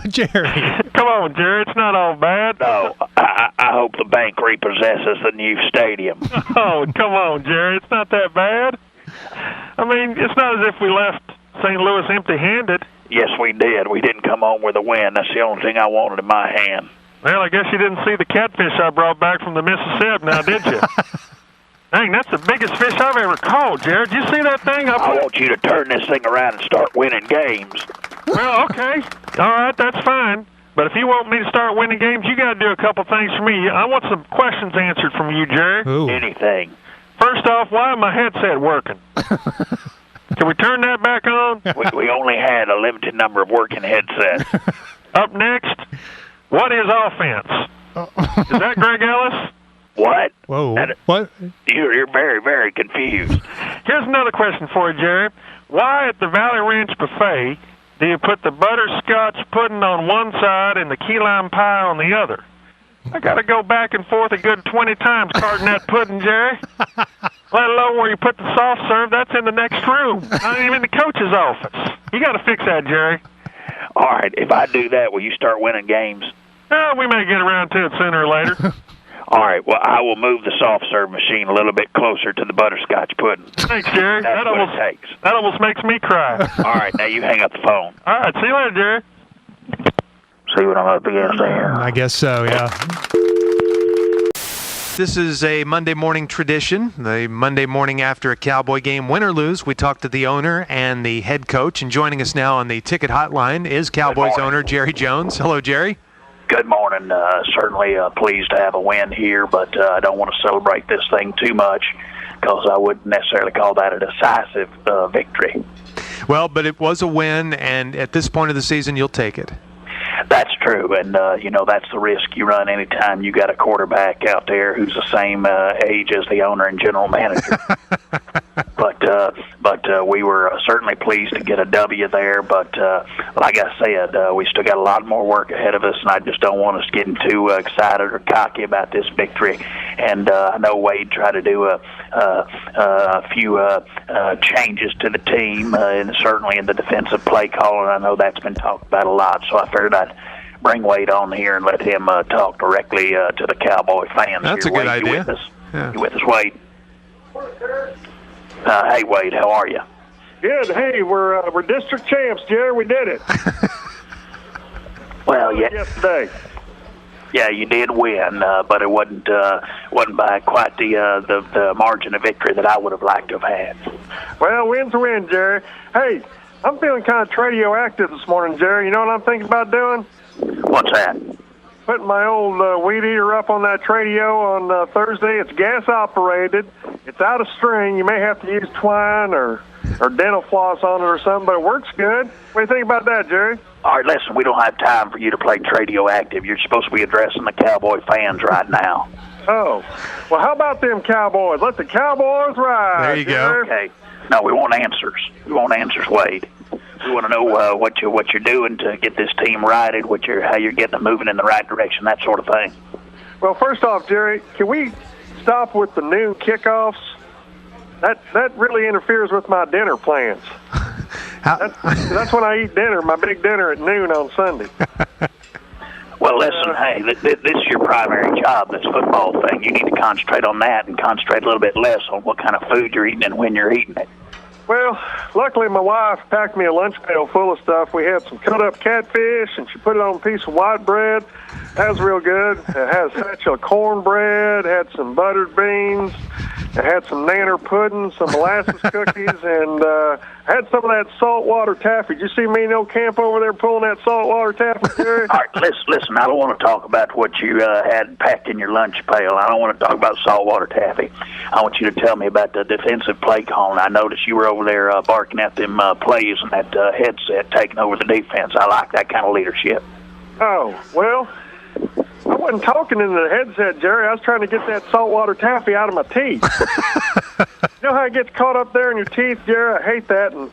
Jerry. Come on, Jerry. It's not all bad. No, I hope the bank repossesses the new stadium. Oh, come on, Jerry. It's not that bad. I mean, it's not as if we left St. Louis empty-handed. Yes, we did. We didn't come home with a win. That's the only thing I wanted in my hand. Well, I guess you didn't see the catfish I brought back from the Mississippi now, did you? Dang, that's the biggest fish I've ever caught, Jared. Did you see that thing? I want you to turn this thing around and start winning games. Well, okay. All right, that's fine. But if you want me to start winning games, you got to do a couple things for me. I want some questions answered from you, Jared. Ooh. Anything. First off, why is my headset working? Can we turn that back on? We only had a limited number of working headsets. Up next, what is offense? Is that Greg Ellis? What? Whoa. What? You're very, very confused. Here's another question for you, Jerry. Why at the Valley Ranch buffet do you put the butterscotch pudding on one side and the key lime pie on the other? I got to go back and forth a good 20 times carting that pudding, Jerry. Let alone where you put the soft serve. That's in the next room. Not even in the coach's office. You got to fix that, Jerry. All right. If I do that, will you start winning games? We may get around to it sooner or later. All right. Well, I will move the soft serve machine a little bit closer to the butterscotch pudding. Thanks, Jerry. That's what it takes. That almost makes me cry. All right. Now you hang up the phone. All right. See you later, Jerry. See what I'm up against there? I guess so, yeah. This is a Monday morning tradition. The Monday morning after a Cowboy game, win or lose, we talk to the owner and the head coach. And joining us now on the ticket hotline is Cowboys owner Jerry Jones. Hello, Jerry. Good morning. Certainly pleased to have a win here, but I don't want to celebrate this thing too much because I wouldn't necessarily call that a decisive victory. Well, but it was a win, and at this point of the season, you'll take it. That's true, and that's the risk you run anytime you got a quarterback out there who's the same age as the owner and general manager. But we were certainly pleased to get a W there. But like I said, we still got a lot more work ahead of us, and I just don't want us getting too excited or cocky about this victory. And I know Wade tried to do a few changes to the team, and certainly in the defensive play call, and I know that's been talked about a lot. So I figured I'd bring Wade on here and let him talk directly to the Cowboy fans. That's here. a good Wade, idea. You with us? Yeah. You with us, Wade? Hey, Wade, how are you? Good. Hey, we're district champs, Jerry. We did it. Well, yeah. Yesterday. Yeah, you did win, but it wasn't by quite the margin of victory that I would have liked to have had. Well, win's a win, Jerry. Hey, I'm feeling kind of radioactive this morning, Jerry. You know what I'm thinking about doing? What's that? Putting my old weed eater up on that radio on Thursday. It's gas operated. It's out of string. You may have to use twine or dental floss on it or something, but it works good. What do you think about that, Jerry? All right, listen, we don't have time for you to play radioactive. You're supposed to be addressing the Cowboy fans right now. Oh, well, how about them Cowboys? Let the Cowboys ride. There you Jerry. go. Okay. No, we want answers. We want answers, Wade. We want to know what you're doing to get this team righted, how you're getting them moving in the right direction, that sort of thing. Well, first off, Jerry, can we stop with the noon kickoffs? That really interferes with my dinner plans. That's when I eat dinner, my big dinner at noon on Sunday. Well, listen, hey, this is your primary job, this football thing. You need to concentrate on that and concentrate a little bit less on what kind of food you're eating and when you're eating it. Well, luckily my wife packed me a lunch pail full of stuff. We had some cut-up catfish, and she put it on a piece of white bread. That was real good. It had such a cornbread, had some buttered beans, it had some nanner pudding, some molasses cookies, and had some of that saltwater taffy. Did you see me and old Camp over there pulling that saltwater taffy, Jerry? All right, listen, I don't want to talk about what you had packed in your lunch pail. I don't want to talk about saltwater taffy. I want you to tell me about the defensive play calling. I noticed you were over there barking at them plays and that headset taking over the defense. I like that kind of leadership. Oh, well, I wasn't talking into the headset, Jerry. I was trying to get that saltwater taffy out of my teeth. You know how it gets caught up there in your teeth, Jerry? I hate that. And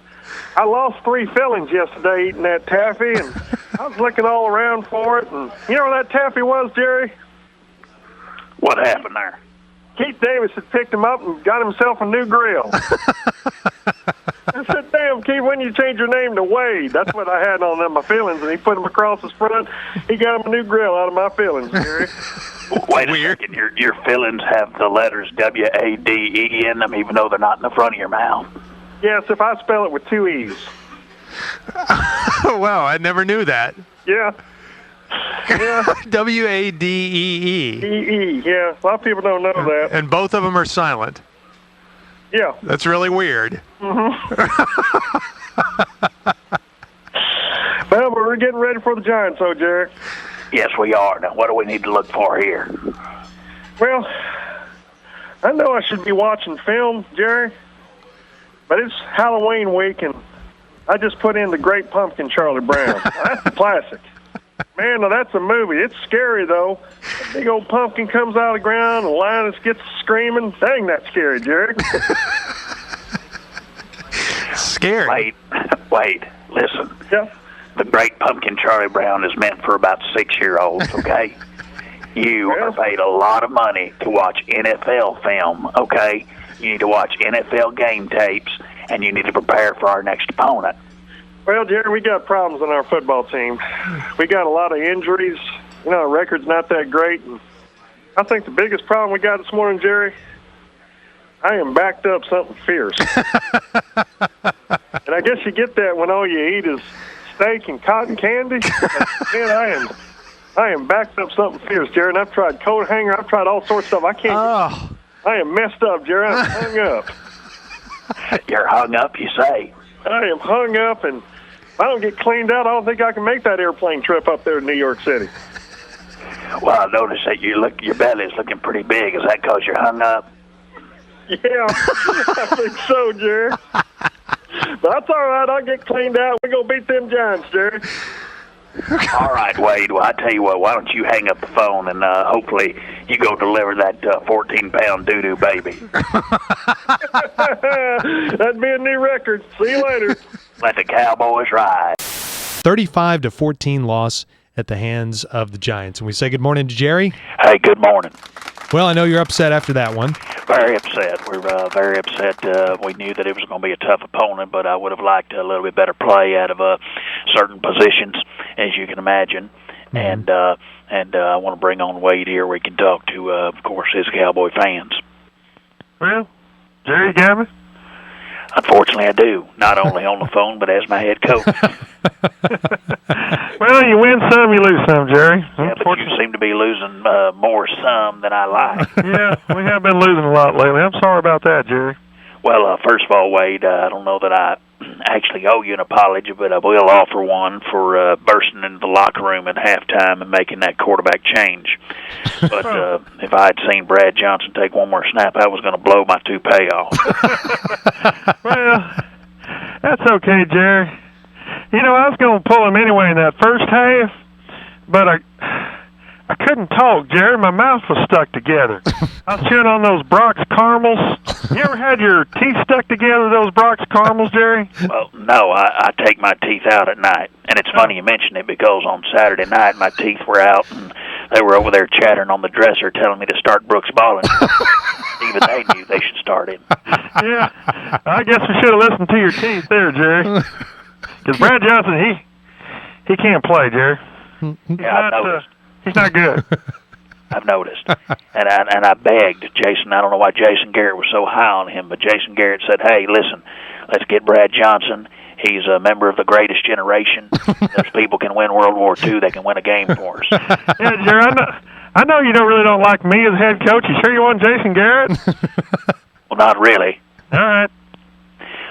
I lost 3 fillings yesterday eating that taffy, and I was looking all around for it. And you know where that taffy was, Jerry? What happened there? Keith Davis had picked him up and got himself a new grill. I said, damn, Keith, when you change your name to Wade? That's what I had on them, my feelings, and he put them across his front. He got him a new grill out of my feelings, Jerry. Wait a second. Your fillings have the letters W-A-D-E in them, even though they're not in the front of your mouth. Yes, if I spell it with 2 E's. Wow, I never knew that. Yeah. Yeah. W-A-D-E-E. E-E, yeah. A lot of people don't know that. And both of them are silent. Yeah. That's really weird. Mm-hmm. Well, we're getting ready for the Giants, though, Jerry. Yes, we are. Now, what do we need to look for here? Well, I know I should be watching film, Jerry, but it's Halloween week, and I just put in The Great Pumpkin, Charlie Brown. That's a classic. Man, now that's a movie. It's scary, though. A big old pumpkin comes out of the ground, and Linus gets screaming. Dang, that's scary, Jerry. Scary. Wait, listen. Yeah. The Great Pumpkin, Charlie Brown is meant for about 6-year-olds, okay? You are paid a lot of money to watch NFL film, okay? You need to watch NFL game tapes, and you need to prepare for our next opponent. Well, Jerry, we got problems on our football team. We got a lot of injuries. You know, our record's not that great. And I think the biggest problem we got this morning, Jerry, I am backed up something fierce. And I guess you get that when all you eat is steak and cotton candy. But, man, I am backed up something fierce, Jerry, and I've tried coat hanger. I've tried all sorts of stuff. I can't. Oh. I am messed up, Jerry. I'm hung up. You're hung up, you say? I am hung up, and if I don't get cleaned out, I don't think I can make that airplane trip up there to New York City. Well, I noticed that your belly's looking pretty big. Is that because you're hung up? Yeah, I think so, Jerry. But that's all right. I'll get cleaned out. We're going to beat them Giants, Jerry. All right, Wade. Well, I tell you what, why don't you hang up the phone and hopefully you go deliver that 14-pound doo-doo baby. That'd be a new record. See you later. Let the Cowboys ride. 35-14 loss at the hands of the Giants. And we say good morning to Jerry. Hey, good morning. Well, I know you're upset after that one. Very upset. We're very upset. We knew that it was going to be a tough opponent, but I would have liked a little bit better play out of certain positions, as you can imagine. Mm-hmm. And I want to bring on Wade here where he can talk to, of course, his Cowboy fans. Well, Jerry, you got me? Unfortunately, I do. Not only on the phone, but as my head coach. Well, you win some, you lose some, Jerry. Yeah, but you seem to be losing more some than I like. Yeah, we have been losing a lot lately. I'm sorry about that, Jerry. Well, first of all, Wade, I don't know that I actually owe you an apology, but I will offer one for bursting into the locker room at halftime and making that quarterback change. But if I had seen Brad Johnson take one more snap, I was going to blow my toupee off. Well, that's okay, Jerry. You know, I was going to pull him anyway in that first half, but I couldn't talk, Jerry. My mouth was stuck together. I was chewing on those Brock's caramels. You ever had your teeth stuck together, those Brock's caramels, Jerry? Well, no, I take my teeth out at night. And it's funny you mention it because on Saturday night my teeth were out and they were over there chattering on the dresser telling me to start Brooks Ballin. Even they knew they should start him. Yeah, I guess we should have listened to your teeth there, Jerry. Because Brad Johnson, he can't play, Jerry. Yeah, I've noticed. He's not good. I've noticed. And I begged Jason. I don't know why Jason Garrett was so high on him, but Jason Garrett said, hey, listen, let's get Brad Johnson. He's a member of the greatest generation. Those people can win World War II. They can win a game for us. Yeah, Jerry, I know you don't like me as head coach. You sure you want Jason Garrett? Well, not really. All right.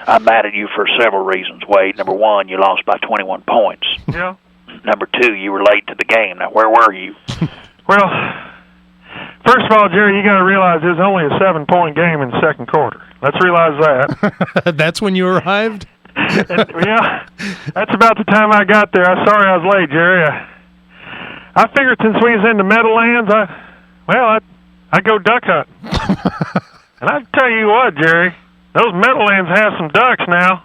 I'm mad at you for several reasons, Wade. Number one, you lost by 21 points. Yeah. Number two, you were late to the game. Now, where were you? Well, first of all, Jerry, you got to realize it was only a 7-point game in the second quarter. Let's realize that. That's when you arrived? Yeah, that's about the time I got there. I'm sorry I was late, Jerry. I figured since we was in the Meadowlands, I go duck hunting. And I tell you what, Jerry, those Meadowlands have some ducks now.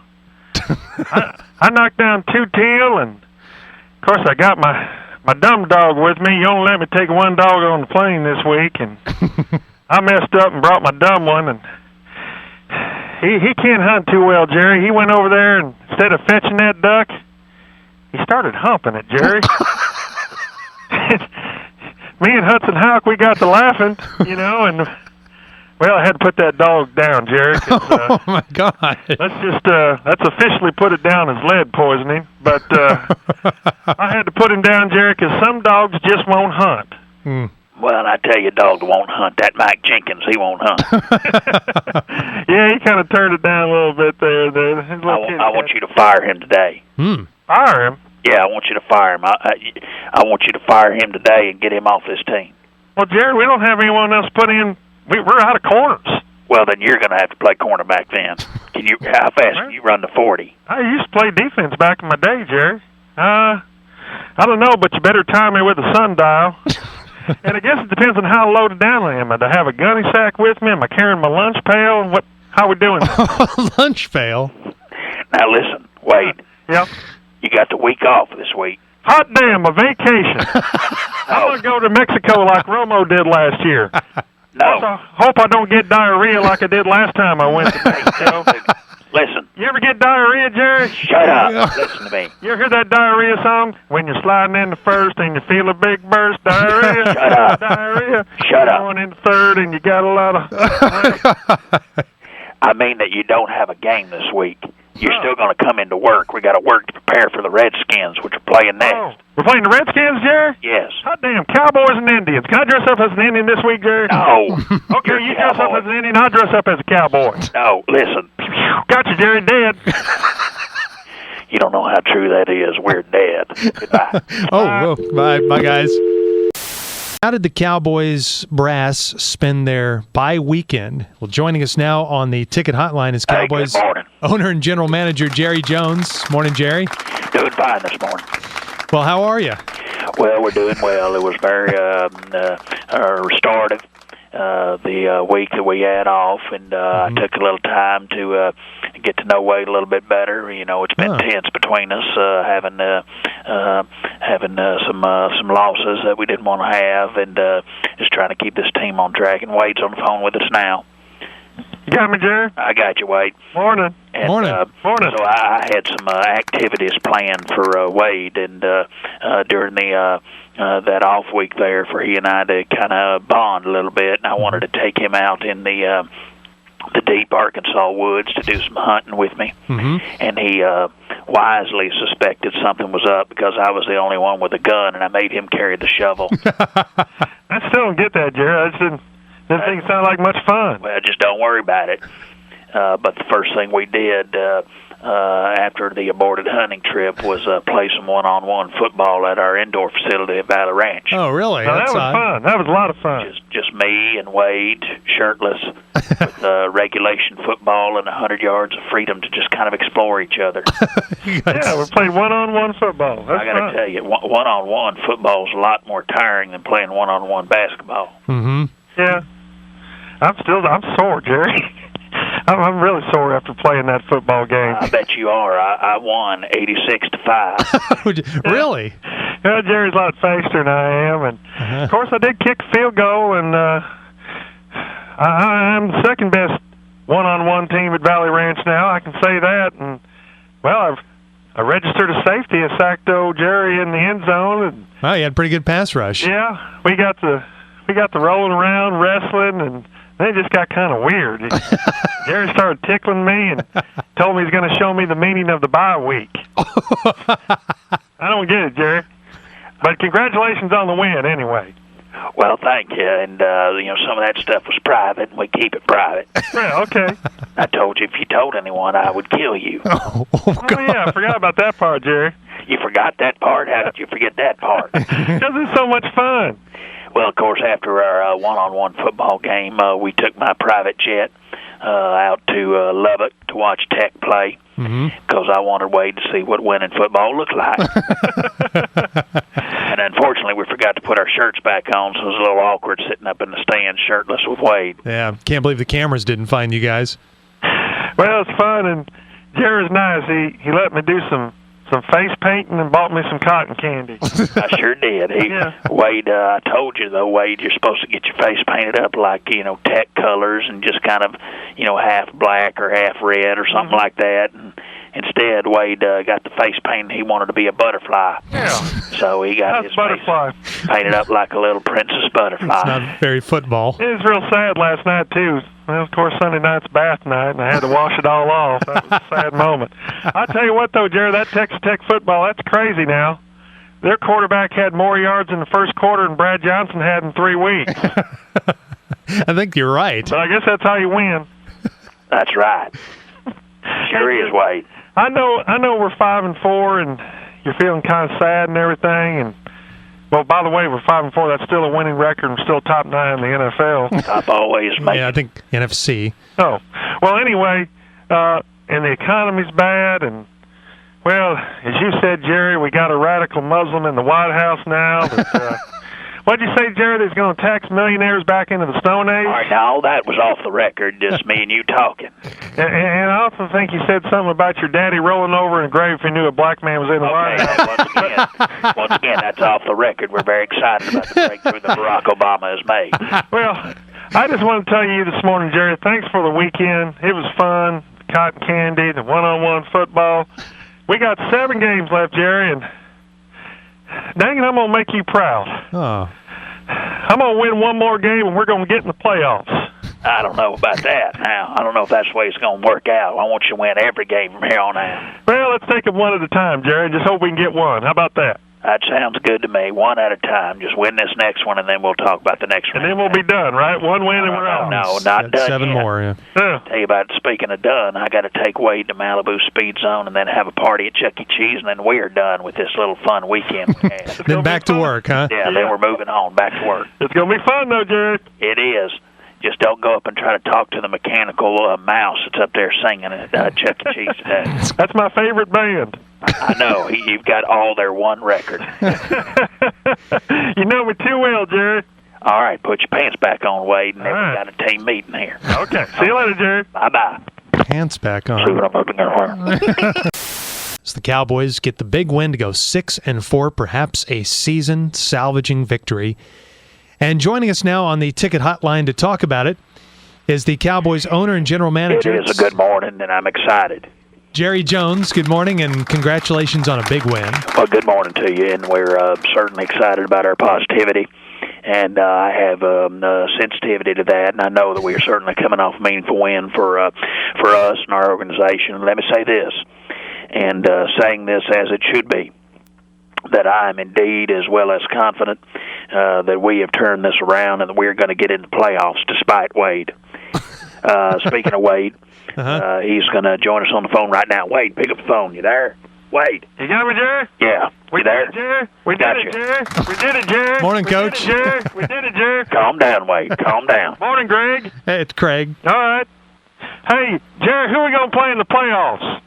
I knocked down 2 teal, and of course I got my dumb dog with me. You only let me take one dog on the plane this week, and I messed up and brought my dumb one, and he can't hunt too well, Jerry. He went over there, and instead of fetching that duck, he started humping it, Jerry. Me and Hudson Houck, we got to laughing, and well, I had to put that dog down, Jerry. Oh my God! Let's officially put it down as lead poisoning. But I had to put him down, Jerry, because some dogs just won't hunt. Well, I tell you, dog won't hunt. That Mike Jenkins, he won't hunt. Yeah, he kind of turned it down a little bit there. I want you to fire him today. Fire him? Yeah, I want you to fire him. I want you to fire him today and get him off this team. Well, Jerry, we don't have anyone else put in. We're out of corners. Well, then you're going to have to play cornerback then. How fast can you run the 40? I used to play defense back in my day, Jerry. I don't know, but you better time me with a sundial. And I guess it depends on how loaded down I am. Do I have a gunny sack with me? Am I carrying my lunch pail? And how are we doing? Lunch pail? Now listen, Wade. Yep. You got the week off this week. Hot damn, a vacation. I'm going to go to Mexico like Romo did last year. No. I hope I don't get diarrhea like I did last time I went to Mexico. Listen. You ever get diarrhea, Jerry? Shut up. Listen to me. You ever hear that diarrhea song? When you're sliding into first and you feel a big burst, diarrhea. Shut up. Diarrhea. Shut up. Going into third and you got a lot of... I mean that you don't have a game this week. You're still going to come into work. We got to work to prepare for the Redskins, which are playing next. Oh, we're playing the Redskins, Jerry? Yes. Hot damn, Cowboys and Indians. Can I dress up as an Indian this week, Jerry? No. Okay, you dress up as an Indian, I'll dress up as a cowboy. No, listen. Gotcha, Jerry, dead. You don't know how true that is. We're dead. Goodbye. Oh, well, bye, guys. How did the Cowboys brass spend their bye weekend? Well, joining us now on the ticket hotline is Cowboys owner and general manager Jerry Jones. Morning, Jerry. Doing fine this morning. Well, how are you? Well, we're doing well. It was very restorative, the week that we had off, and I took a little time to get to know Wade a little bit better. You know, it's been tense between us, having some losses that we didn't want to have, and just trying to keep this team on track. And Wade's on the phone with us now. You got me, Jerry? I got you, Wade. Morning. And, Morning. So I had some activities planned for Wade, and during the that off week there for he and I to kind of bond a little bit, and I wanted to take him out in the deep Arkansas woods to do some hunting with me. And he wisely suspected something was up because I was the only one with a gun, and I made him carry the shovel. I still don't get that, Jerry. I just didn't think it sounded like much fun. Well, just don't worry about it. But the first thing we did after the aborted hunting trip was play some one-on-one football at our indoor facility at Valley Ranch. Oh, really? Now, that was fun. That was a lot of fun. Just me and Wade, shirtless, with regulation football and 100 yards of freedom to just kind of explore each other. Yeah, we played one-on-one football. That's I got to tell you, one-on-one football is a lot more tiring than playing one-on-one basketball. Yeah. I'm sore, Jerry. I'm really sore after playing that football game. I bet you are. I won 86-5. Really? Yeah, Jerry's a lot faster than I am, and of course I did kick a field goal, and I'm the second best one-on-one team at Valley Ranch now. I can say that, and well, I registered a safety. I sacked old Jerry in the end zone, and wow, you had a pretty good pass rush. yeah, we got the rolling around, wrestling, and then it just got kind of weird. Jerry started tickling me and told me he's going to show me the meaning of the bye week. I don't get it, Jerry. But congratulations on the win, anyway. Well, thank you. And, some of that stuff was private, and we keep it private. Yeah, okay. I told you if you told anyone, I would kill you. Oh yeah, I forgot about that part, Jerry. You forgot that part? How did you forget that part? Because it's so much fun. Well, of course, after our one-on-one football game, we took my private jet out to Lubbock to watch Tech play because I wanted Wade to see what winning football looked like. And unfortunately, we forgot to put our shirts back on, so it was a little awkward sitting up in the stands shirtless with Wade. Yeah, can't believe the cameras didn't find you guys. Well, it's fun, and Jerry's nice. He let me do some face painting and bought me some cotton candy. I sure did. Wade, I told you, though, Wade, you're supposed to get your face painted up like, Tech colors and just kind of, half black or half red or something like that. And instead, Wade got the face painted. He wanted to be a butterfly. Yeah. So he got his butterfly face painted up like a little princess butterfly. It's not very football. It was real sad last night, too. Well, of course, Sunday night's bath night, and I had to wash it all off. That was a sad moment. I'll tell you what, though, Jerry, that Texas Tech football, that's crazy now. Their quarterback had more yards in the first quarter than Brad Johnson had in 3 weeks. I think you're right. But I guess that's how you win. That's right. Sure is, Wade. I know we're 5-4, and you're feeling kind of sad and everything, and well, by the way, we're 5-4. That's still a winning record. We're still top 9 in the NFL. Top always, mate. Yeah, I think NFC. Oh, well, anyway, and the economy's bad, and well, as you said, Jerry, we got a radical Muslim in the White House now. That, what'd you say, Jerry? That's going to tax millionaires back into the Stone Age? All right, now, all that was off the record, just me and you talking. And I also think you said something about your daddy rolling over in a grave if he knew a black man was in the White House. Once again, that's off the record. We're very excited about the breakthrough that Barack Obama has made. Well, I just want to tell you this morning, Jerry, thanks for the weekend. It was fun. Cotton candy, the one-on-one football. We got 7 games left, Jerry, and dang it, I'm going to make you proud. Oh. I'm going to win one more game, and we're going to get in the playoffs. I don't know about that now. I don't know if that's the way it's going to work out. I want you to win every game from here on out. Well, let's take it one at a time, Jerry. Just hope we can get one. How about that? That sounds good to me. One at a time. Just win this next one, and then we'll talk about the next one. And then we'll be done, right? One win and we're out. No, not done 7 yet. more, yeah. Tell you about speaking of done, I got to take Wade to Malibu Speed Zone and then have a party at Chuck E. Cheese, and then we're done with this little fun weekend we had. Then back to work, huh? Yeah, then we're moving on back to work. It's going to be fun, though, Jerry. It is. Just don't go up and try to talk to the mechanical mouse that's up there singing at Chuck E. Cheese today. That's my favorite band. I know. You've got all their one record. You know me too well, Jerry. All right, put your pants back on, Wade, and then we got a team meeting here. Okay. See you later, Jerry. Bye-bye. Pants back on. See what I'm up in there for. So the Cowboys get the big win to go 6-4, perhaps a season salvaging victory. And joining us now on the ticket hotline to talk about it is the Cowboys owner and general manager. It is a good morning, and I'm excited. Jerry Jones, good morning, and congratulations on a big win. Well, good morning to you, and we're certainly excited about our positivity. And I have sensitivity to that, and I know that we are certainly coming off a meaningful win for us and our organization. And let me say this, and saying this as it should be, that I am indeed as well as confident that we have turned this around and that we are going to get into the playoffs despite Wade. Speaking of Wade, he's going to join us on the phone right now. Wade, pick up the phone. You there? Wade. You got me, Jerry? Yeah. We You there? did it, Jerry. We did it, Jerry. We did it, Jerry. Morning, we Coach. Did it, Jerry. We did it, Jerry. Calm down, Wade. Calm down. Morning, Greg. Hey, it's Craig. All right. Hey, Jerry, who are we going to play in the playoffs?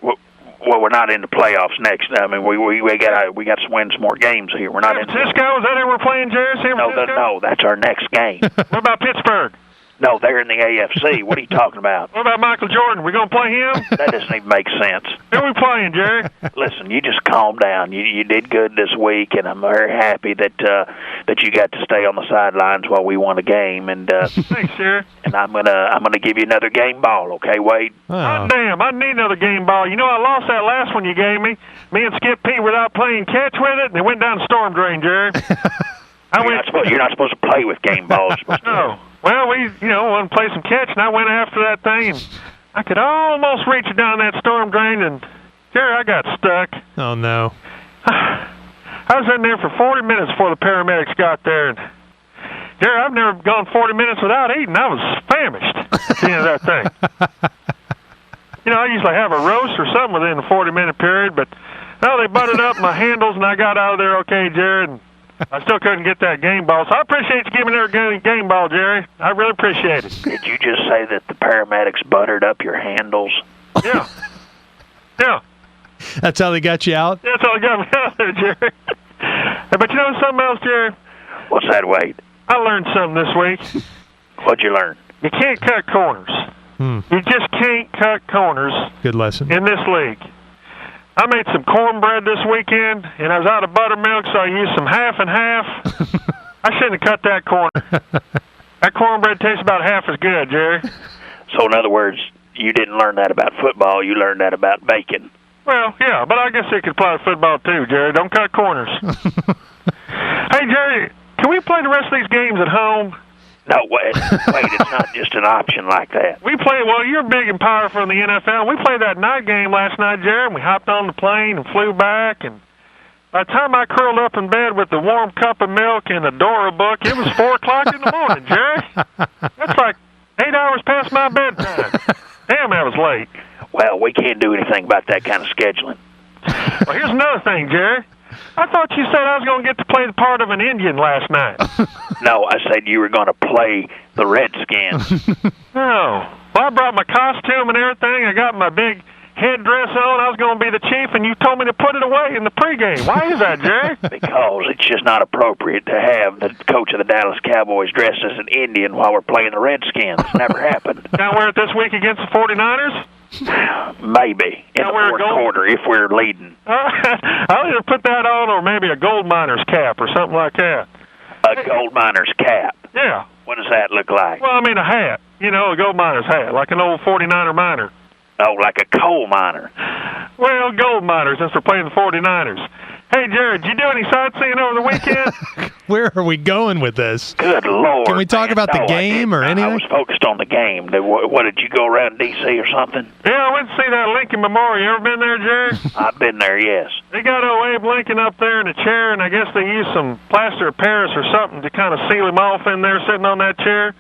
Well, we're not in the playoffs next. I mean, we got to win some more games here. We're not San Francisco? Is that who we're playing, Jerry? San Francisco? No, that's our next game. What about Pittsburgh? No, they're in the AFC. What are you talking about? What about Michael Jordan? We going to play him? That doesn't even make sense. Who are we playing, Jerry? Listen, you just calm down. You did good this week, and I'm very happy that you got to stay on the sidelines while we won a game. And thanks, Jerry. And I'm gonna give you another game ball, okay, Wade? Oh, damn! I need another game ball. You know, I lost that last one you gave me. Me and Skip P without playing catch with it, and it went down the storm drain, Jerry. You're not supposed to play with game balls. No. Well, we, wanted to play some catch, and I went after that thing, and I could almost reach it down that storm drain, and, Jerry, I got stuck. Oh, no. I was in there for 40 minutes before the paramedics got there, and, Jerry, I've never gone 40 minutes without eating. I was famished at the end of that thing. I usually have a roast or something within the 40-minute period, but, no, they butted up my handles, and I got out of there okay, Jerry, and I still couldn't get that game ball, so I appreciate you giving her a game ball, Jerry. I really appreciate it. Did you just say that the paramedics buttered up your handles? Yeah. Yeah. That's how they got you out? That's how they got me out there, Jerry. But you know something else, Jerry? What's that, Wade? I learned something this week. What'd you learn? You can't cut corners. You just can't cut corners. Good lesson. In this league. I made some cornbread this weekend, and I was out of buttermilk, so I used some half and half. I shouldn't have cut that corner. That cornbread tastes about half as good, Jerry. So, in other words, you didn't learn that about football. You learned that about bacon. Well, yeah, but I guess it could apply to football, too, Jerry. Don't cut corners. Hey, Jerry, can we play the rest of these games at home? No, wait, it's not just an option like that. We play, well, you're big and powerful in the NFL. We played that night game last night, Jerry, and we hopped on the plane and flew back, and by the time I curled up in bed with the warm cup of milk and a Dora book, it was 4 o'clock in the morning, Jerry. That's like 8 hours past my bedtime. Damn, that was late. Well, we can't do anything about that kind of scheduling. Well, here's another thing, Jerry. I thought you said I was going to get to play the part of an Indian last night. No, I said you were going to play the Redskins. Oh. Well, I brought my costume and everything. I got my big headdress on. I was going to be the chief, and you told me to put it away in the pregame. Why is that, Jerry? Because it's just not appropriate to have the coach of the Dallas Cowboys dressed as an Indian while we're playing the Redskins. Never happened. Now wear it this week against the 49ers? Maybe in the fourth quarter if we're leading. I'll either put that on or maybe a gold miner's cap or something like that. A gold miner's cap? Yeah. What does that look like? Well, I mean a hat. A gold miner's hat, like an old 49er miner. Oh, like a coal miner. Well, gold miner, since we're playing the 49ers. Hey, Jared, did you do any sightseeing over the weekend? Where are we going with this? Good Lord. Can we talk about the No, I game or didn't. anything? I was focused on the game. What, did you go around D.C. or something? Yeah, I went to see that Lincoln Memorial. You ever been there, Jared? I've been there, yes. They got old Abe Lincoln up there in a chair, and I guess they used some plaster of Paris or something to kind of seal him off in there sitting on that chair.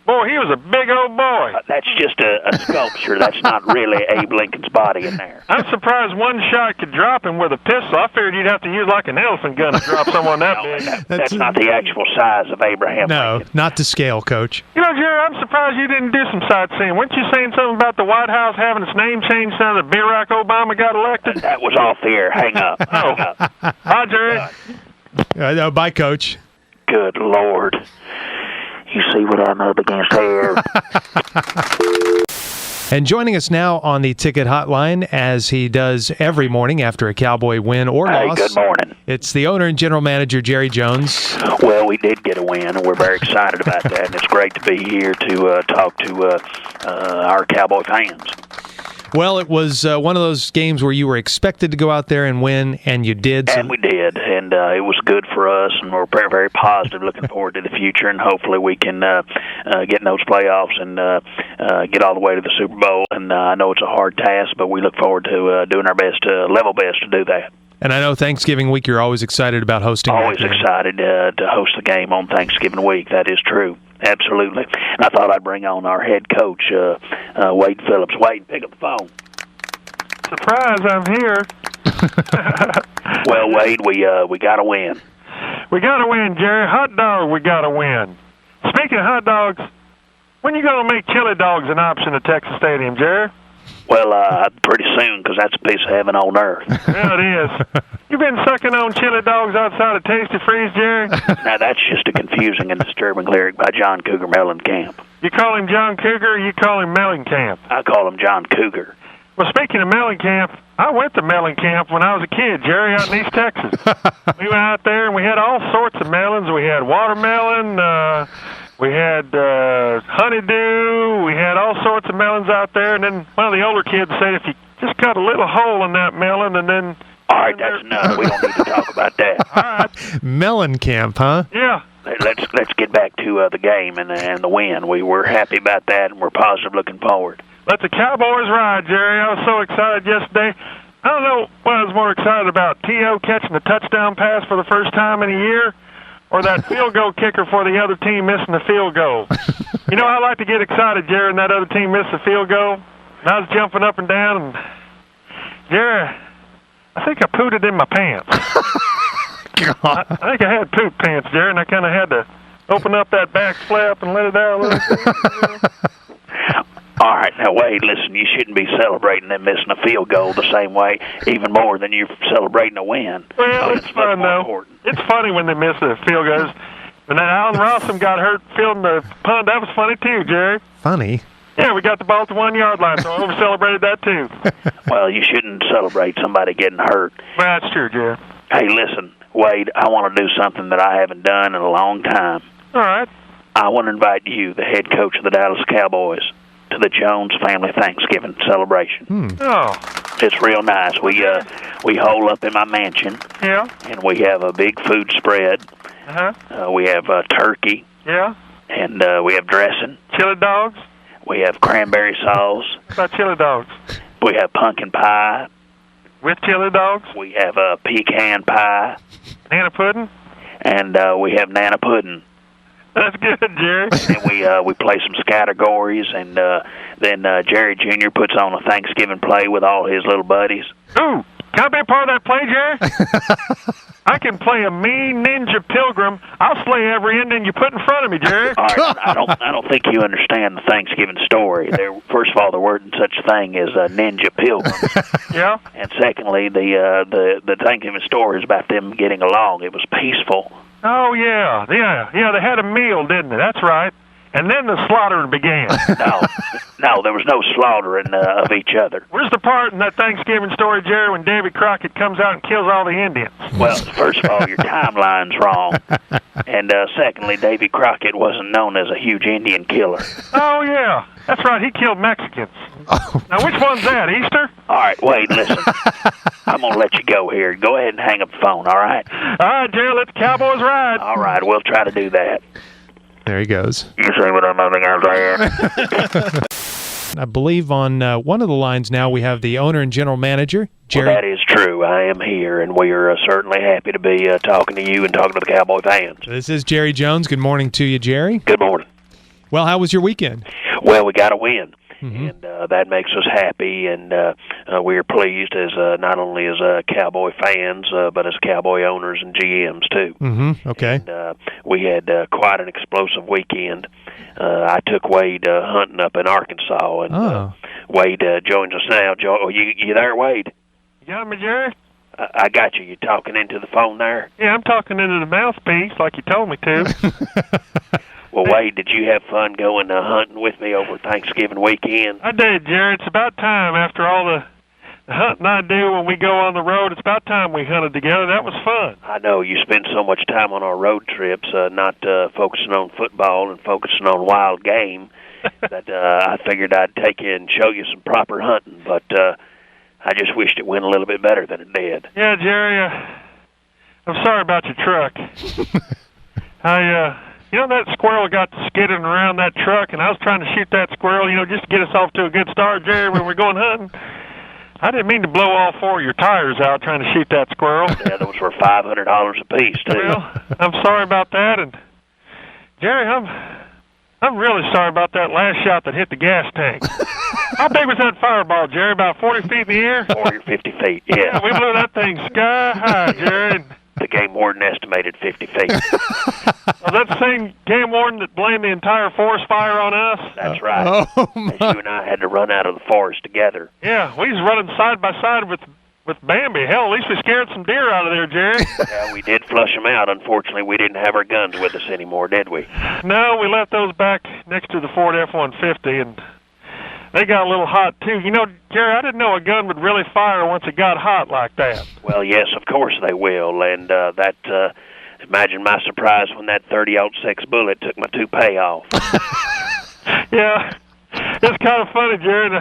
Boy, he was a big old boy. That's just a sculpture. That's not really Abe Lincoln's body in there. I'm surprised one shot could drop him with a pistol. I figured you'd have to use like an elephant gun to drop someone that big. That's not the actual size of Abraham No, Lincoln. not to scale, Coach. You know, Jerry, I'm surprised you didn't do some sightseeing. Weren't you saying something about the White House having its name changed now that Barack Obama got elected? That was off the air. Hang up. Hang up. Bye, Jerry. Bye, Coach. Good Lord. You see what I'm up against here? And joining us now on the ticket hotline, as he does every morning after a Cowboy win or loss. Good morning. It's the owner and general manager, Jerry Jones. Well, we did get a win, and we're very excited about that. And it's great to be here to talk to our Cowboy fans. Well, it was one of those games where you were expected to go out there and win, and you did. And we did, and it was good for us, and we're very, very positive, looking forward to the future, and hopefully we can get in those playoffs and get all the way to the Super Bowl. And I know it's a hard task, but we look forward to doing our best, level best to do that. And I know Thanksgiving week you're always excited about hosting. Always excited to host the game on Thanksgiving week. That is true. Absolutely. And I thought I'd bring on our head coach, Wade Phillips. Wade, pick up the phone. Surprise, I'm here. Well, Wade, we got to win. We got to win, Jerry. Hot dog, we got to win. Speaking of hot dogs, when you going to make chili dogs an option at Texas Stadium, Jerry? Well, pretty soon, because that's a piece of heaven on earth. Yeah, it is. You been sucking on chili dogs outside of Tasty Freeze, Jerry? Now, that's just a confusing and disturbing lyric by John Cougar Mellencamp. You call him John Cougar or you call him Mellencamp? I call him John Cougar. Well, speaking of Mellencamp, I went to Mellencamp when I was a kid, Jerry, out in East Texas. We went out there and we had all sorts of melons. We had watermelon, we had honeydew, we had all sorts of melons out there. And then one of the older kids said, if you just cut a little hole in that melon and then... All right, that's enough. We don't need to talk about that. All right. Mellencamp, huh? Yeah. Let's get back to the game and the win. We were happy about that, and we're positive looking forward. Let the Cowboys ride, Jerry. I was so excited yesterday. I don't know what I was more excited about, T.O. catching the touchdown pass for the first time in a year, or that field goal kicker for the other team missing the field goal. You know, I like to get excited, Jerry, and that other team missed the field goal. And I was jumping up and down, and Jerry, I think I pooted in my pants. I think I had poop pants, Jerry, and I kind of had to open up that back flap and let it out a little bit. All right, now, Wade, listen, you shouldn't be celebrating them missing a field goal the same way, even more than you're celebrating a win. Well, it's fun, though. It's funny when they miss the field goals. And then Alan Rossum got hurt fielding the punt. That was funny, too, Jerry. Funny? Yeah, we got the ball at the 1 yard line, so I over-celebrated that, too. Well, you shouldn't celebrate somebody getting hurt. Well, that's true, Jerry. Hey, listen, Wade, I want to do something that I haven't done in a long time. All right. I want to invite you, the head coach of the Dallas Cowboys, to the Jones family Thanksgiving celebration. Oh. It's real nice. We hole up in my mansion. Yeah. And we have a big food spread. Uh-huh. We have turkey. Yeah. And we have dressing. Chili dogs? We have cranberry sauce. What about chili dogs? We have pumpkin pie. With chili dogs? We have pecan pie. Nana pudding? And we have nana pudding. That's good, Jerry. And we play some categories, and then Jerry Jr. puts on a Thanksgiving play with all his little buddies. Ooh, can I be a part of that play, Jerry? I can play a mean ninja pilgrim. I'll slay every Indian you put in front of me, Jerry. All right, I don't think you understand the Thanksgiving story. First of all, there wasn't such a thing as a ninja pilgrim. Yeah. And secondly, the Thanksgiving story is about them getting along. It was peaceful. Oh, yeah. They had a meal, didn't they? That's right. and then the slaughtering began. No, there was no slaughtering of each other. Where's the part in that Thanksgiving story, Jerry, when Davy Crockett comes out and kills all the Indians? Well, first of all, your timeline's wrong. And secondly, Davy Crockett wasn't known as a huge Indian killer. Oh, yeah. That's right. He killed Mexicans. Now, which one's that, Easter? All right, Wade, listen. I'm going to let you go here. Go ahead and hang up the phone, all right? All right, Jerry, let the Cowboys ride. All right, we'll try to do that. There he goes. You see what I'm moving out there? I believe on one of the lines now we have the owner and general manager, Jerry. Well, that is true. I am here, and we are certainly happy to be talking to you and talking to the Cowboy fans. This is Jerry Jones. Good morning to you, Jerry. Good morning. Well, how was your weekend? Well, we got a win, and that makes us happy, and we're pleased as not only as Cowboy fans, but as Cowboy owners and GMs, too. Okay. And we had quite an explosive weekend. I took Wade hunting up in Arkansas, and Wade joins us now. You there, Wade? You got me, Jerry? I got you. You talking into the phone there? Yeah, I'm talking into the mouthpiece like you told me to. Well, Wade, did you have fun going hunting with me over Thanksgiving weekend? I did, Jerry. It's about time after all the hunting I do when we go on the road. It's about time we hunted together. That was fun. I know you spend so much time on our road trips, not focusing on football and focusing on wild game, that I figured I'd take you and show you some proper hunting, but I just wished it went a little bit better than it did. Yeah, Jerry, I'm sorry about your truck. You know, that squirrel got to skidding around that truck, and I was trying to shoot that squirrel, just to get us off to a good start, Jerry, when we're going hunting. I didn't mean to blow all four of your tires out trying to shoot that squirrel. Yeah, those were $500 a piece, too. Well, I'm sorry about that, and Jerry, I'm really sorry about that last shot that hit the gas tank. How big was that fireball, Jerry? About 40 feet in the air? 40 or 50 feet, yeah. We blew that thing sky high, Jerry. The game warden estimated 50 feet. Well, that's the same game warden that blamed the entire forest fire on us? That's right. As you and I had to run out of the forest together. Yeah, we was running side by side with Bambi. Hell, at least we scared some deer out of there, Jerry. Yeah, we did flush them out. Unfortunately, we didn't have our guns with us anymore, did we? No, we left those back next to the Ford F-150, and they got a little hot, too. Jerry, I didn't know a gun would really fire once it got hot like that. Well, yes, of course they will, and imagine my surprise when that .30-06 bullet took my toupee off. Yeah, it's kind of funny, Jerry.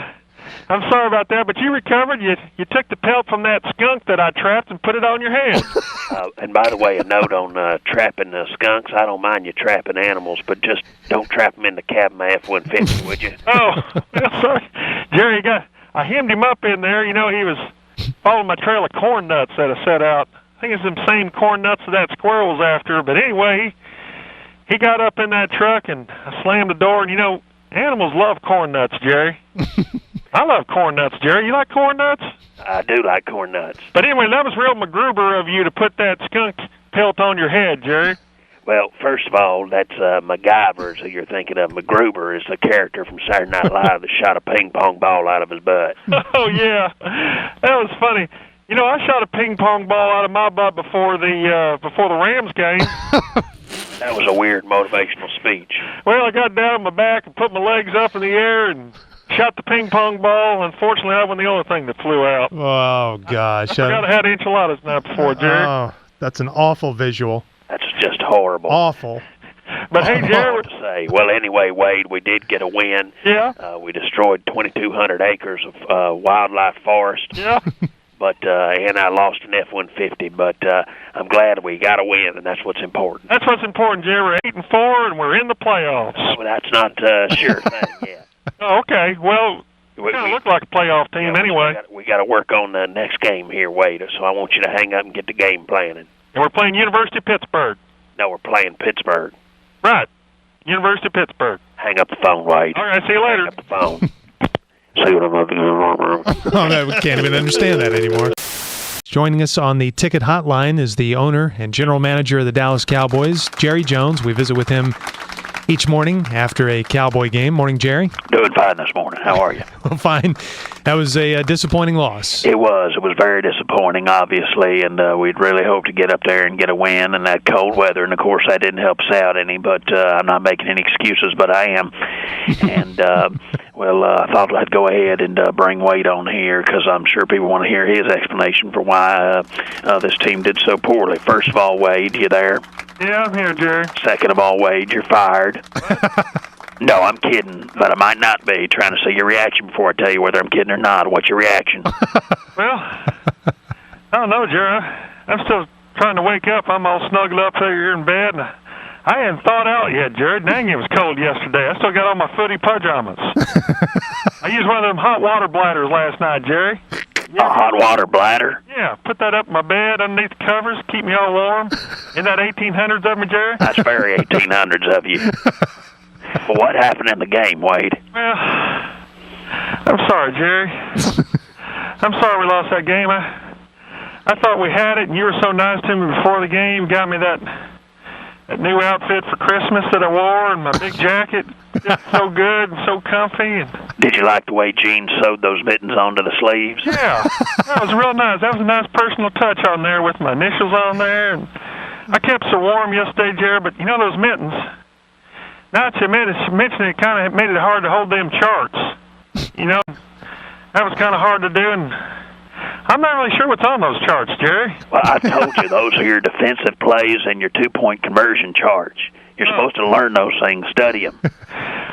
I'm sorry about that, but you recovered. You took the pelt from that skunk that I trapped and put it on your head. And by the way, a note on trapping skunks. I don't mind you trapping animals, but just don't trap them in the cab of my F-150, would you? Oh, well, sorry. Jerry, I hemmed him up in there. He was following my trail of corn nuts that I set out. I think it's them same corn nuts that squirrel was after. But anyway, he got up in that truck, and I slammed the door. And, animals love corn nuts, Jerry. I love corn nuts, Jerry. You like corn nuts? I do like corn nuts. But anyway, that was real MacGruber of you to put that skunk pelt on your head, Jerry. Well, first of all, that's MacGyver, so you're thinking of. MacGruber is the character from Saturday Night Live that shot a ping pong ball out of his butt. Oh, yeah. That was funny. I shot a ping pong ball out of my butt before the Rams game. That was a weird motivational speech. Well, I got down on my back and put my legs up in the air and shot the ping pong ball. Unfortunately, that wasn't the only thing that flew out. Oh, gosh. I forgot I had enchiladas the night before, Jerry. Oh, that's an awful visual. That's just horrible. Awful. But hey, Jerry, what to say? Well, anyway, Wade, we did get a win. Yeah. We destroyed 2,200 acres of wildlife forest. Yeah. But and I lost an F-150, but I'm glad we got a win, and that's what's important. That's what's important, Jerry. We're 8-4, and we're in the playoffs. Well, that's not a sure thing yet. Oh, okay. Well, we kind of look like a playoff team anyway. We got to work on the next game here, Wade. So I want you to hang up and get the game planning. And we're playing University of Pittsburgh. No, we're playing Pittsburgh. Right. University of Pittsburgh. Hang up the phone, Wade. All right, see you later. Hang up the phone. See what I'm looking at. Oh, no, we can't even understand that anymore. Joining us on the ticket hotline is the owner and general manager of the Dallas Cowboys, Jerry Jones. We visit with him each morning after a Cowboy game. Morning, Jerry. Doing fine this morning. How are you? Well, fine. That was a disappointing loss. It was. It was very disappointing, obviously, and we'd really hoped to get up there and get a win in that cold weather, and, of course, that didn't help us out any, but I'm not making any excuses, but I am. And, I thought I'd go ahead and bring Wade on here because I'm sure people want to hear his explanation for why this team did so poorly. First of all, Wade, you there? Yeah, I'm here, Jerry. Second of all, Wade, you're fired. No, I'm kidding, but I might not be. Trying to see your reaction before I tell you whether I'm kidding or not. What's your reaction? Well, I don't know, Jerry. I'm still trying to wake up. I'm all snuggled up here in bed. And I hadn't thawed out yet, Jerry. Dang, it was cold yesterday. I still got all my footy pajamas. I used one of them hot water bladders last night, Jerry. A hot water bladder? Yeah, put that up in my bed underneath the covers, keep me all warm. Isn't that 1800s of me, Jerry? That's very 1800s of you. Well, what happened in the game, Wade? Well, I'm sorry, Jerry. I'm sorry we lost that game. I thought we had it, and you were so nice to me before the game. Got me that new outfit for Christmas that I wore, and my big jacket. It's so good and so comfy. And did you like the way Gene sewed those mittens onto the sleeves? Yeah, that was real nice. That was a nice personal touch on there with my initials on there. And I kept so warm yesterday, Jerry, but you know those mittens? Now that you mentioned it, kind of made it hard to hold them charts. You know, that was kind of hard to do, and I'm not really sure what's on those charts, Jerry. Well, I told you, those are your defensive plays and your two-point conversion charts. You're supposed to learn those things, study them.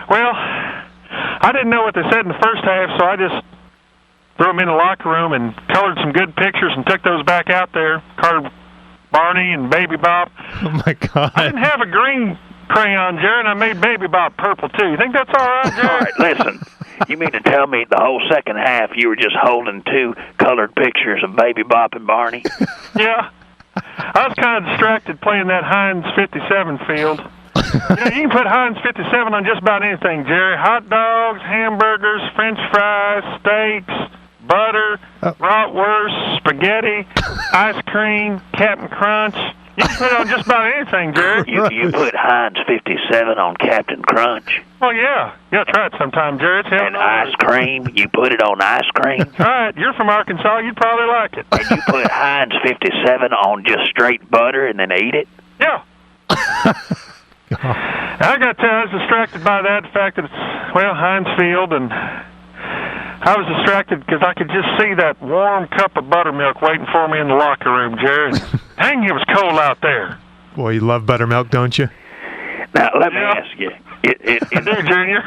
Well, I didn't know what they said in the first half, so I just threw them in the locker room and colored some good pictures and took those back out there. Colored Barney and Baby Bop. Oh, my God. I didn't have a green crayon, Jerry, and I made Baby Bop purple, too. You think that's all right, Jerry? All right, listen. You mean to tell me the whole second half you were just holding two colored pictures of Baby Bop and Barney? Yeah. I was kind of distracted playing that Heinz 57 field. You know, you can put Heinz 57 on just about anything, Jerry. Hot dogs, hamburgers, French fries, steaks, butter, bratwurst, spaghetti, ice cream, Captain Crunch. You can put it on just about anything, Jerry. You put Heinz 57 on Captain Crunch? Oh, yeah. You gotta try it sometime, Jerry. It's and ice cream? You put it on ice cream? All right. You're from Arkansas. You'd probably like it. And you put Heinz 57 on just straight butter and then eat it? Yeah. I got to tell you, I was distracted by that, the fact that it's, Heinz Field, and I was distracted because I could just see that warm cup of buttermilk waiting for me in the locker room, Jerry. Dang, it was cold out there. Boy, you love buttermilk, don't you? Now, let me ask you. I do, Junior.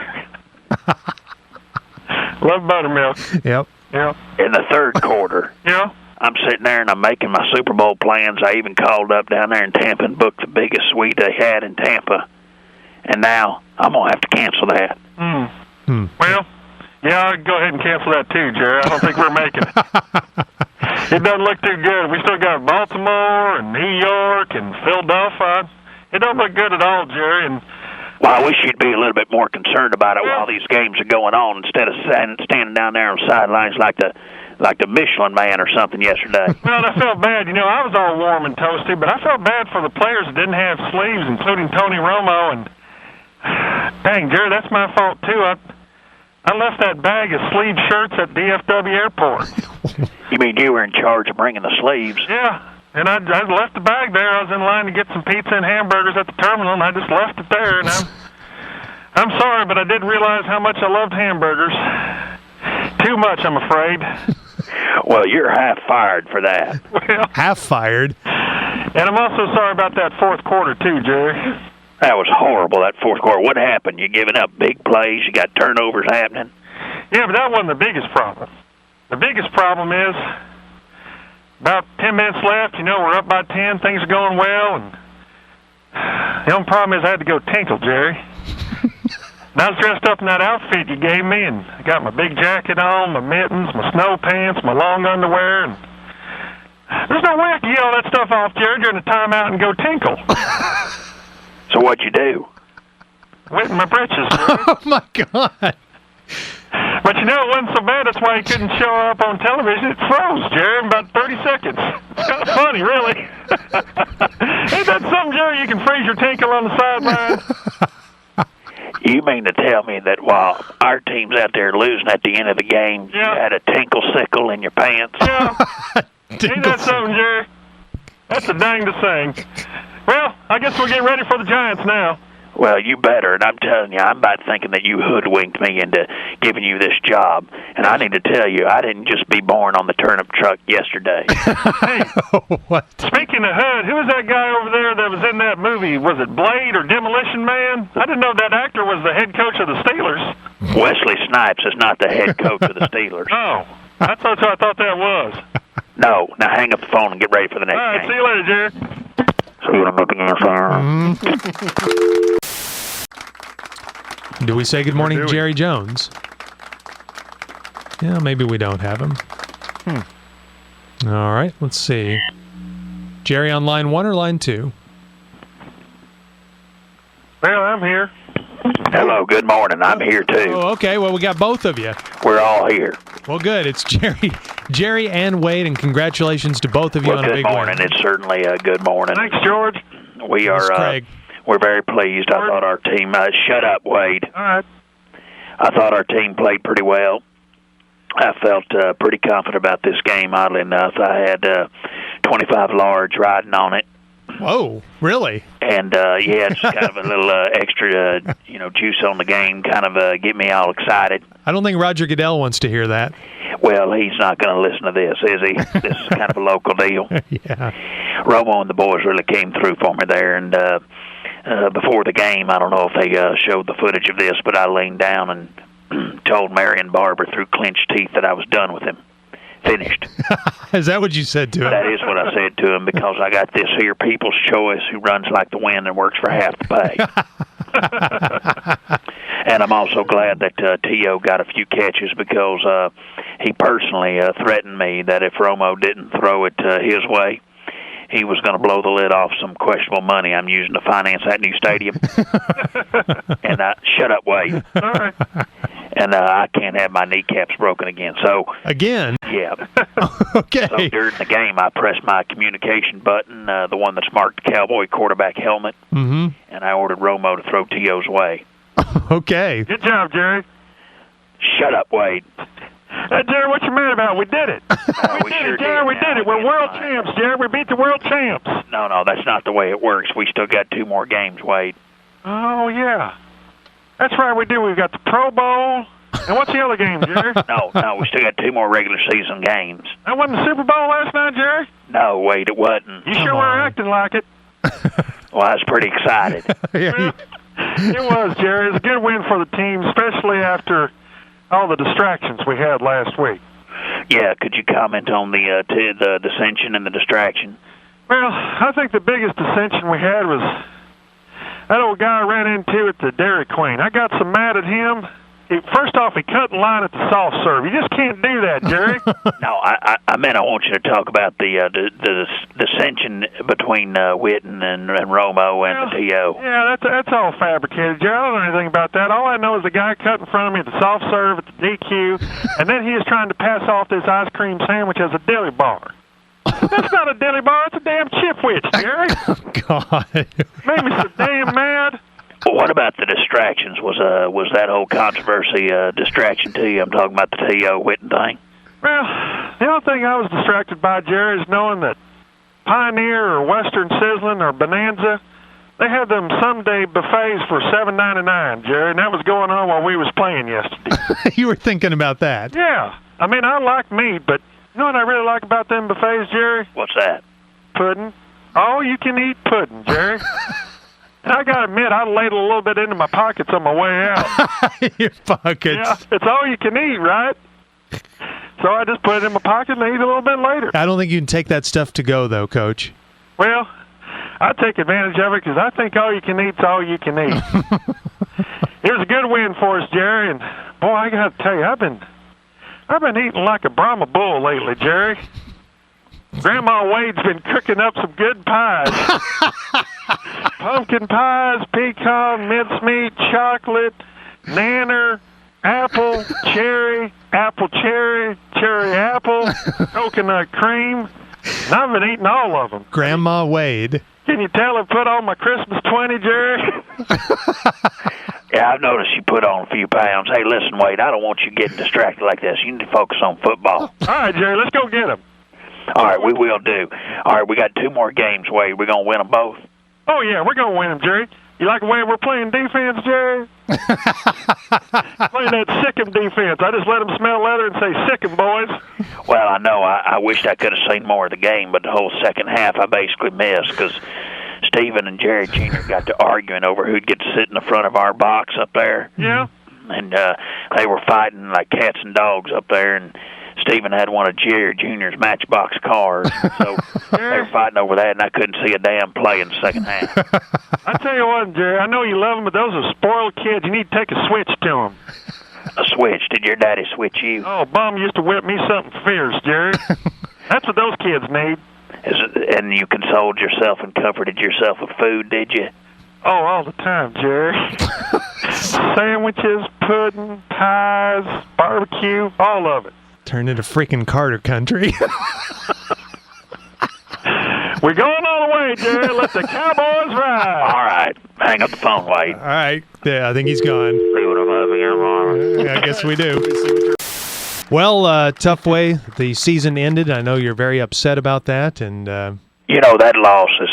Love buttermilk. Yep. Yeah. In the third quarter. Yeah. I'm sitting there and I'm making my Super Bowl plans. I even called up down there in Tampa and booked the biggest suite they had in Tampa. And now I'm going to have to cancel that. Well, yeah, I'll go ahead and cancel that too, Jerry. I don't think we're making it. It doesn't look too good. We still got Baltimore and New York and Philadelphia. It don't look good at all, Jerry. And well, I wish you'd be a little bit more concerned about it while these games are going on instead of standing down there on the sidelines like the Michelin Man or something yesterday. Well, I felt bad. You know, I was all warm and toasty, but I felt bad for the players that didn't have sleeves, including Tony Romo. And dang, Jerry, that's my fault too. I left that bag of sleeve shirts at DFW Airport. You mean you were in charge of bringing the sleeves? Yeah, and I left the bag there. I was in line to get some pizza and hamburgers at the terminal, and I just left it there. And I'm sorry, but I did realize how much I loved hamburgers. Too much, I'm afraid. Well, you're half fired for that. Well, half fired. And I'm also sorry about that fourth quarter, too, Jerry. That was horrible, that fourth quarter. What happened? You giving up big plays? You got turnovers happening? Yeah, but that wasn't the biggest problem. The biggest problem is about 10 minutes left. You know, we're up by 10. Things are going well. And the only problem is I had to go tinkle, Jerry. And I was dressed up in that outfit you gave me, and I got my big jacket on, my mittens, my snow pants, my long underwear, and there's no way I could get all that stuff off, Jerry, during the timeout and go tinkle. So what'd you do? Wet in my britches, Jerry. Oh, my God. But you know, it wasn't so bad. That's why he couldn't show up on television. It froze, Jerry, in about 30 seconds. It's kind of funny, really. Ain't that something, Jerry? You can freeze your tinkle on the sideline. You mean to tell me that while our team's out there losing at the end of the game, you had a tinkle sickle in your pants? Yeah. Ain't that something, Jerry? That's a dangest thing. Well, I guess we'll get ready for the Giants now. Well, you better, and I'm telling you, I'm about thinking that you hoodwinked me into giving you this job. And I need to tell you, I didn't just be born on the turnip truck yesterday. Hey, speaking of hood, who was that guy over there that was in that movie? Was it Blade or Demolition Man? I didn't know that actor was the head coach of the Steelers. Wesley Snipes is not the head coach of the Steelers. Oh, that's what I thought that was. No, now hang up the phone and get ready for the next All right, game. see you later, Jerry. See you again, Do we say good morning to Jerry Jones? Yeah, maybe we don't have him. All right, let's see. Jerry on line 1 or line 2? Well, I'm here. Hello, good morning. I'm here too. Oh, okay. Well, we got both of you. We're all here. Well, good. It's Jerry and Wade, and congratulations to both of you on a big good morning. win. It's certainly a good morning. Thanks, George. We are. Craig. We're very pleased. I thought our team. Shut up, Wade. All right. I thought our team played pretty well. I felt pretty confident about this game. Oddly enough, I had 25 large riding on it. Whoa, really? And just kind of a little extra, juice on the game, kind of get me all excited. I don't think Roger Goodell wants to hear that. Well, he's not going to listen to this, is he? This is kind of a local deal. Yeah. Romo and the boys really came through for me there, and before the game, I don't know if they showed the footage of this, but I leaned down and told Marion Barber through clenched teeth that I was done with him. Finished. Is that what you said to him? That is what I said to him, because I got this here People's Choice who runs like the wind and works for half the pay. And I'm also glad that T.O. got a few catches, because he personally threatened me that if Romo didn't throw it his way, he was going to blow the lid off some questionable money I'm using to finance that new stadium. And shut up, Wade. All right. And I can't have my kneecaps broken again. So again? Yeah. Okay. So during the game, I pressed my communication button, the one that's marked Cowboy quarterback helmet, and I ordered Romo to throw T.O.'s way. Okay. Good job, Jerry. Shut up, Wade. Jerry, what you mad about? We did it. We sure did. Jerry, we did it. We're world champs, Jerry. We beat the world champs. No, that's not the way it works. We still got 2 more games, Wade. Oh, yeah. That's right, we do. We've got the Pro Bowl. And what's the other game, Jerry? No, we still got 2 more regular season games. That wasn't the Super Bowl last night, Jerry? No, Wade, it wasn't. You sure were acting like it. Well, I was pretty excited. Well, it was, Jerry. It was a good win for the team, especially after all the distractions we had last week. Yeah, could you comment on the dissension and the distraction? Well, I think the biggest dissension we had was that old guy I ran into at the Dairy Queen. I got so mad at him. First off, he cut in line at the soft serve. You just can't do that, Jerry. No, I meant I want you to talk about the dissension between Witten and Romo and the T.O. Yeah, that's all fabricated, Jerry. I don't know anything about that. All I know is the guy cut in front of me at the soft serve at the DQ, and then he was trying to pass off this ice cream sandwich as a deli bar. That's not a deli bar. It's a damn chipwich, Jerry. God. Made me so damn mad. Well, what about the distractions? Was that whole controversy a distraction to you? I'm talking about the T.O. Witten thing. Well, the only thing I was distracted by, Jerry, is knowing that Pioneer or Western Sizzling or Bonanza, they had them someday buffets for $7.99, Jerry, and that was going on while we was playing yesterday. You were thinking about that. Yeah. I mean, I like meat, but you know what I really like about them buffets, Jerry? What's that? Pudding. All you can eat pudding, Jerry. And I gotta admit, I laid a little bit into my pockets on my way out. Your pockets. Yeah, it's all you can eat, right? So I just put it in my pocket and eat a little bit later. I don't think you can take that stuff to go, though, Coach. Well, I take advantage of it because I think all you can eat's all you can eat. It was a good win for us, Jerry, and boy, I gotta tell you, I've been eating like a Brahma bull lately, Jerry. Grandma Wade's been cooking up some good pies. Pumpkin pies, pecan, mincemeat, chocolate, nanner, apple, cherry, cherry apple, coconut cream. And I've been eating all of them. Grandma Wade. Can you tell I put on my Christmas 20, Jerry? Yeah, I've noticed you put on a few pounds. Hey, listen, Wade, I don't want you getting distracted like this. You need to focus on football. All right, Jerry, let's go get him. All right, we will do. All right, we got 2 more games, Wade. We're going to win them both. Oh, yeah, we're going to win him, Jerry. You like the way we're playing defense, Jerry? Playing that sick 'em defense. I just let them smell leather and say, sick 'em, boys. Well, I know. I wished I could have seen more of the game, but the whole second half I basically missed because Stephen and Jerry Jr. got to arguing over who'd get to sit in the front of our box up there. Yeah. And they were fighting like cats and dogs up there, and Stephen had one of Jerry Jr.'s Matchbox cars. So they were fighting over that, and I couldn't see a damn play in the second half. I tell you what, Jerry, I know you love them, but those are spoiled kids. You need to take a switch to them. A switch? Did your daddy switch you? Oh, Bum used to whip me something fierce, Jerry. That's what those kids need. And you consoled yourself and comforted yourself with food, did you? Oh, all the time, Jerry. Sandwiches, pudding, pies, barbecue, all of it. Turn into freaking Carter country. We're going all the way, Jerry. Let the Cowboys ride. All right. Hang up the phone, Wade. All right. Yeah, I think he's gone. See what I'm having here, I guess we do. Well, tough way the season ended. I know you're very upset about that, and you know, that loss is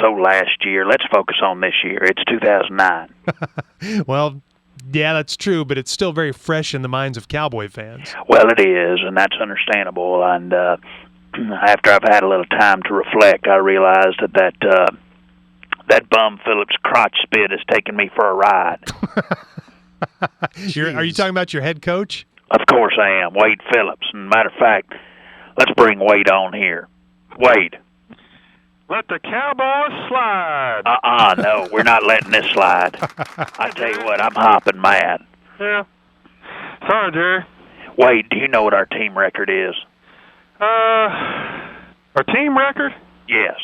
so last year. Let's focus on this year. It's 2009. Well, yeah, that's true, but it's still very fresh in the minds of Cowboy fans. Well, it is, and that's understandable. And after I've had a little time to reflect, I realized that bum Phillips crotch spit has taken me for a ride. Are you talking about your head coach? Of course I am, Wade Phillips. And matter of fact, let's bring Wade on here. Wade. Let the Cowboys slide. No, we're not letting this slide. I tell you what, I'm hopping mad. Yeah. Sorry, Jerry. Wade, do you know what our team record is? Our team record? Yes.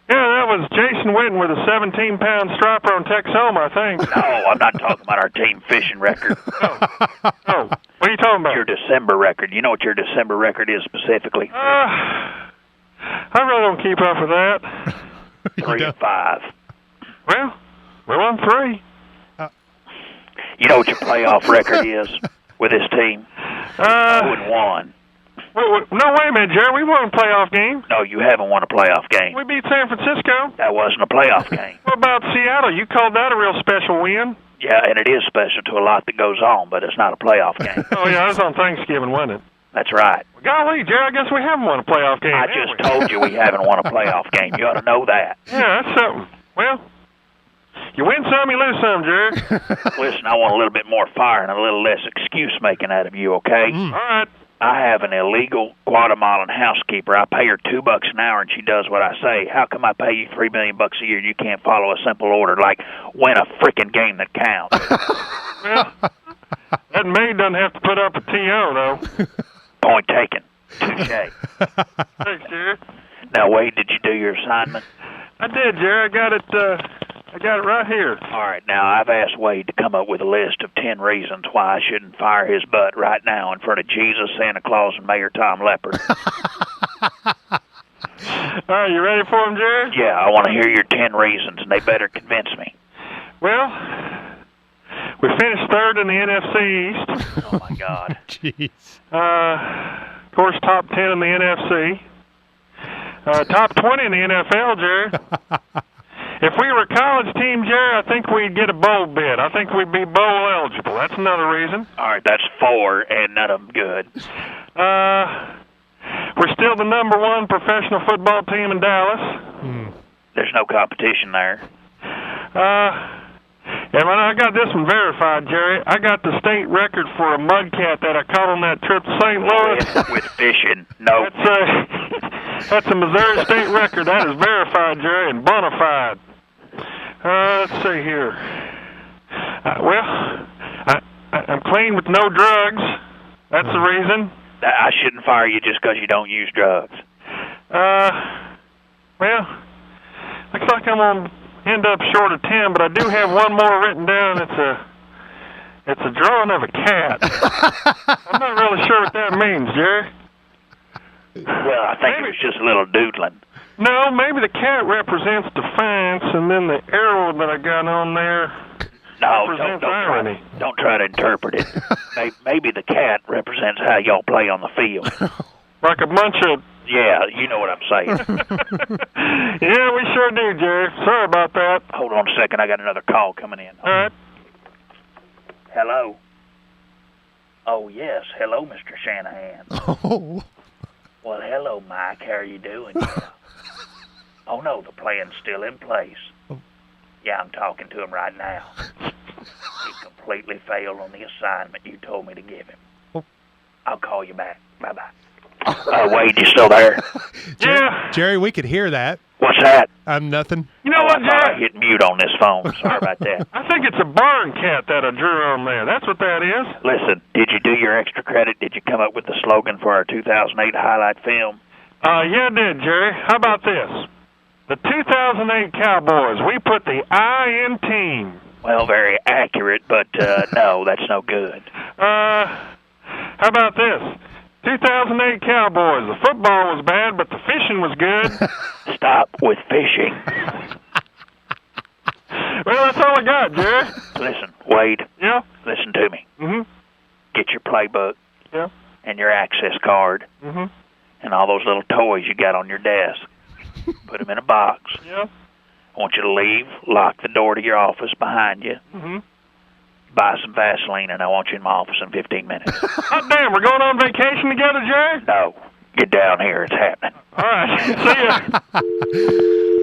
Yeah, that was Jason Witten with a 17-pound striper on Texoma, I think. No, I'm not talking about our team fishing record. Oh, what are you talking about? Your December record. You know what your December record is specifically? I really don't keep up with that. 3-5. Well, we won 3. You know what your playoff record is with this team? 0-1. No, wait a minute, Jerry. We won a playoff game. No, you haven't won a playoff game. We beat San Francisco. That wasn't a playoff game. What about Seattle? You called that a real special win. Yeah, and it is special to a lot that goes on, but it's not a playoff game. Oh, yeah, that was on Thanksgiving, wasn't it? That's right. Well, golly, Jerry, I guess we haven't won a playoff game. I just told you we haven't won a playoff game. You ought to know that. Yeah, that's something. Well, you win some, you lose some, Jerry. Listen, I want a little bit more fire and a little less excuse-making out of you, okay? All right. I have an illegal Guatemalan housekeeper. I pay her $2 an hour, and she does what I say. How come I pay you $3 million a year and you can't follow a simple order like win a freaking game that counts? Well, that maid doesn't have to put up a TO, though. Point taken. Touche. Thanks, Jerry. Now, Wade, did you do your assignment? I did, Jerry. I got it right here. All right. Now, I've asked Wade to come up with a list of 10 reasons why I shouldn't fire his butt right now in front of Jesus, Santa Claus, and Mayor Tom Leopard. All right, you ready for him, Jerry? Yeah, I want to hear your 10 reasons, and they better convince me. Well, we finished third in the NFC East. Oh, my God. Jeez. Of course, top 10 in the NFC. Top 20 in the NFL, Jerry. If we were a college team, Jerry, I think we'd get a bowl bid. I think we'd be bowl eligible. That's another reason. All right, that's 4, and none of them good. We're still the #1 professional football team in Dallas. There's no competition there. And when I got this one verified, Jerry, I got the state record for a mudcat that I caught on that trip to St. Louis. With fishing, no. That's a Missouri state record. That is verified, Jerry, and bona fide. Let's see here. I'm clean with no drugs. That's the reason. I shouldn't fire you just because you don't use drugs. Well, looks like I'm going to end up short of 10, but I do have one more written down. It's a drawing of a cat. I'm not really sure what that means, Jerry. Well, I think it was just a little doodling. No, maybe the cat represents defiance, and then the arrow that I got on there No, represents irony. don't try to interpret it. Maybe the cat represents how y'all play on the field. Like a bunch of... Yeah, you know what I'm saying. Yeah, we sure do, Jerry. Sorry about that. Hold on a second. I got another call coming in. All right. Hello? Oh, yes. Hello, Mr. Shanahan. Oh. Well, hello, Mike. How are you doing? Oh, no, the plan's still in place. Yeah, I'm talking to him right now. He completely failed on the assignment you told me to give him. I'll call you back. Bye-bye. Wade, you still there? Yeah. Jerry, we could hear that. What's that? Nothing. You know what, I thought I Jerry? hit mute on this phone. Sorry about that. I think it's a barn cat that I drew on there. That's what that is. Listen, did you do your extra credit? Did you come up with the slogan for our 2008 highlight film? Yeah, I did, Jerry. How about this? The 2008 Cowboys, we put the I in team. Well, very accurate, but no, that's no good. How about this? 2008 Cowboys, the football was bad, but the fishing was good. Stop with fishing. Well, that's all I got, Jerry. Listen, Wade. Yeah? Listen to me. Mm-hmm. Get your playbook. Yeah. And your access card. Mm-hmm. And all those little toys you got on your desk. Put them in a box. Yeah. I want you to leave, lock the door to your office behind you, Mm-hmm. buy some Vaseline, and I want you in my office in 15 minutes. Hot damn, we're going on vacation together, Jerry? No. Get down here. It's happening. All right. See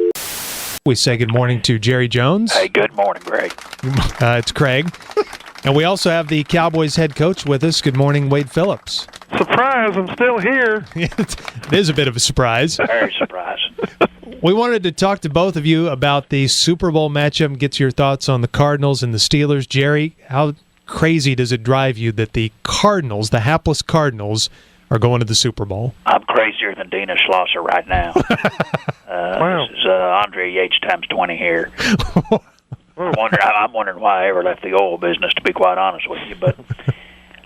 ya. We say good morning to Jerry Jones. Hey, good morning, Greg. It's Craig. And we also have the Cowboys head coach with us. Good morning, Wade Phillips. Surprise, I'm still here. It is a bit of a surprise. Very surprising. We wanted to talk to both of you about the Super Bowl matchup, get your thoughts on the Cardinals and the Steelers. Jerry, how crazy does it drive you that the Cardinals, the hapless Cardinals, are going to the Super Bowl? I'm crazier than Dina Schlosser right now. Wow. This is Andre Yates times 20 here. I'm wondering why I ever left the oil business, to be quite honest with you. But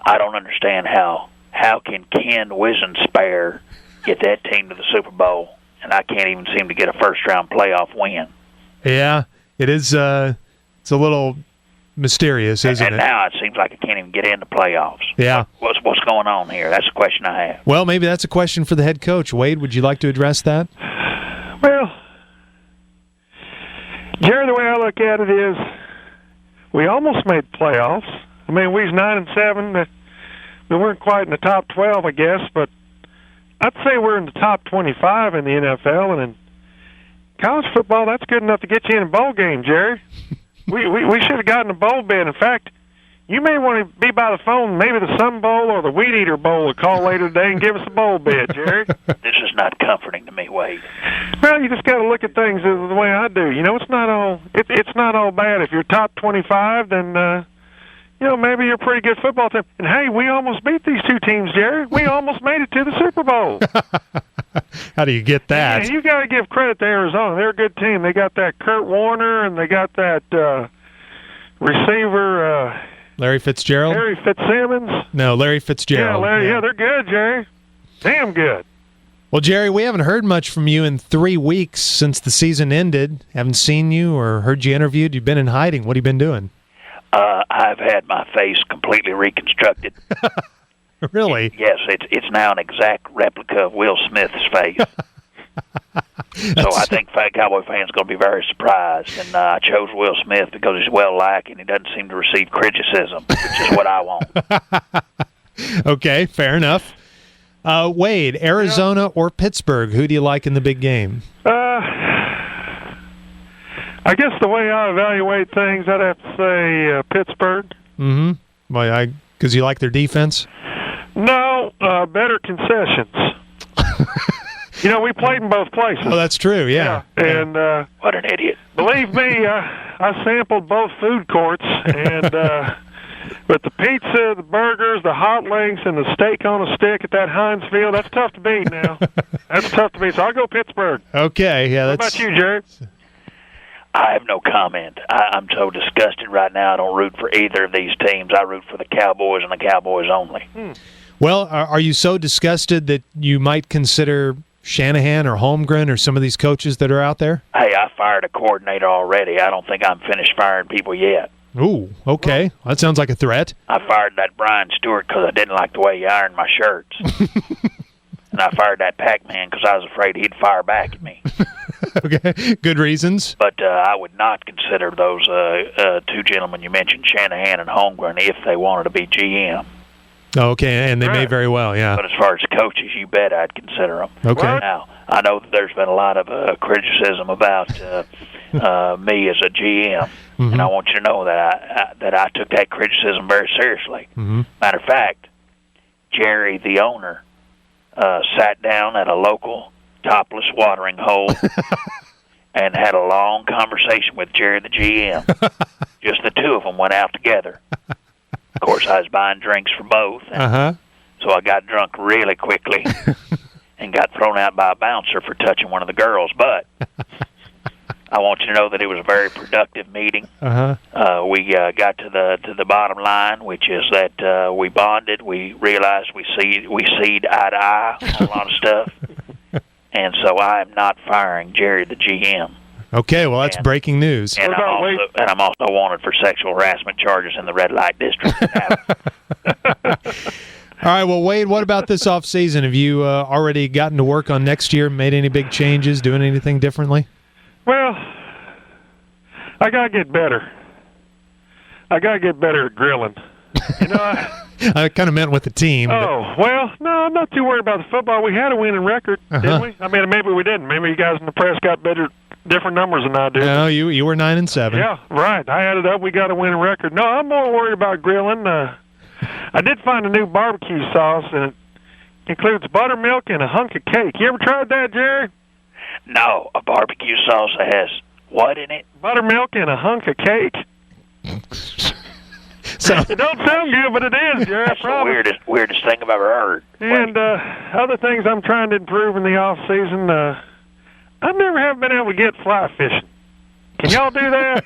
I don't understand how can Ken Wisenspare get that team to the Super Bowl, and I can't even seem to get a first-round playoff win. Yeah, it is. It's a little mysterious, isn't and it? now it seems like I can't even get into playoffs. Yeah. What's going on here? That's a question I have. Well, maybe that's a question for the head coach. Wade, would you like to address that? Well, Jerry, the way I look at it is we almost made playoffs. I mean, we was 9-7. We weren't quite in the top 12, I guess, but I'd say we're in the top 25 in the NFL, and in college football, that's good enough to get you in a bowl game, Jerry. We should have gotten a bowl bid. In fact, you may want to be by the phone. Maybe the Sun Bowl or the Weed Eater Bowl will call later today and give us a bowl bid, Jerry. This is not comforting to me, Wade. Well, you just got to look at things the way I do. You know, it's not all bad. If you're top 25, then maybe you're a pretty good football team. And hey, we almost beat these two teams, Jerry. We almost made it to the Super Bowl. How do you get that? Yeah, you got to give credit to Arizona. They're a good team. They got that Kurt Warner, and they got that receiver. Larry Fitzgerald? Larry Fitzsimmons. No, Larry Fitzgerald. Yeah, Larry. Yeah, they're good, Jerry. Damn good. Well, Jerry, we haven't heard much from you in 3 weeks since the season ended. Haven't seen you or heard you interviewed. You've been in hiding. What have you been doing? I've had my face completely reconstructed. Really? Yes, it's now an exact replica of Will Smith's face. So I think Cowboy fans are going to be very surprised. And I chose Will Smith because he's well-liked and he doesn't seem to receive criticism, which is what I want. Okay, fair enough. Wade, Arizona or Pittsburgh? Who do you like in the big game? I guess the way I evaluate things, I'd have to say Pittsburgh. Mm-hmm. Well, because you like their defense? No, better concessions. We played in both places. Oh, that's true, yeah. And what an idiot. Believe me, I sampled both food courts, and but the pizza, the burgers, the hot links, and the steak on a stick at that Heinz Field, that's tough to beat now. That's tough to beat, so I'll go Pittsburgh. Okay, yeah. What about you, Jerry? I have no comment. I'm so disgusted right now. I don't root for either of these teams. I root for the Cowboys and the Cowboys only. Well, are you so disgusted that you might consider Shanahan or Holmgren or some of these coaches that are out there? Hey, I fired a coordinator already. I don't think I'm finished firing people yet. Ooh, okay. That sounds like a threat. I fired that Brian Stewart because I didn't like the way he ironed my shirts. And I fired that Pac-Man because I was afraid he'd fire back at me. Okay, good reasons. But I would not consider those two gentlemen you mentioned, Shanahan and Holmgren, if they wanted to be GM. Okay, and they may very well, yeah. But as far as coaches, you bet I'd consider them. Okay. Now, I know that there's been a lot of criticism about me as a GM, and I want you to know that I took that criticism very seriously. Matter of fact, Jerry, the owner, sat down at a local topless watering hole and had a long conversation with Jerry, the GM. Just the two of them went out together. Of course, I was buying drinks for both, and so I got drunk really quickly and got thrown out by a bouncer for touching one of the girls. But I want you to know that it was a very productive meeting. We got to the bottom line, which is that we bonded. We realized we seed eye to eye on a lot of stuff, and so I am not firing Jerry, the GM. Okay, well, that's breaking news. And I'm also wanted for sexual harassment charges in the red light district. All right, well, Wade, what about this off season? Have you already gotten to work on next year, made any big changes, doing anything differently? Well, I got to get better. I got to get better at grilling. You know, I kind of meant with the team. Oh, well, no, I'm not too worried about the football. We had a winning record, didn't we? I mean, maybe we didn't. Maybe you guys in the press got different numbers than I do. No, you were 9-7. Yeah, right. I added up. We got a winning record. No, I'm more worried about grilling. I did find a new barbecue sauce, and it includes buttermilk and a hunk of cake. You ever tried that, Jerry? No, a barbecue sauce that has what in it? Buttermilk and a hunk of cake. So it don't sound good, but it is, Jerry. That's the weirdest thing I've ever heard. And other things I'm trying to improve in the off season. I never have been able to get fly fishing. Can y'all do that?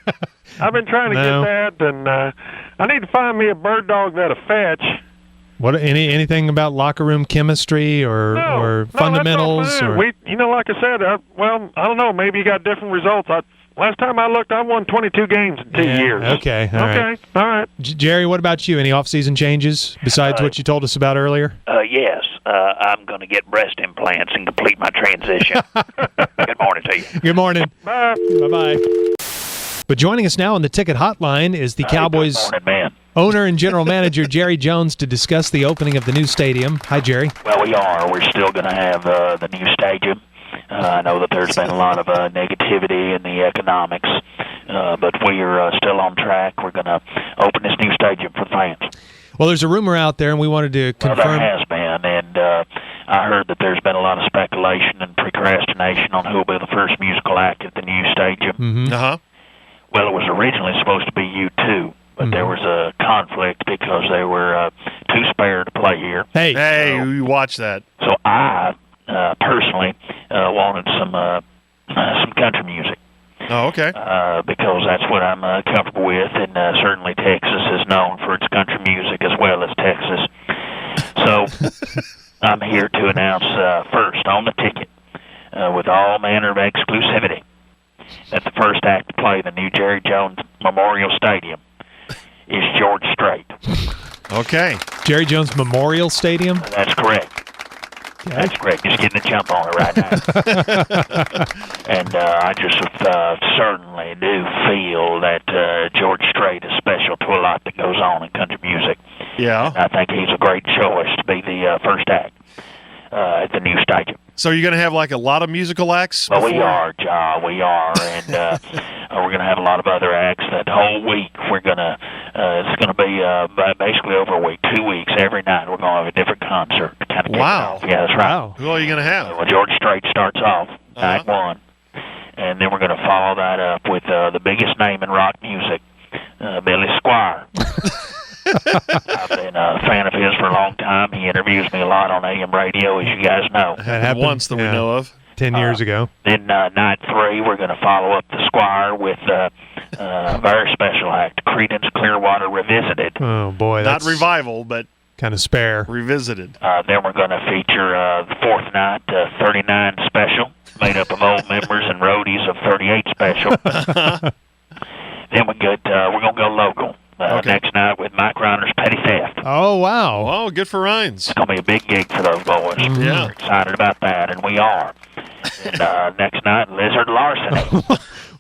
I've been trying to get that, and I need to find me a bird dog that'll fetch. What anything about locker room chemistry or fundamentals? That's all fine. Like I said, I don't know. Maybe you got different results. Last time I looked, I won 22 games in 2 years. Okay, all right. Jerry, what about you? Any off-season changes besides what you told us about earlier? Yes. I'm going to get breast implants and complete my transition. Good morning to you. Good morning. Bye. Bye-bye. But joining us now on the ticket hotline is the Cowboys good morning, man. Owner and general manager Jerry Jones to discuss the opening of the new stadium. Hi, Jerry. Well, we are. We're still going to have the new stadium. I know that there's been a lot of negativity in the economics, but we are still on track. We're going to open this new stadium for the fans. Well, there's a rumor out there, and we wanted to confirm. Well, there has been, and I heard that there's been a lot of speculation and procrastination on who will be the first musical act at the new stadium. Mm-hmm. Well, it was originally supposed to be U2, but there was a conflict because they were too spare to play here. Hey, you watch that. So I personally wanted some country music. Oh, okay. Because that's what I'm comfortable with, and certainly Texas is known for its country music as well as Texas. So I'm here to announce first on the ticket, with all manner of exclusivity, that the first act to play the new Jerry Jones Memorial Stadium is George Strait. Okay. Jerry Jones Memorial Stadium? That's correct. Okay. That's correct. Just getting a jump on it right now. And I just certainly do feel that George Strait is special to a lot that goes on in country music. Yeah. And I think he's a great choice to be the first act at the new stadium. So you're going to have like a lot of musical acts? Well, we are, Ja. We are, and we're going to have a lot of other acts. That whole week, we're going to. It's going to be basically over a week, 2 weeks. Every night, we're going to have a different concert. To kind of Wow. Yeah, that's right. Wow. Who are you going to have? Well, George Strait starts off night one, and then we're going to follow that up with the biggest name in rock music, Billy Squire. I've been a fan of his for a long time. He interviews me a lot on AM radio, as you guys know. That happened once that we know of. 10 years ago. Then night three, we're going to follow up the Squire with a very special act, Creedence Clearwater Revisited. Oh, boy. Not That's revival, but kind of spare. Revisited. Then we're going to feature the fourth night, 39 Special, made up of old members and roadies of 38 Special. Then we're going to go local. next night with Mike Reiner's Petty Theft. Oh, wow. Oh, good for Rhines. It's going to be a big gig for those boys. Yeah. We're excited about that, and we are. And next night, Lizard Larceny.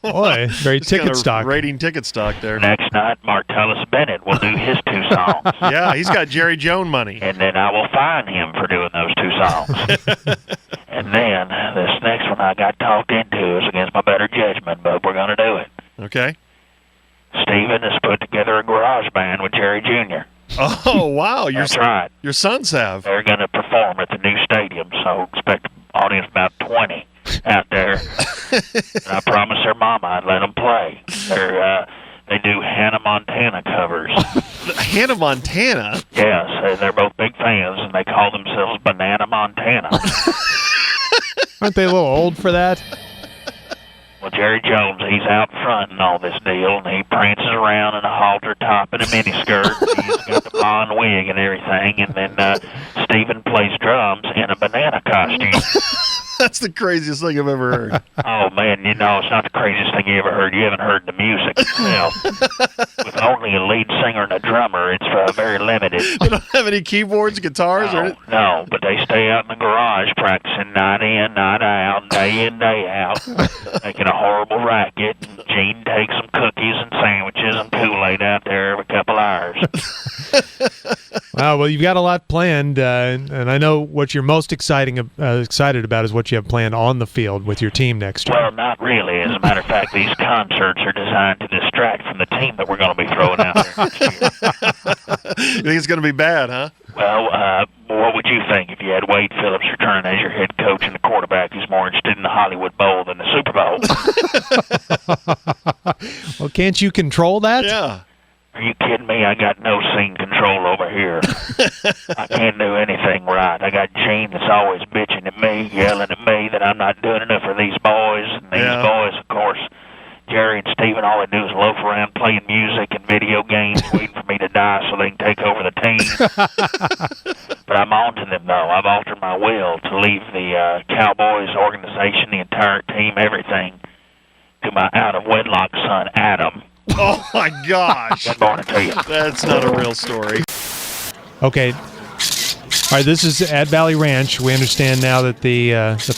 Boy, very Just kinda ticket stock. Rating ticket stock there. Next night, Martellus Bennett will do his 2 songs. Yeah, he's got Jerry Jones money. And then I will fine him for doing those 2 songs. And then this next one I got talked into is against my better judgment, but we're going to do it. Okay. Steven has put together a garage band with Jerry Jr. Oh, wow. That's right. Your sons have. They're going to perform at the new stadium, so expect an audience of about 20 out there. And I promised their mama I'd let them play. They do Hannah Montana covers. Hannah Montana? Yes, they're both big fans, and they call themselves Banana Montana. Aren't they a little old for that? Well, Jerry Jones, he's out front in all this deal, and he prances around in a halter top and a miniskirt. He's got the blonde wig and everything, and then Steven plays drums in a banana costume. That's the craziest thing I've ever heard. Oh, man, you know, it's not the craziest thing you ever heard. You haven't heard the music. Well, with only a lead singer and a drummer, it's very limited. They don't have any keyboards, guitars, or anything? No, but they stay out in the garage practicing night in, night out, day in, day out, making a horrible racket. And Gene takes some cookies and sandwiches and Kool-Aid out there every couple hours. Wow, well, you've got a lot planned, and I know what you're most excited about is what you have planned on the field with your team next year. Well, not really. As a matter of fact, these concerts are designed to distract from the team that we're going to be throwing out there next year. You think it's going to be bad, huh? Well, what would you think if you had Wade Phillips return as your head coach and the quarterback who's more interested in the Hollywood Bowl than the Super Bowl? Well, can't you control that? Yeah. Are you kidding me? I got no scene control over here. I can't do anything right. I got Gene that's always bitching at me, yelling at me that I'm not doing enough for these boys. And these boys, of course, Jerry and Steven, all they do is loaf around playing music and video games, waiting for me to die so they can take over the team. But I'm on to them, though. I've altered my will to leave the Cowboys organization, the entire team, everything, to my out-of-wedlock son, Adam. Oh, my gosh. Good morning to you. That's not a real story. Okay. All right, this is at Valley Ranch. We understand now that the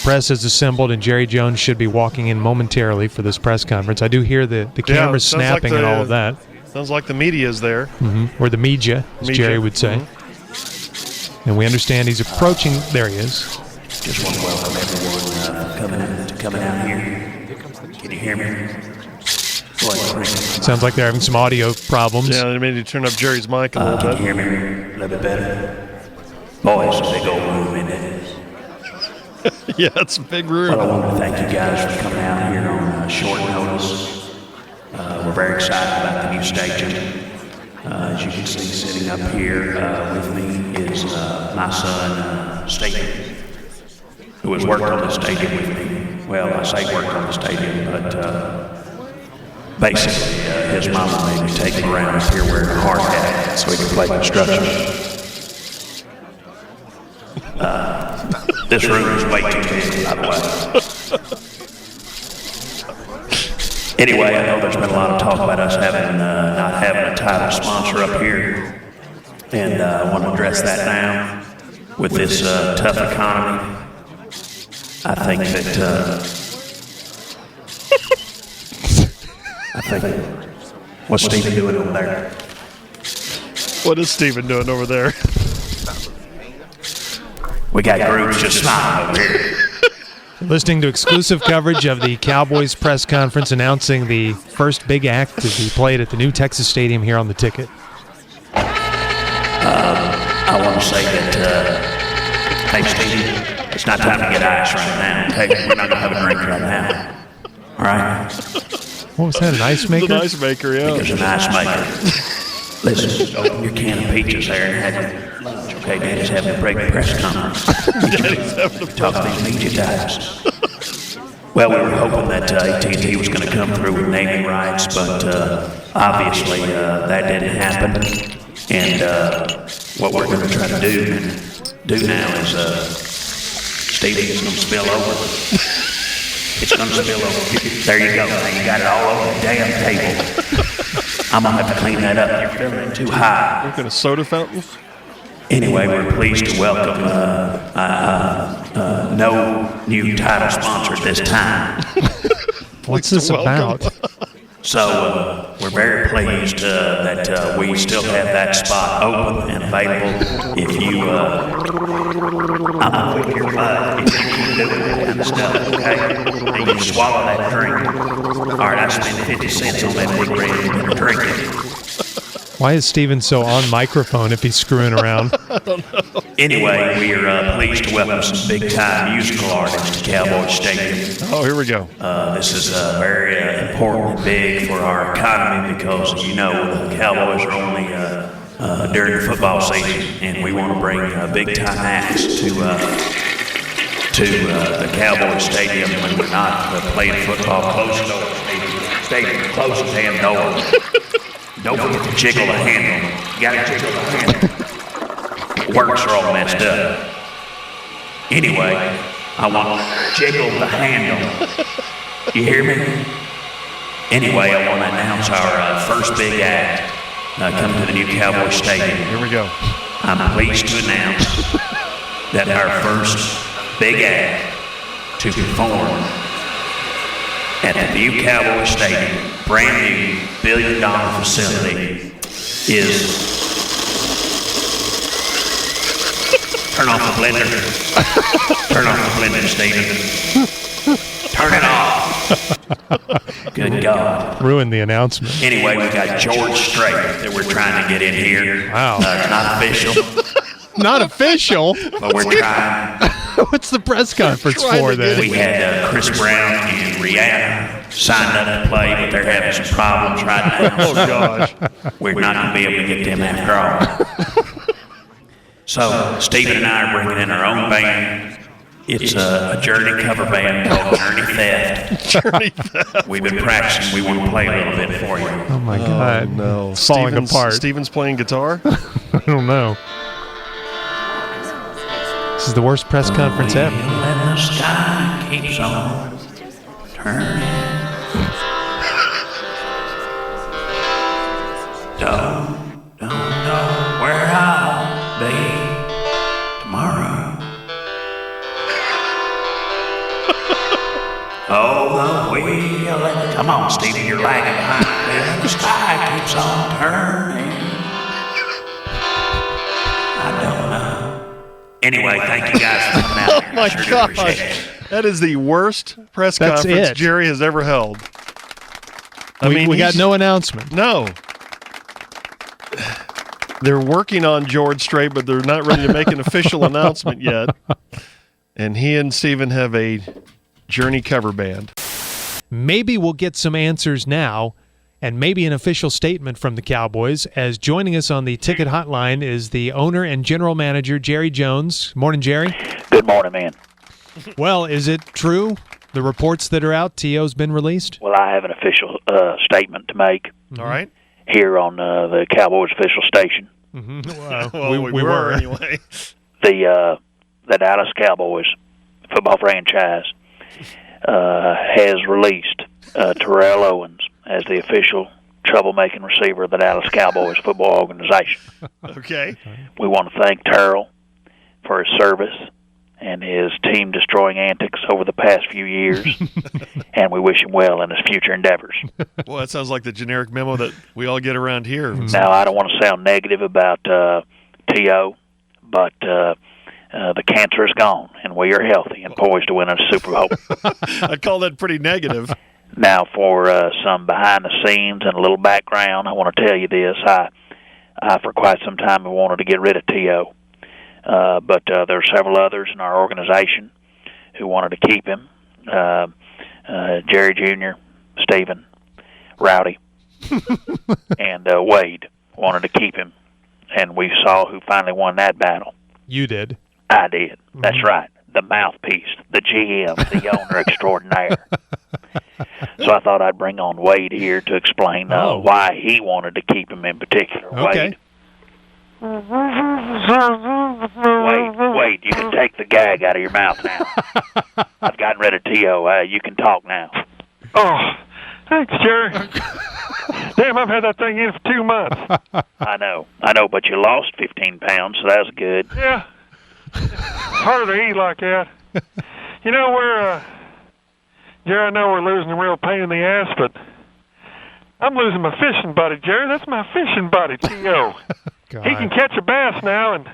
press has assembled and Jerry Jones should be walking in momentarily for this press conference. I do hear the cameras snapping and all of that. Sounds like the media is there. Mm-hmm. Or the media, as Jerry would say. Mm-hmm. And we understand he's approaching. There he is. Just want to welcome everyone coming out here. Can you hear me? Sounds like they're having some audio problems. Yeah, they made you turn up Jerry's mic a little bit. Can you hear me a little bit better? Boy, it's a big old room, isn't it? Yeah, it's a big room. Well, I want to thank you guys for coming out here on short notice. We're very excited about the new stadium. As you can see, sitting up here with me is my son, Steven, who has worked on the stadium with me. Well, I say worked on the stadium, but basically his mama made me take him around up here wearing a hard hat so he could play construction. This room is way too big, by the way. Anyway, I know there's been a lot of talk about us having not having a title sponsor up here, and I want to address that now. With this tough economy, I think that what's Steven doing over there? What is Steven doing over there? We got groups just smiling over here. Listening to exclusive coverage of the Cowboys press conference announcing the first big act to be played at the new Texas Stadium here on the ticket. I want to say that, hey, Steve, it's not time to get ice right now. Okay, we're not going to have a drink right now. All right? What was that, an ice maker? It's an ice maker, yeah. It's an ice maker. Listen, open your can of peaches there and have your lunch, okay? Daddy's having a break press conference. Daddy's having a talk these media guys. Well, we were hoping that AT&T was going to come through with naming rights, but obviously that didn't happen. And what we're going to try to do now is Stevie is going to spill over. It's going to spill over. There you go. Now you got it all over the damn table. I'm going to have to clean that up. You're filling it too high. Looking at soda fountains. Anyway, we're pleased to welcome no new title sponsor at this time. What's this about? So we're very pleased that we still have that spot open and available. If you, I'm gonna whip your butt if you keep doing that kind of stuff, okay? And you swallow that drink. All right, I spent 50 cents on that big red. You better drink it. Why is Steven so on microphone if he's screwing around? I don't know. Anyway, we are pleased to welcome some big-time musical artists to Cowboy Stadium. Oh, here we go. This is very important and big for our economy because, as you know, the Cowboys are only during the football season, and we want to bring big-time acts to the Cowboy Stadium when we're not playing football. Close the doors, Stadium. Close the damn doors. Don't forget to jiggle the handle. You gotta jiggle the handle. Works are all messed up. Anyway, I want to jiggle the handle. You hear me? Anyway, I want to announce our first big act coming to the new Cowboy Stadium. Here we go. I'm pleased to announce that our first big act to perform at the new Cowboy Stadium, brand new $1 billion facility, is... Turn off the blender. Turn off the blender, Steven. Turn it off. Good God. Ruined the announcement. Anyway, we got George Strait that we're trying to get in here. Wow. It's not official. Not official? But we're trying. What's the press conference for then? We had Chris Brown and Rihanna signed up to play, but they're having some problems right now. Oh, gosh. We're not going to be able to get them after all. So, Steven and I are bringing in our own band. It's a Journey cover band called Journey Theft. Journey Theft. We've been practicing. We want to play a little bit for you. Oh, my God. No. It's falling apart. Steven's playing guitar? I don't know. This is the worst press conference ever. And the sky keeps on turning. Don't know where I'll be tomorrow. Oh, the wheel, come on, Stevie, you're lagging behind. And the sky keeps on turning. I don't know. Anyway, thank you guys for coming out. Oh, my gosh. That is the worst press That's conference it. Jerry has ever held. We got no announcement. No. They're working on George Strait, but they're not ready to make an official announcement yet. And he and Steven have a Journey cover band. Maybe we'll get some answers now, and maybe an official statement from the Cowboys, as joining us on the ticket hotline is the owner and general manager, Jerry Jones. Morning, Jerry. Good morning, man. Well, is it true, the reports that are out, T.O.'s been released? Well, I have an official statement to make. All right. Here on the Cowboys official station. Well, we were anyway. The Dallas Cowboys football franchise has released Terrell Owens as the official troublemaking receiver of the Dallas Cowboys football organization. Okay. We want to thank Terrell for his service and his team-destroying antics over the past few years, and we wish him well in his future endeavors. Well, that sounds like the generic memo that we all get around here. Now, I don't want to sound negative about T.O., but the cancer is gone, and we are healthy and poised to win a Super Bowl. I call that pretty negative. Now, for some behind the scenes and a little background, I want to tell you this. I for quite some time, have wanted to get rid of T.O., but there are several others in our organization who wanted to keep him. Jerry Jr., Steven, Rowdy, and Wade wanted to keep him. And we saw who finally won that battle. You did. I did. That's right. The mouthpiece, the GM, the owner extraordinaire. So I thought I'd bring on Wade here to explain why he wanted to keep him in particular. Okay. Wade, you can take the gag out of your mouth now. I've gotten rid of T.O. You can talk now. Oh, thanks, Jerry. Damn, I've had that thing in for 2 months. I know, but you lost 15 pounds, so that was good. Yeah. It's harder to eat like that. You know, Jerry, I know we're losing a real pain in the ass, but I'm losing my fishing buddy, Jerry. That's my fishing buddy, T.O. He can catch a bass now, and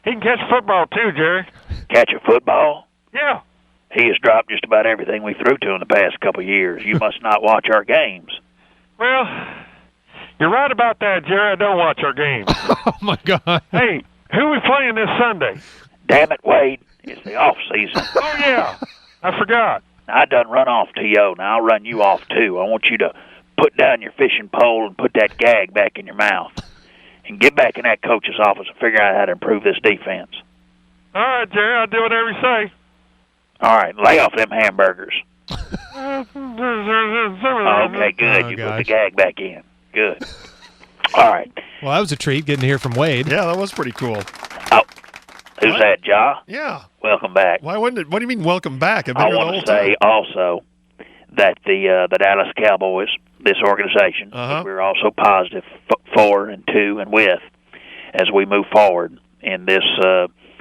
he can catch a football too, Jerry. Catch a football? Yeah. He has dropped just about everything we threw to him the past couple of years. You must not watch our games. Well, you're right about that, Jerry. I don't watch our games. Oh, my God. Hey, who are we playing this Sunday? Damn it, Wade. It's the off season. Oh, yeah. I forgot. I done run off T.O. Now I'll run you off, too. I want you to put down your fishing pole and put that gag back in your mouth. And get back in that coach's office and figure out how to improve this defense. All right, Jerry. I'll do whatever you say. All right, lay off them hamburgers. Okay, good. Oh, you gosh. put the gag back in. Good. All right. Well, that was a treat getting to hear from Wade. Yeah, that was pretty cool. Oh, who's that, Ja? Yeah. Welcome back. Why wouldn't it? What do you mean, welcome back? I've been I here the want whole to say time. also that the Dallas Cowboys, this organization, Uh-huh. we're also positive for and to and with as we move forward in this.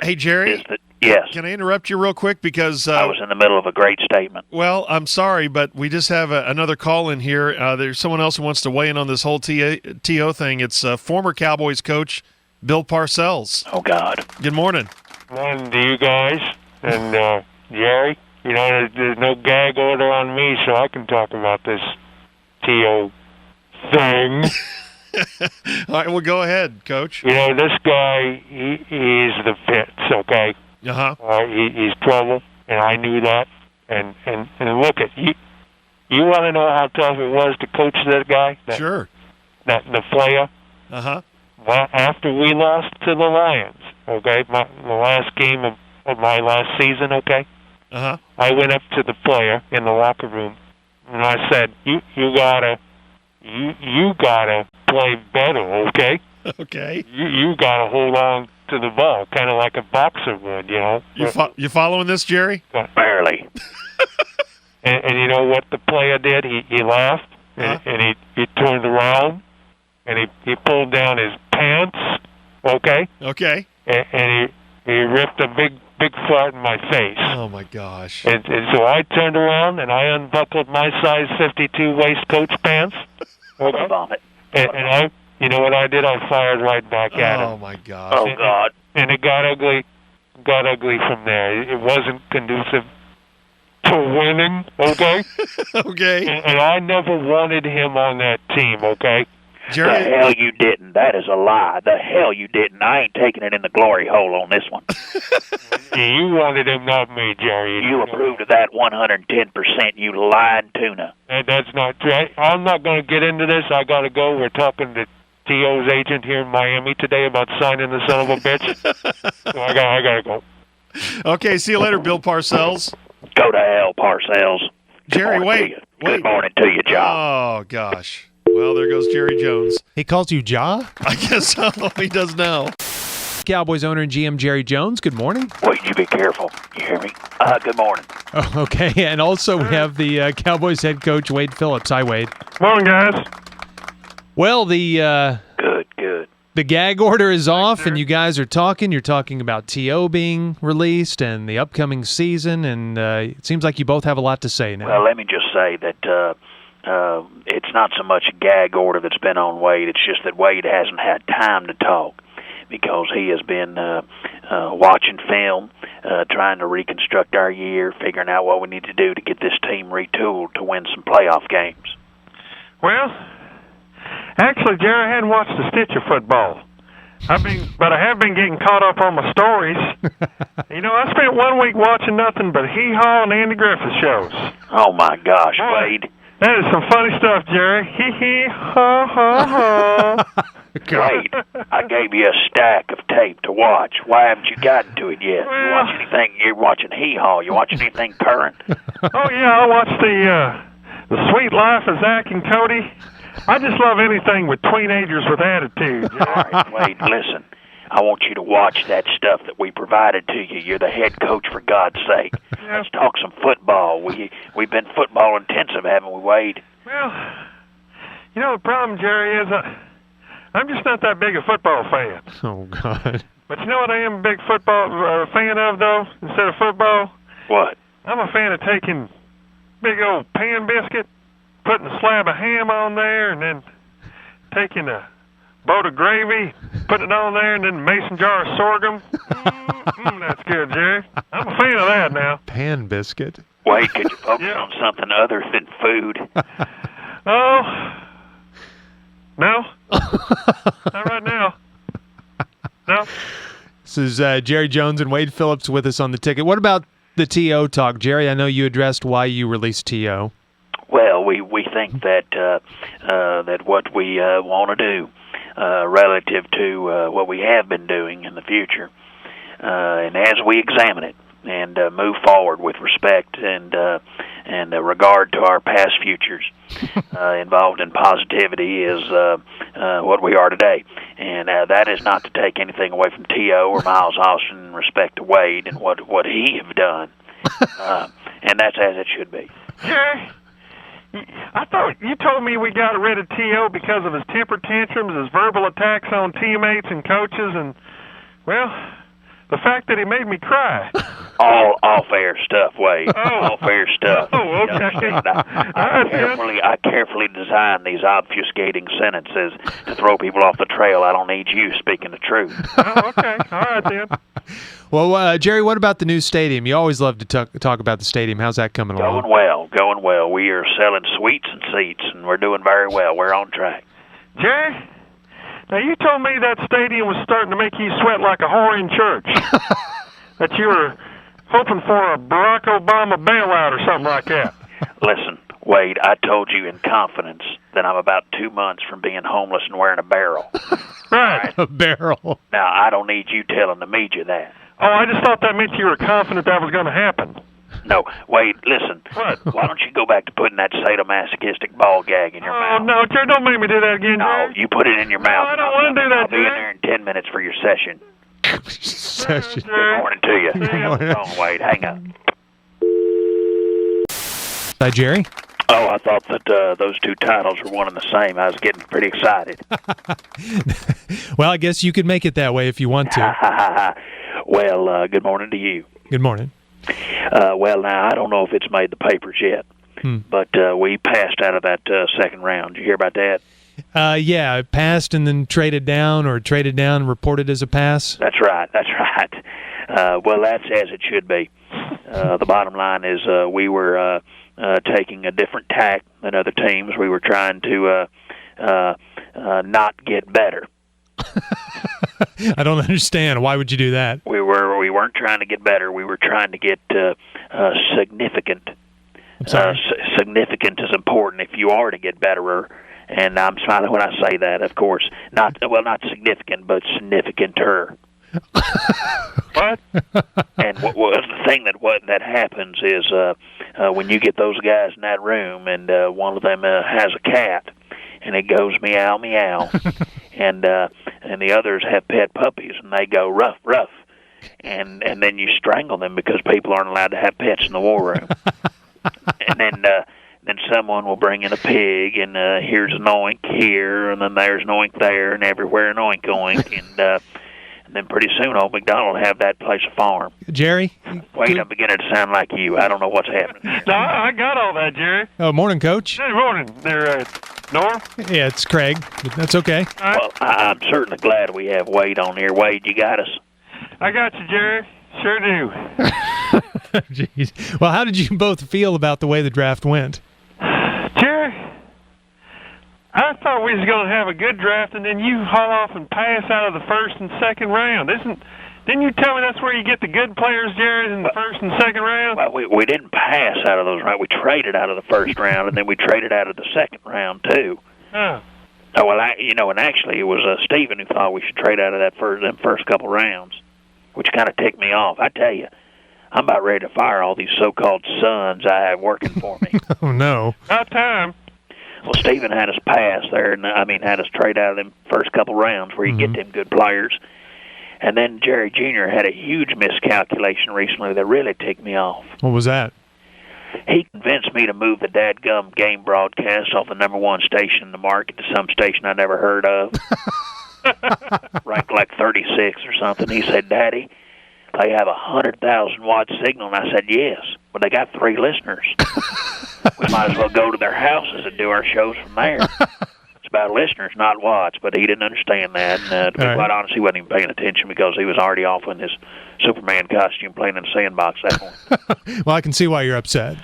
Hey, Jerry. Yes. Can I interrupt you real quick because I was in the middle of a great statement. Well, I'm sorry, but we just have another call in here. There's someone else who wants to weigh in on this whole TO thing. It's former Cowboys coach Bill Parcells. Oh, God. Good morning. Morning to you guys. And, Jerry, you know, there's no gag order on me, so I can talk about this T.O. thing. All right, well, go ahead, Coach. You know, this guy, he's the fits, okay? Uh-huh. He's trouble, and I knew that. And look at you. You want to know how tough it was to coach that guy? Sure. The player. Uh-huh. Well, after we lost to the Lions, okay, the last game of my last season, okay, Uh-huh. I went up to the player in the locker room, and I said, you gotta play better, okay? Okay. You gotta hold on to the ball, kind of like a boxer would, you know. You following this, Jerry? Barely. And you know what the player did? He laughed, and he turned around, and he pulled down his pants, okay? Okay. And he ripped a big fart in my face. Oh, my gosh. And so I turned around, and I unbuckled my size 52 waistcoat pants. Okay? Vomit. And you know what I did? I fired right back at him. Oh, my gosh. Oh, God. And it got ugly from there. It wasn't conducive to winning, okay? Okay. And I never wanted him on that team, okay? The hell you didn't. That is a lie. The hell you didn't. I ain't taking it in the glory hole on this one. You wanted him, not me, Jerry. You approved of that 110%, you lying tuna. That's not true. I'm not going to get into this. I got to go. We're talking to T.O.'s agent here in Miami today about signing the son of a bitch. So I got to go. Okay, see you later, Bill Parcells. Go to hell, Parcells. Jerry, wait. Good morning to you, John. Oh, gosh. Well, there goes Jerry Jones. He calls you Ja? I guess so. He does now. Cowboys owner and GM Jerry Jones, good morning. Wait, you be careful. You hear me? Good morning. Oh, okay, and also we have the Cowboys head coach Wade Phillips. Hi, Wade. Morning, guys. Well, the Good. The gag order is off, and you guys are talking. You're talking about T.O. being released and the upcoming season, and it seems like you both have a lot to say now. Well, let me just say that it's not so much a gag order that's been on Wade. It's just that Wade hasn't had time to talk because he has been watching film, trying to reconstruct our year, figuring out what we need to do to get this team retooled to win some playoff games. Well, actually, Jerry, I hadn't watched a stitch of football. But I have been getting caught up on my stories. You know, I spent 1 week watching nothing but Hee Haw and Andy Griffith shows. Oh, my gosh, Wade. That is some funny stuff, Jerry. Hee hee ha ha ha. Wade, I gave you a stack of tape to watch. Why haven't you gotten to it yet? You watch anything? You're watching Hee Haw. You watching anything current? Oh, yeah, I watched the Sweet Life of Zach and Cody. I just love anything with teenagers with attitude. All right, Wade, listen. I want you to watch that stuff that we provided to you. You're the head coach, for God's sake. Let's talk some football. We've been football intensive, haven't we, Wade? Well, You know, the problem, Jerry, is I'm just not that big a football fan. Oh, God. But you know what I am a big football fan of, though, instead of football? What? I'm a fan of taking big old pan biscuit, putting a slab of ham on there, and then taking a boat of gravy, putting it on there, and then a mason jar of sorghum. That's good, Jerry. I'm a fan of that now. Pan biscuit. Wade, could you focus on something other than food? Oh, no. Not right now. No. This is Jerry Jones and Wade Phillips with us on the ticket. What about the TO talk? Jerry, I know you addressed why you released TO. Well, we think that that what we want to do relative to what we have been doing in the future, and as we examine it and move forward with respect and regard to our past futures involved in positivity, is what we are today. And that is not to take anything away from T.O. or Miles Austin in respect to Wade and what he have done. And that's as it should be. Jerry, I thought you told me we got rid of T.O. because of his temper tantrums, his verbal attacks on teammates and coaches, and, well, the fact that he made me cry. All fair stuff, Wade. Oh. All fair stuff. Oh, okay. I carefully designed these obfuscating sentences to throw people off the trail. I don't need you speaking the truth. Oh, okay. All right, then. Well, Jerry, what about the new stadium? You always love to talk about the stadium. How's that coming along? Going well. We are selling suites and seats, and we're doing very well. We're on track. Jerry, now you told me that stadium was starting to make you sweat like a whore in church. That you were hoping for a Barack Obama bailout or something like that. Listen, Wade, I told you in confidence that I'm about 2 months from being homeless and wearing a barrel. Right. A barrel. Now, I don't need you telling the media that. Oh, I just thought that meant you were confident that was going to happen. No, Wade, listen. What? Why don't you go back to putting that sadomasochistic ball gag in your mouth? Oh, no, Jerry, don't make me do that again, Jerry. No, you put it in your mouth. I don't want to do that, I'll be in Jerry. there in 10 minutes for your session. Session. Good morning to you. Good morning. Oh, Wade, hang up. Hi, Jerry. Oh, I thought that those two titles were one and the same. I was getting pretty excited. Well, I guess you could make it that way if you want to. Well, good morning to you. Good morning. Well, now, I don't know if it's made the papers yet, but we passed out of that second round. Did you hear about that? Yeah, passed and then traded down, or traded down and reported as a pass. That's right. Well, that's as it should be. The bottom line is we were taking a different tack than other teams. We were trying to not get better. I don't understand. Why would you do that? We weren't trying to get better. We were trying to get significant. Significant is important if you are to get betterer. And I'm smiling when I say that, of course. Not significant, but significanter. What? And the thing that happens is when you get those guys in that room, and one of them has a cat, and it goes meow meow, and the others have pet puppies, and they go ruff ruff, and then you strangle them because people aren't allowed to have pets in the war room, and then someone will bring in a pig, and here's an oink here, and then there's an oink there, and everywhere an oink oink, and then pretty soon old McDonald will have that place a farm. Jerry? Wait, I'm beginning to sound like you. I don't know what's happening. No, I got all that, Jerry. Oh, morning, Coach. Hey, morning there, Norm. Yeah, it's Craig, but that's okay. Well, I'm certainly glad we have Wade on here. Wade, you got us? I got you, Jerry. Sure do. Jeez. Well, how did you both feel about the way the draft went? Jerry, I thought we was going to have a good draft, and then you haul off and pass out of the first and second round. Didn't you tell me that's where you get the good players, Jerry, in the first and second round? Well, we didn't pass out of those rounds. We traded out of the first round, and then we traded out of the second round, too. Oh. Oh, well, and actually it was Stephen who thought we should trade out of them first couple rounds, which kind of ticked me off. I tell you, I'm about ready to fire all these so-called sons I have working for me. Oh, no. About time. Well, Stephen had us pass there, and had us trade out of them first couple rounds where you get them good players. And then Jerry Jr. had a huge miscalculation recently that really ticked me off. What was that? He convinced me to move the dadgum game broadcast off the #1 station in the market to some station I never heard of. Ranked like 36 or something. He said, Daddy, they have a 100,000-watt signal. And I said, yes, but they got 3 listeners. We might as well go to their houses and do our shows from there. It's about listeners, not watts, but he didn't understand that. And to be quite honest, he wasn't even paying attention because he was already off in his Superman costume playing in the sandbox that point. Well, I can see why you're upset.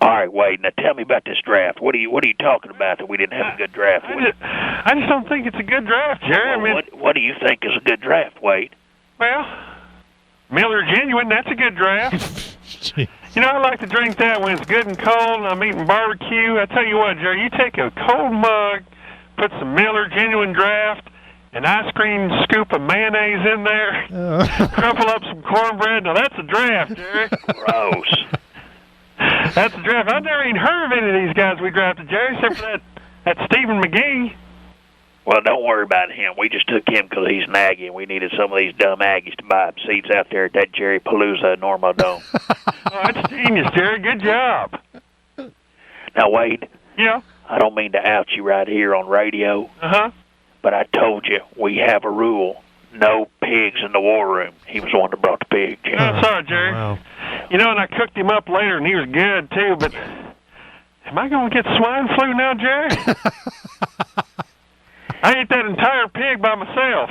All right, Wade, now tell me about this draft. What are you talking about that we didn't have a good draft? I just don't think it's a good draft, Jerry. Well, what do you think is a good draft, Wade? Well, Miller Genuine, that's a good draft. You know, I like to drink that when it's good and cold and I'm eating barbecue. I tell you what, Jerry, you take a cold mug, put some Miller Genuine Draft, an ice cream scoop of mayonnaise in there, crumple up some cornbread. Now, that's a draft, Jerry. Gross. That's a draft. I've never even heard of any of these guys we drafted, Jerry, except for that Stephen McGee. Well, don't worry about him. We just took him because he's an Aggie, and we needed some of these dumb Aggies to buy seats out there at that Jerry Palooza Normo Dome. Oh, that's genius, Jerry. Good job. Now, Wade. Yeah? I don't mean to out you right here on radio. Uh-huh. But I told you, we have a rule. No pigs in the war room. He was the one that brought the pig, Jim. Oh, sorry, Jerry. Wow. You know, and I cooked him up later, and he was good, too, but am I going to get swine flu now, Jerry? I ate that entire pig by myself.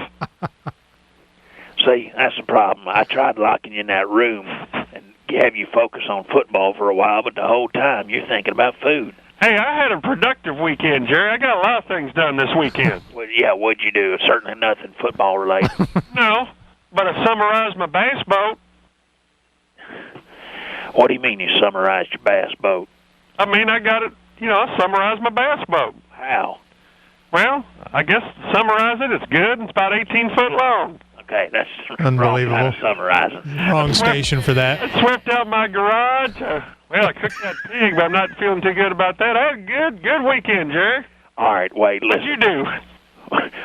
See, that's the problem. I tried locking you in that room and have you focus on football for a while, but the whole time you're thinking about food. Hey, I had a productive weekend, Jerry. I got a lot of things done this weekend. Well, yeah, what'd you do? Certainly nothing football related. No, but I summarized my bass boat. What do you mean you summarized your bass boat? I mean, I got it, I summarized my bass boat. How? Well, I guess to summarize it, it's good. It's about 18 foot long. Okay, that's unbelievable. Wrong kind of summarizing. Wrong station for that. I swept out my garage. I cooked that pig, but I'm not feeling too good about that. I had a good weekend, Jerry. All right, Wade, listen. What'd you do?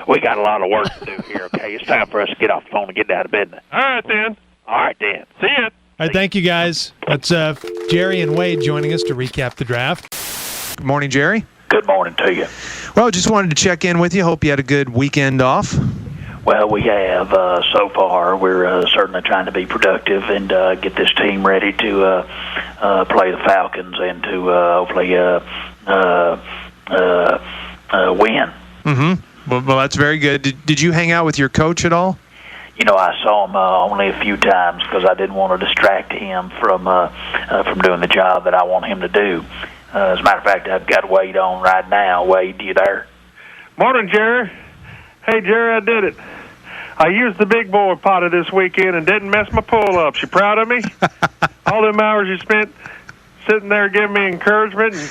We got a lot of work to do here, okay? It's time for us to get off the phone and get down to business. All right, then. All right, then. See ya. All right, thank you, guys. That's Jerry and Wade joining us to recap the draft. Good morning, Jerry. Good morning to you. Well, just wanted to check in with you. Hope you had a good weekend off. Well, we have so far. We're certainly trying to be productive and get this team ready to play the Falcons and to hopefully win. Mm-hmm. Well, that's very good. Did you hang out with your coach at all? You know, I saw him only a few times because I didn't want to distract him from doing the job that I want him to do. As a matter of fact, I've got Wade on right now. Wade, you there? Morning, Jerry. Hey, Jerry, I did it. I used the big boy potter this weekend and didn't mess my pull-ups. You proud of me? All them hours you spent sitting there giving me encouragement. And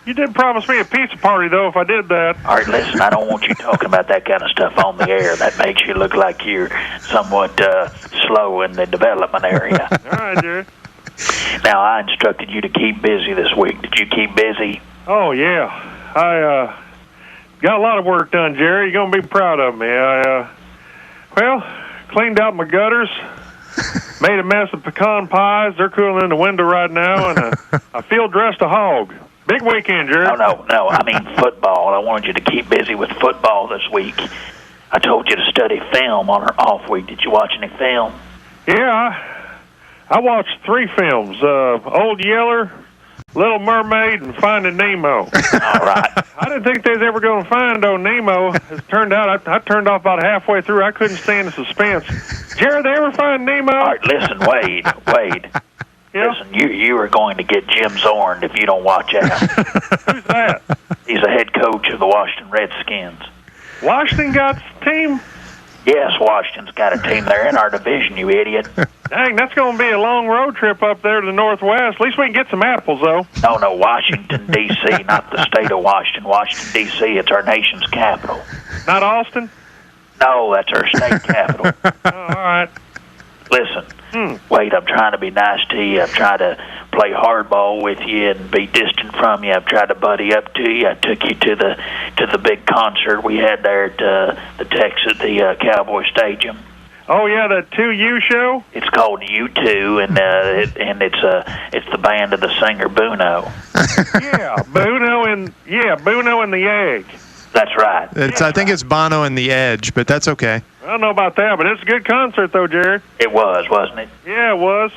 you did promise me a pizza party, though, if I did that. All right, listen, I don't want you talking about that kind of stuff on the air. That makes you look like you're somewhat slow in the development area. All right, Jerry. Now, I instructed you to keep busy this week. Did you keep busy? Oh, yeah. I got a lot of work done, Jerry. You're going to be proud of me. I cleaned out my gutters, made a mess of pecan pies. They're cooling in the window right now, and I field dressed a hog. Big weekend, Jerry. No. I mean football. I wanted you to keep busy with football this week. I told you to study film on our off week. Did you watch any film? Yeah, I watched 3 films. Old Yeller, Little Mermaid, and Finding Nemo. All right. I didn't think they was ever going to find old Nemo. As it turned out, I turned off about halfway through. I couldn't stand the suspense. Jared, they ever find Nemo? All right, listen, Wade. Yeah? Listen, you are going to get Jim Zorn if you don't watch out. Who's that? He's the head coach of the Washington Redskins. Washington got a team? Yes, Washington's got a team. They're in our division, you idiot. Dang, that's going to be a long road trip up there to the Northwest. At least we can get some apples, though. No, Washington, D.C., not the state of Washington. Washington, D.C., it's our nation's capital. Not Austin? No, that's our state capital. Oh, all right. Listen, Wade, I'm trying to be nice to you. I'm trying to play hardball with you and be distant from you. I've tried to buddy up to you. I took you to the big concert we had there at the Cowboy Stadium. Oh yeah, the 2U show. It's called U2, and it's the band of the singer Bono. Yeah, Bono and the Egg. That's right. I think it's Bono and the Edge, but that's okay. I don't know about that, but it's a good concert though, Jerry. It was, wasn't it? Yeah, it was.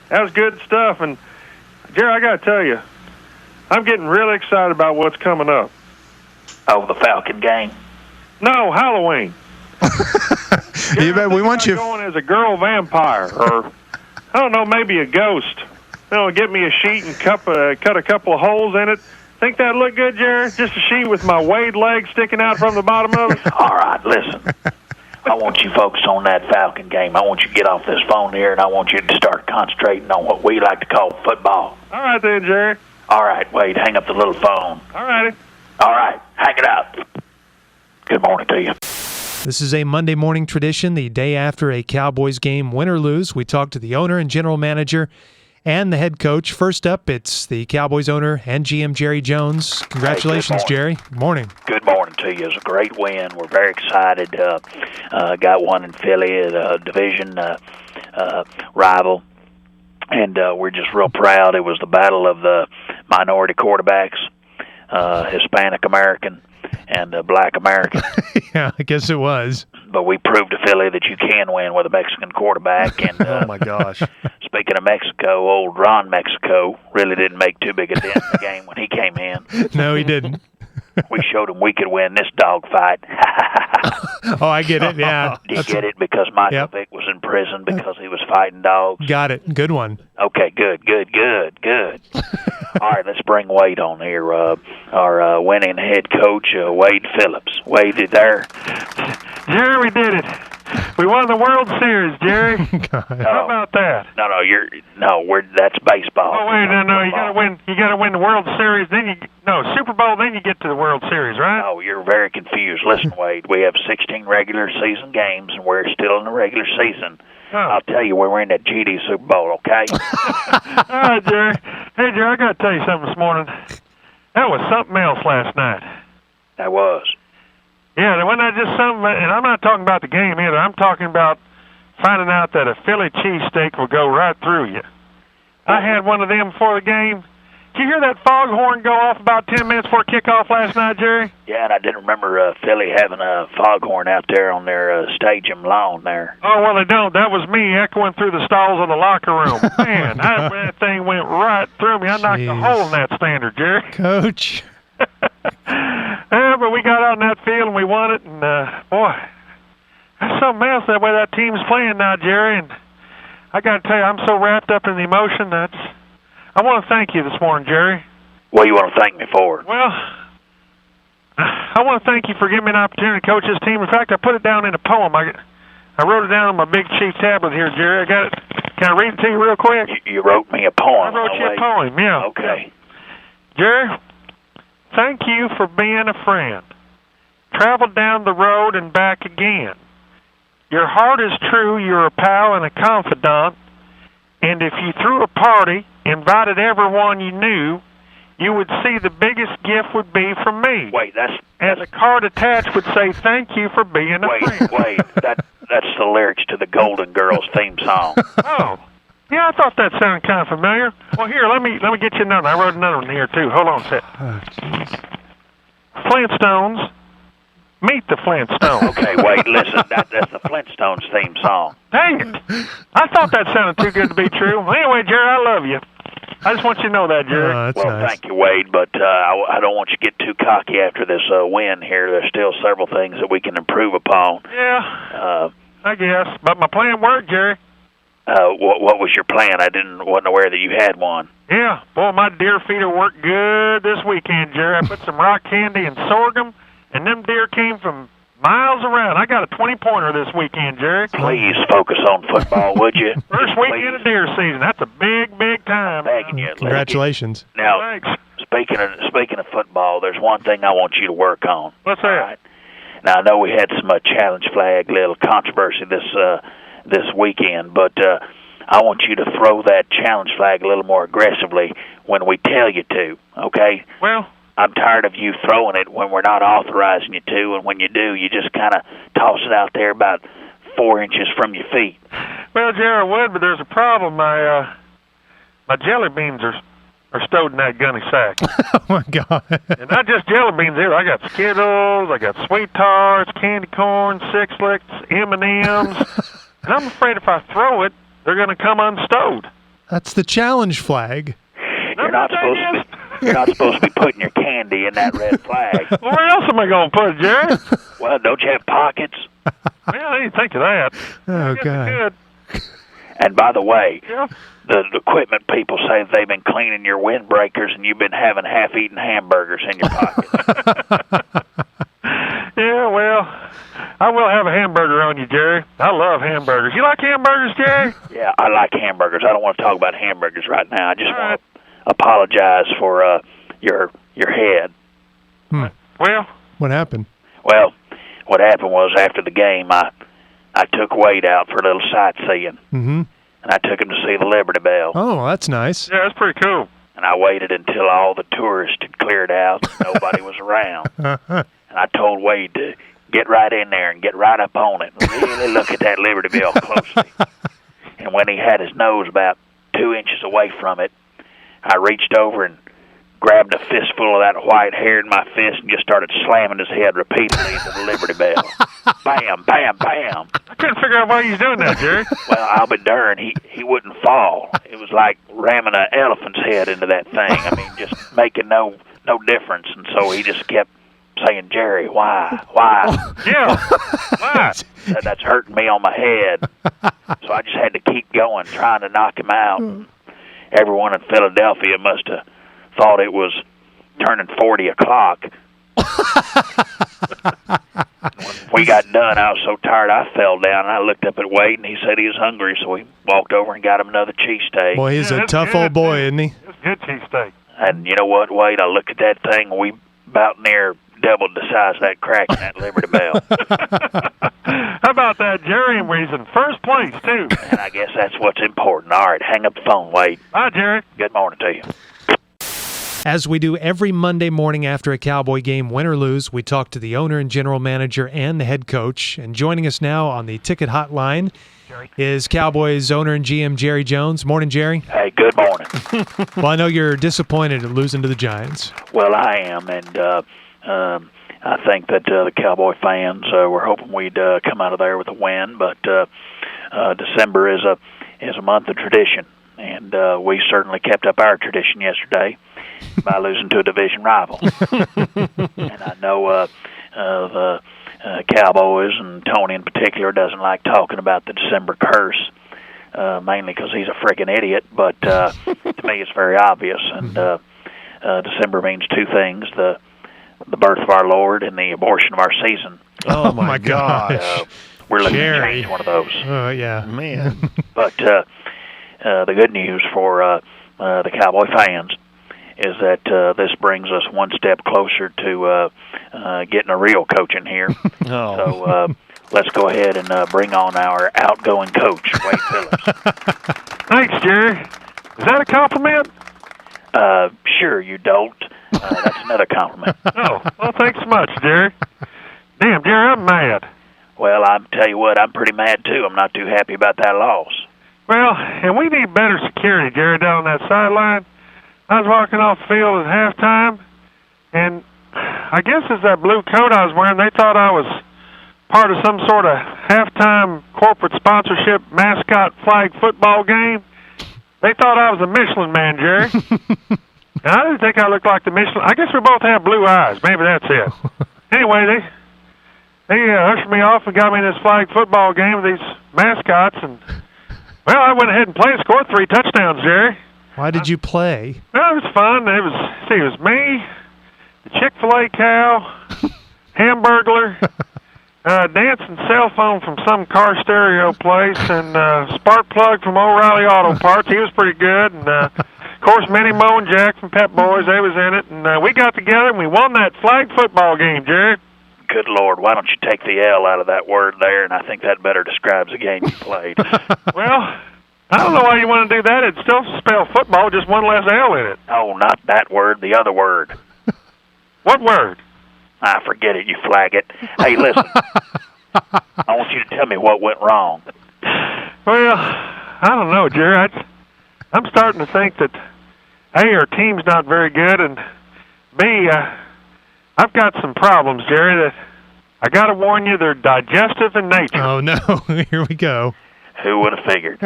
That was good stuff. And Jerry, I got to tell you, I'm getting really excited about what's coming up. Oh, the Falcon game? No, Halloween. You bet. We want you going as a girl vampire, or I don't know, maybe a ghost. Get me a sheet and cut a couple of holes in it. Think that'd look good, Jerry? Just a sheet with my Wade leg sticking out from the bottom of it. All right, listen. I want you focused on that Falcon game. I want you to get off this phone here, and I want you to start concentrating on what we like to call football. All right then, Jerry. All right, Wade, hang up the little phone. All righty. All right, hang it up. Good morning to you. This is a Monday morning tradition, the day after a Cowboys game, win or lose. We talk to the owner and general manager and the head coach. First up, it's the Cowboys owner and GM Jerry Jones. Congratulations, Jerry. Good morning. Good morning to you. It was a great win. We're very excited. Got one in Philly, a division rival, and we're just real proud. It was the battle of the minority quarterbacks, Hispanic American and Black American. Yeah, I guess it was. But we proved to Philly that you can win with a Mexican quarterback. And oh my gosh! Speaking of Mexico, old Ron Mexico really didn't make too big a dent in the game when he came in. No, he didn't. We showed him we could win this dog fight. Oh, I get it. Yeah. Do you get it? Because Michael Vick was in prison because he was fighting dogs. Got it. Good one. Okay, good. All right, let's bring Wade on here. Our winning head coach, Wade Phillips. Wade, you there? Jerry, we did it. We won the World Series, Jerry. How about that? That's baseball. Oh wait, no, you gotta win. You gotta win the World Series. Super Bowl. Then you get to the World Series, right? Oh, you're very confused. Listen, Wade, we have 16 regular season games, and we're still in the regular season. Oh. I'll tell you, we're in that GD Super Bowl, okay? All right, Jerry. Hey, Jerry, I gotta tell you something this morning. That was something else last night. That was. Yeah, wasn't that just something? And I'm not talking about the game either. I'm talking about finding out that a Philly cheesesteak will go right through you. I had one of them before the game. Did you hear that foghorn go off about 10 minutes before kickoff last night, Jerry? Yeah, and I didn't remember Philly having a foghorn out there on their stadium lawn there. Oh, well, they don't. That was me echoing through the stalls of the locker room. Man, that thing went right through me. I knocked a hole in that standard, Jerry. Coach. Yeah, but we got out in that field and we won it, and boy, that's something else that way that team's playing now, Jerry. And I got to tell you, I'm so wrapped up in the emotion that I want to thank you this morning, Jerry. What do you want to thank me for? Well, I want to thank you for giving me an opportunity to coach this team. In fact, I put it down in a poem. I wrote it down on my big chief tablet here, Jerry. I got it. Can I read it to you real quick? You wrote me a poem. I wrote you a poem, yeah. Okay. Jerry, thank you for being a friend. Traveled down the road and back again. Your heart is true, you're a pal and a confidant. And if you threw a party, invited everyone you knew, you would see the biggest gift would be from me. Wait, and a card attached would say, thank you for being a friend. Wait, that's the lyrics to the Golden Girls theme song. Oh. Yeah, I thought that sounded kind of familiar. Well, here, let me get you another. I wrote another one here, too. Hold on a sec. Flintstones. Meet the Flintstones. Okay, wait, listen. That's the Flintstones theme song. Dang it. I thought that sounded too good to be true. Anyway, Jerry, I love you. I just want you to know that, Jerry. Well, nice. Thank you, Wade, but I don't want you to get too cocky after this win here. There's still several things that we can improve upon. Yeah, I guess. But my plan worked, Jerry. What was your plan? I wasn't aware that you had one. Yeah, boy, my deer feeder worked good this weekend, Jerry. I put some rock candy and sorghum, and them deer came from miles around. I got a 20-pointer this weekend, Jerry. Please focus on football, would you? First weekend of deer season. That's a big, big time. Begging you. Congratulations. Now, thanks. Speaking of football, there's one thing I want you to work on. What's that? Right? Now, I know we had some challenge flag, little controversy this weekend, but I want you to throw that challenge flag a little more aggressively when we tell you to, okay? Well, I'm tired of you throwing it when we're not authorizing you to, and when you do, you just kind of toss it out there about 4 inches from your feet. Well, Jerry, I would, but there's a problem. My jelly beans are stowed in that gunny sack. Oh my God! And not just jelly beans either. I got Skittles, I got Sweet Tarts, candy corn, Six Licks, M&Ms. And I'm afraid if I throw it, they're going to come unstowed. That's the challenge flag. You're not supposed to be putting your candy in that red flag. Well, where else am I going to put it, Jerry? Well, don't you have pockets? Well, I didn't think of that. Oh God! Good. And by the way, Yeah. the equipment people say they've been cleaning your windbreakers and you've been having half-eaten hamburgers in your pocket. Yeah, well, I will have a hamburger on you, Jerry. I love hamburgers. You like hamburgers, Jerry? Yeah, I like hamburgers. I don't want to talk about hamburgers right now. I just want to apologize for your head. Well, what happened? Well, what happened was after the game, I took Wade out for a little sightseeing, Mm-hmm. and I took him to see the Liberty Bell. Oh, that's nice. Yeah, that's pretty cool. And I waited until all the tourists had cleared out and nobody was around. And I told Wade to get right in there and get right up on it and really look at that Liberty Bell closely. And when he had his nose about 2 inches away from it, I reached over and grabbed a fistful of that white hair in my fist and just started slamming his head repeatedly into the Liberty Bell. Bam, bam, bam. I couldn't figure out why you was doing that, Jerry. Well, I'll be darned, he wouldn't fall. It was like ramming an elephant's head into that thing. I mean, just making no difference. And so he just kept saying, Jerry, why? Yeah, why? That's hurting me on my head. So I just had to keep going, trying to knock him out. Everyone in Philadelphia must have thought it was turning 40 o'clock. When we got done, I was so tired I fell down, and I looked up at Wade, and he said he was hungry, so we walked over and got him another cheesesteak. Boy, he's a tough old boy, isn't he? It's good cheesesteak. And you know what, Wade? I looked at that thing, and we about near doubled the size of that crack in that Liberty Bell. How about that, Jerry? And we're in first place, too. And I guess that's what's important. All right, hang up the phone, Wade. Bye, Jerry. Good morning to you. As we do every Monday morning after a Cowboy game, win or lose, we talk to the owner and general manager and the head coach. And joining us now on the ticket hotline is Cowboys owner and GM Jerry Jones. Morning, Jerry. Hey, good morning. Well, I know you're disappointed at losing to the Giants. Well, I am, and I think that the Cowboy fans were hoping we'd come out of there with a win, but December is a month of tradition, and we certainly kept up our tradition yesterday by losing to a division rival. And I know the Cowboys, and Tony in particular, doesn't like talking about the December curse, mainly because he's a freaking idiot, but to me it's very obvious. And December means two things: the birth of our Lord and the abortion of our season. Oh, my gosh. We're looking Jerry. to change one of those. Oh, yeah. Man. But the good news for the Cowboy fans is that this brings us one step closer to getting a real coach in here. So let's go ahead and bring on our outgoing coach, Wade Phillips. Thanks, Jerry. Is that a compliment? Sure, you don't. That's another compliment. Oh, well, thanks so much, Jerry. Damn, Jerry, I'm mad. Well, I'll tell you what, I'm pretty mad, too. I'm not too happy about that loss. Well, and we need better security, Jerry, down on that sideline. I was walking off the field at halftime, and I guess it's that blue coat I was wearing. They thought I was part of some sort of halftime corporate sponsorship mascot flag football game. They thought I was a Michelin man, Jerry. And I didn't think I looked like the Michelin. I guess we both have blue eyes. Maybe that's it. Anyway, they ushered me off and got me in this flag football game with these mascots, and well, I went ahead and played and scored 3 touchdowns, Jerry. Why did you play? Well, it was fun. It was me, the Chick-fil-A cow, Hamburglar, dancing cell phone from some car stereo place, and spark plug from O'Reilly Auto Parts. He was pretty good, and of course, Minnie, Mo, and Jack from Pep Boys. They was in it, and we got together and we won that flag football game, Jerry. Good Lord, why don't you take the L out of that word there? And I think that better describes the game you played. Well, I don't know why you want to do that. It'd still spell football, just one less L in it. Oh, not that word, the other word. What word? Forget it, you flag it. Hey, listen, I want you to tell me what went wrong. Well, I don't know, Jerry. I'm starting to think that A, our team's not very good, and B, I've got some problems, Jerry, that I got to warn you, they're digestive in nature. Oh, no. Here we go. Who would have figured?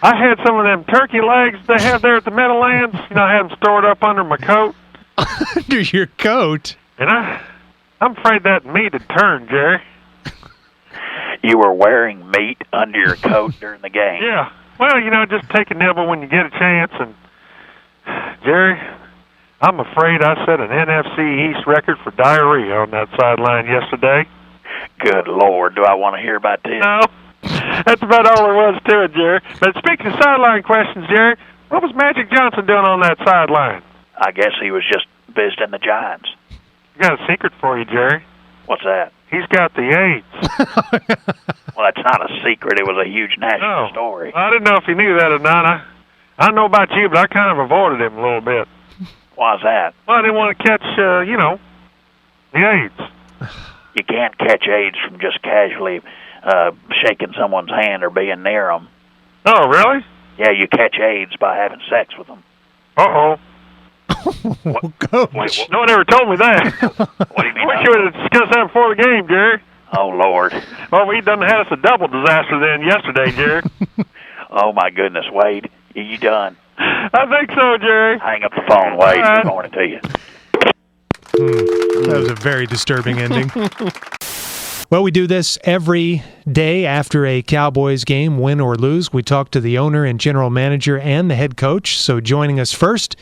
I had some of them turkey legs they have there at the Meadowlands. You know, I had them stored up under my coat. Under your coat? And I'm afraid that meat had turned, Jerry. You were wearing meat under your coat during the game. Yeah. Well, you know, just take a nibble when you get a chance. And, Jerry, I'm afraid I set an NFC East record for diarrhea on that sideline yesterday. Good Lord, do I want to hear about this? No. That's about all there was to it, Jerry. But speaking of sideline questions, Jerry, what was Magic Johnson doing on that sideline? I guess he was just visiting the Giants. I got a secret for you, Jerry. What's that? He's got the AIDS. Well, that's not a secret. It was a huge national story. I didn't know if you knew that or not. I don't know about you, but I kind of avoided him a little bit. Why's that? Well, I didn't want to catch, the AIDS. You can't catch AIDS from just casually shaking someone's hand or being near them. Oh, really? Yeah, you catch AIDS by having sex with them. Uh-oh. Coach. No one ever told me that. What do you mean? I wish you would have discussed that before the game, Jerry. Oh, Lord. Well, we done had us a double disaster then yesterday, Jerry. Oh, my goodness, Wade. Are you done? I think so, Jerry. Hang up the phone, Wade. Good morning to you. That was a very disturbing ending. Well, we do this every day after a Cowboys game, win or lose. We talk to the owner and general manager and the head coach. So joining us first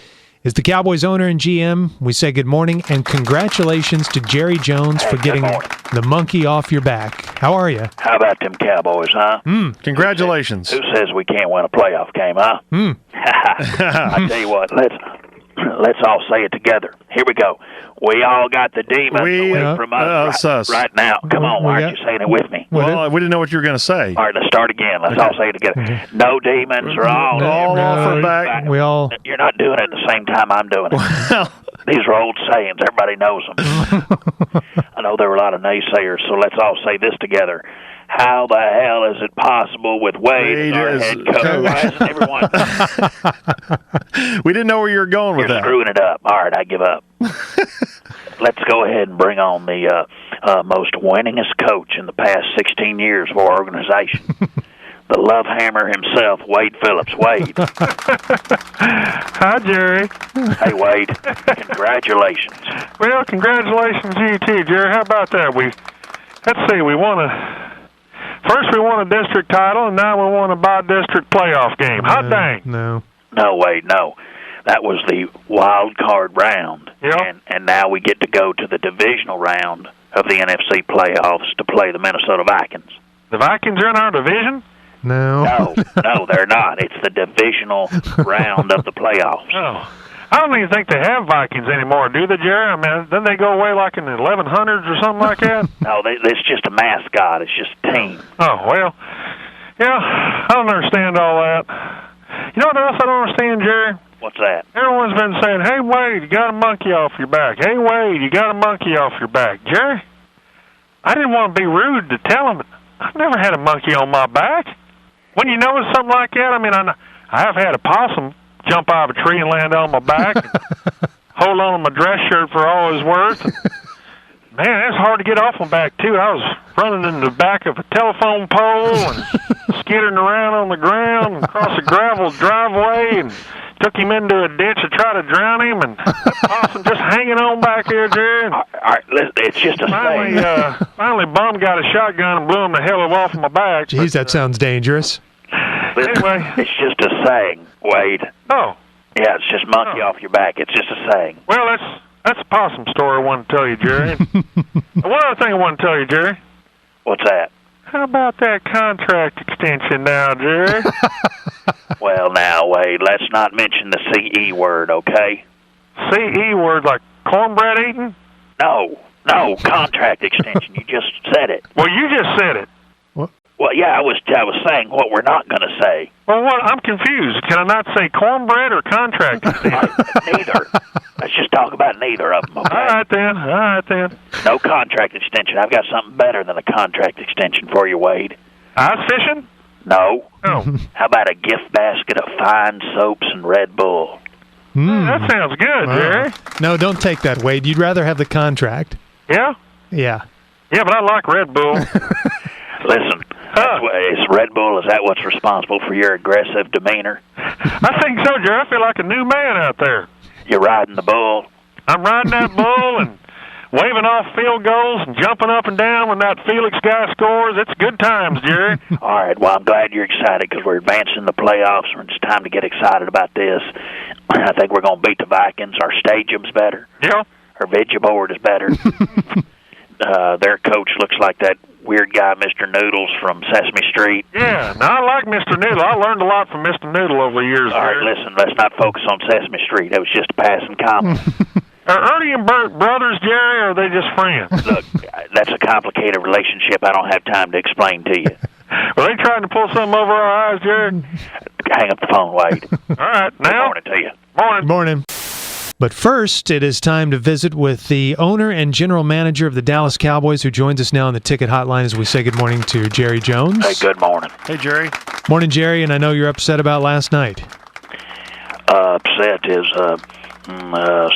is the Cowboys owner and GM. We say good morning and congratulations to Jerry Jones for getting the monkey off your back. How are you? How about them Cowboys, huh? Congratulations. Who says we can't win a playoff game, huh? I tell you what, let's all say it together. Here we go. We all got the demons away from us right now. Come on, why aren't you saying it with me? Well, we didn't know what you were going to say. All right, let's start again. Let's all say it together. No demons are all off our back. We all. You're not doing it at the same time I'm doing it. These are old sayings. Everybody knows them. I know there were a lot of naysayers, so let's all say this together. How the hell is it possible with Wade as our head coach? Why isn't everyone? We didn't know where you were going with that. You're screwing it up. All right, I give up. Let's go ahead and bring on the most winningest coach in the past 16 years of our organization. The love hammer himself, Wade Phillips. Wade. Hi, Jerry. Hey, Wade. Congratulations. Well, congratulations to you too, Jerry. How about that? Let's see, we won a district title, and now we won a by-district playoff game. Hot dang. No, Wade, no. That was the wild card round. Yep. And now we get to go to the divisional round of the NFC playoffs to play the Minnesota Vikings. The Vikings are in our division? No, they're not. It's the divisional round of the playoffs. Oh. I don't even think they have Vikings anymore, do they, Jerry? I mean, didn't they go away like in the 1100s or something like that? No, it's just a mascot. It's just a team. Oh, well, yeah, I don't understand all that. You know what else I don't understand, Jerry? What's that? Everyone's been saying, hey, Wade, you got a monkey off your back. Hey, Wade, you got a monkey off your back. Jerry, I didn't want to be rude to tell him. I've never had a monkey on my back. When you notice something like that, I mean, I have had a possum jump out of a tree and land on my back and hold on to my dress shirt for all it's worth. Man, it's hard to get off my back, too. I was running in the back of a telephone pole and skittering around on the ground and across a gravel driveway and took him into a ditch to try to drown him, and that possum just hanging on back there, Jerry. All right, it's just a thing. Finally, Bum got a shotgun and blew him the hell off my back. Jeez, that sounds dangerous. Anyway. It's just a saying, Wade. Oh. Yeah, it's just monkey off your back. It's just a saying. Well, that's a possum story I want to tell you, Jerry. One other thing I want to tell you, Jerry. What's that? How about that contract extension now, Jerry? Well, now, Wade, let's not mention the CE word, okay? CE word like cornbread eating? No, contract extension. You just said it. Well, you just said it. What? Well, yeah, I was saying what we're not going to say. Well, what? I'm confused. Can I not say cornbread or contract extension? Neither. Let's just talk about neither of them, okay? All right, then. No contract extension. I've got something better than a contract extension for you, Wade. Ice fishing? No. Oh. How about a gift basket of fine soaps and Red Bull? That sounds good, Jerry. No, don't take that, Wade. You'd rather have the contract. Yeah? Yeah. Yeah, but I like Red Bull. Listen, is Red Bull, is that what's responsible for your aggressive demeanor? I think so, Jerry. I feel like a new man out there. You're riding the bull? I'm riding that bull and waving off field goals and jumping up and down when that Felix guy scores. It's good times, Jerry. All right, well, I'm glad you're excited because we're advancing the playoffs, and it's time to get excited about this. I think we're going to beat the Vikings. Our stadium's better. Yeah. Our video board is better. Their coach looks like that weird guy, Mr. Noodles from Sesame Street. Yeah, now I like Mr. Noodle. I learned a lot from Mr. Noodle over the years. All right, listen, let's not focus on Sesame Street. That was just a passing comment. Are Ernie and Bert brothers, Jerry, or are they just friends? Look, that's a complicated relationship I don't have time to explain to you. Are they trying to pull something over our eyes, Jerry? Hang up the phone, Wade. All right, now. Good morning to you. Morning. But first, it is time to visit with the owner and general manager of the Dallas Cowboys, who joins us now on the ticket hotline as we say good morning to Jerry Jones. Hey, good morning. Hey, Jerry. Morning, Jerry, and I know you're upset about last night. Upset is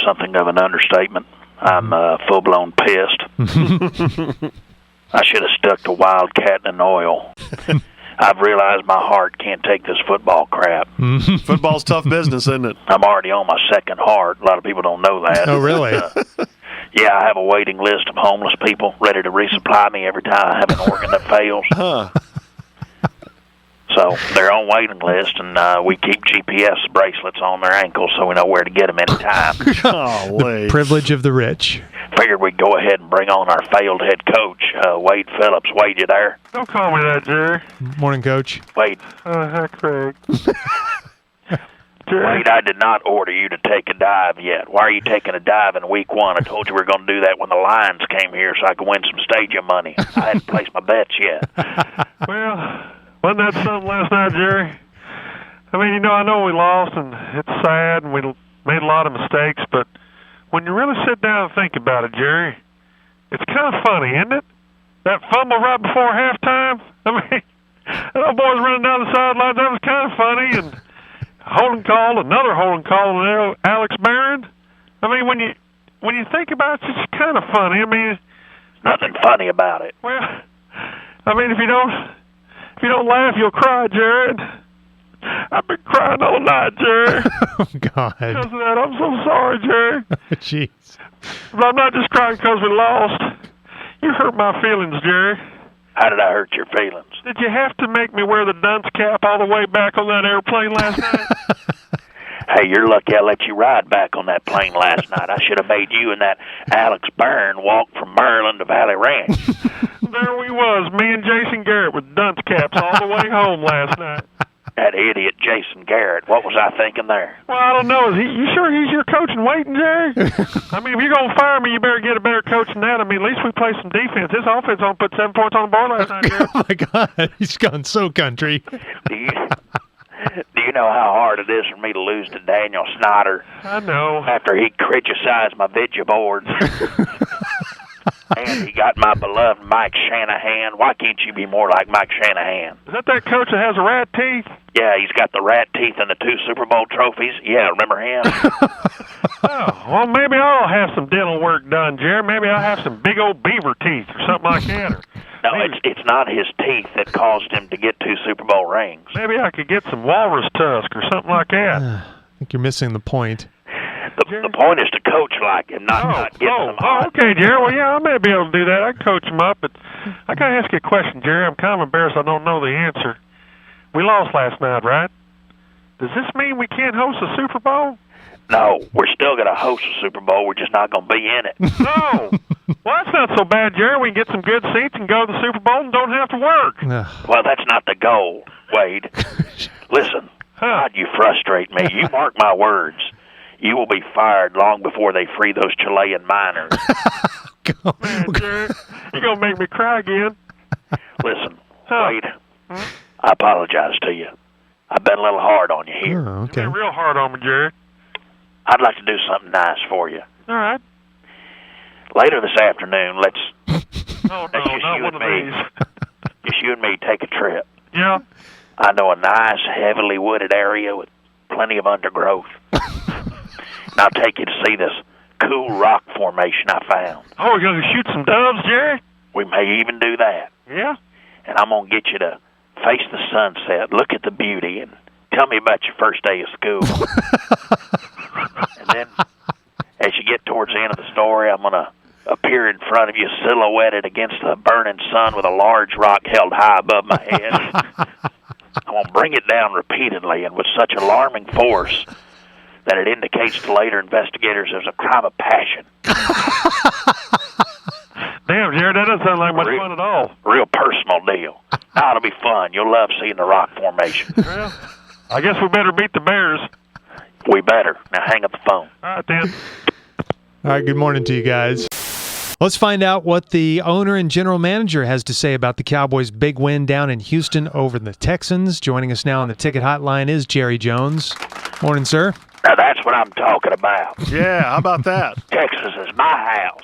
something of an understatement. I'm full-blown pissed. I should have stuck to Wildcat and oil. I've realized my heart can't take this football crap. Football's tough business, isn't it? I'm already on my second heart. A lot of people don't know that. Oh, really? Yeah, I have a waiting list of homeless people ready to resupply me every time I have an organ that fails. Huh. So they're on waiting list, and we keep GPS bracelets on their ankles so we know where to get them anytime. The privilege of the rich. Figured we'd go ahead and bring on our failed head coach, Wade Phillips. Wade, you there? Don't call me that, Jerry. Morning, Coach. Wade. Hi, Craig. Wade, I did not order you to take a dive yet. Why are you taking a dive in week one? I told you we were going to do that when the Lions came here so I could win some stadium money. I hadn't placed my bets yet. Well, wasn't that something last night, Jerry? I mean, I know we lost, and it's sad, and we made a lot of mistakes, but when you really sit down and think about it, Jerry, it's kind of funny, isn't it? That fumble right before halftime, I mean, that boys running down the sidelines, that was kind of funny, and another holding call on Alex Barron. I mean, when you think about it, it's just kind of funny. I mean, nothing funny about it. Well, I mean, if you don't laugh, you'll cry, Jared. I've been crying all night, Jerry. Oh, God. Because of that, I'm so sorry, Jerry. Jeez. But I'm not just crying because we lost. You hurt my feelings, Jerry. How did I hurt your feelings? Did you have to make me wear the dunce cap all the way back on that airplane last night? Hey, you're lucky I let you ride back on that plane last night. I should have made you and that Alex Byrne walk from Maryland to Valley Ranch. There we was, me and Jason Garrett with dunce caps all the way home last night. That idiot Jason Garrett. What was I thinking there? Well, I don't know. You sure he's your coach in waiting, Jerry? I mean, if you're going to fire me, you better get a better coach than that. I mean, at least we play some defense. His offense only put 7 points on the board last night, Jerry. Oh, my God. He's gone so country. Do you know how hard it is for me to lose to Daniel Snyder? I know. After he criticized my video boards. And he got my beloved Mike Shanahan. Why can't you be more like Mike Shanahan? Is that coach that has rat teeth? Yeah, he's got the rat teeth and the 2 Super Bowl trophies. Yeah, remember him? Oh, well, maybe I'll have some dental work done, Jerry. Maybe I'll have some big old beaver teeth or something like that. No, it's not his teeth that caused him to get 2 Super Bowl rings. Maybe I could get some walrus tusk or something like that. I think you're missing the point. The point is to coach like him, not get some Oh, okay, Jerry. Well, yeah, I may be able to do that. I can coach him up, but I got to ask you a question, Jerry. I'm kind of embarrassed I don't know the answer. We lost last night, right? Does this mean we can't host a Super Bowl? No, we're still going to host a Super Bowl. We're just not going to be in it. No. Well, that's not so bad, Jerry. We can get some good seats and go to the Super Bowl and don't have to work. Well, that's not the goal, Wade. Listen, God, you frustrate me. You mark my words. You will be fired long before they free those Chilean miners. Man, Jerry, you're going to make me cry again. Listen, Wade, I apologize to you. I've been a little hard on you here. Oh, okay. You're real hard on me, Jerry. I'd like to do something nice for you. All right. Later this afternoon, let's No, just not you one and of me. these. Just you and me take a trip. Yeah. I know a nice, heavily wooded area with plenty of undergrowth. And I'll take you to see this cool rock formation I found. Oh, we're going to shoot some doves, Jerry? We may even do that. Yeah? And I'm going to get you to face the sunset, look at the beauty, and tell me about your first day of school. And then, as you get towards the end of the story, I'm going to appear in front of you silhouetted against the burning sun with a large rock held high above my head. I'm going to bring it down repeatedly and with such alarming force that it indicates to later investigators there's a crime of passion. Damn, Jerry, that doesn't sound like much fun at all. Real personal deal. Now, it'll be fun. You'll love seeing the rock formation. Well, I guess we better beat the Bears. We better. Now hang up the phone. All right, then. All right, good morning to you guys. Let's find out what the owner and general manager has to say about the Cowboys' big win down in Houston over the Texans. Joining us now on the ticket hotline is Jerry Jones. Morning, sir. Now, that's what I'm talking about. Yeah, how about that? Texas is my house.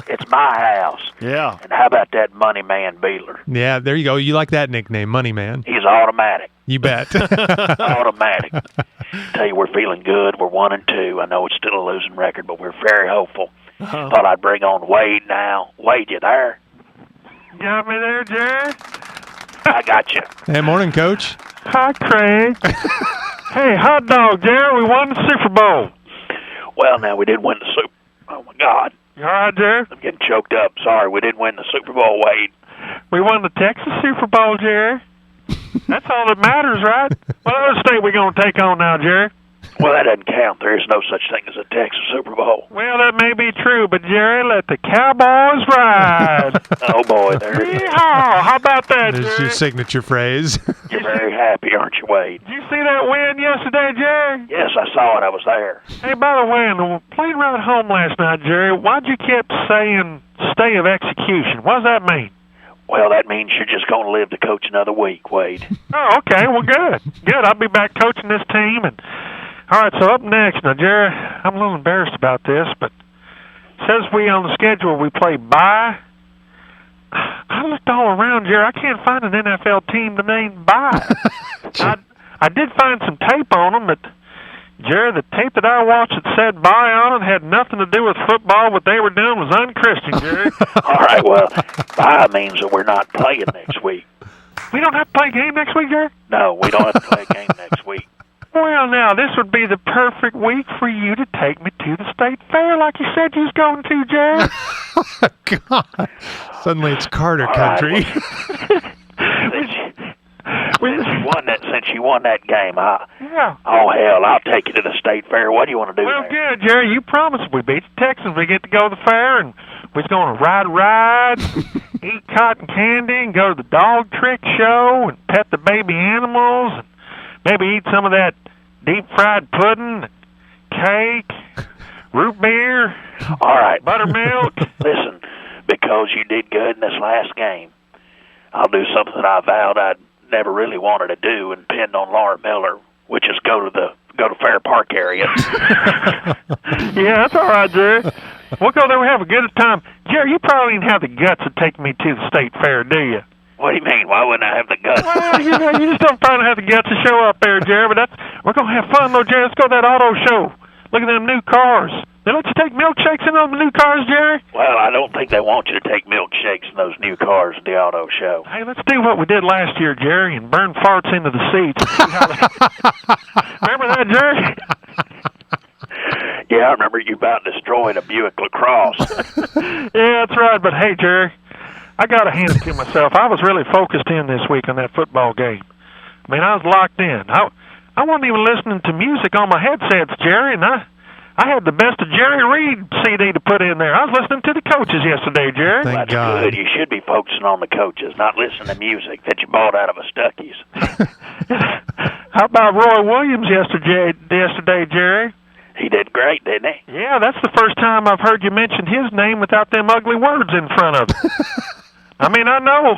It's my house. Yeah. And how about that money man Beeler? Yeah, there you go. You like that nickname, Money Man. He's automatic. You bet. Automatic. Tell you, we're feeling good. We're 1-2. I know it's still a losing record, but we're very hopeful. Thought I'd bring on Wade now. Wade, you there? Got me there, Jerry? I got you. Hey, morning, Coach. Hi, Craig. Hey, hot dog, Jerry. We won the Super Bowl. Well, now, we did win the Super. Oh, my God. You all right, Jerry? I'm getting choked up. Sorry, we didn't win the Super Bowl, Wade. We won the Texas Super Bowl, Jerry. That's all that matters, right? What other state we going to take on now, Jerry? Well, that doesn't count. There is no such thing as a Texas Super Bowl. Well, that may be true, but Jerry, let the Cowboys ride. Oh, boy, there it is. Yeehaw! How about that, There's Jerry? your signature phrase. You're very happy, aren't you, Wade? Did you see that win yesterday, Jerry? Yes, I saw it. I was there. Hey, by the way, in the plane ride home last night, Jerry, why'd you keep saying stay of execution? What does that mean? Well, that means you're just going to live to coach another week, Wade. Oh, okay. Well, good. Good. I'll be back coaching this team. And all right, so up next. Now, Jerry, I'm a little embarrassed about this, but it says we on the schedule we play bye. I looked all around, Jerry. I can't find an NFL team to name bye. I did find some tape on them, but Jerry, the tape that I watched that said bye on it had nothing to do with football. What they were doing was unchristian, Jerry. All right, well, bye means that we're not playing next week. We don't have to play a game next week, Jerry? No, we don't have to play a game next week. Well, now, this would be the perfect week for you to take me to the state fair like you said you was going to, Jerry. God. Suddenly it's Carter All country. Since you won that game, yeah. Oh, hell, I'll take you to the state fair. What do you want to do Well, there? good, Jerry. You promised if we beat the Texans, we get to go to the fair, and we're going to ride rides, eat cotton candy, and go to the dog trick show, and pet the baby animals, and maybe eat some of that deep-fried pudding, cake, root beer, all right, buttermilk. Listen, because you did good in this last game, I'll do something I vowed I'd never really wanted to do and pinned on Laura Miller, which is go to Fair Park area. Yeah, that's all right, Jerry. We'll go there and have a good time. Jerry, you probably didn't have the guts to take me to the state fair, do you? What do you mean? Why wouldn't I have the guts? Well, you just don't probably have the guts to show up there, Jerry, but we're going to have fun, though, Jerry. Let's go to that auto show. Look at them new cars. They let you take milkshakes in those new cars, Jerry? Well, I don't think they want you to take milkshakes in those new cars at the auto show. Hey, let's do what we did last year, Jerry, and burn farts into the seats. Remember that, Jerry? Yeah, I remember you about destroying a Buick LaCrosse. Yeah, that's right. But, hey, Jerry, I got to hand it to myself. I was really focused in this week on that football game. I mean, I was locked in. I wasn't even listening to music on my headsets, Jerry, and I had the best of Jerry Reed CD to put in there. I was listening to the coaches yesterday, Jerry. Well, that's good. You should be focusing on the coaches, not listening to music that you bought out of a Stuckey's. How about Roy Williams yesterday, Jerry? He did great, didn't he? Yeah, that's the first time I've heard you mention his name without them ugly words in front of it. I mean, I know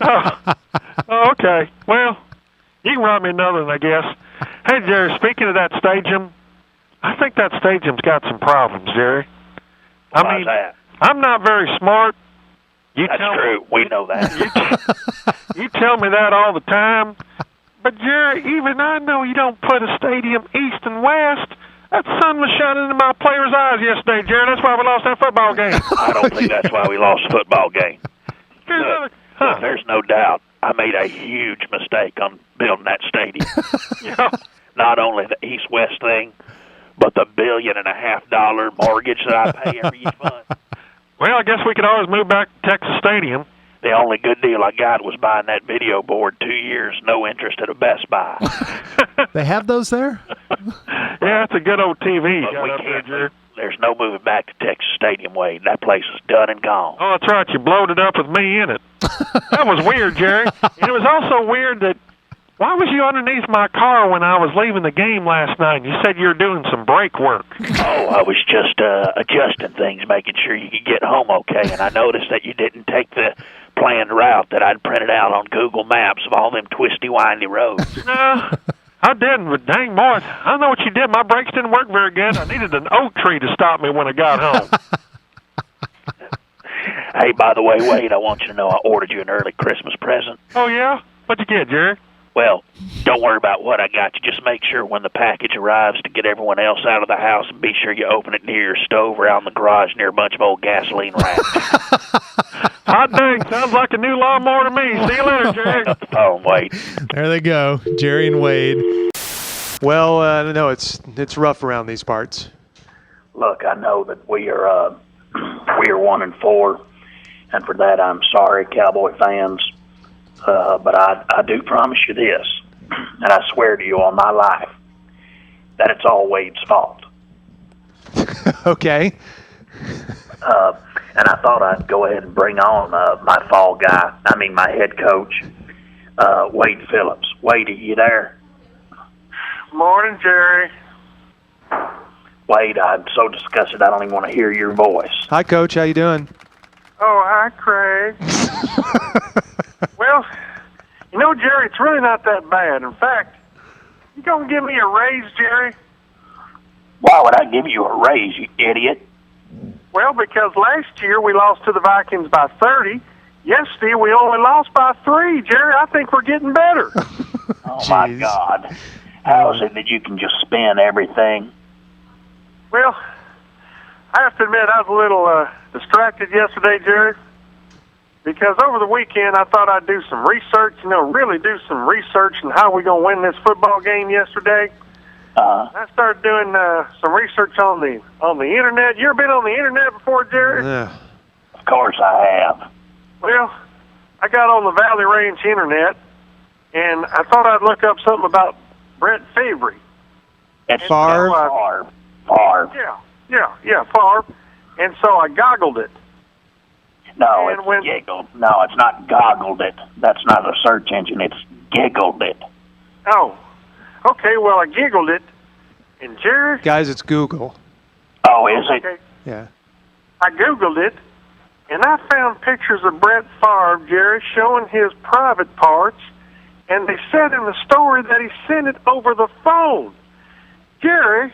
Oh, okay. Well, you can write me another one, I guess. Hey, Jerry, speaking of that stadium, I think that stadium's got some problems, Jerry. Why's that? I'm not very smart. That's true. We know that. You tell me that all the time. But, Jerry, even I know you don't put a stadium east and west. That sun was shining in my players' eyes yesterday, Jerry. That's why we lost that football game. I don't think that's why we lost the football game. Look, there's no doubt I made a huge mistake on building that stadium. Not only the east-west thing, but the $1.5 billion mortgage that I pay every month. Well, I guess we could always move back to Texas Stadium. The only good deal I got was buying that video board 2 years, no interest at a Best Buy. They have those there? Yeah, it's a good old TV you got up there, Jerry. There's no moving back to Texas Stadium, Wade. That place is done and gone. Oh, that's right. You blowed it up with me in it. That was weird, Jerry. And it was also weird that, why was you underneath my car when I was leaving the game last night? You said you were doing some brake work. Oh, I was just adjusting things, making sure you could get home okay. And I noticed that you didn't take the planned route that I'd printed out on Google Maps of all them twisty, windy roads. No, I didn't, but dang, boy, I don't know what you did. My brakes didn't work very good. I needed an oak tree to stop me when I got home. Hey, by the way, Wade, I want you to know I ordered you an early Christmas present. Oh, yeah? What'd you get, Jerry? Well, don't worry about what I got you. Just make sure when the package arrives to get everyone else out of the house, and be sure you open it near your stove or out in the garage near a bunch of old gasoline racks. Hot dang, sounds like a new lawnmower to me. See you later, Jerry. Up the phone, Wade. There they go, Jerry and Wade. Well, no, it's rough around these parts. Look, I know that we are 1-4, and for that I'm sorry, Cowboy fans. But I do promise you this, and I swear to you on my life, that it's all Wade's fault. Okay. And I thought I'd go ahead and bring on my head coach, Wade Phillips. Wade, are you there? Morning, Jerry. Wade, I'm so disgusted I don't even want to hear your voice. Hi, Coach. How you doing? Oh, hi, Craig. Well, you know, Jerry, it's really not that bad. In fact, you gonna give me a raise, Jerry? Why would I give you a raise, you idiot? Well, because last year we lost to the Vikings by 30. Yesterday we only lost by 3. Jerry, I think we're getting better. Oh, my God. How is it that you can just spin everything? Well, I have to admit I was a little distracted yesterday, Jerry, because over the weekend I thought I'd do some research, really do some research on how we're going to win this football game yesterday. I started doing some research on the internet. You ever been on the internet before, Jerry? Yeah. Of course I have. Well, I got on the Valley Range internet, and I thought I'd look up something about Brett Favre. It's Favre? Favre. Yeah, Favre. And so I goggled it. No, it's giggled. No, it's not goggled it. That's not a search engine. It's giggled it. Oh, okay. Well, I giggled it, and Jerry. Guys, it's Google. Oh, is it? Okay. Yeah. I googled it, and I found pictures of Brett Favre, Jerry, showing his private parts, and they said in the story that he sent it over the phone. Jerry,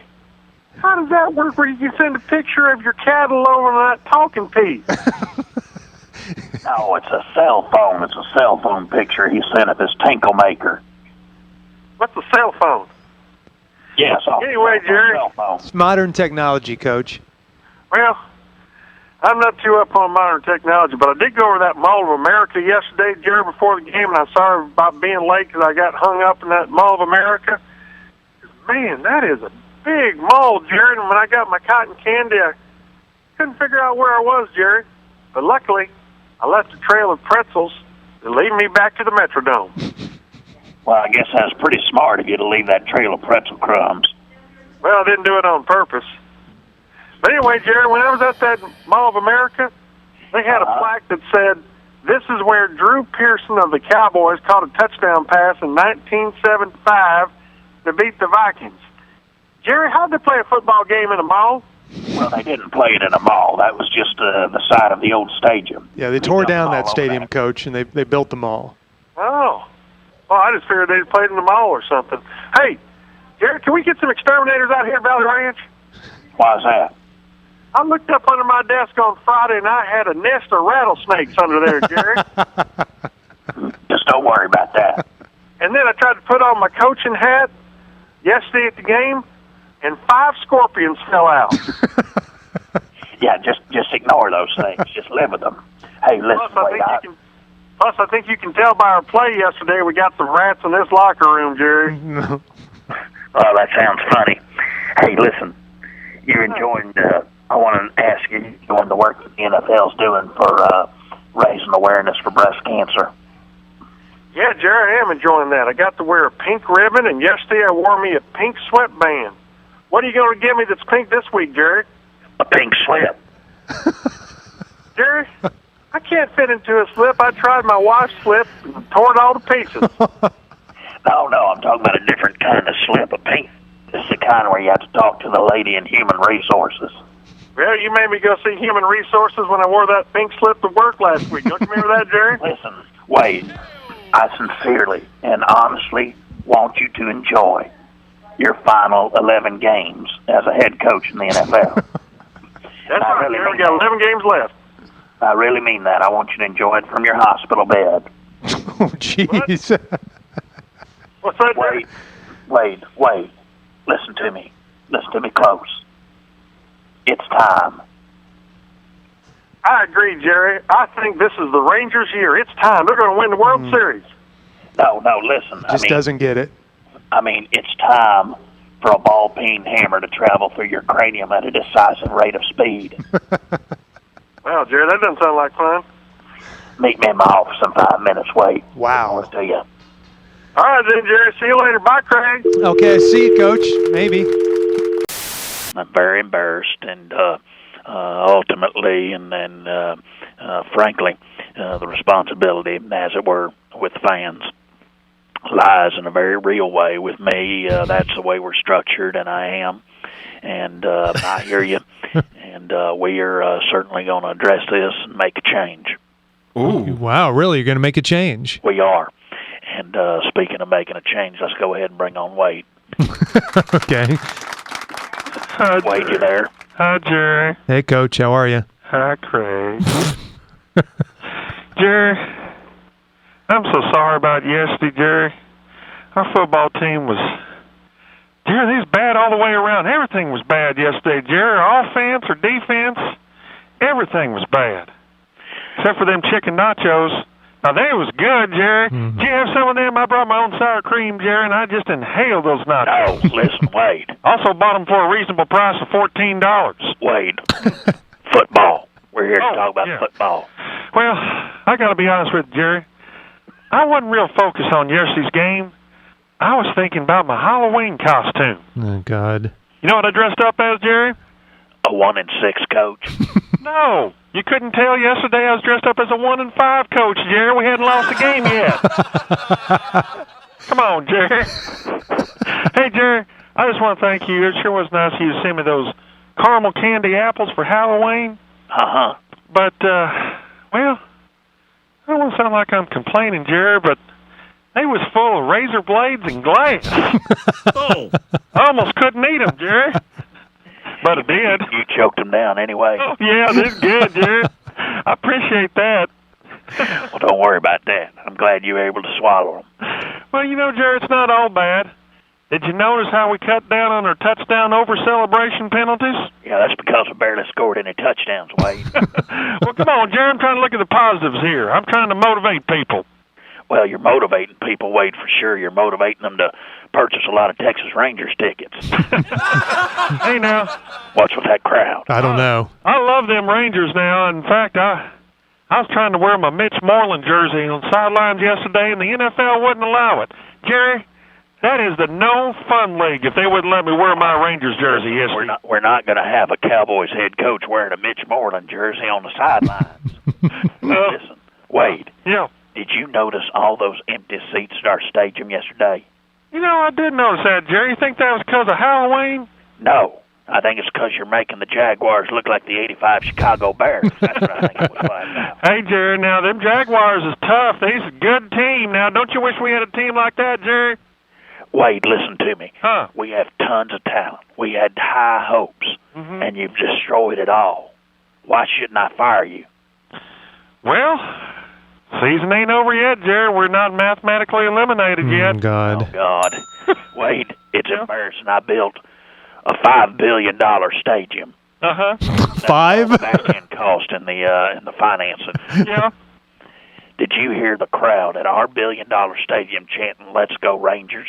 how does that work where you can send a picture of your cattle over that talking piece? No, it's a cell phone. It's a cell phone picture he sent of his tinkle maker. What's a cell phone? Yes. Anyway, Jerry. Cell phone. It's modern technology, Coach. Well, I'm not too up on modern technology, but I did go over that Mall of America yesterday, Jerry, before the game, and I'm sorry about being late because I got hung up in that Mall of America. Man, that is a big mall, Jerry, and when I got my cotton candy, I couldn't figure out where I was, Jerry. But luckily, I left a trail of pretzels to lead me back to the Metrodome. Well, I guess that's pretty smart of you to leave that trail of pretzel crumbs. Well, I didn't do it on purpose. But anyway, Jerry, when I was at that Mall of America, they had a plaque that said, "This is where Drew Pearson of the Cowboys caught a touchdown pass in 1975 to beat the Vikings." Jerry, how'd they play a football game in a mall? Well, they didn't play it in a mall. That was just the side of the old stadium. Yeah, they tore down that stadium, Coach, and they built the mall. Oh. Well, I just figured they'd played in the mall or something. Hey, Jerry, can we get some exterminators out here at Valley Ranch? Why's that? I looked up under my desk on Friday, and I had a nest of rattlesnakes under there, Jerry. Just don't worry about that. And then I tried to put on my coaching hat yesterday at the game, and 5 scorpions fell out. Yeah, just ignore those things. Just live with them. Hey, listen, Plus, I think you can tell by our play yesterday we got some rats in this locker room, Jerry. Well, that sounds funny. Hey, listen, you're enjoying I want to ask you, enjoying the work that the NFL's doing for raising awareness for breast cancer. Yeah, Jerry, I am enjoying that. I got to wear a pink ribbon, and yesterday I wore me a pink sweatband. What are you going to give me that's pink this week, Jerry? A pink slip. Jerry, I can't fit into a slip. I tried my wife's slip and tore it all to pieces. No, I'm talking about a different kind of slip. A pink. This is the kind where you have to talk to the lady in Human Resources. Well, you made me go see Human Resources when I wore that pink slip to work last week. Don't you remember that, Jerry? Listen, Wade, I sincerely and honestly want you to enjoy your final 11 games as a head coach in the NFL. That's right, Jerry. We got 11 games left. I really mean that. I want you to enjoy it from your hospital bed. Oh, jeez. What's that, Jerry? Wade, listen to me. Listen to me close. It's time. I agree, Jerry. I think this is the Rangers' year. It's time. They're going to win the World Series. No, listen. Just doesn't get it. I mean, it's time for a ball-peen hammer to travel through your cranium at a decisive rate of speed. Well, Jerry, that doesn't sound like fun. Meet me in my office in 5 minutes. Wait. Wow. I'll tell you. All right, then, Jerry. See you later. Bye, Craig. Okay, see you, Coach. Maybe. I'm very embarrassed, and ultimately, and then frankly, the responsibility, as it were, with fans lies in a very real way with me. That's the way we're structured, and I am. And I hear you, and we are certainly going to address this and make a change. Ooh. Wow, really? You're going to make a change? We are. And speaking of making a change, let's go ahead and bring on Wade. Okay. Hi, Wade, you there? Hi, Jerry. Hey, Coach. How are you? Hi, Craig. Jerry, I'm so sorry about yesterday, Jerry. Our football team was... Jerry, they was bad all the way around. Everything was bad yesterday, Jerry. Our offense or defense, everything was bad. Except for them chicken nachos. Now, they was good, Jerry. Did you have some of them? I brought my own sour cream, Jerry, and I just inhaled those nachos. No, listen, Wade. Also bought them for a reasonable price of $14. Wade, football. We're here to talk about football. Well, I got to be honest with you, Jerry. I wasn't real focused on yesterday's game. I was thinking about my Halloween costume. Oh, God. You know what I dressed up as, Jerry? A 1-6 coach. No. You couldn't tell yesterday I was dressed up as a 1-5 coach, Jerry. We hadn't lost the game yet. Come on, Jerry. Hey, Jerry, I just want to thank you. It sure was nice of you to send me those caramel candy apples for Halloween. Uh-huh. But, well, I don't want to sound like I'm complaining, Jerry, but they was full of razor blades and glass. Oh. I almost couldn't eat them, Jerry. But I did. You choked them down anyway. Oh, yeah, that's good, Jerry. I appreciate that. Well, don't worry about that. I'm glad you were able to swallow them. Well, you know, Jerry, it's not all bad. Did you notice how we cut down on our touchdown over-celebration penalties? Yeah, that's because we barely scored any touchdowns, Wade. Well, come on, Jerry. I'm trying to look at the positives here. I'm trying to motivate people. Well, you're motivating people, Wade, for sure. You're motivating them to purchase a lot of Texas Rangers tickets. Hey, now. What's with that crowd? I don't know. I love them Rangers now. In fact, I was trying to wear my Mitch Moreland jersey on the sidelines yesterday, and the NFL wouldn't allow it. Jerry, that is the no fun league if they wouldn't let me wear my Rangers jersey yesterday. We're not going to have a Cowboys head coach wearing a Mitch Moreland jersey on the sidelines. Listen, Wade. Yeah. Did you notice all those empty seats at our stadium yesterday? You know, I did notice that, Jerry. You think that was because of Halloween? No. I think it's because you're making the Jaguars look like the '85 Chicago Bears. That's what I think it was about. Hey, Jerry, now them Jaguars is tough. They's a good team. Now, don't you wish we had a team like that, Jerry? Wade, listen to me. Huh? We have tons of talent. We had high hopes, and you've destroyed it all. Why shouldn't I fire you? Well, season ain't over yet, Jerry. We're not mathematically eliminated yet. God. Oh, God. Wade, it's embarrassing. I built a $5 billion stadium. Uh-huh. Five? Back-end cost in the financing. Yeah. Did you hear the crowd at our $1 billion stadium chanting, "Let's go Rangers"?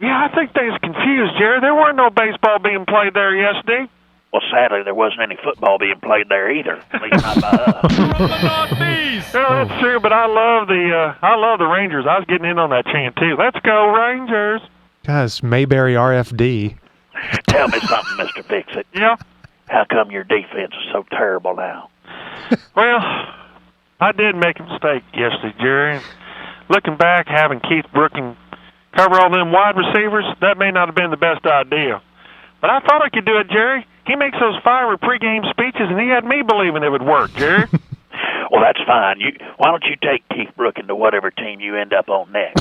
Yeah, I think they was confused, Jerry. There weren't no baseball being played there yesterday. Well, sadly, there wasn't any football being played there either. At least not by us. No, that's true, but I love the Rangers. I was getting in on that chant too. Let's go Rangers. Guys, Mayberry RFD. Tell me something, Mr. Fix-It. Yeah. How come your defense is so terrible now? Well, I did make a mistake yesterday, Jerry. Looking back, having Keith Brooking cover all them wide receivers, that may not have been the best idea. But I thought I could do it, Jerry. He makes those fiery pregame speeches, and he had me believing it would work, Jerry. Well, that's fine. Why don't you take Keith Brooking to whatever team you end up on next?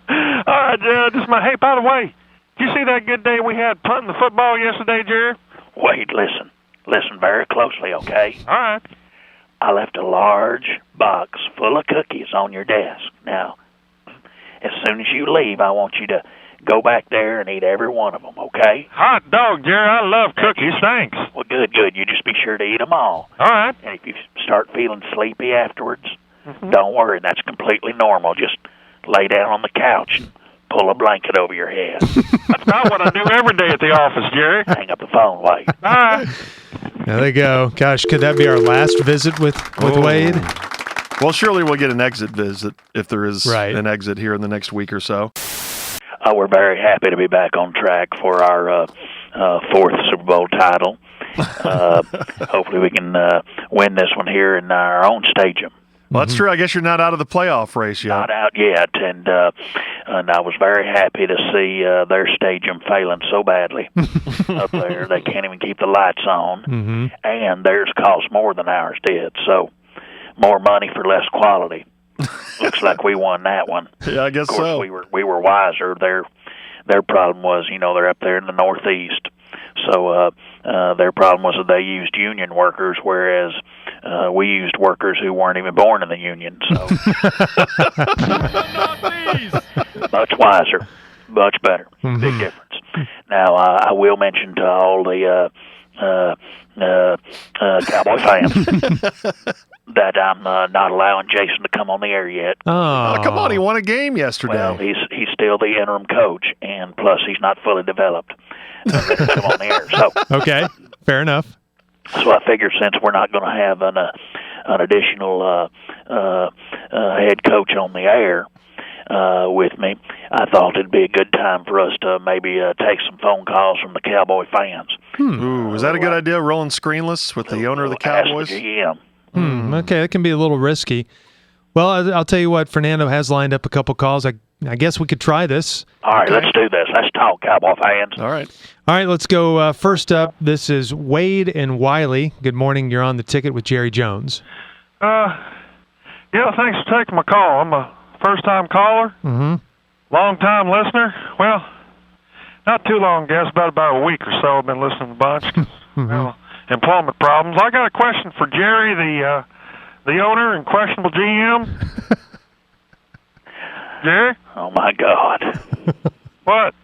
All right, Jerry. Hey, by the way, did you see that good day we had punting the football yesterday, Jerry? Wade, listen. Listen very closely, okay? All right. I left a large box full of cookies on your desk. Now, as soon as you leave, I want you to go back there and eat every one of them, okay? Hot dog, Jerry. I love cookies. Thanks. Well, good. You just be sure to eat them all. All right. And if you start feeling sleepy afterwards, don't worry. That's completely normal. Just lay down on the couch and pull a blanket over your head. That's about what I do every day at the office, Jerry. Hang up the phone, Wade. All right. There they go. Gosh, could that be our last visit with Wade? Well, surely we'll get an exit visit if there is Right. an exit here in the next week or so. We're very happy to be back on track for our fourth Super Bowl title. Hopefully we can win this one here in our own stadium. Well, that's true. I guess you're not out of the playoff race yet. Not out yet, and I was very happy to see their stadium failing so badly up there. They can't even keep the lights on, and theirs cost more than ours did, so more money for less quality. Looks like we won that one. Yeah, I guess of course, so. We were wiser. Their problem was, they're up there in the Northeast, so their problem was that they used union workers, whereas we used workers who weren't even born in the union. So much wiser, much better, big difference. Now I will mention to all the Cowboy fans that I'm not allowing Jason to come on the air yet. Oh, come on. He won a game yesterday. Well, he's still the interim coach, and plus he's not fully developed. Let him come on the air. So okay, fair enough. So I figured since we're not going to have an additional head coach on the air with me, I thought it'd be a good time for us to maybe take some phone calls from the Cowboy fans. Ooh, is that a good idea, rolling screenless with the owner of the Cowboys? Ask the GM. Okay, that can be a little risky. Well, I'll tell you what, Fernando has lined up a couple calls. I guess we could try this. All right, let's do this. Let's talk, Cowboy fans. All right. All right, let's go. First up, this is Wade and Wiley. Good morning. You're on the ticket with Jerry Jones. Yeah, thanks for taking my call. I'm a first-time caller, long-time listener. Well, not too long, I guess, about a week or so I've been listening a bunch. Well, employment problems. I got a question for Jerry, the owner and questionable GM. Jerry? Oh, my God. What?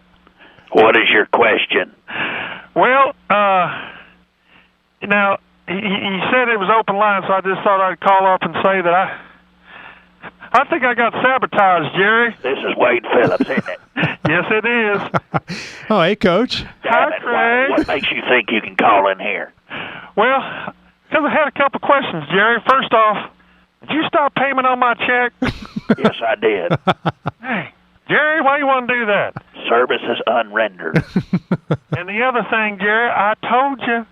What is your question? Well, now, he said it was open line, so I just thought I'd call up and say that I think I got sabotaged, Jerry. This is Wade Phillips, isn't it? Yes, it is. Oh, hey, Coach. Damn it, Craig. what makes you think you can call in here? Well, because I had a couple questions, Jerry. First off, did you stop payment on my check? Yes, I did. Hey, Jerry, why you want to do that? Service is unrendered. And the other thing, Jerry, I told you,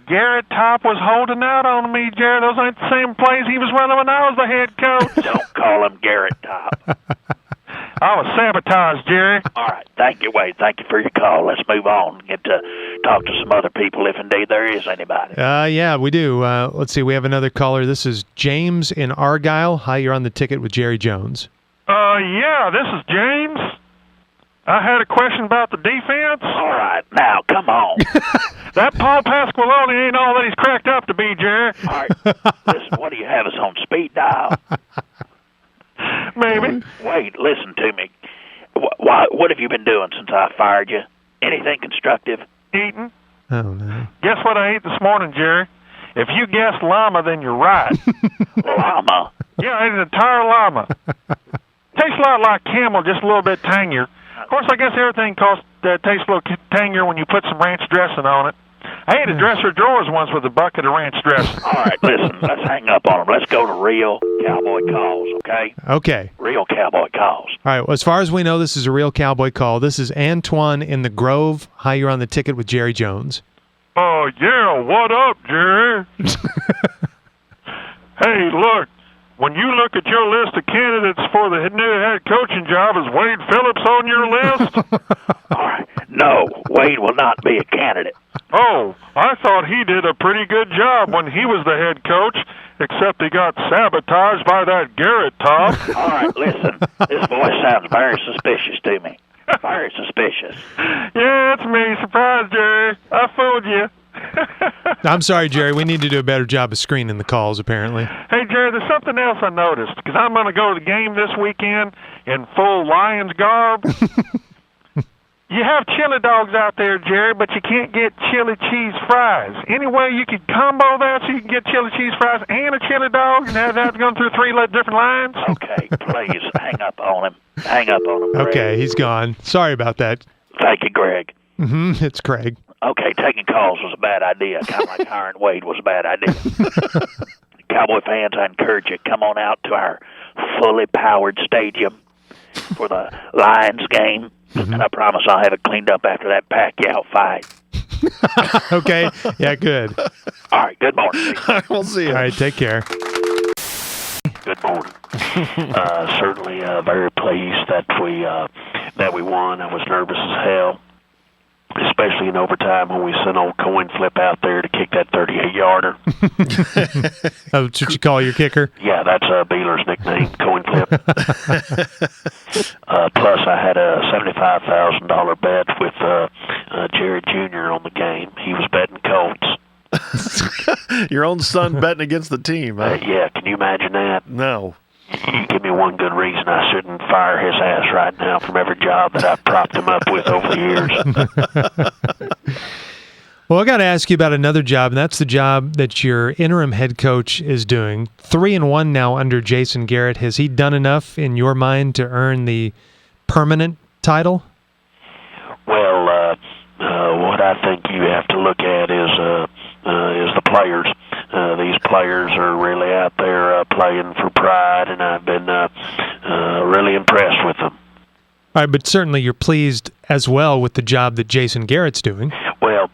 Garrett Top was holding out on me, Jerry. Those ain't the same plays he was running when I was the head coach. Don't call him Garrett Top. I was sabotaged, Jerry. All right. Thank you, Wade. Thank you for your call. Let's move on and get to talk to some other people if indeed there is anybody. Yeah, we do. Let's see. We have another caller. This is James in Argyle. Hi, you're on the ticket with Jerry Jones. Yeah, this is James. I had a question about the defense. All right. Now, come on. That Paul Pasqualoni ain't all that he's cracked up to be, Jerry. All right. Listen, what do you have us on speed dial? Maybe. Wade, listen to me. What have you been doing since I fired you? Anything constructive? Eating. Oh, no. Guess what I ate this morning, Jerry? If you guessed llama, then you're right. Llama? Yeah, I ate an entire llama. Tastes a lot like camel, just a little bit tangier. Of course, I guess everything tastes a little tangier when you put some ranch dressing on it. I ate a dresser of drawers once with a bucket of ranch dressing. All right, listen, let's hang up on them. Let's go to real cowboy calls, okay? Okay. Real cowboy calls. All right. Well, as far as we know, this is a real cowboy call. This is Antoine in the Grove. Hi, you're on the ticket with Jerry Jones. Oh, yeah, what up, Jerry? Hey, look, when you look at your list of candidates for the new head coaching job, is Wade Phillips on your list? All right. No, Wade will not be a candidate. Oh, I thought he did a pretty good job when he was the head coach, except he got sabotaged by that Garrett top. All right, listen, this voice sounds very suspicious to me. Very suspicious. Yeah, it's me. Surprise, Jerry. I fooled you. I'm sorry, Jerry. We need to do a better job of screening the calls, apparently. Hey, Jerry, there's something else I noticed, because I'm going to go to the game this weekend in full Lions garb. You have chili dogs out there, Jerry, but you can't get chili cheese fries. Any way you could combo that so you can get chili cheese fries and a chili dog and have that going through three different lines? Okay, please, hang up on him. Hang up on him, Greg. Okay, he's gone. Sorry about that. Thank you, Greg. It's Craig. Okay, taking calls was a bad idea, kind of like hiring Wade was a bad idea. Cowboy fans, I encourage you, come on out to our fully powered stadium for the Lions game. And I promise I'll have it cleaned up after that Pacquiao fight. Okay. Yeah, good. All right, good morning. We'll see you. All right, take care. Good morning. Certainly very pleased that we won. I was nervous as hell, especially in overtime when we sent old coin flip out there to kick that 38-yarder. Oh, that's what you call your kicker? Yeah, that's Beeler's nickname, coin flip. Plus, I had a $75,000 bet with Jared Jr. on the game. He was betting Colts. Your own son betting against the team, huh? Yeah, can you imagine that? No. You give me one good reason I shouldn't fire his ass right now from every job that I've propped him up with over the years. Well, I got to ask you about another job, and that's the job that your interim head coach is doing. 3-1 now under Jason Garrett. Has he done enough in your mind to earn the permanent title? Well, what I think you have to look at is the players. These players are really out there playing for pride, and I've been really impressed with them. All right, but certainly you're pleased as well with the job that Jason Garrett's doing. Well,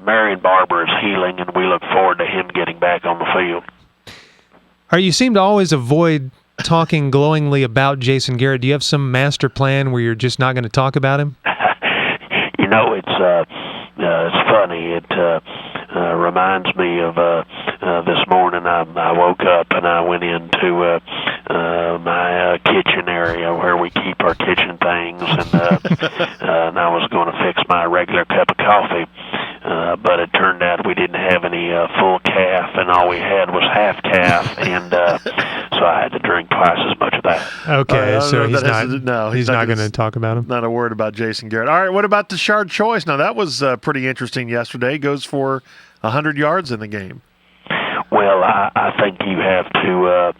Marion Barber is healing, and we look forward to him getting back on the field. All right, you seem to always avoid talking glowingly about Jason Garrett. Do you have some master plan where you're just not going to talk about him? You know, it's funny. It reminds me of this morning. I woke up and I went into my kitchen area where we keep our kitchen things, and I was going to fix my regular cup of coffee. But it turned out we didn't have any full calf, and all we had was half calf, and so I had to drink twice as much of that. Okay, so he's he's not going to talk about him. Not a word about Jason Garrett. All right, what about Tashard Choice? Now, that was pretty interesting yesterday. Goes for 100 yards in the game. Well, I think you have to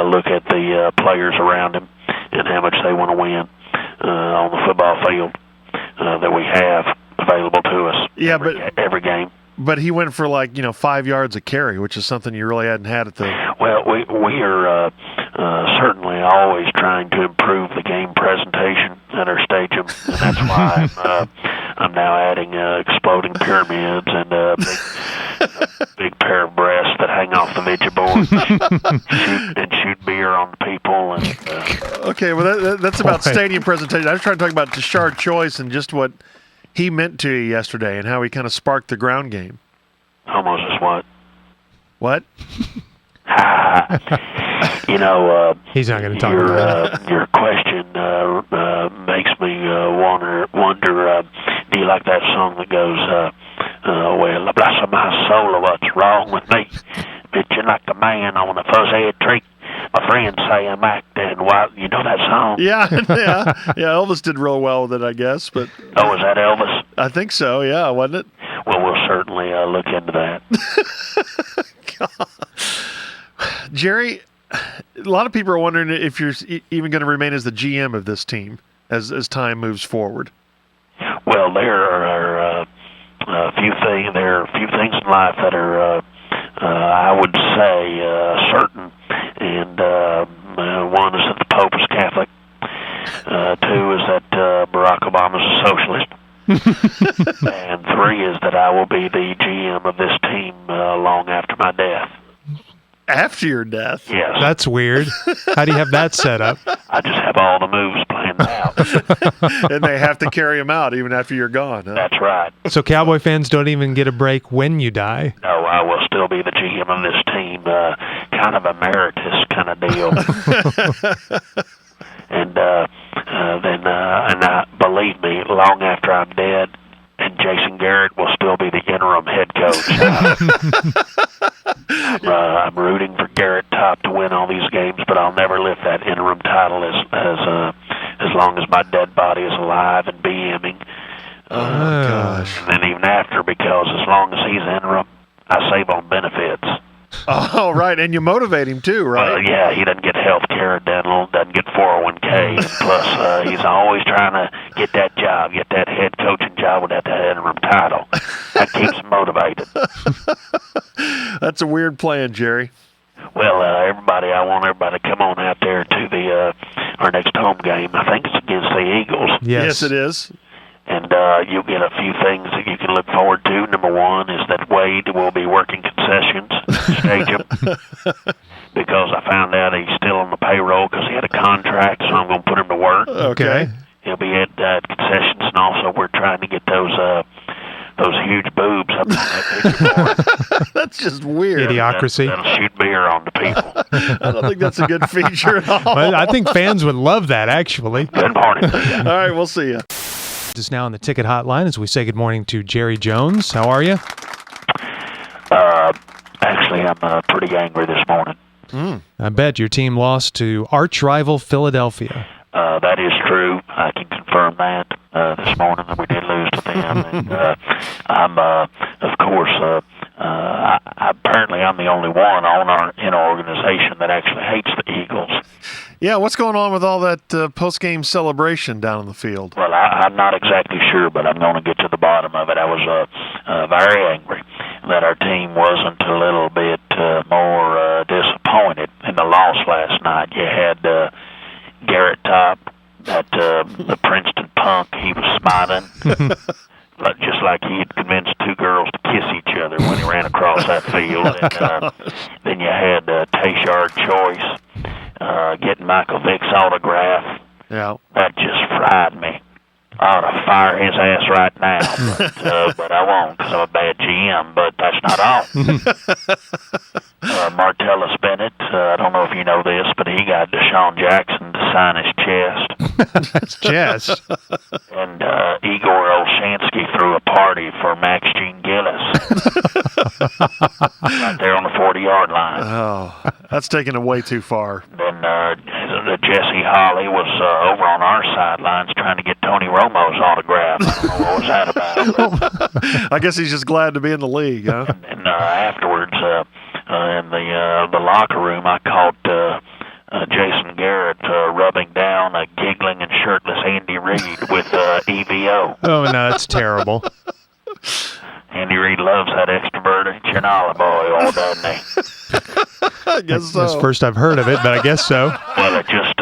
look at the players around him and how much they want to win on the football field that we have available to us. Yeah, every game. But he went for 5 yards a carry, which is something you really hadn't had at the. Well, we are certainly always trying to improve the game presentation at our stadium, and that's why I'm now adding exploding pyramids and a big pair of breasts that hang off the Ouija board and shoot beer on the people. And Okay, well, that's about Boy. stadium presentation. I was trying to talk about Tashard Choice and just what he meant to you yesterday and how he kind of sparked the ground game. Almost as what? What? He's not going to talk about that. Your question makes me wonder. Do you like that song that goes, well, bless my soul, what's wrong with me? Bitching like a man on a fuzz-head tree. My friends say I'm acting wild. You know that song? Yeah. Elvis did real well with it, I guess. But oh, is that Elvis? I think so. Yeah, wasn't it? Well, we'll certainly look into that. Jerry, a lot of people are wondering if you're even going to remain as the GM of this team as time moves forward. Well, there are a few things. There are a few things in life that are, I would say, certain. And one is that the Pope is Catholic. Two is that Barack Obama is a socialist. And three is that I will be the GM of this team long after my death. After your death? Yes. That's weird. How do you have that set up? I just have all the moves planned out. And they have to carry them out even after you're gone. Huh? That's right. So Cowboy fans don't even get a break when you die? No, I will still be the GM of this team. Kind of emeritus kind of deal. And believe me, long after I'm dead, and Jason Garrett will still be the interim head coach. I'm rooting for Garrett Top to win all these games, but I'll never lift that interim title as long as my dead body is alive and BMing. Gosh. And then even after, because as long as he's interim, I save on benefits. Oh, right, and you motivate him too, right? Yeah, he doesn't get health care, dental, doesn't get 401k, and plus he's always trying to get that job, get that head coaching job without that interim title. That keeps him motivated. That's a weird plan, Jerry. Well, I want everybody to come on out there to the our next home game. I think it's against the Eagles. Yes, it is. And you'll get a few things that you can look forward to. Number one is that Wade will be working concessions at the stadium because I found out he's still on the payroll because he had a contract, so I'm going to put him to work. Okay. He'll be at concessions, and also we're trying to get those huge boobs up on that picture board. That's just weird. Idiocracy. That'll shoot beer on the people. I don't think that's a good feature at all. Well, I think fans would love that, actually. Good morning. All right, we'll see you. Just now on the ticket hotline as we say good morning to Jerry Jones. How are you? Actually, I'm pretty angry this morning. I bet your team lost to arch rival Philadelphia. That is true. I can confirm that this morning that we did lose to them. And I'm, of course, apparently I'm the only one in our organization that actually hates the Eagles. Yeah, what's going on with all that post-game celebration down on the field? Well, I'm not exactly sure, but I'm going to get to the bottom of it. I was very angry that our team wasn't a little bit more disappointed in the loss last night. You had Garrett Top, the Princeton punk. He was smiling, just like he had convinced two girls to kiss each other when he ran across that field. And then you had Tashard Choice getting Michael Vick's autograph. Yeah, that just fried me. I ought to fire his ass right now, but I won't because I'm a bad GM, but that's not all. Martellus Bennett, I don't know if you know this, but he got Deshaun Jackson to sign his chest. That's chest. And Igor Olshansky threw a party for Max Gene Gillis right there on the 40-yard line. Oh, that's taking it way too far. Then Jesse Holly was over on our sidelines trying to get Tony Romo's autograph. I don't know what was that about. I guess he's just glad to be in the league, huh? And afterwards, in the locker room, I caught Jason Garrett rubbing down a giggling and shirtless Andy Reid with EVO. Oh, no, that's terrible. Andy Reid loves that extroverted Chinala boy, doesn't he? I guess so. That's the first I've heard of it, but I guess so. Well, it just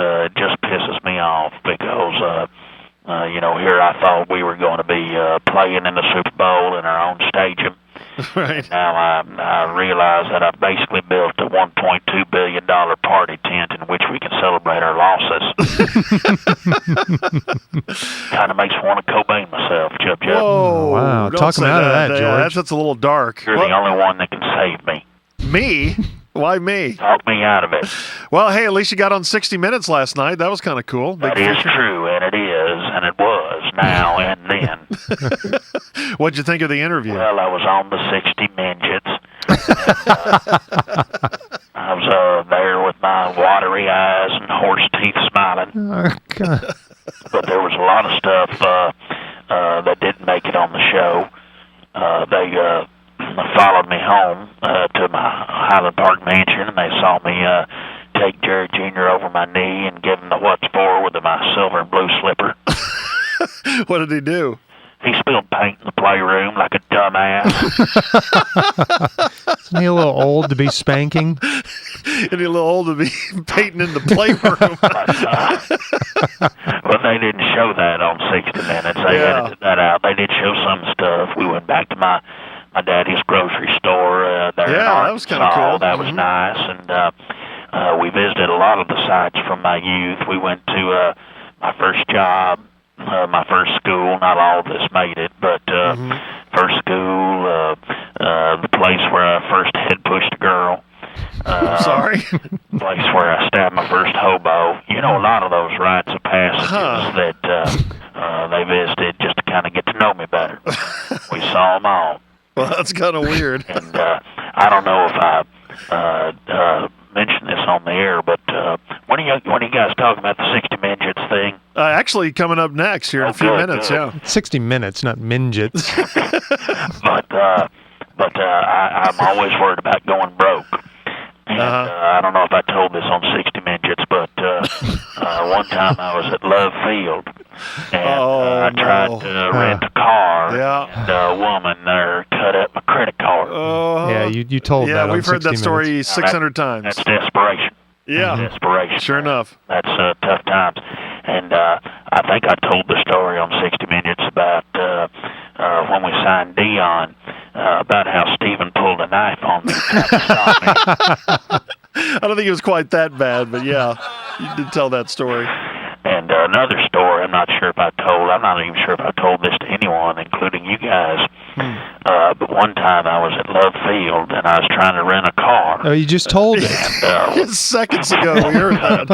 pisses me off because, here I thought we were going to be playing in the Super Bowl in our own stadium. Right. Now I realize that I basically built a $1.2 billion party tent in which we can celebrate our losses. Kind of makes me want to Cobain myself, Chub. Whoa! Wow, don't talk him say out of that, Yeah, George. that's a little dark. You're the only one that can save me. Me? Why me? Talk me out of it. Well, hey, at least you got on 60 Minutes last night. That was kind of cool. That Big is feature. true, and it is, and it was now and then. What'd you think of the interview? Well, I was on the 60 Minutes. I was there with my watery eyes and horse teeth smiling. Oh, God. But there was a lot of stuff that didn't make it on the show. They followed me home to my Highland Park mansion, and they saw me take Jerry Jr. over my knee and give him the what's for with my silver and blue slipper. What did he do? He spilled paint in the playroom like a dumbass. Isn't he a little old to be spanking? And he a little old to be painting in the playroom. Well, they didn't show that on 60 Minutes. They edited that out. They did show some stuff. We went back to my daddy's grocery store there in Arkansas. That was kind of cool. That was nice. And we visited a lot of the sites from my youth. We went to my first job, my first school. Not all of this made it, but first school, the place where I first head pushed a girl. I'm sorry? Place where I stabbed my first hobo. You know, a lot of those rites of passages that they visited just to kind of get to know me better. We saw them all. Well, that's kind of weird. And I don't know if I mentioned this on the air, but when are you guys talking about the 60 Minutes thing? Actually, coming up next here in a few minutes, yeah. 60 Minutes, not midgets. But I'm always worried about going broke. And I don't know if I told this on 60 Minutes, but one time I was at Love Field, and I tried to rent a car, and a woman there cut up my credit card. Yeah, you told that on 60 Minutes. Yeah, we've heard that story 600 times. That's desperation. Yeah. Desperation. Sure enough. That's tough times. And I think I told the story on 60 Minutes about when we signed Dion, about how Steven pulled a knife on me. I don't think it was quite that bad, but yeah, you did tell that story. And another story, I'm not even sure if I told this to anyone, including you guys. But one time I was at Love Field and I was trying to rent a car. Oh, you just told it. And, seconds ago, we heard that.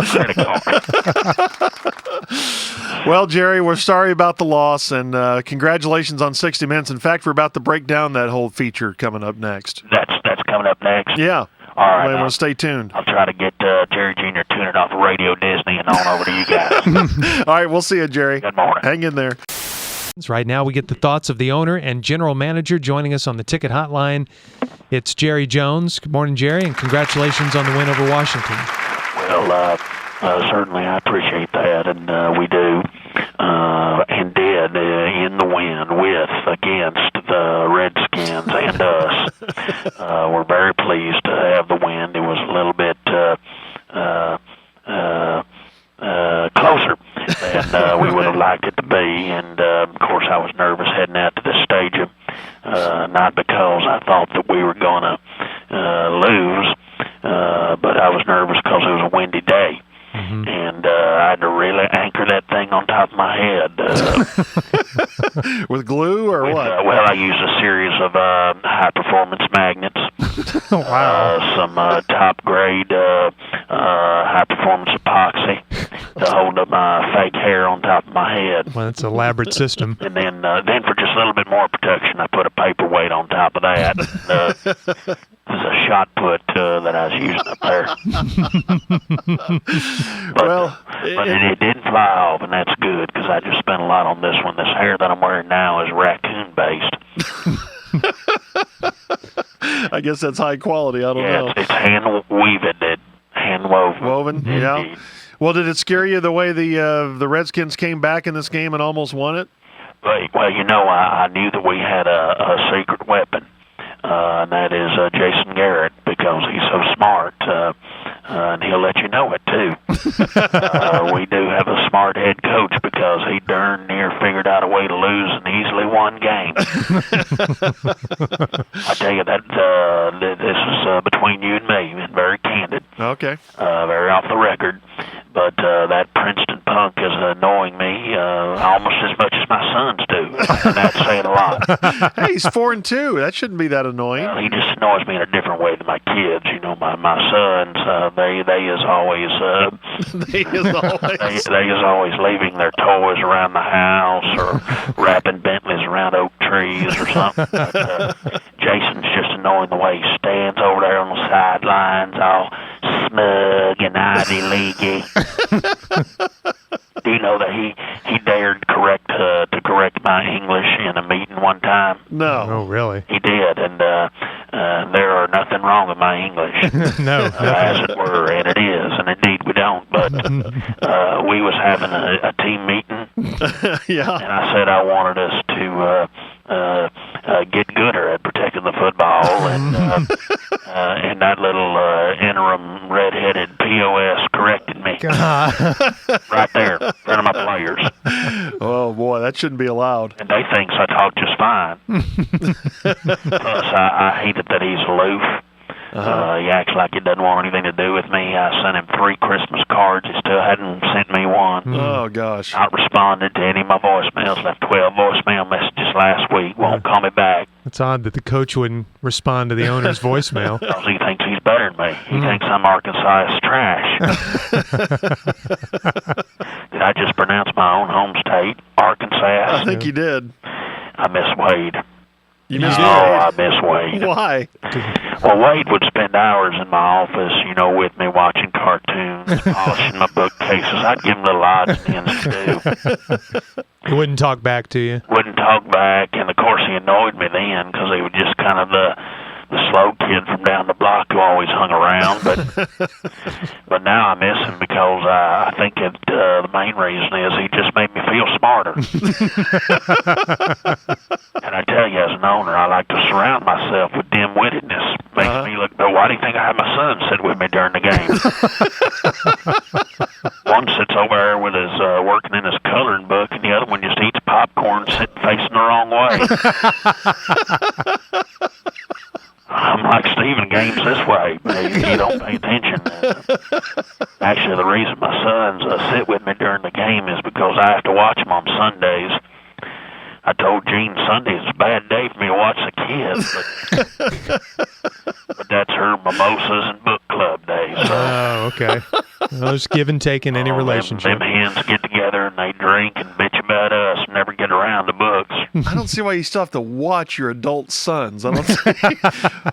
Well, Jerry, we're sorry about the loss, and congratulations on 60 Minutes. In fact, we're about to break down that whole feature coming up next. That's coming up next? Yeah. All right. You might want to stay tuned. I'll try to get Jerry Jr. tuned off of Radio Disney and on over to you guys. All right, we'll see you, Jerry. Good morning. Hang in there. Right now, we get the thoughts of the owner and general manager joining us on the ticket hotline. It's Jerry Jones. Good morning, Jerry, and congratulations on the win over Washington. Well, certainly I appreciate that, and we do, and did in the win against the Redskins and us. We're very pleased to have the win. It was a little bit closer than we would have liked it to be, and of course I was nervous heading out to this stadium, not because I thought that we were going to lose, but I was nervous because it was a windy day. And I had to really anchor that thing on top of my head. With glue or what? Well, I used a series of high-performance magnets. Wow. Some top-grade high-performance epoxy to hold up my fake hair on top of my head. Well, that's an elaborate system. And then for just a little bit more protection, I put a paperweight on top of that. There's a shot put that I was using up there. But it didn't fly off, and that's good because I just spent a lot on this one. This hair that I'm wearing now is raccoon-based. I guess that's high quality. I don't know. It's hand-woven. Woven, yeah. Well, did it scare you the way the Redskins came back in this game and almost won it? Well, you know, I knew that we had a secret weapon, and that is Jason Garrett, because he's so smart, and he'll let you know it, too. We do have a smart head coach because he darn near figured out a way to lose an easily won game. I tell you that this is between you and me, and very candid. Okay. Very off the record. But that Princeton punk is annoying me almost as much as my sons do. And that's saying a lot. Hey, he's 4 and 2. That shouldn't be that annoying. Well, he just annoys me in a different way than my kids. You know, my sons, they is always they is always leaving their toys around the house or wrapping Bentleys around oak trees or something. But, Jason's just annoying the way he stands over there on the sidelines, all smug and Ivy League-y. Do you know that he dared to correct my English in a meeting one time? No. Oh, really? He did, and there are nothing wrong with my English. No. As it were, and it is, and indeed we don't. But we was having a team meeting, yeah. And I said I wanted us to get gooder at protecting the football, and that little interim redheaded POS corrected me right there in front of my players. Oh boy, that shouldn't be allowed. And they thinks I talk just fine. Plus, I hate it that he's aloof. He acts like he doesn't want anything to do with me. I sent him 3 Christmas cards. He still hadn't sent me one. Oh, gosh. Not responded to any of my voicemails. Left 12 voicemail messages last week. Won't call me back. It's odd that the coach wouldn't respond to the owner's voicemail. Because he thinks he's better than me. He thinks I'm Arkansas trash. Did I just pronounce my own home state, Arkansas? I think you did. I miss Wade. You miss Wade? I miss Wade. Why? Well, Wade would spend hours in my office, with me watching cartoons, polishing my bookcases. I'd give him little odds and ends to do. He wouldn't talk back to you? Wouldn't talk back, and of course he annoyed me then because he was just kind of the slow kid from down the block who always hung around. But now I miss him because I think the main reason is he just made me feel smarter. And I tell you, as an owner, I like to surround myself with dim-wittedness. Makes me look. But why do you think I have my son sit with me during the game? One sits over there with his working in his coloring book, and the other one just eats popcorn, sitting facing the wrong way. I'm like Steven, game's this way, but you don't pay attention. Actually, the reason my sons sit with me during the game is because I have to watch them on Sundays. I told Jean Sunday is a bad day for me to watch the kids, but that's her mimosas and book club day. So. Oh, okay. Well, there's give and take in any relationship. Them hens get together and they drink and bitch about us and never get around to books. I don't see why you still have to watch your adult sons. I don't see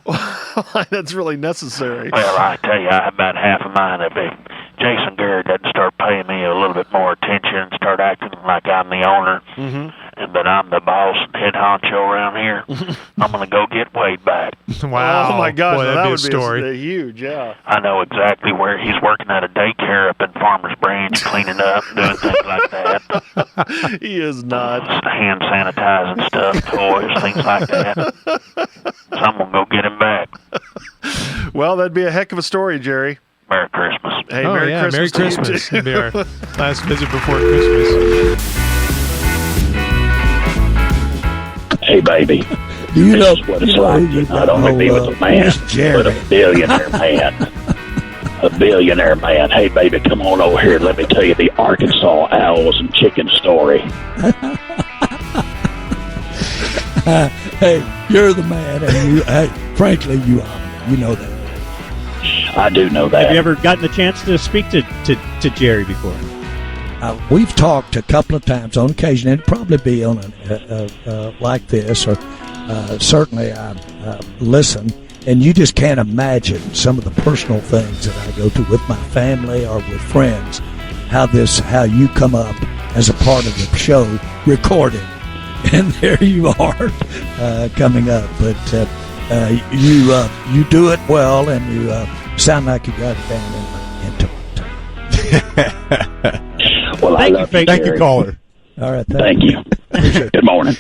why that's really necessary. Well, I tell you, I have about half of mine. If Jason Garrett doesn't start paying me a little bit more attention and start acting like I'm the owner, and that I'm the boss and head honcho around here, I'm going to go get Wade back. Wow. Oh, my gosh. Boy, that that'd would be a story. Huge, yeah. I know exactly where he's working at a daycare up in Farmers Branch, cleaning up and doing things like that. He is not. Hand sanitizing stuff, toys, things like that. So I'm going to go get him back. Well, that'd be a heck of a story, Jerry. Merry Christmas. Hey, Merry Christmas. Merry to you, Christmas. too. It'll be our last visit before Christmas. Hey, baby. You know what it's like to not only be with a man, but a billionaire man. A billionaire man. Hey, baby, come on over here. Let me tell you the Arkansas owls and chicken story. Hey, you're the man, and frankly, you are. You know that. I do know that. Have you ever gotten the chance to speak to Jerry before? We've talked a couple of times on occasion, and probably be on like this, or certainly I listen, and you just can't imagine some of the personal things that I go through with my family or with friends, how you come up as a part of the show recording, and there you are coming up, but you do it well, and you sound like you got it down into it. Well, Thank you, caller. All right. Thank you. Good morning.